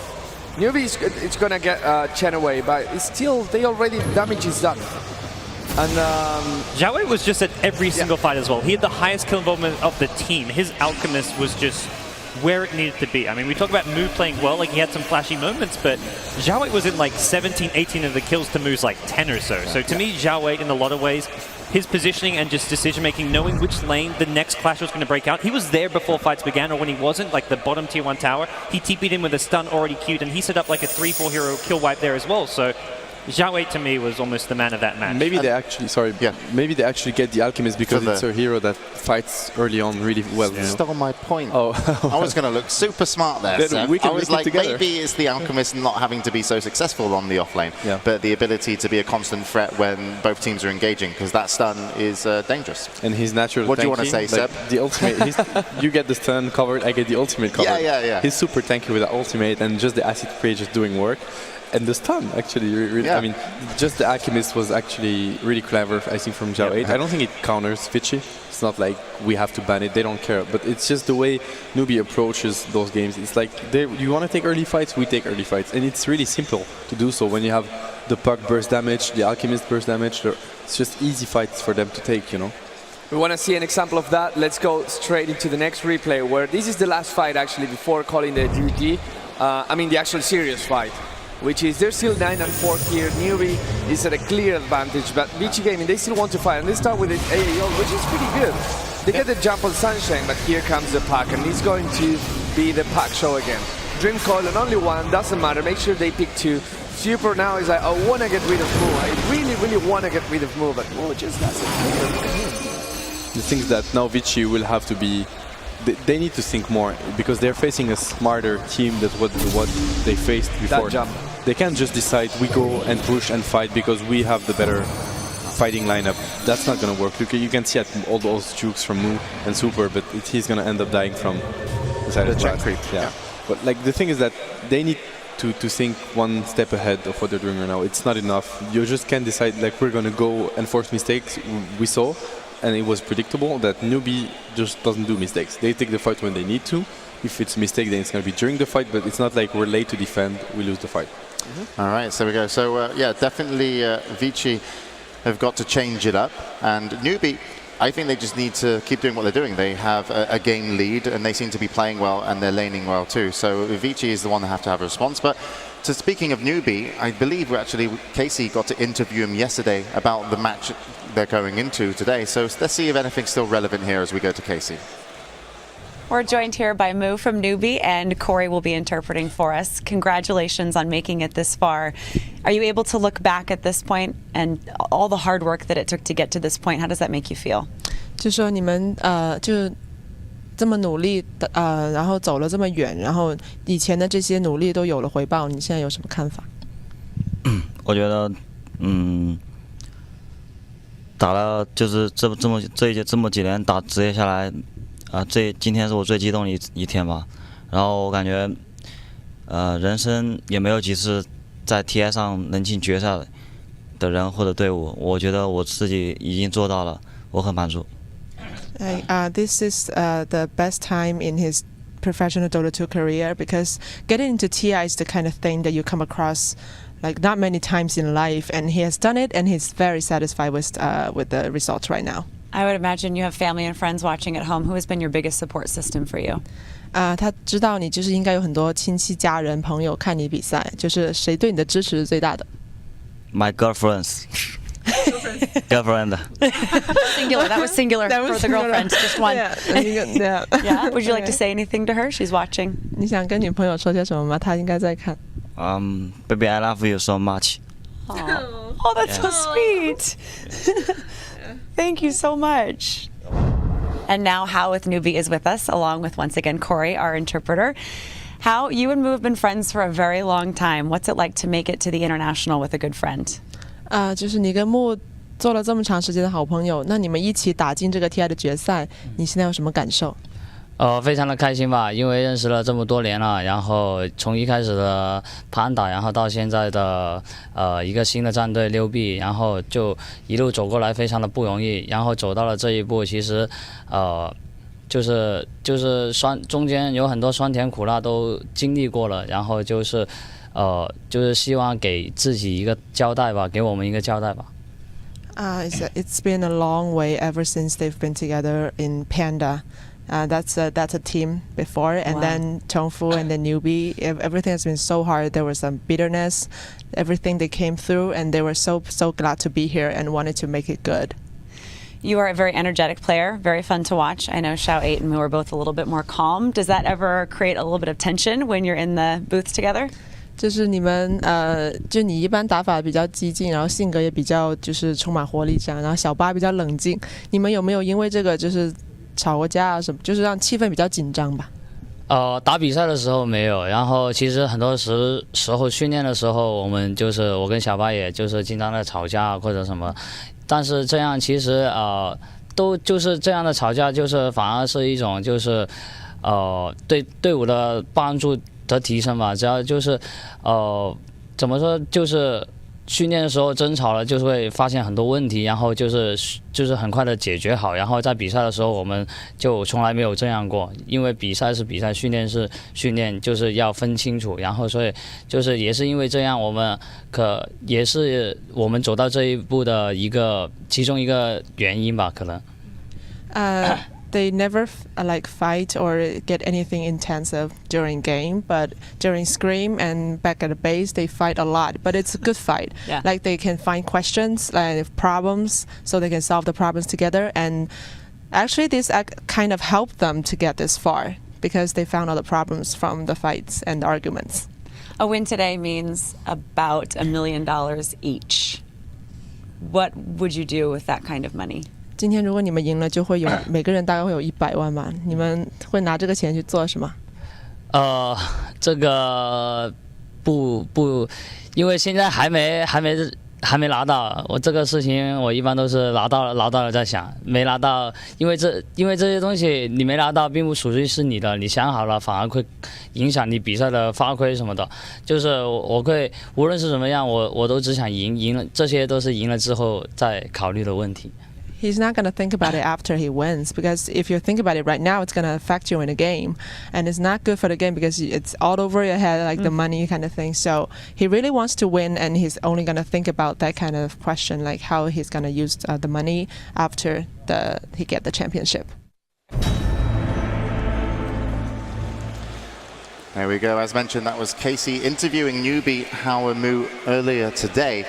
NewBee it's gonna get Chen away, but it's still, they already damage is done. And Zhao Wei was just at every single fight as well. He had the highest kill involvement of the team. His Alchemist was just where it needed to be. I mean, we talk about Mu playing well, like he had some flashy moments, but Zhao Wei was in like 17, 18 of the kills to Mu's like 10 or so. So to me, Zhao Wei in a lot of ways, his positioning and just decision making, knowing which lane the next clash was going to break out. He was there before fights began, or when he wasn't, like the bottom tier 1 tower, he TP'd in with a stun already queued, and he set up like a 3-4 hero kill wipe there as well. So Zhao Wei to me was almost the man of that match. Maybe they actually, maybe they actually get the Alchemist because it's a hero that fights early on really well. You stole my point. Oh, I was going to look super smart there. Then we can I was like, maybe it's the Alchemist not having to be so successful on the offlane, but the ability to be a constant threat when both teams are engaging, because that stun is dangerous. And he's natural. What do you want to say, Seb? The ultimate. You get the stun covered, I get the ultimate covered. Yeah. He's super tanky with the ultimate, and just the acid spray just doing work. And the stun, actually, really, I mean, just the Alchemist was actually really clever, I think, from Zhao 8. I don't think it counters Vici. It's not like we have to ban it, they don't care. But it's just the way NewBee approaches those games. It's like, you want to take early fights, we take early fights. And it's really simple to do so when you have the Puck burst damage, the Alchemist burst damage. It's just easy fights for them to take, you know. We want to see an example of that. Let's go straight into the next replay, where this is the last fight, actually, before calling the GG. I mean, the actual serious fight, which is they're still 9-4 here. NewBee is at a clear advantage, but Vici Gaming, they still want to fight, and they start with an AAO, which is pretty good. They get the jump on Sunshine, but here comes the Puck, and it's going to be the Puck show again. Dream Coil and only one, doesn't matter, make sure they pick 2. Super now is like, I want to get rid of Mu. I really, really want to get rid of Mu, but Mu just doesn't care. The things that now Vici will have to be, they need to think more, because they're facing a smarter team than what they faced before. That jump. They can't just decide we go and push and fight because we have the better fighting lineup. That's not going to work. You can see at all those jukes from Mu and Super, but he's going to end up dying from the side of the check creep. Yeah. But like the thing is that they need to think one step ahead of what they're doing right now. It's not enough. You just can't decide like we're going to go and force mistakes. We saw, and it was predictable that NewBee just doesn't do mistakes. They take the fight when they need to. If it's a mistake, then it's going to be during the fight, but it's not like we're late to defend, we lose the fight. All right, so we go. So, yeah, definitely Vici have got to change it up. And NewBee, I think they just need to keep doing what they're doing. They have a game lead, and they seem to be playing well, and they're laning well too. So Vici is the one that have to have a response. But speaking of NewBee, I believe Casey got to interview him yesterday about the match they're going into today. So let's see if anything's still relevant here as we go to Casey. We're joined here by Mu from NewBee, and Corey will be interpreting for us. Congratulations on making it this far. Are you able to look back at this point and all the hard work that it took to get to this point? How does that make you feel? 就说你们就这么努力的然后走了这么远，然后以前的这些努力都有了回报，你现在有什么看法？我觉得，打了就是这么几年打职业下来。今天是我最激动的一天吧，然后我感觉，人生也没有几次在 TI 上能进决赛的人或者队伍，我觉得我自己已经做到了，我很满足。This is the best time in his professional Dota 2 career, because getting into TI is the kind of thing that you come across like not many times in life, and he has done it, and he's very satisfied with the results right now. I would imagine you have family and friends watching at home. Who has been your biggest support system for you? 他知道你就是应该有很多亲戚、家人、朋友看你比赛，就是谁对你的支持是最大的？ My girlfriends. Girlfriend. Singular. That was singular That was for the girlfriends. Just one. Yeah. Yeah. Would you like to say anything to her? She's watching. 你想跟女朋友说些什么吗？她应该在看。Baby, I love you so much. Oh, that's so sweet. Thank you so much. And now Hao with NewBee is with us, along with, once again, Corey, our interpreter. Hao, you and Mu have been friends for a very long time. What's it like to make it to the international with a good friend? 就是你跟木做了这么长时间的好朋友，那你们一起打进这个 TI 的决赛，你现在有什么感受？非常的开心吧，因为认识了这么多年了，然后从一开始的攀打，然后到现在的一个新的战队NewBee，然后就一路走过来，非常的不容易，然后走到了这一步，其实就是中间有很多酸甜苦辣都经历过了，然后就是希望给自己一个交代吧，给我们一个交代吧。It's been a long way ever since they've been together in Panda. That's a team before, and then Tongfu and then NewBee. Everything has been so hard. There was some bitterness, everything they came through, and they were so glad to be here and wanted to make it good. You are a very energetic player, very fun to watch. I know Xiao 8 and Mu are both a little bit more calm. Does that ever create a little bit of tension when you're in the booth together? 就是你们就你一般打法比较激进，然后性格也比较就是充满活力这样，然后小八比较冷静。你们有没有因为这个就是吵过架啊什么，就是让气氛比较紧张吧？打比赛的时候没有，然后其实很多时候训练的时候，我跟小八也就是经常在吵架或者什么，但是这样其实都就是这样的吵架，就是反而是一种就是对队伍的帮助的提升吧。只要就是怎么说，就是训练的时候争吵了，就是会发现很多问题，然后就是很快的解决好，然后在比赛的时候我们就从来没有这样过，因为比赛是比赛，训练是训练，就是要分清楚，然后所以就是也是因为这样，也是我们走到这一步的其中一个原因吧，可能。They never fight or get anything intensive during game, but during scrim and back at the base, they fight a lot. But it's a good fight. Yeah. Like they can find questions, problems, so they can solve the problems together. And actually, this kind of helped them to get this far because they found all the problems from the fights and the arguments. A win today means about $1 million each. What would you do with that kind of money? 今天如果你们赢了，就会有每个人大概会有100万吧？你们会拿这个钱去做什么？这个不，因为现在还没拿到。我这个事情我一般都是拿到了再想，没拿到，因为这些东西你没拿到，并不属于是你的，你想好了反而会影响你比赛的发挥什么的。就是我会无论是怎么样，我都只想赢了，这些都是赢了之后再考虑的问题。He's not going to think about it after he wins, because if you think about it right now, it's going to affect you in a game, and it's not good for the game because it's all over your head, like the money kind of thing. So he really wants to win, and he's only going to think about that kind of question, like how he's going to use the money after he get the championship. There we go. As mentioned, that was Casey interviewing NewBee Hao and Mu earlier today.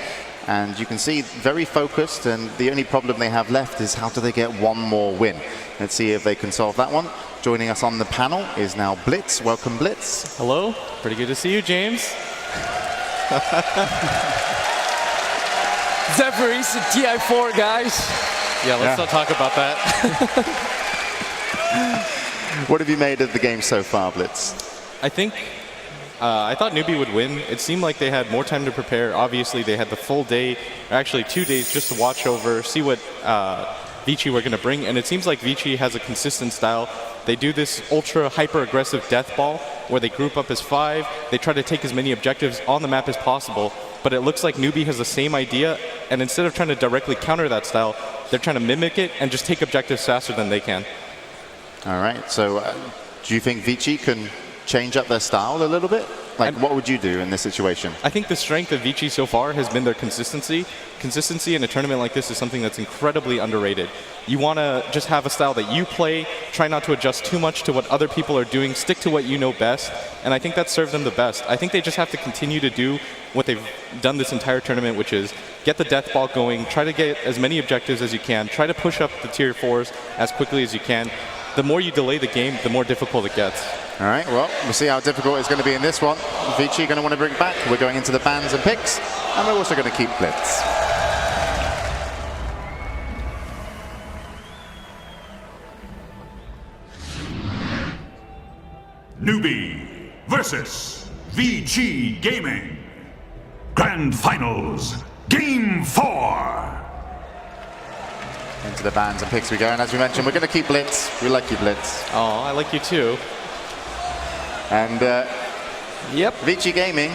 And you can see very focused, and the only problem they have left is how do they get one more win. Let's see if they can solve that one. Joining us on the panel is now Blitz. Welcome, Blitz. Hello. Pretty good to see you, James. Zephyr's TI4, guys. Yeah, let's not talk about that. What have you made of the game so far, Blitz? I thought NewBee would win. It seemed like they had more time to prepare. Obviously, they had the full day, or actually 2 days, just to watch over, see what Vici were going to bring. And it seems like Vici has a consistent style. They do this ultra hyper-aggressive death ball where they group up as 5. They try to take as many objectives on the map as possible. But it looks like NewBee has the same idea. And instead of trying to directly counter that style, they're trying to mimic it and just take objectives faster than they can. All right. So do you think Vici can change up their style a little bit? What would you do in this situation? I think the strength of Vici so far has been their consistency. Consistency in a tournament like this is something that's incredibly underrated. You want to just have a style that you play, try not to adjust too much to what other people are doing, stick to what you know best, and I think that serves them the best. I think they just have to continue to do what they've done this entire tournament, which is get the death ball going, try to get as many objectives as you can, try to push up the tier 4s as quickly as you can. The more you delay the game, the more difficult it gets. All right, well, we'll see how difficult it's going to be in this one. Vici going to want to bring it back. We're going into the bans and picks, and we're also going to keep Blitz. NewBee versus Vici Gaming. Grand Finals, Game 4. Into the bans and picks we go, and as we mentioned, we're going to keep Blitz. We like you, Blitz. Oh, I like you too. And Vici Gaming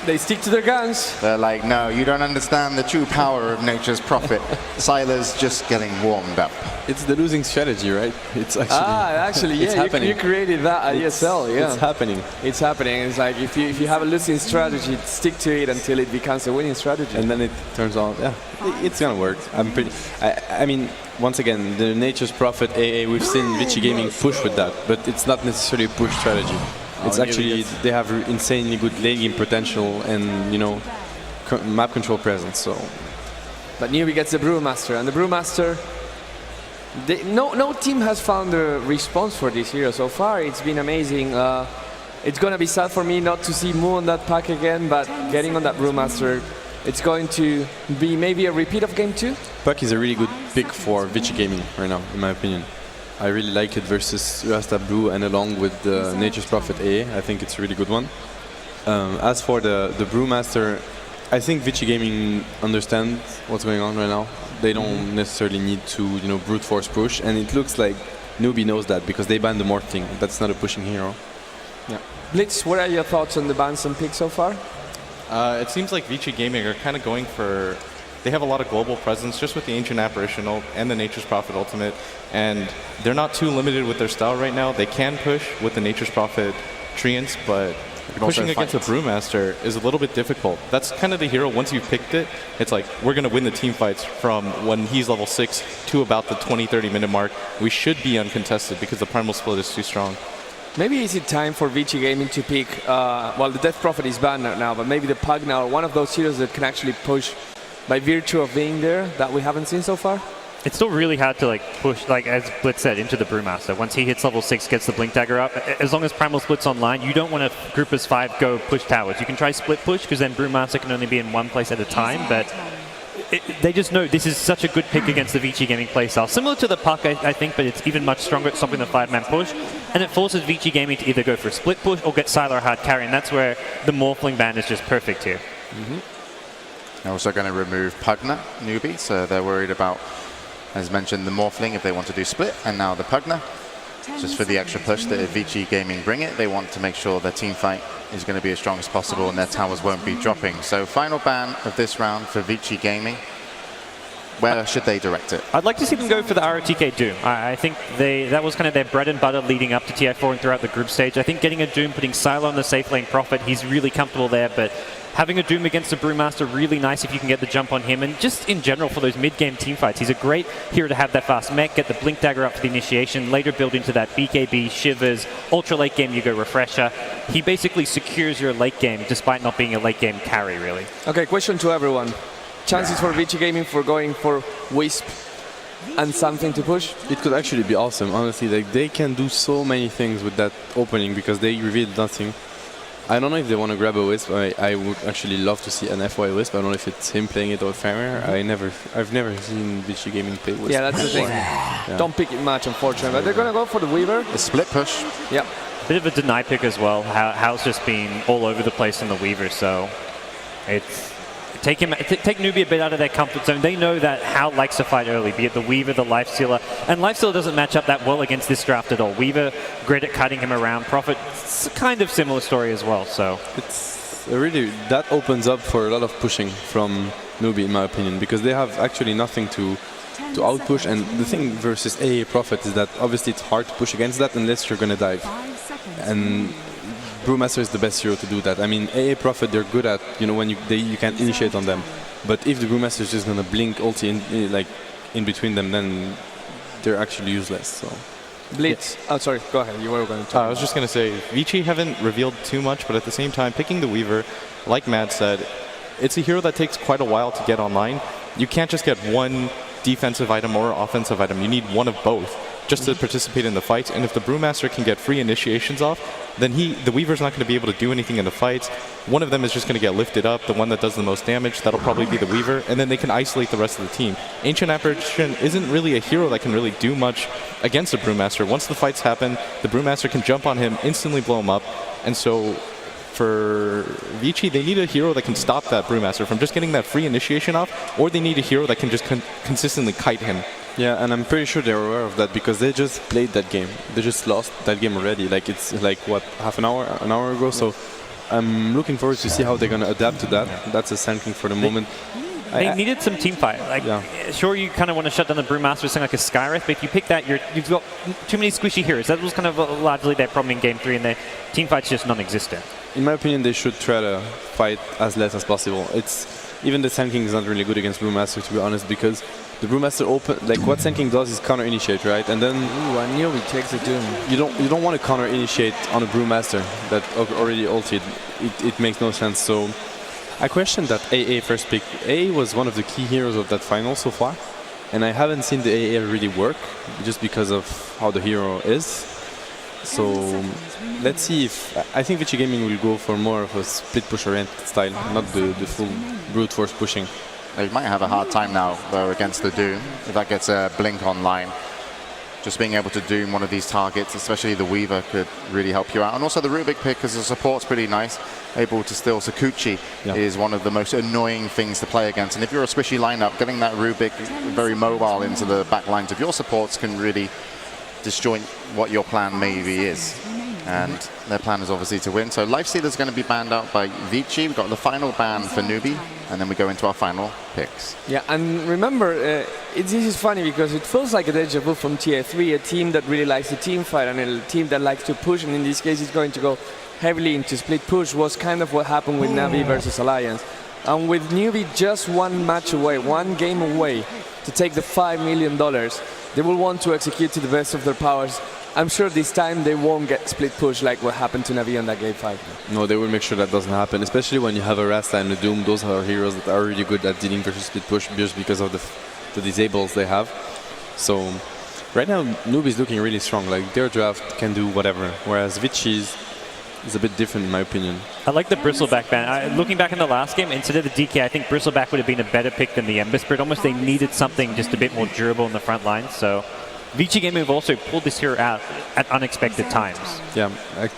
They stick to their guns. They're like, no, you don't understand the true power of nature's prophet. Siler's just getting warmed up. It's the losing strategy, right? It's actually it's happening. You created that at ESL, yeah. It's happening. It's happening. It's like if you have a losing strategy, stick to it until it becomes a winning strategy. And then it turns out, yeah, it's gonna work. I mean, once again, the nature's prophet AA, we've seen Vici Gaming push with that, but it's not necessarily a push strategy. It's actually, they have insanely good lane game potential and, you know, map control presence, so. But NewBee gets the Brewmaster, and the Brewmaster, no team has found a response for this hero so far. It's been amazing. It's going to be sad for me not to see Mu on that pack again, but getting on that Brewmaster, it's going to be maybe a repeat of Game 2. Puck is a really good pick for Vici Gaming right now, in my opinion. I really like it versus Rasta Blue and along with the Nature's Prophet A. I think it's a really good one. As for the Brewmaster, I think Vici Gaming understands what's going on right now. They don't necessarily need to, you know, brute force push, and it looks like NewBee knows that because they banned the Morph thing. That's not a pushing hero. Yeah. Blitz, what are your thoughts on the bans and picks so far? It seems like Vici Gaming are kind of going for. They have a lot of global presence just with the Ancient Apparition and the Nature's Prophet Ultimate, and they're not too limited with their style right now. They can push with the Nature's Prophet Treants, but pushing against a Brewmaster is a little bit difficult. That's kind of the hero. Once you've picked it, it's like, we're going to win the team fights from when he's level 6 to about the 20-30 minute mark. We should be uncontested because the Primal Split is too strong. Maybe is it time for Vici Gaming to pick, well, the Death Prophet is banned now, but maybe the Pugna or one of those heroes that can actually push by virtue of being there that we haven't seen so far? It's still really hard to like push, like as Blitz said, into the Brewmaster. Once he hits level 6, gets the Blink Dagger up, as long as Primal Split's online, you don't want to group as 5 go push towers. You can try split push because then Brewmaster can only be in one place at a time, but they just know this is such a good pick against the Vici Gaming playstyle. Similar to the Puck, I think, but it's even much stronger at stopping the 5-man push, and it forces Vici Gaming to either go for a split push or get Sylar hard carry, and that's where the Morphling ban is just perfect here. They're also going to remove Pugna, NewBee, so they're worried about, as mentioned, the Morphling if they want to do split, and now the Pugna. Just for the extra push that if Vici Gaming bring it, they want to make sure their team fight is going to be as strong as possible and their towers won't be dropping. So final ban of this round for Vici Gaming. Where should they direct it? I'd like to see them go for the ROTK Doom. I think that was kind of their bread and butter leading up to TI4 and throughout the group stage. I think getting a Doom, putting Sylar on the safe lane Prophet, he's really comfortable there, but having a Doom against a Brewmaster, really nice if you can get the jump on him. And just in general for those mid-game team fights, he's a great hero to have that fast mech, get the Blink Dagger up for the initiation, later build into that BKB, Shivers, ultra late game you go Refresher. He basically secures your late game despite not being a late game carry, really. Okay, question to everyone. Chances for Vici Gaming for going for Wisp and something to push? It could actually be awesome, honestly. Like, they can do so many things with that opening because they revealed nothing. I don't know if they want to grab a Wisp. I would actually love to see an FY Wisp. I don't know if it's him playing it or Farmer. I've never seen Vici Gaming play Wisp. Yeah, that's the thing. Yeah. Don't pick it much, unfortunately. But they're going to go for the Weaver. The split push. Yep. Bit of a deny pick as well. Hal's just been all over the place in the Weaver, so it's take NewBee a bit out of their comfort zone. They know that Hal likes to fight early, be it the Weaver, the Lifestealer, and Lifestealer doesn't match up that well against this draft at all. Weaver, great at cutting him around. Prophet, it's kind of similar story as well. So it's really, that opens up for a lot of pushing from NewBee, in my opinion, because they have actually nothing to outpush. And the thing versus AA Prophet is that obviously it's hard to push against that unless you're gonna dive. And Brewmaster is the best hero to do that. I mean, AA Prophet, they're good at, you know, when you can initiate on them. But if the Brewmaster is just going to blink ulti in between them, then they're actually useless. So. Blitz. Oh, sorry. Go ahead. You were going to talk. I was just going to say, Vici haven't revealed too much, but at the same time, picking the Weaver, like Matt said, it's a hero that takes quite a while to get online. You can't just get one defensive item or offensive item. You need one of both just to participate in the fights. And if the Brewmaster can get free initiations off, then the Weaver's not going to be able to do anything in the fights. One of them is just going to get lifted up, the one that does the most damage, that'll probably be the Weaver, and then they can isolate the rest of the team. Ancient Apparition isn't really a hero that can really do much against the Brewmaster. Once the fights happen, the Brewmaster can jump on him, instantly blow him up, and so for Vici, they need a hero that can stop that Brewmaster from just getting that free initiation off, or they need a hero that can just consistently kite him. Yeah, and I'm pretty sure they're aware of that because they just played that game. They just lost that game already. Like, it's like, what, half an hour ago? So I'm looking forward to see how they're going to adapt to that. That's a Sand King for the moment. They needed some team fight. Like, sure, you kind of want to shut down the Brewmaster with something like a Skywrath, but if you pick that, you've got too many squishy heroes. That was kind of largely their problem in Game 3, and their team fight's just non-existent. In my opinion, they should try to fight as less as possible. Even the Sand King is not really good against Brewmaster, to be honest, because the Brewmaster what Sand King does is counter initiate, right? And then I knew he takes the Doom. You don't want to counter initiate on a Brewmaster that already ulted. It makes no sense. So I questioned that AA first pick. AA was one of the key heroes of that final so far, and I haven't seen the AA really work just because of how the hero is. So let's see if I think Vici Gaming will go for more of a split push oriented style, not the full brute force pushing. They might have a hard time now though against the Doom if that gets a blink online. Just being able to Doom one of these targets, especially the Weaver, could really help you out. And also the Rubik pick as a support's pretty nice. Able to steal Sakuchi is one of the most annoying things to play against. And if you're a squishy lineup, getting that Rubik very mobile into the back lines of your supports can really disjoint what your plan maybe is. And their plan is obviously to win. So Lifestealer's going to be banned out by Vici. We've got the final ban for NewBee, and then we go into our final picks. Yeah, and remember, this is funny because it feels like a deja vu from Tier 3, a team that really likes the team fight and a team that likes to push, and in this case it's going to go heavily into split push, was kind of what happened with Navi versus Alliance. And with NewBee just one match away, one game away to take the $5 million, they will want to execute to the best of their powers. I'm sure this time they won't get split push like what happened to Navi on that game 5. No, they will make sure that doesn't happen, especially when you have a Rasta and a Doom. Those are heroes that are really good at dealing versus split push just because of the disables they have. So right now, NewBee is looking really strong. Like their draft can do whatever, whereas Vici's is a bit different in my opinion. I like the Bristleback ban. Looking back in the last game, instead of the DK, I think Bristleback would have been a better pick than the Ember Spirit. Almost they needed something just a bit more durable in the front line. So Vici Gaming have also pulled this hero out at unexpected times. Yeah,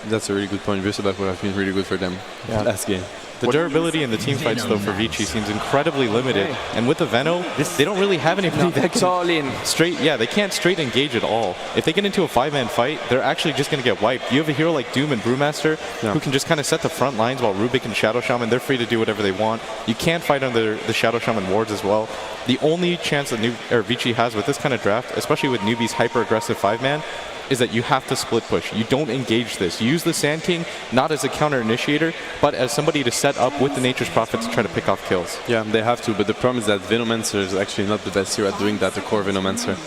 that's a really good point. Bristleback would have been really good for them last game. The durability in the team fights, though, for Vici seems incredibly limited. And with the Veno, they don't really have anybody that can all in. They can't straight engage at all. If they get into a 5-man fight, they're actually just going to get wiped. You have a hero like Doom and Brewmaster who can just kind of set the front lines while Rubik and Shadow Shaman, they're free to do whatever they want. You can't fight under the Shadow Shaman wards as well. The only chance that Vici has with this kind of draft, especially with NewBee's hyper-aggressive 5-man, is that you have to split push. You don't engage this. You use the Sand King not as a counter initiator, but as somebody to set up with the Nature's Prophet to try to pick off kills. Yeah, they have to, but the problem is that Venomancer is actually not the best hero at doing that, the core Venomancer.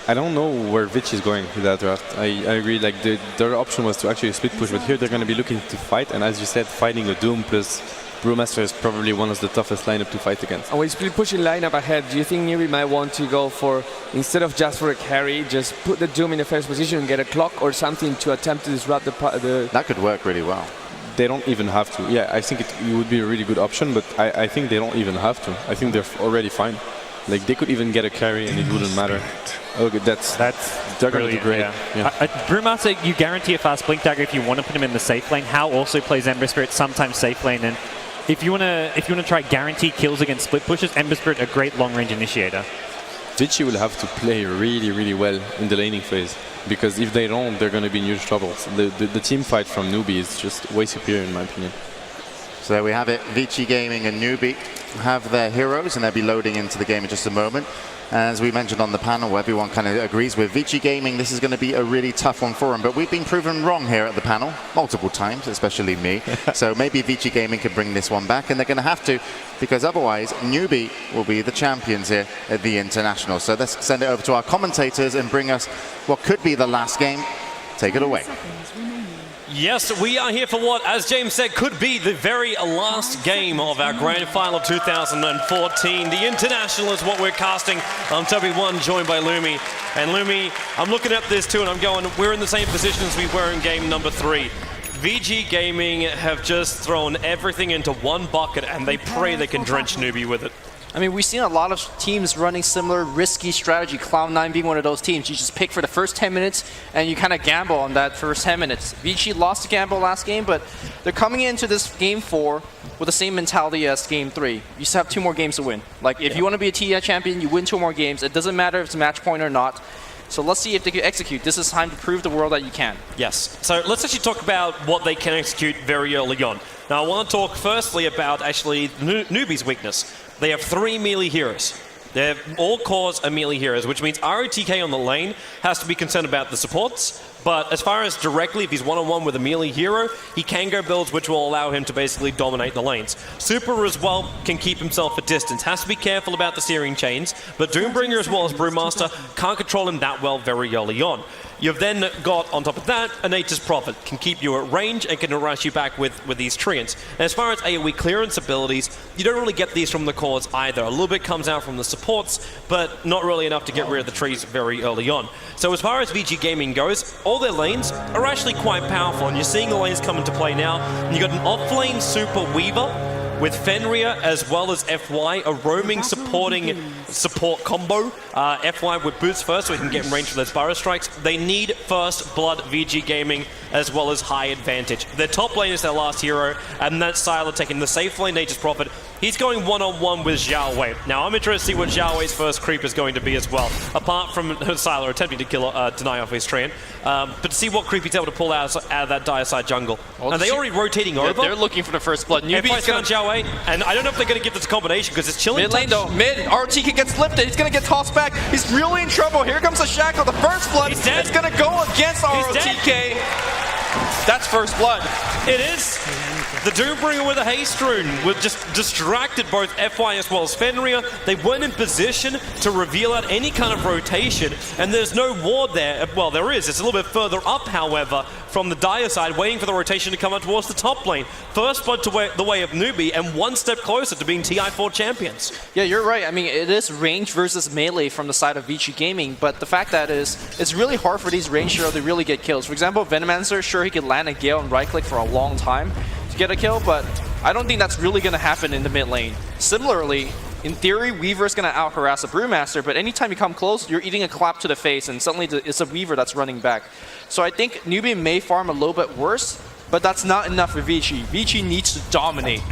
I don't know where Vici is going with that draft. I agree, like their option was to actually split push, but here they're going to be looking to fight, and as you said, fighting a Doom plus Brewmaster is probably one of the toughest lineup to fight against. And with split pushing lineup ahead, do you think NewBee might want to go for, instead of just for a carry, just put the Doom in the first position and get a clock or something to attempt to disrupt the... That could work really well. They don't even have to. Yeah, I think it would be a really good option, but I think they don't even have to. I think they're already fine. Like they could even get a carry and it wouldn't matter. Okay, they're going to do great. Yeah. Brewmaster, you guarantee a fast blink dagger if you want to put him in the safe lane. Hao also plays Ember Spirit, sometimes safe lane, and if you want to try guarantee kills against split pushes, Ember Spirit a great long range initiator. Vici will have to play really, really well in the laning phase, because if they don't, they're going to be in huge trouble. The team fight from NewBee is just way superior in my opinion. So there we have it. Vici Gaming and NewBee have their heroes, and they'll be loading into the game in just a moment. As we mentioned on the panel, everyone kind of agrees with Vici Gaming. This is going to be a really tough one for them, but we've been proven wrong here at the panel multiple times, especially me. So maybe Vici Gaming could bring this one back, and they're going to have to, because otherwise NewBee will be the champions here at the International. So let's send it over to our commentators and bring us what could be the last game. Take it away. Yes, we are here for what, as James said, could be the very last game of our Grand Final 2014. The International is what we're casting. I'm Toby1, joined by Lumi. And Lumi, I'm looking at this too, and I'm going, we're in the same position as we were in game number 3. Vici Gaming have just thrown everything into one bucket, and they pray they can drench NewBee with it. I mean, we've seen a lot of teams running similar risky strategy, Cloud9 being one of those teams. You just pick for the first 10 minutes and you kind of gamble on that first 10 minutes. Vici lost the gamble last game, but they're coming into this game 4 with the same mentality as game 3. You still have 2 more games to win. Like, if you want to be a TI champion, you win 2 more games. It doesn't matter if it's match point or not. So let's see if they can execute. This is time to prove the world that you can. Yes. So let's actually talk about what they can execute very early on. Now, I want to talk firstly about actually NewBee's weakness. They have 3 melee heroes. They're all cores are melee heroes, which means ROTK on the lane has to be concerned about the supports. But as far as directly, if he's one-on-one with a melee hero, he can go builds which will allow him to basically dominate the lanes. Super as well can keep himself at distance. Has to be careful about the steering chains, but Doombringer as well as Brewmaster can't control him that well very early on. You've then got, on top of that, a Nature's Prophet. Can keep you at range and can rush you back with these Treants. And as far as AoE clearance abilities, you don't really get these from the cores either. A little bit comes out from the supports, but not really enough to get rid of the trees very early on. So as far as Vici Gaming goes, all their lanes are actually quite powerful, and you're seeing the lanes come into play now. And you've got an off-lane Super Weaver with Fenrir as well as FY, a roaming support combo. FY with boots first so he can get in range for those Burrow Strikes. They need first blood VG Gaming as well as high advantage. Their top lane is their last hero, and that's Sylar taking the safe lane, Nature's Prophet. He's going one-on-one with Xiao Wei. Now, I'm interested to see what Xiao Wei's first creep is going to be as well, apart from Sylar attempting to kill deny off his Treant. But to see what creep he's able to pull out of that dire side jungle. Well, and they already rotating over. They're looking for the first blood. NewBee's going to Xiao Wei, and I don't know if they're going to get this combination because it's chilling. Mid lane though, mid, RTK gets lifted, he's going to get tossed back. He's really in trouble. Here comes the Shackle, the first blood. He's dead. It's going to go against RTK. That's first blood. It is. The Doombringer with a haste rune was just distracted both FY as well as Fenrir. They weren't in position to reveal out any kind of rotation, and there's no ward there. Well, there is. It's a little bit further up, however, from the dire side, waiting for the rotation to come up towards the top lane. First blood to the way of NewBee, and one step closer to being TI4 champions. Yeah, you're right. I mean, it is range versus melee from the side of Vici Gaming, but the fact that is, it's really hard for these range heroes to really get kills. For example, Venomancer, sure, he could land a Gale and right-click for a long time to get a kill, but I don't think that's really going to happen in the mid lane. Similarly, in theory, Weaver's going to out-harass a Brewmaster, but anytime you come close, you're eating a clap to the face, and suddenly it's a Weaver that's running back. So I think NewBee may farm a little bit worse, but that's not enough for Vici. Vici needs to dominate,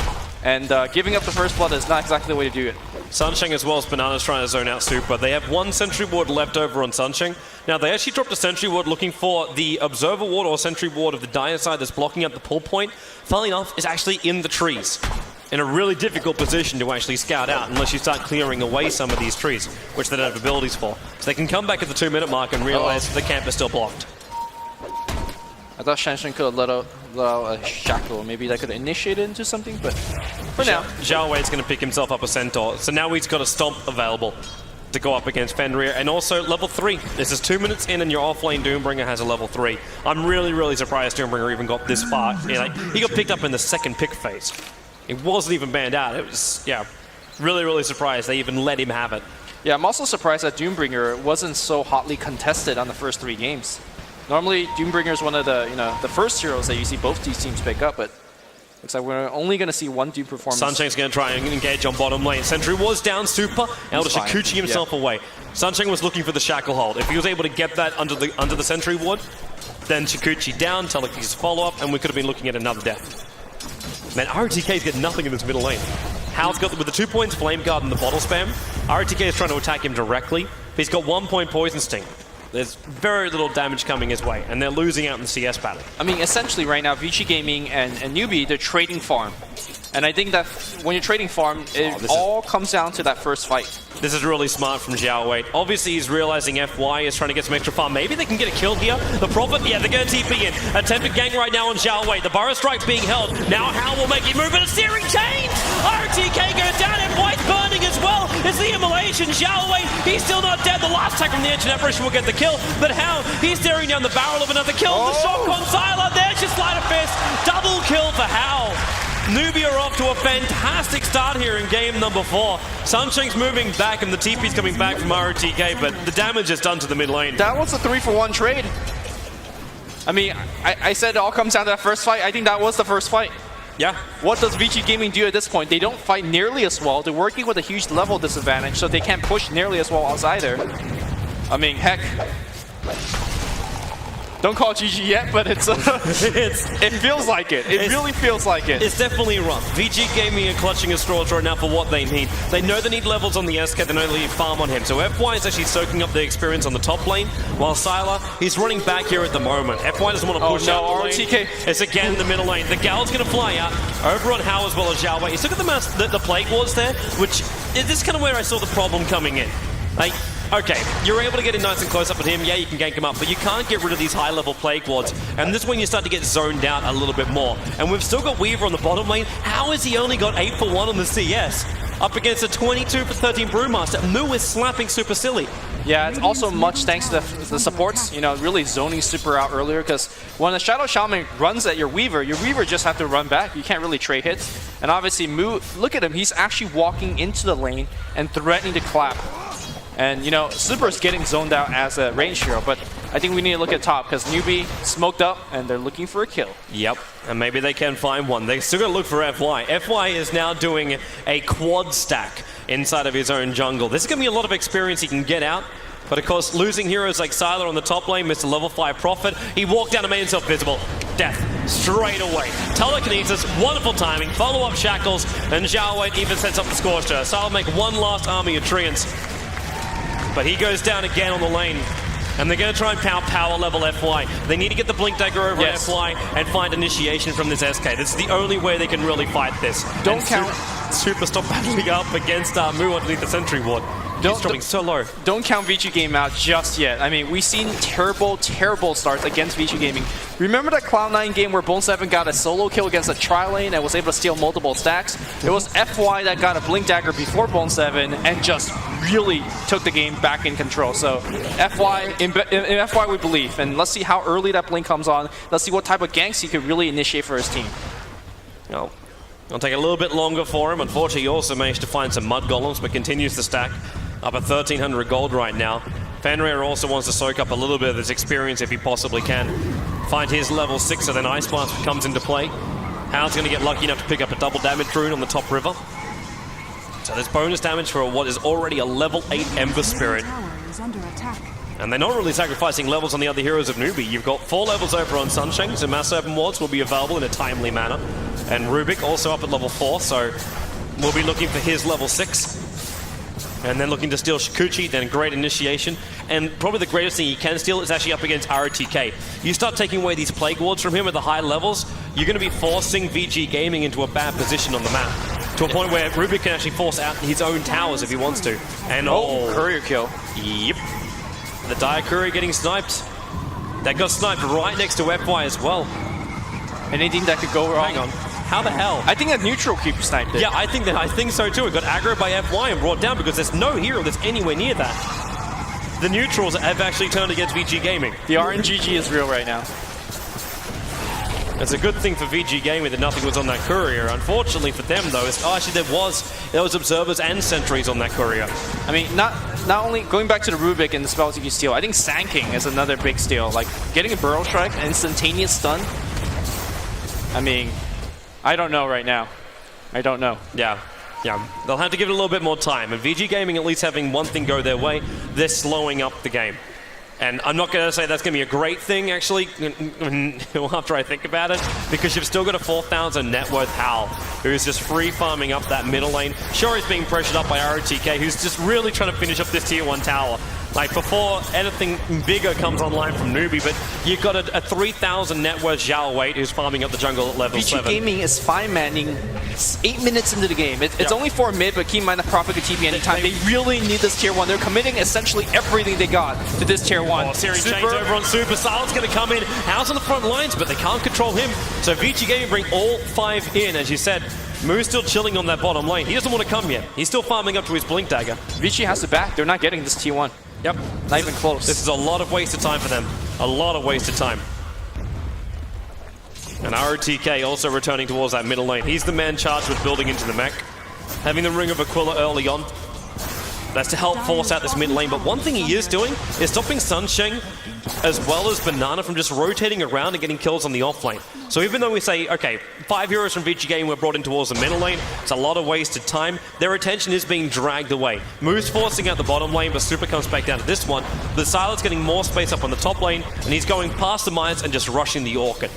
and giving up the first blood is not exactly the way to do it. Sunshine as well as Banana's trying to zone out Super. They have one Sentry Ward left over on Sunshine. Now, they actually dropped a Sentry Ward looking for the Observer Ward or Sentry Ward of the dire side that's blocking up the pull point. Funnily enough, is actually in the trees. In a really difficult position to actually scout out unless you start clearing away some of these trees, which they don't have abilities for. So they can come back at the 2-minute mark and realize the camp is still blocked. I thought Shanshan could have let out a Shackle. Maybe that could initiate it into something, but for now. Xiao Wei's going to pick himself up a Centaur. So now he's got a Stomp available to go up against Fenrir. And also level 3. This is 2 minutes in and your offlane Doombringer has a level 3. I'm really, really surprised Doombringer even got this far. He got picked up in the second pick phase. It wasn't even banned out. It was, yeah, really, really surprised they even let him have it. Yeah, I'm also surprised that Doombringer wasn't so hotly contested on the first 3 games. Normally, Doombringer is one of the the first heroes that you see both these teams pick up, but looks like we're only going to see one Doom performance. Sunshine's going to try and engage on bottom lane. Sentry was down Super, able to Shikuchi himself away. Sunshine was looking for the Shackle hold. If he was able to get that under the Sentry Ward, then Shikuchi down, Teleki's follow-up, and we could have been looking at another death. Man, RTK's got nothing in this middle lane. Hal's got, with the 2 points Flame Guard and the bottle spam, RTK is trying to attack him directly, but he's got 1 point Poison Sting. There's very little damage coming his way, and they're losing out in the CS battle. I mean, essentially right now, Vici Gaming and NewBee, they're trading farm. And I think that when you're trading farm, it all comes down to that first fight. This is really smart from Xiao Wei. Obviously, he's realizing FY is trying to get some extra farm. Maybe they can get a kill here. The Prophet, yeah, they're going to TP in. Attempted gang right now on Xiao Wei. The Burrow Strike being held. Now Hal will make it move, but a steering chain! RTK goes down, and White's burning as well. It's the immolation. Xiao Wei, he's still not dead. The last attack from the Internet Rush will get the kill, but Hal, he's staring down the barrel of another kill. The shot on Sylar, there's your Sleight of Fist. Double kill for Hal. NewBee are off to a fantastic start here in game number 4. Sunshine's moving back and the TP's coming back from ROTK, but the damage is done to the mid lane. That was a 3-for-1 trade. I mean, I said it all comes down to that first fight. I think that was the first fight. Yeah. What does Vici Gaming do at this point? They don't fight nearly as well. They're working with a huge level disadvantage, so they can't push nearly as well as either. I mean, heck. Don't call GG yet, but it feels like it. It really feels like it. It's definitely rough. VG Gaming are clutching at straws right now for what they need. They know they need levels on the SK, they know they need farm on him. So FY is actually soaking up the experience on the top lane, while Sylar, he's running back here at the moment. FY doesn't want to push out the lane. RTK. It's again the middle lane. The Gal's going to fly out over on Hao as well as Xiao Wei. He's look at the Plague Wards there, which is this kind of where I saw the problem coming in. Like, okay, you're able to get in nice and close up at him. Yeah, you can gank him up, but you can't get rid of these high-level Plague Wards. And this is when you start to get zoned out a little bit more. And we've still got Weaver on the bottom lane. How has he only got 8 for 1 on the CS? Up against a 22 for 13 Brewmaster. Moo is slapping super silly. Yeah, it's also much thanks to the supports, you know, really zoning super out earlier, because when a Shadow Shaman runs at your Weaver just have to run back. You can't really trade hits. And obviously Moo, look at him, he's actually walking into the lane and threatening to clap. And, you know, Super is getting zoned out as a range hero, but I think we need to look at top because NewBee smoked up and they're looking for a kill. Yep, and maybe they can find one. They still got to look for FY. FY is now doing a quad stack inside of his own jungle. This is going to be a lot of experience he can get out. But of course, losing heroes like Sylar on the top lane, Mr. Level 5 Prophet, he walked down and made himself visible. Death, straight away. Telekinesis, wonderful timing, follow-up shackles, and Xiao Wei even sets up the Scorcher. Sylar make one last army of Treants. But he goes down again on the lane. And they're going to try and power level FY. They need to get the Blink Dagger over on FY and find initiation from this SK. This is the only way they can really fight this. Don't count. Super stop battling up against Moo underneath the Sentry Ward. He's dropping so low. Don't count Vici Gaming out just yet. I mean, we've seen terrible starts against Vici Gaming. Remember that Cloud9 game where Bone7 got a solo kill against a tri-lane and was able to steal multiple stacks? It was FY that got a Blink Dagger before Bone7 and just really took the game back in control. So in FY we believe, and let's see how early that Blink comes on. Let's see what type of ganks he could really initiate for his team. Oh. It'll take a little bit longer for him. Unfortunately, he also managed to find some Mud Golems, but continues to stack up at 1,300 gold right now. Fenrir also wants to soak up a little bit of this experience if he possibly can. Find his level 6, and then Ice Blast comes into play. Hao's going to get lucky enough to pick up a double damage rune on the top river. So there's bonus damage for what is already a level 8 Ember Spirit. And they're not really sacrificing levels on the other heroes of NewBee. You've got 4 levels over on Sunshine, so Mass Open Wards will be available in a timely manner. And Rubik also up at level 4, so we'll be looking for his level 6. And then looking to steal Shikuchi, then great initiation. And probably the greatest thing he can steal is actually up against ROTK. You start taking away these Plague Wards from him at the high levels, you're going to be forcing VG Gaming into a bad position on the map. To a point where Rubik can actually force out his own towers if he wants to. And courier kill. Yep. The Dire Courier getting sniped. That got sniped right next to FY as well. Anything that could go wrong? Hang on. How the hell? I think that neutral keep sniped it. Yeah, I think so too. It got aggro by FY and brought down because there's no hero that's anywhere near that. The neutrals have actually turned against VG Gaming. The RNGG is real right now. It's a good thing for VG Gaming that nothing was on that courier. Unfortunately for them though, actually there was observers and sentries on that courier. I mean, not only going back to the Rubik and the spells you can steal, I think Sanking is another big steal. Like getting a Burrow Strike, instantaneous stun. I mean, I don't know right now. I don't know. Yeah. They'll have to give it a little bit more time. And VG Gaming at least having one thing go their way, they're slowing up the game. And I'm not going to say that's going to be a great thing, actually, after I think about it, because you've still got a 4,000 net worth Hal, who's just free farming up that middle lane. Sure, he's being pressured up by ROTK, who's just really trying to finish up this tier 1 tower. Like, before anything bigger comes online from NewBee, but you've got a 3,000 net worth Xiao Wei who's farming up the jungle at level 7. VG Gaming is 5-manning 8 minutes into the game. It's only 4 mid, but keep in mind the Prophet could TP anytime. They really need this tier 1. They're committing essentially everything they got to this tier 1. Series change over on Super. Sal's going to come in. Hao's on the front lines, but they can't control him. So VG Gaming bring all 5 in, as you said. Moo's still chilling on that bottom lane. He doesn't want to come yet. He's still farming up to his Blink Dagger. Vici has to back. They're not getting this tier 1. Yep. Not even close. This is a lot of wasted time for them. A lot of wasted time. And ROTK also returning towards that middle lane. He's the man charged with building into the mech. Having the Ring of Aquila early on. That's to help force out this mid lane. But one thing he is doing is stopping Sunshine as well as Banana from just rotating around and getting kills on the off lane. So even though we say, okay, 5 heroes from Vici Gaming were brought in towards the middle lane, it's a lot of wasted time. Their attention is being dragged away. Moose forcing out the bottom lane, but Super comes back down to this one. The Siler's getting more space up on the top lane, and he's going past the mines and just rushing the Orchid.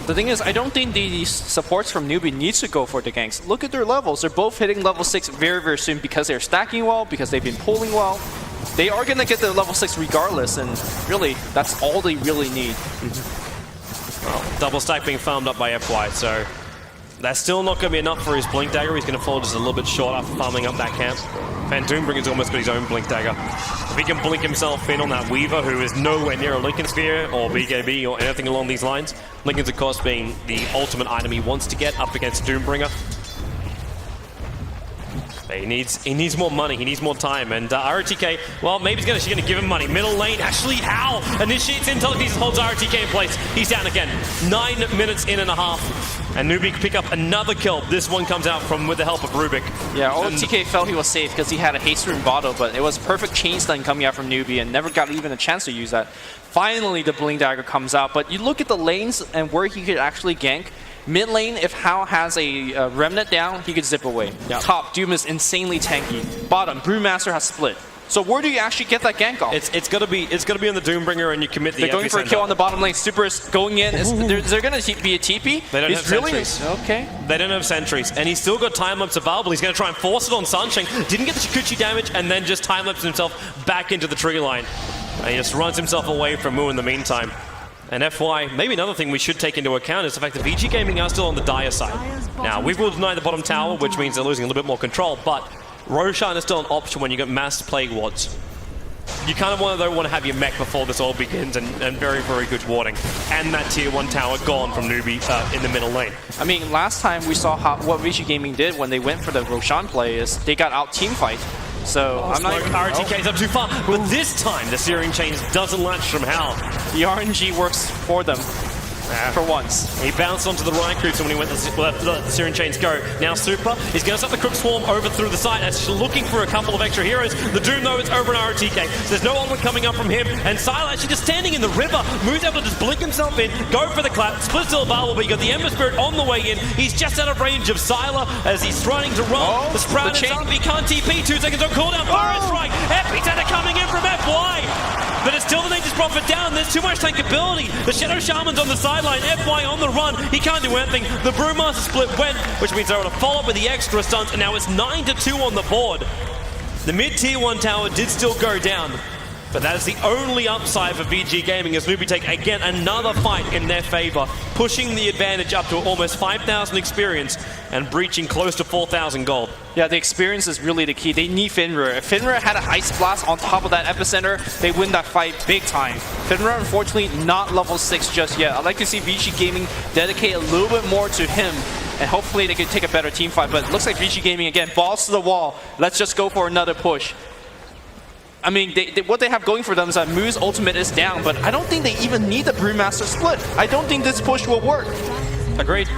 The thing is, I don't think these supports from NewBee needs to go for the ganks. Look at their levels. They're both hitting level 6 very, very soon because they're stacking well, because they've been pulling well. They are going to get the level 6 regardless, and really, that's all they really need. Well, double stack being farmed up by FY, so that's still not going to be enough for his Blink Dagger. He's going to fall just a little bit short after farming up that camp. And Doombringer's almost got his own Blink Dagger. If he can blink himself in on that Weaver, who is nowhere near a Lincoln Sphere or BKB or anything along these lines, Lincoln's, of course, being the ultimate item he wants to get up against Doombringer. But he needs more money, he needs more time, and ROTK, well, maybe she's gonna give him money. Middle lane, Ashley Howe initiates in, telekinesis holds ROTK in place. He's down again, 9 minutes in and a half, and NewBee can pick up another kill. This one comes out with the help of Rubik. Yeah, ROTK felt he was safe because he had a haste rune bottle, but it was a perfect chain stun coming out from NewBee and never got even a chance to use that. Finally, the Blink Dagger comes out, but you look at the lanes and where he could actually gank. Mid lane, if Hao has a Remnant down, he could zip away. Yep. Top, Doom is insanely tanky. Bottom, Brewmaster has split. So where do you actually get that gank off? It's gonna be on the Doombringer, and you commit the. They're going for a kill on the bottom lane. Super is going in. Is there gonna be a TP? They don't have sentries. Okay. They don't have sentries, and he's still got time lapse available. He's gonna try and force it on Sunshine. Didn't get the Shikuchi damage, and then just time lapse himself back into the tree line. And he just runs himself away from Moo in the meantime. And FY, maybe another thing we should take into account is the fact that Vici Gaming are still on the dire side. Now, we will deny the bottom tower, which means they're losing a little bit more control, but Roshan is still an option when you get mass Plague Wards. You kind of want to have your mech before this all begins, and very, very good warding. And that tier 1 tower gone from NewBee in the middle lane. I mean, last time we saw what Vici Gaming did when they went for the Roshan play is they got out team fight. So I'm not even... RTK's up too far, but this time the Searing Chains doesn't latch from Hal. The RNG works for them. For once. He bounced onto the right creeps when he went to let the Searing Chains go. Now Super is going to start the Crook Swarm over through the side as looking for a couple of extra heroes. The Doom, though, is over an ROTK. So there's no onward coming up from him. And Sylar actually just standing in the river. Moves able to just blink himself in, go for the clap. Split still available, but you got the Ember Spirit on the way in. He's just out of range of Sylar as he's trying to run. The Sprout is up. He can't TP. 2 seconds on cooldown. Fire strike. Epicenter coming in from FY. But it's still the Nature's Prophet down. There's too much tankability. The Shadow Shaman's on the sideline. FY on the run. He can't do anything. The Brewmaster split went, which means they're able to follow up with the extra stunts, and now it's 9-2 on the board. The mid-tier 1 tower did still go down, but that is the only upside for VG Gaming as NewBee take, again, another fight in their favor, pushing the advantage up to almost 5,000 experience and breaching close to 4,000 gold. Yeah, the experience is really the key. They need Finra. If Finra had an Ice Blast on top of that Epicenter, they win that fight big time. Finra, unfortunately, not level 6 just yet. I'd like to see VG Gaming dedicate a little bit more to him, and hopefully they can take a better team fight. But it looks like VG Gaming, again, balls to the wall. Let's just go for another push. I mean, what they have going for them is that Moo's ultimate is down, but I don't think they even need the Brewmaster split. I don't think this push will work. Agreed.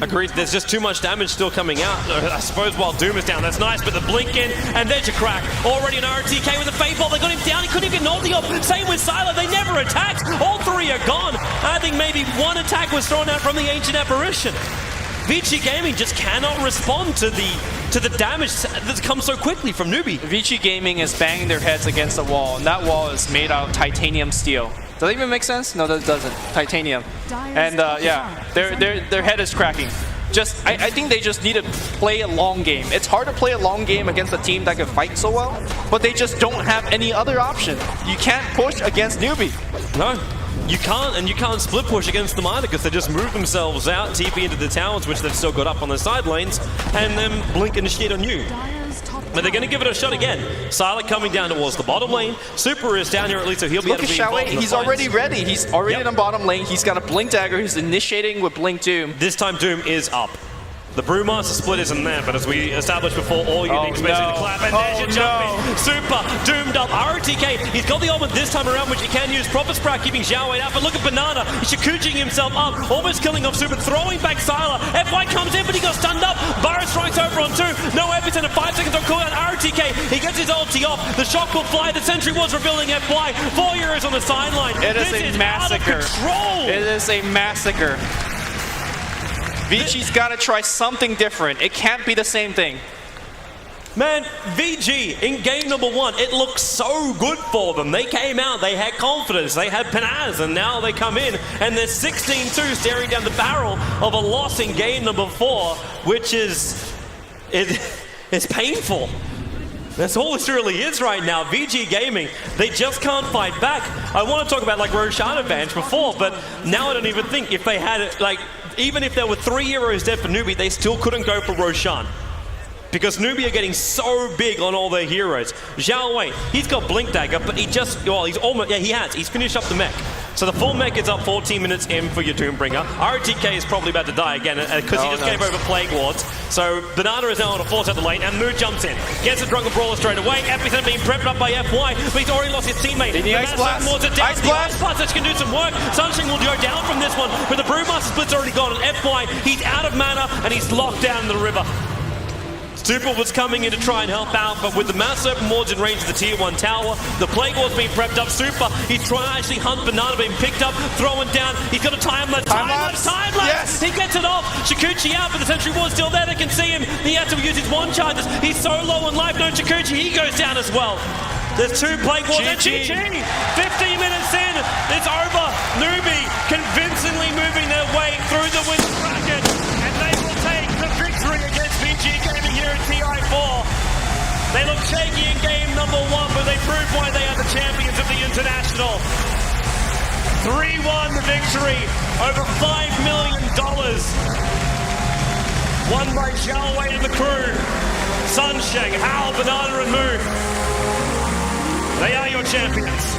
Agreed. There's just too much damage still coming out. I suppose while Doom is down, that's nice, but the blink in, and there's your crack. Already an RTK with a Fade Bolt. They got him down. He couldn't even get an ulti off. Same with Sylar. They never attacked. All 3 are gone. I think maybe 1 attack was thrown out from the Ancient Apparition. Vici Gaming just cannot respond to the damage that's come so quickly from NewBee. Vici Gaming is banging their heads against the wall, and that wall is made out of titanium steel. Does that even make sense? No, that doesn't. Titanium. And yeah, their head is cracking. I think they just need to play a long game. It's hard to play a long game against a team that can fight so well, but they just don't have any other option. You can't push against NewBee. No. You can't, and you can't split push against them either because they just move themselves out, TP into the towers, which they've still got up on the side lanes, and then blink initiate on you. But they're going to give it a shot again. Sylar coming down towards the bottom lane. Super is down here at least, so he'll be able to be involved in the He's fights. already ready. He's already in the bottom lane. He's got a Blink Dagger. He's initiating with Blink Doom. This time Doom is up. The Brewmaster split isn't there, but as we established before, all unique space in the clap, and there's your jumping. Super doomed up. ROTK, he's got the ultimate this time around, which he can use. Proper Sprout keeping Xiao Wei out, but look at Banana. He's Shikuchiing himself up, almost killing off Super, throwing back Sylar. FY comes in, but he got stunned up. Barra strikes over Super on 2. No epicenter, 5 seconds on cooldown. RTK, he gets his ulti off. The shock will fly. The sentry was revealing FY. 4 heroes on the sideline. It is this a massacre. Out of control. It is a massacre. Vici's got to try something different. It can't be the same thing. Man, VG in game number 1, it looked so good for them. They came out, they had confidence, they had panaz, and now they come in and they're 16-2 staring down the barrel of a loss in game number 4, which is painful. That's all this really is right now. VG Gaming, they just can't fight back. I want to talk about like Roshan advantage before, but now I don't even think if they had it, like, even if there were 3 heroes dead for NewBee, they still couldn't go for Roshan. Because NewBee are getting so big on all their heroes. Zhao Wei, he's got Blink Dagger, but he just, well, he's almost, yeah, he has. He's finished up the mech. So the full mech is up 14 minutes in for your Doombringer. RTK is probably about to die again because he just gave over Plague Wards. So Banana is now on a force out the lane, and Mood jumps in. Gets a Drunken Brawler straight away. Epicenter being prepped up by FY, but he's already lost his teammate. The Ice Blast can do some work. Sunshine will go down from this one, but the Brewmaster Split's already gone, and FY, he's out of mana, and he's locked down in the river. Super was coming in to try and help out, but with the Mass Serpent Wards in range of the Tier 1 tower, the Plague Ward's being prepped up. Super, he's trying to actually hunt Banana, being picked up, throwing down. He's got a time lapse. Yes. He gets it off. Shikuchi out, but the Sentry Ward's still there. They can see him. He has to use his 1 charges. He's so low on life. No, Shikuchi, he goes down as well. There's 2 Plague Wards. And GG. 15 minutes in, it's over. NewBee convincingly moving their way through the winner bracket, and they will take the victory against VG Gaming here in TI4. They look shaky in game number 1, but they prove why they are the champions of the International. 3-1 victory, over $5 million. Won by Zhao Wei and the crew. Sunsheng, Hal, Banana, and Moon. They are your champions.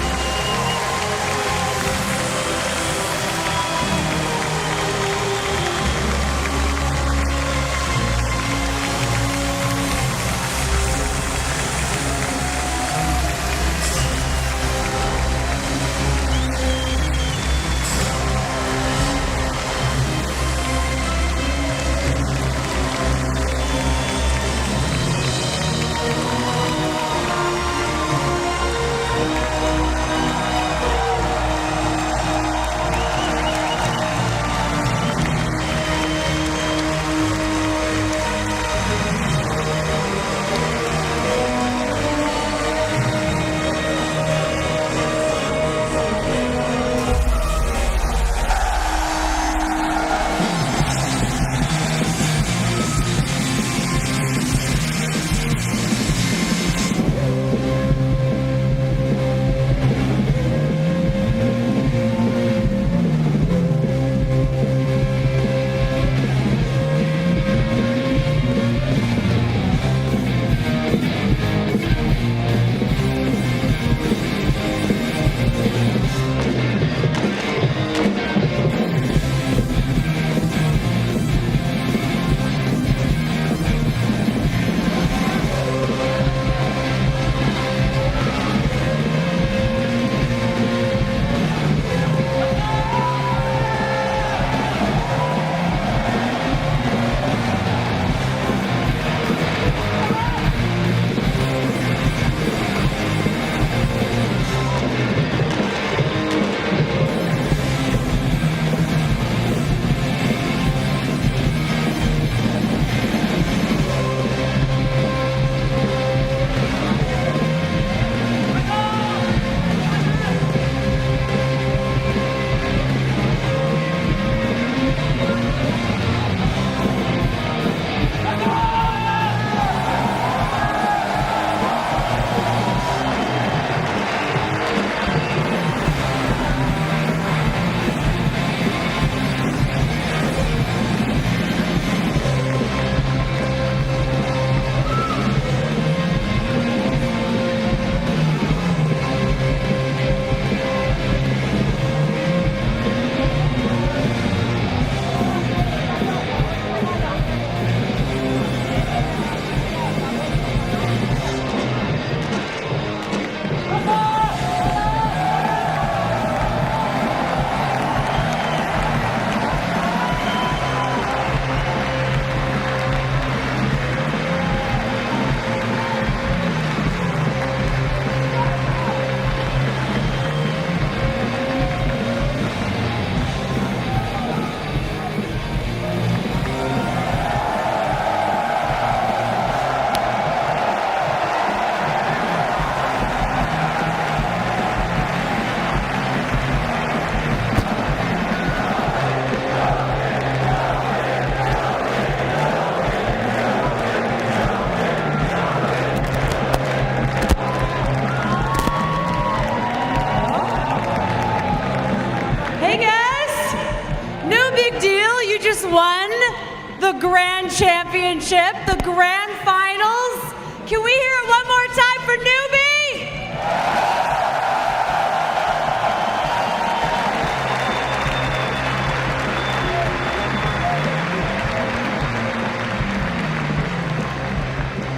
One Championship, the Grand Finals. Can we hear it one more time for NewBee?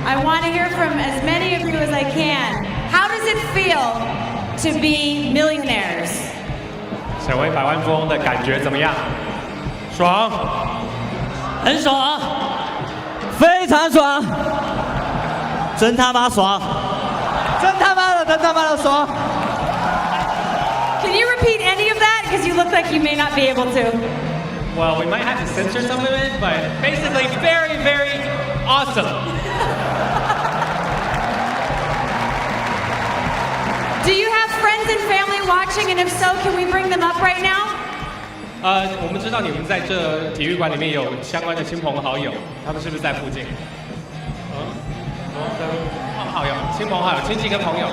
I want to hear from as many of you as I can. How does it feel to be millionaires? 成为百万富翁的感觉怎么样？爽，很爽，非常爽，真他妈爽，真他妈的爽。 Can you repeat any of that? Because you look like you may not be able to. Well, we might have to censor some of it, but basically very, very awesome. Do you have friends and family watching? And if so, can we bring them up right now? 我们知道你们在这体育馆里面有相关的亲朋好友，他们是不是在附近？好友、亲朋好友、亲戚跟朋友。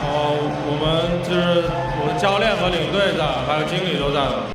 我们就是我的教练和领队在，还有经理都在了。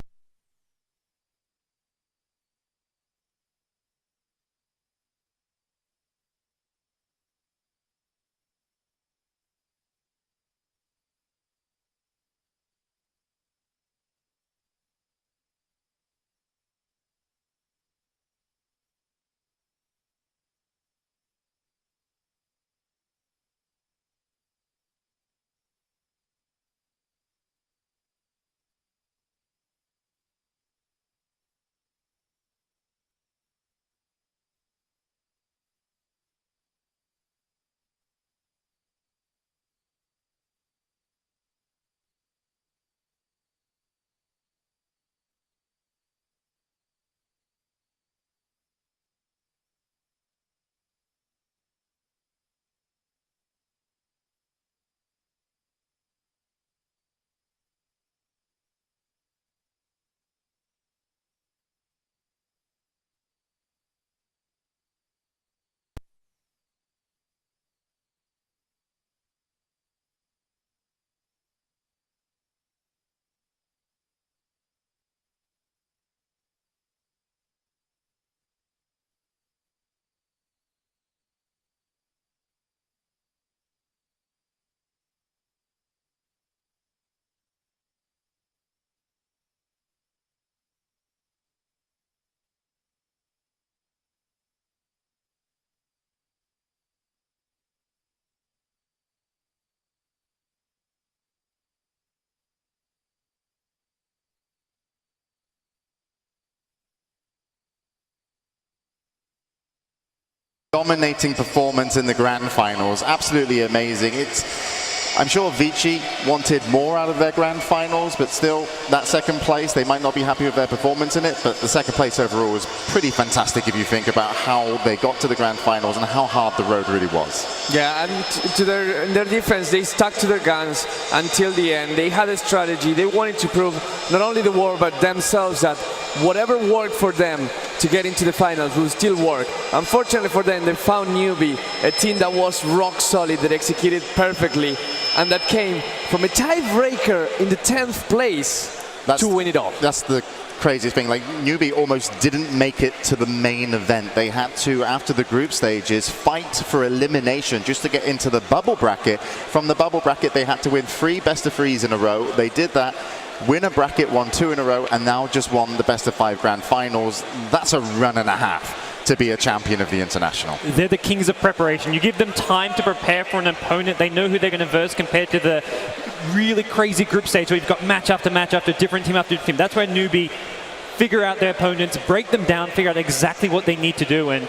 Dominating performance in the grand finals, absolutely amazing. I'm sure Vici wanted more out of their grand finals, but still, that second place, they might not be happy with their performance in it, but the second place overall was pretty fantastic if you think about how they got to the grand finals and how hard the road really was. Yeah, and to their defense, they stuck to their guns until the end. They had a strategy. They wanted to prove not only the world, but themselves that whatever worked for them to get into the finals will still work. Unfortunately for them, they found NewBee, a team that was rock solid, that executed perfectly, and that came from a tiebreaker in the 10th place to win it all. That's the craziest thing. Like, NewBee almost didn't make it to the main event. They had to, after the group stages, fight for elimination just to get into the bubble bracket. From the bubble bracket, they had to win 3 best-of-3s in a row. They did that. Win a bracket, won 2 in a row, and now just won the best-of-5 grand finals. That's a run and a half to be a champion of the international. They're the kings of preparation. You give them time to prepare for an opponent. They know who they're going to verse compared to the really crazy group stage where you've got match after match after different team after different team. That's where NewBee figure out their opponents, break them down, figure out exactly what they need to do, and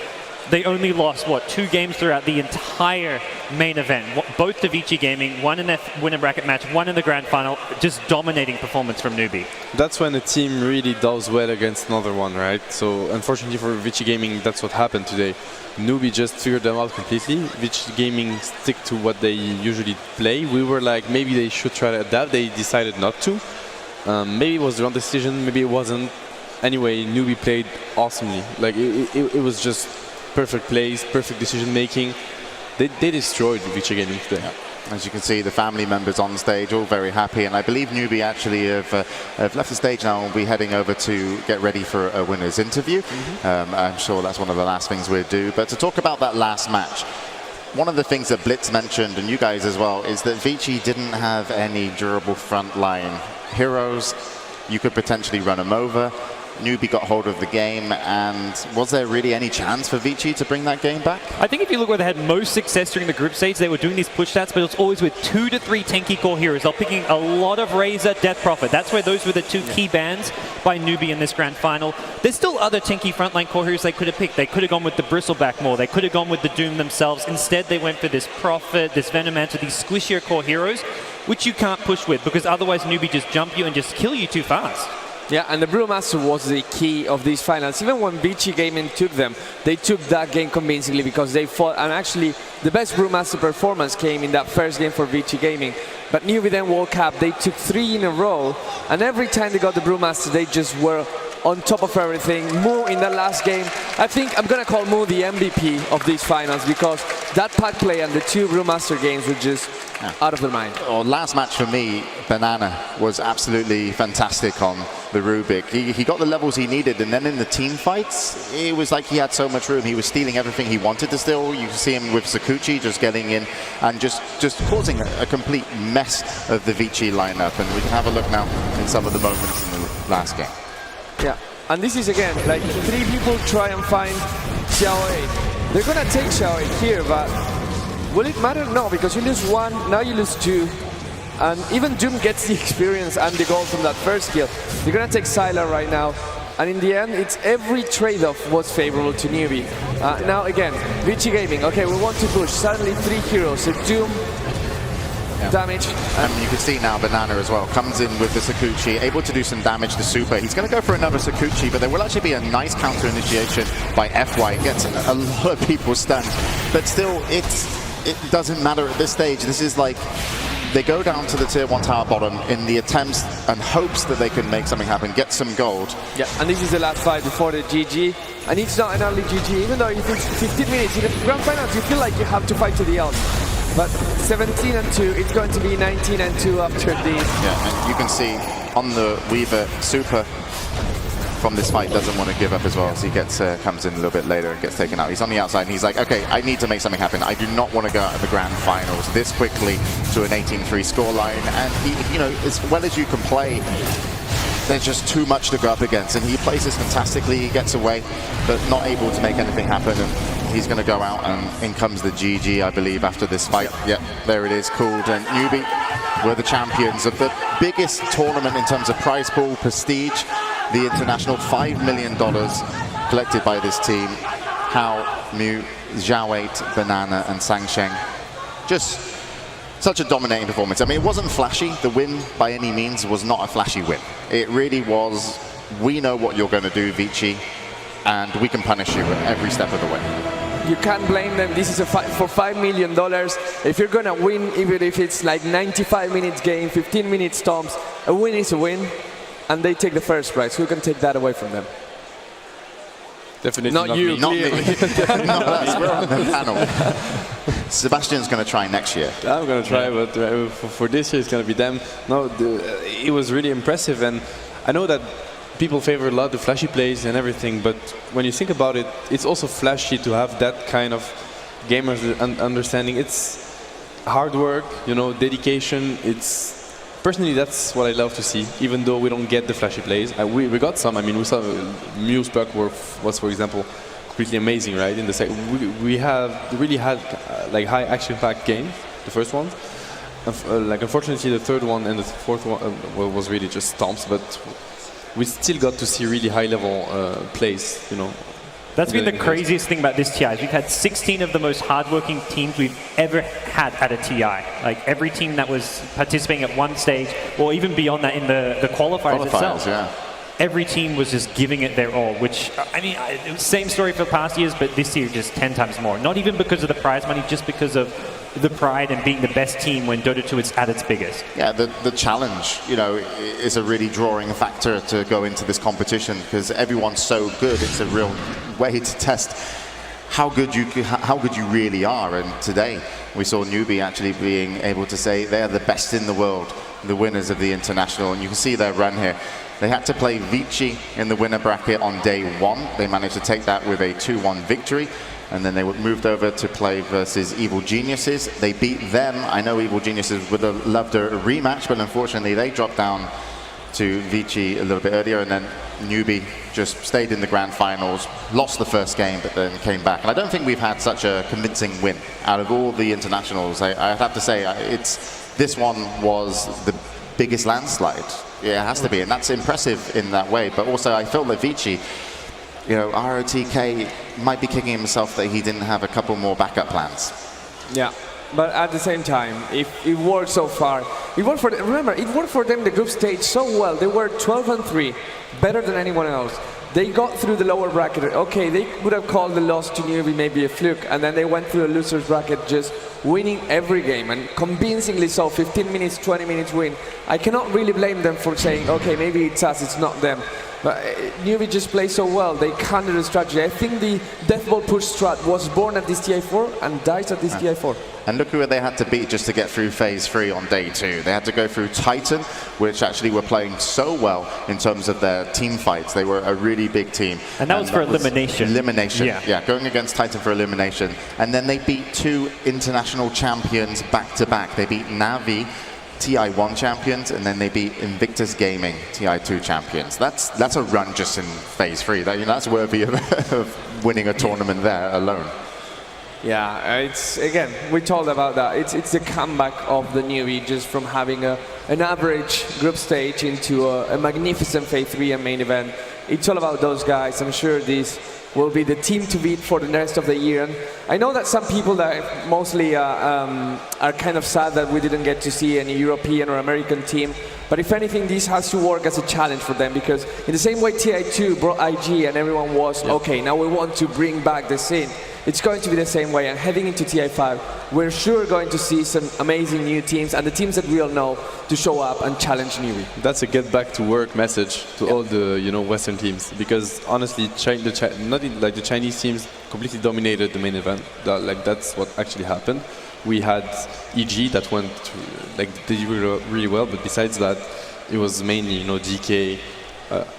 they only lost, 2 games throughout the entire main event. Both to Vici Gaming, 1 in their winner bracket match, 1 in the grand final. Just dominating performance from NewBee. That's when a team really does well against another one, right? So unfortunately for Vici Gaming, that's what happened today. NewBee just figured them out completely. Vici Gaming stick to what they usually play. We were like, maybe they should try to adapt. They decided not to. Maybe it was the wrong decision, maybe it wasn't. Anyway, NewBee played awesomely. Like, it was just perfect plays, perfect decision making. They destroyed Vici Gaming today. As you can see, the family members on stage, all very happy. And I believe NewBee actually have left the stage now and will be heading over to get ready for a winner's interview. I'm sure that's one of the last things we'll do. But to talk about that last match, one of the things that Blitz mentioned, and you guys as well, is that Vici didn't have any durable frontline heroes. You could potentially run them over. NewBee got hold of the game, and was there really any chance for Vici to bring that game back? I think if you look where they had most success during the group stage, they were doing these push stats, but it was always with 2 to 3 tanky core heroes. They're picking a lot of Razor, Death Prophet. That's where those were the 2 key bans by NewBee in this grand final. There's still other tanky frontline core heroes they could have picked. They could have gone with the Bristleback more. They could have gone with the Doom themselves. Instead, they went for this Prophet, this Venomancer, these squishier core heroes, which you can't push with, because otherwise NewBee just jump you and just kill you too fast. Yeah, and the Brewmaster was the key of these finals. Even when Vici Gaming took them, they took that game convincingly because they fought. And actually, the best Brewmaster performance came in that first game for Vici Gaming. But NewBee then woke up. They took 3 in a row. And every time they got the Brewmaster, they just were on top of everything. Mu in the last game. I think I'm going to call Mu the MVP of these finals because that pack play and the 2 Brewmaster games were just out of their mind. Oh, last match for me, Banana was absolutely fantastic on the Rubik. He got the levels he needed, and then in the team fights, it was like he had so much room. He was stealing everything he wanted to steal. You see him with Sakuchi just getting in and just causing a complete mess of the Vici lineup. And we can have a look now in some of the moments in the last game. Yeah, and this is again, like 3 people try and find Xiao A. They're gonna take Xiao A here, but will it matter? No, because you lose 1, now you lose 2. And even Doom gets the experience and the goal from that first kill. They're gonna take Sylar right now. And in the end, it's every trade-off was favorable to NewBee. Now again, Vici Gaming, okay, we want to push. Suddenly 3 heroes, so Doom, damage. And you can see now Banana as well comes in with the Sakuchi, able to do some damage to Super. He's going to go for another Sakuchi, but there will actually be a nice counter initiation by FY. It gets a lot of people stunned, but still, it doesn't matter at this stage. This is like they go down to the tier 1 tower bottom in the attempts and hopes that they can make something happen, get some gold. Yeah, and this is the last fight before the GG. And it's not an early GG, even though you think 15 minutes in the grand finals, you feel like you have to fight to the end. But 17-2, it's going to be 19-2 after this. Yeah, and you can see on the Weaver, Super from this fight doesn't want to give up as well. So he comes in a little bit later and gets taken out. He's on the outside and he's like, okay, I need to make something happen. I do not want to go out of the grand finals this quickly to an 18-3 scoreline. And he, you know, as well as you can play, there's just too much to go up against. And he plays this fantastically. He gets away, but not able to make anything happen. And he's going to go out and in comes the GG, I believe, after this fight. Yep, there it is, called. And NewBee were the champions of the biggest tournament in terms of prize pool, prestige, the international $5 million collected by this team. Hao, Mu, Xiao 8, Banana, and Sangsheng. Just such a dominating performance. I mean, it wasn't flashy. The win, by any means, was not a flashy win. It really was, we know what you're going to do, Vici, and we can punish you at every step of the way. You can't blame them. This is a fight for $5 million. If you're going to win, even if it's like 95 minutes game, 15 minutes stomps, a win is a win. And they take the first prize. Who can take that away from them? Definitely not you. Not me. Not us. We're on the panel. Sebastian's going to try next year. I'm going to try, but for this year it's going to be them. No, it was really impressive, and I know that people favor a lot the flashy plays and everything, but when you think about it, it's also flashy to have that kind of gamers understanding. It's hard work, you know, dedication. Personally, that's what I love to see, even though we don't get the flashy plays. We got some. I mean, we saw Mew's Puck was, for example, completely amazing, right? In the second, we really had like high action-packed games, the first one. Like unfortunately, the third one and the fourth one was really just stomps, but we still got to see really high-level plays, you know. That's been the craziest thing about this TI. We've had 16 of the most hardworking teams we've ever had at a TI. Like every team that was participating at one stage, or even beyond that in the qualifiers itself. Yeah. Every team was just giving it their all, which, I mean, same story for past years, but this year just 10 times more. Not even because of the prize money, just because of the pride and being the best team when Dota 2 is at its biggest. Yeah, the challenge, you know, is a really drawing factor to go into this competition because everyone's so good. It's a real way to test how good you really are. And today we saw NewBee actually being able to say they're the best in the world, the winners of the international, and you can see their run here. They had to play Vici in the winner bracket on day 1. They managed to take that with a 2-1 victory, and then they moved over to play versus Evil Geniuses. They beat them. I know Evil Geniuses would have loved a rematch, but unfortunately they dropped down to Vici a little bit earlier, and then NewBee just stayed in the grand finals, lost the first game, but then came back. And I don't think we've had such a convincing win out of all the internationals. I'd have to say this one was the biggest landslide. Yeah, it has to be, and that's impressive in that way. But also, I feel that Vici, ROTK might be kicking himself that he didn't have a couple more backup plans. Yeah, but at the same time, if it worked so far, it worked for them. Remember, it worked for them the group stage so well. They were 12-3, better than anyone else. They got through the lower bracket. Okay, they would have called the loss to NewBee maybe a fluke, and then they went through the losers bracket just winning every game, and convincingly so, 15 minutes, 20 minutes win. I cannot really blame them for saying, okay, maybe it's us, it's not them. But NewBee just plays so well, they counter the strategy. I think the Deathball push strat was born at this TI4 and dies at this TI4. And look who they had to beat just to get through phase 3 on day 2. They had to go through Titan, which actually were playing so well in terms of their team fights. They were a really big team. And that was for elimination. Elimination, yeah, going against Titan for elimination. And then they beat 2 international champions back-to-back. They beat Navi, TI1 champions, and then they beat Invictus Gaming, TI2 champions. That's a run just in phase 3. That's worthy of winning a tournament there alone. Yeah, it's again, we told about that. It's the comeback of the NewBee just from having an average group stage into a magnificent phase 3 and main event. It's all about those guys. I'm sure this will be the team to beat for the rest of the year. And I know that some people that mostly are kind of sad that we didn't get to see any European or American team. But if anything, this has to work as a challenge for them, because in the same way TI2 brought IG and everyone was, okay, now we want to bring back the scene. It's going to be the same way, and heading into TI5, we're sure going to see some amazing new teams and the teams that we all know to show up and challenge NewBee. That's a get back to work message to all the Western teams, because honestly, the Chinese teams completely dominated the main event. That's what actually happened. We had EG that went did really well, but besides that, it was mainly DK.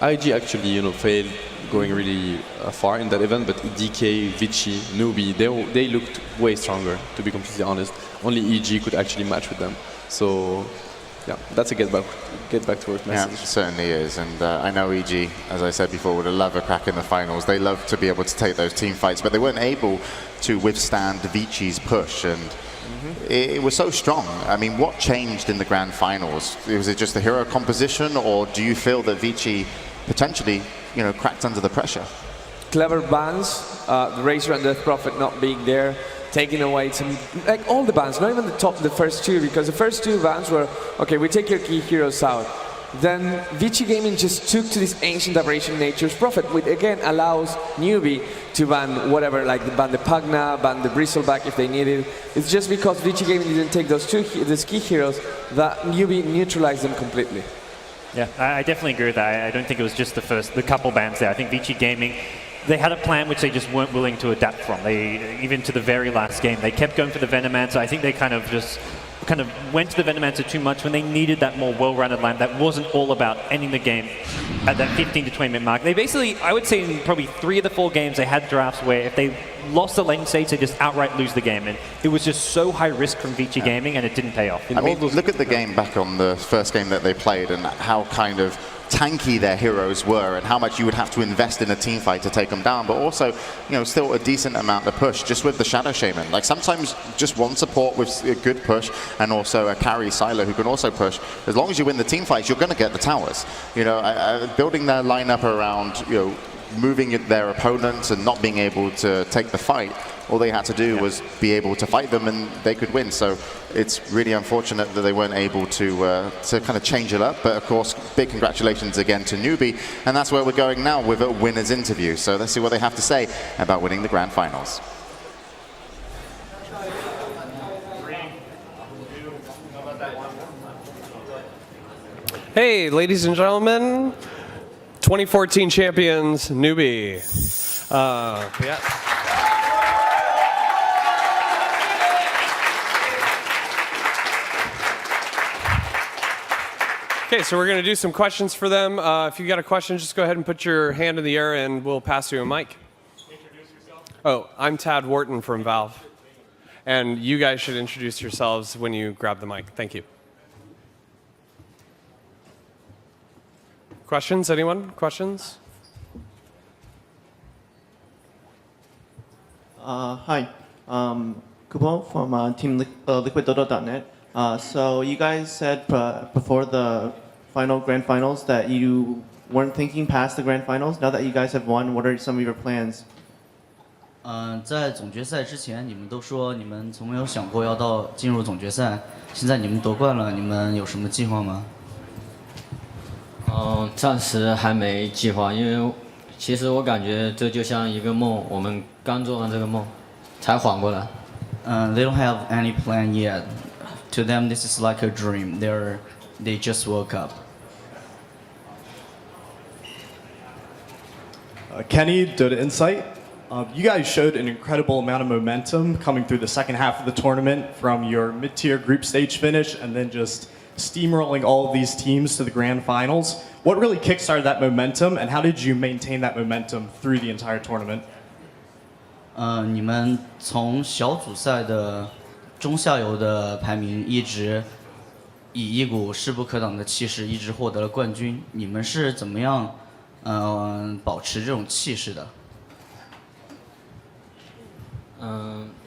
IG actually failed going really far in that event, but DK, Vici, NewBee, they looked way stronger, to be completely honest. Only EG could actually match with them. So yeah, that's a get back to work message. Yeah, it certainly is. And I know EG, as I said before, would have loved a crack in the finals. They love to be able to take those team fights, but they weren't able to withstand Vici's push, and it was so strong. I mean, what changed in the grand finals? Was it just the hero composition, or do you feel that Vici potentially, cracked under the pressure? Clever bans, the Razor and Death Prophet not being there, taking away some, all the bans, not even the first 2, because the first 2 bans were, okay, we take your key heroes out. Then Vici Gaming just took to this ancient aberration Nature's Prophet, which again allows NewBee to ban whatever, ban the Pugna, ban the Bristleback if they need it. It's just because Vici Gaming didn't take those these key heroes that NewBee neutralized them completely. Yeah, I definitely agree with that. I don't think it was just the couple bans there. I think Vici Gaming, they had a plan which they just weren't willing to adapt from. Even to the very last game, they kept going for the Venomancer. I think they kind of went to the Venomancer too much when they needed that more well-rounded line that wasn't all about ending the game at that 15 to 20 minute mark. They basically, I would say in probably 3 of the 4 games, they had drafts where if they lost the lane stage, they just outright lose the game. And it was just so high risk from Vici Gaming, and it didn't pay off. I mean, look at the game back on the first game that they played and how kind of tanky their heroes were and how much you would have to invest in a team fight to take them down, but also, still a decent amount of push just with the Shadow Shaman. Sometimes just one support with a good push and also a carry Silo who can also push. As long as you win the team fights, you're going to get the towers. Building their lineup around, moving their opponents and not being able to take the fight, all they had to do was be able to fight them and they could win. So it's really unfortunate that they weren't able to kind of change it up. But of course, big congratulations again to NewBee. And that's where we're going now with a winner's interview. So let's see what they have to say about winning the grand finals. Hey, ladies and gentlemen, 2014 champions, NewBee. Yeah. Okay, so we're going to do some questions for them. If you got a question, just go ahead and put your hand in the air and we'll pass you a mic. Introduce yourself. Oh, I'm Tad Wharton from Valve. And you guys should introduce yourselves when you grab the mic. Thank you. Questions? Anyone? Questions? Hi. Kupo from Team LiquidDota.net. So you guys said before the grand finals that you weren't thinking past the grand finals. Now that you guys have won, what are some of your plans? 在总决赛之前，你们都说你们从没有想过要进入总决赛。现在你们夺冠了，你们有什么计划吗？暂时还没计划，因为其实我感觉这就像一个梦，我们刚做完这个梦，才缓过来。They don't have any plan yet. To them, this is like a dream. They just woke up. Kenny, Dota Insight. You guys showed an incredible amount of momentum coming through the second half of the tournament from your mid-tier group stage finish and then just steamrolling all of these teams to the grand finals. What really kickstarted that momentum and how did you maintain that momentum through the entire tournament? 你们从小组赛的中下游的排名一直以一股势不可挡的气势一直获得了冠军。你们是怎么样保持这种气势的？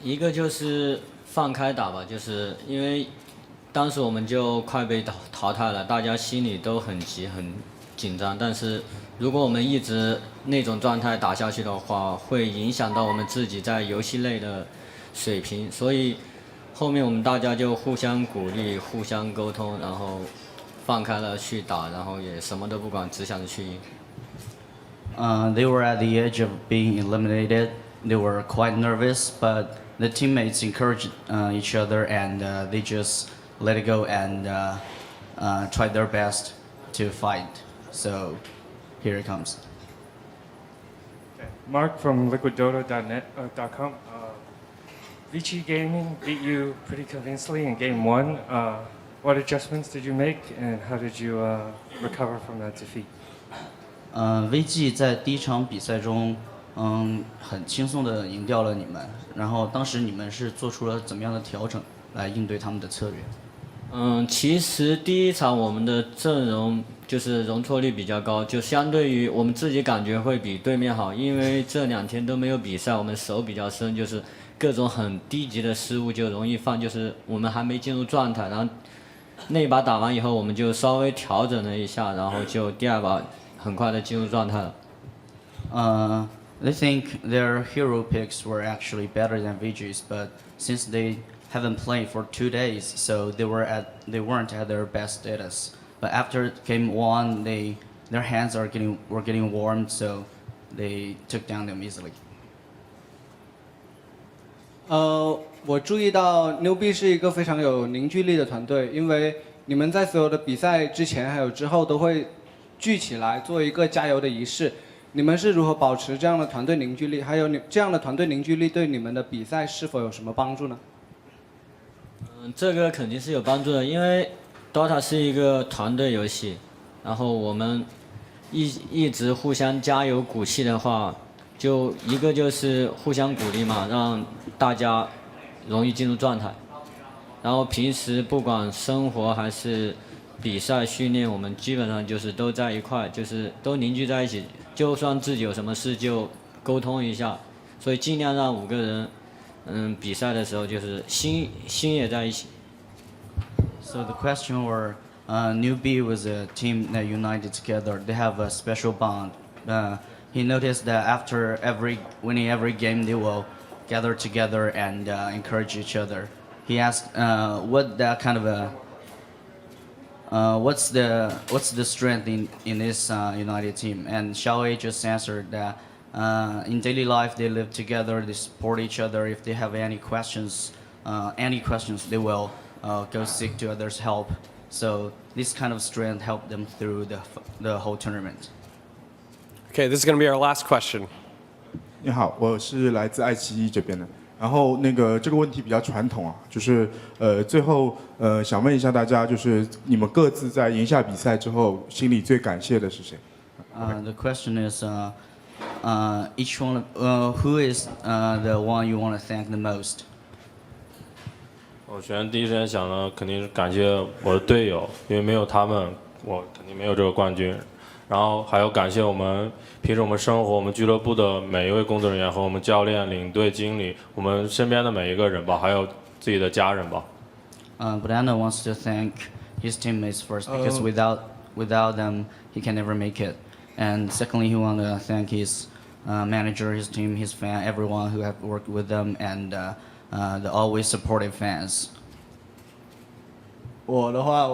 一个就是放开打吧，就是因为当时我们就快被淘汰了，大家心里都很急很紧张。但是如果我们一直那种状态打下去的话，会影响到我们自己在游戏内的水平。所以后面我们大家就互相鼓励、互相沟通，然后放开了去打，然后也什么都不管，只想着去赢。They were at the edge of being eliminated. They were quite nervous, but the teammates encouraged each other and they just let it go and tried their best to fight. So here it comes. Mark from LiquidDota.com. Vici Gaming beat you pretty convincingly in Game 1. What adjustments did you make and how did you recover from that defeat? VG 在第一场比赛中很轻松的赢掉了你们，然后当时你们是做出了怎么样的调整来应对他们的策略？其实第一场我们的阵容就是容错率比较高，就相对于我们自己感觉会比对面好，因为这2天都没有比赛，我们手比较生，就是各种很低级的失误就容易犯，就是我们还没进入状态，然后那一把打完以后我们就稍微调整了一下，然后就第2把很快的进入状态了。They think their hero picks were actually better than VG's, but since they haven't played for 2 days, so they weren't at their best status. But after Game 1, their hands were getting warm, so they took down them easily. 我注意到 NewBee 是一个非常有凝聚力的团队，因为你们在所有的比赛之前还有之后都会聚起来做一个加油的仪式。你们是如何保持这样的团队凝聚力？还有这样的团队凝聚力对你们的比赛是否有什么帮助呢？这个肯定是有帮助的，因为 Dota 是一个团队游戏，然后我们一直互相加油鼓气的话，就一个就是互相鼓励嘛，让大家容易进入状态。然后平时不管生活还是比赛训练，我们基本上就是都在一块，就是都凝聚在一起。就算自己有什么事就沟通一下，所以尽量让5个人，比赛的时候就是心也在一起。So the question were, NewBee was a team that united together. They have a special bond. He noticed that after winning every game, they will gather together and encourage each other. He asked, what that kind of a what's the strength in this united team? And Xiaowei just answered that in daily life they live together, they support each other. If they have any questions, they will go seek to others' help. So this kind of strength helped them through the whole tournament. Okay, this is going to be our last question. 你好，我是来自爱奇艺这边的。然后那个这个问题比较传统啊，就是最后想问一下大家，就是你们各自在赢下比赛之后，心里最感谢的是谁？ The question is, each one, who is the one you want to thank the most? 我第一时间想的肯定是感谢我的队友，因为没有他们，我肯定没有这个冠军。然后还有感谢我们平时我们生活我们俱乐部的每一位工作人员和我们教练、领队、经理，我们身边的每一个人吧，还有自己的家人吧。Brianna wants to thank his teammates first because without them he can never make it. And secondly, he wants to thank his manager, his team, his fan, everyone who have worked with them, and the always supportive fans. 我的话，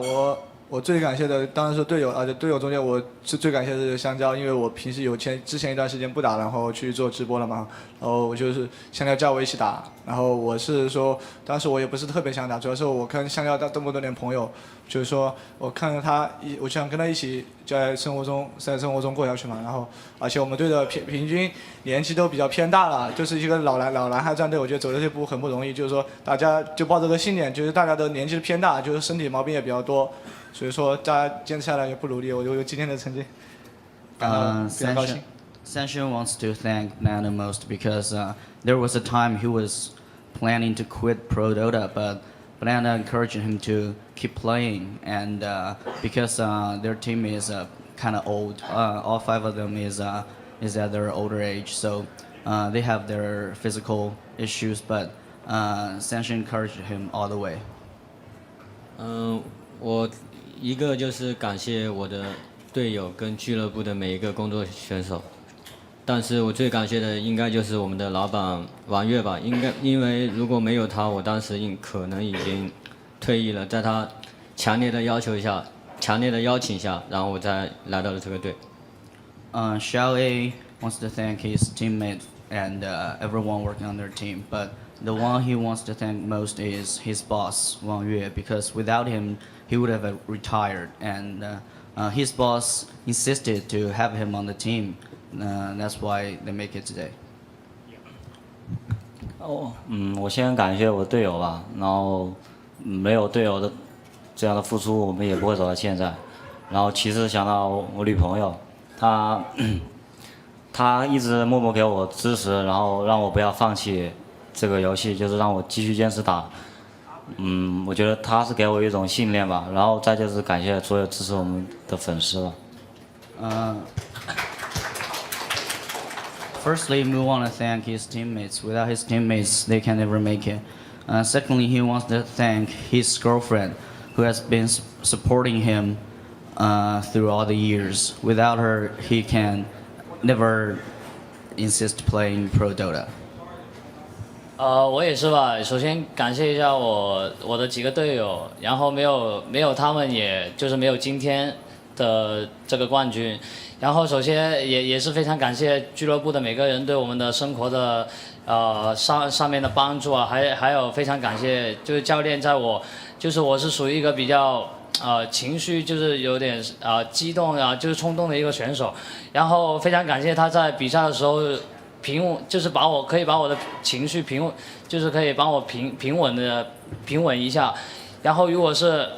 我最感谢的当然是队友，而且队友中间我是最感谢的是香蕉，因为我平时之前一段时间不打，然后去做直播了嘛，然后我就是香蕉叫我一起打，然后我是说当时我也不是特别想打，主要是我跟香蕉这么多年朋友，就是说我看着他我想跟他一起在生活中过下去嘛，然后而且我们队的平均年纪都比较偏大了，就是一个老男孩战队，我觉得走这步很不容易，就是说大家就抱着个信念，就是大家的年纪偏大，就是身体毛病也比较多。所以说，大家坚持下来也不努力，我有今天的成绩，感到非常高兴。Sanshin wants to thank Nana most because there was a time he was planning to quit Pro Dota, but Nana encouraged him to keep playing, and because their team is kind of old, all 5 of them is at their older age, so they have their physical issues, but Sanshin encouraged him all the way. 我一个就是感谢我的队友跟俱乐部的每一个工作选手，但是我最感谢的应该就是我们的老板王悦吧，因为如果没有他，我当时可能已经退役了，在他强烈的邀请下，然后我才来到了这个队。Xiao A wants to thank his teammates and everyone working on their team, but the one he wants to thank most is his boss, Wang Yue, because without him, he would have retired. And his boss insisted to have him on the team. That's why they make it today. 我先感谢我隊友吧，然後沒有隊友的這樣的付出，我們也不會走到現在。然後其次想到我女朋友，她一直默默給我支持，然後讓我不要放棄這個遊戲，就是讓我繼續堅持打。我覺得她是給我一種信念吧，然後再就是感謝所有支持我們的粉絲吧。Firstly, we want to thank his teammates. Without his teammates, they can never make it. Secondly, he wants to thank his girlfriend, who has been supporting him through all the years. Without her, he can never insist playing Pro Dota. 我也是吧。首先感谢一下我的几个队友，然后没有他们，也就是没有今天的这个冠军。然后首先也是非常感谢俱乐部的每个人对我们的生活的上面的帮助啊，还有非常感谢就是教练，我是属于一个比较情绪就是有点激动啊，就是冲动的一个选手。然后非常感谢他在比赛的时候就是可以把我的情绪就是可以帮我平稳一下。然后如果是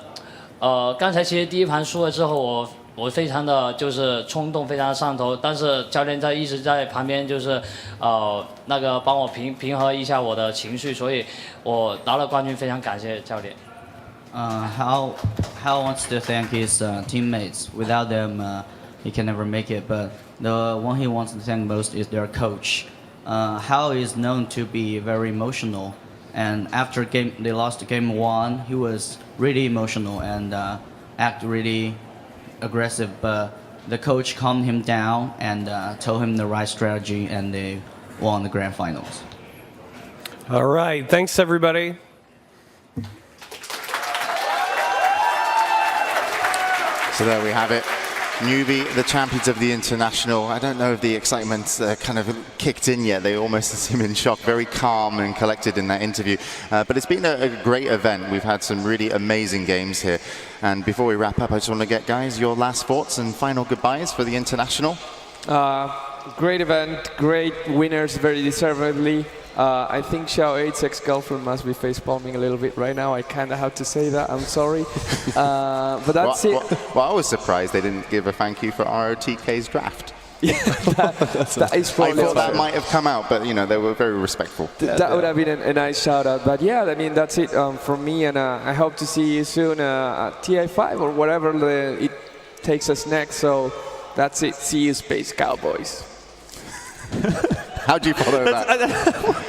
刚才其实第一盘输了之后，我非常的就是冲动，非常的上头，但是教练一直在旁边就是帮我平和一下我的情绪，所以我拿了冠军，非常感谢教练。Hao wants to thank his teammates. Without them, he can never make it. But the one he wants to thank most is their coach. Hao is known to be very emotional, and after they lost game 1, he was really emotional and act really aggressive. But the coach calmed him down and told him the right strategy, and they won the grand finals. All right, thanks everybody. So there we have it. NewBee, the champions of the international. I don't know if the excitement's kind of kicked in yet. They almost seem in shock, very calm and collected in that interview. But it's been a great event. We've had some really amazing games here. And before we wrap up, I just want to get, guys, your last thoughts and final goodbyes for the international. Great event, great winners, very deservedly. I think Xiao 8's ex-girlfriend must be facepalming a little bit right now. I kind of have to say that. I'm sorry. But that's it. Well, I was surprised they didn't give a thank you for ROTK's draft. Yeah, that is probably I thought that might have come out, but you know they were very respectful. That would have been a nice shout out. But yeah, I mean that's it from me, and I hope to see you soon at TI5 or whatever it takes us next. So that's it. See you, Space Cowboys. How do you follow that?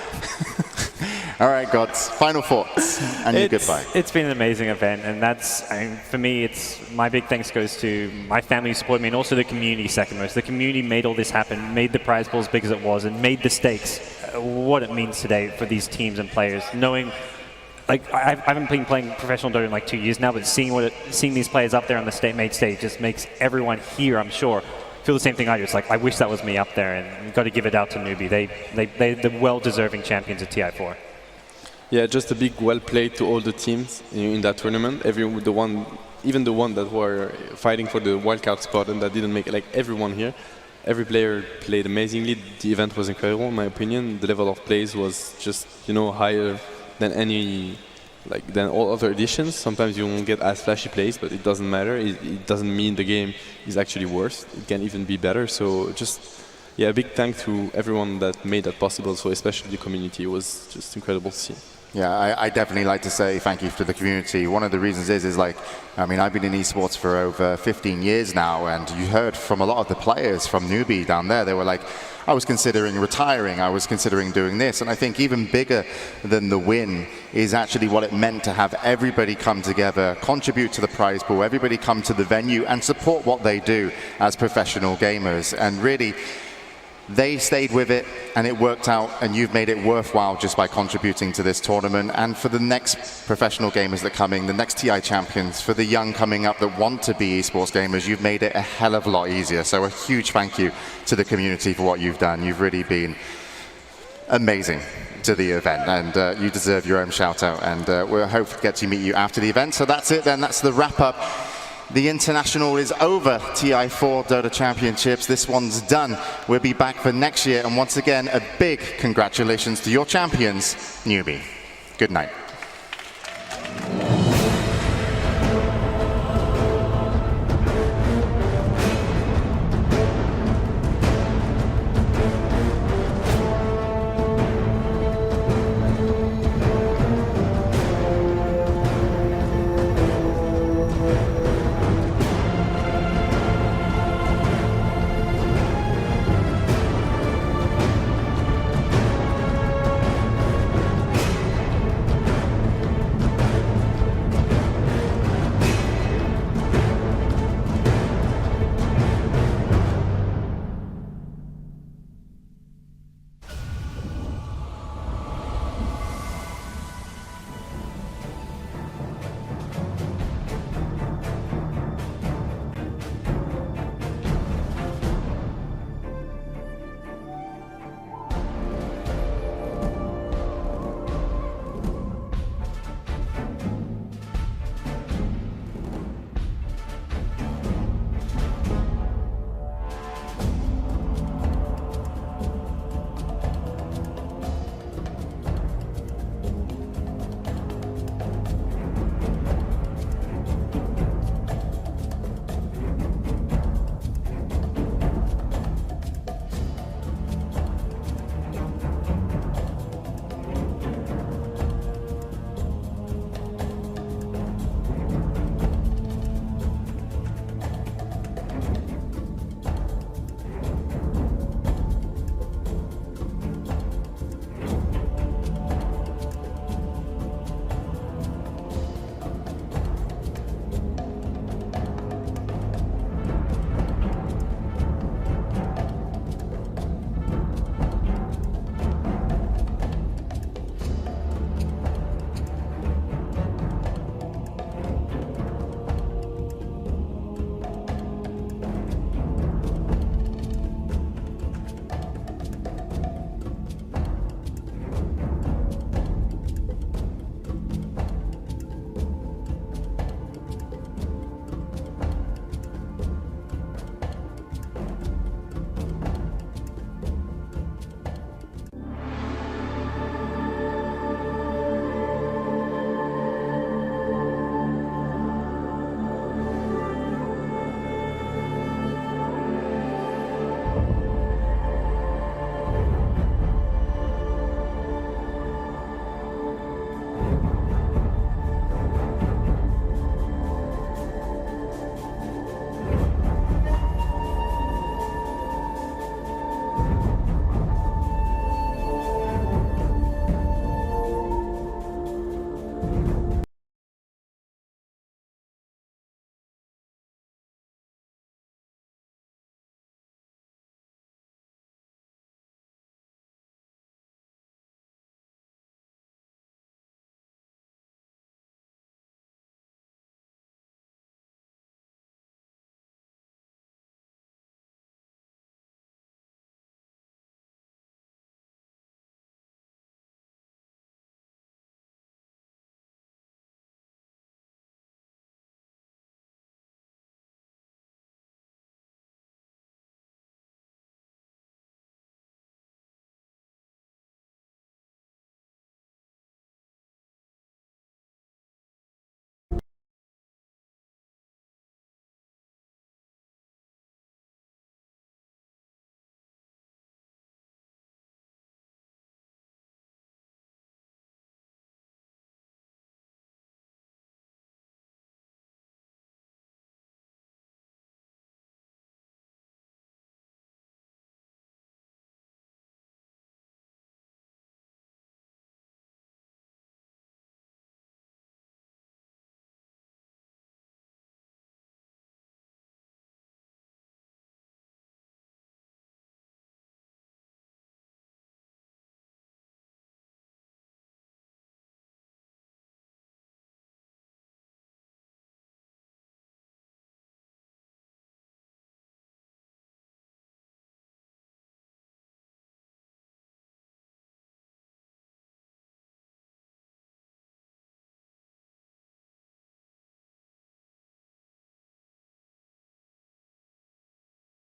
All right, Gods. Final thoughts and your goodbye. It's been an amazing event, and that's, I mean, for me, it's my big thanks goes to my family who supported me, and also the community second most. The community made all this happen, made the prize pool as big as it was, and made the stakes what it means today for these teams and players. Knowing, like, I haven't been playing professional Dota in like 2 years now, but seeing these players up there on the main stage just makes everyone here, I'm sure, feel the same thing I do. It's like, I wish that was me up there, and you've got to give it out to NewBee. They're the well-deserving champions of TI4. Yeah, just a big well played to all the teams in that tournament. Even the one that were fighting for the wildcard spot and that didn't make it, like everyone here. Every player played amazingly. The event was incredible, in my opinion. The level of plays was just, you know, higher than than all other editions. Sometimes you won't get as flashy plays, but it doesn't matter. It doesn't mean the game is actually worse. It can even be better. So just, yeah, a big thank to everyone that made that possible. So especially the community. It was just incredible to see. Yeah, I definitely like to say thank you to the community. One of the reasons is like, I mean, I've been in esports for over 15 years now, and you heard from a lot of the players from NewBee down there. They were like, I was considering retiring, I was considering doing this. And I think even bigger than the win is actually what it meant to have everybody come together, contribute to the prize pool, everybody come to the venue and support what they do as professional gamers. And really, they stayed with it and it worked out, and you've made it worthwhile just by contributing to this tournament. And for the next professional gamers that are coming, the next TI champions, for the young coming up that want to be esports gamers, you've made it a hell of a lot easier. So a huge thank you to the community for what you've done. You've really been amazing to the event, and you deserve your own shout out, and we'll hope to get to meet you after the event. So that's it then, that's the wrap up. The international is over. TI4 Dota Championships, this one's done. We'll be back for next year, and once again, a big congratulations to your champions, NewBee. Good night.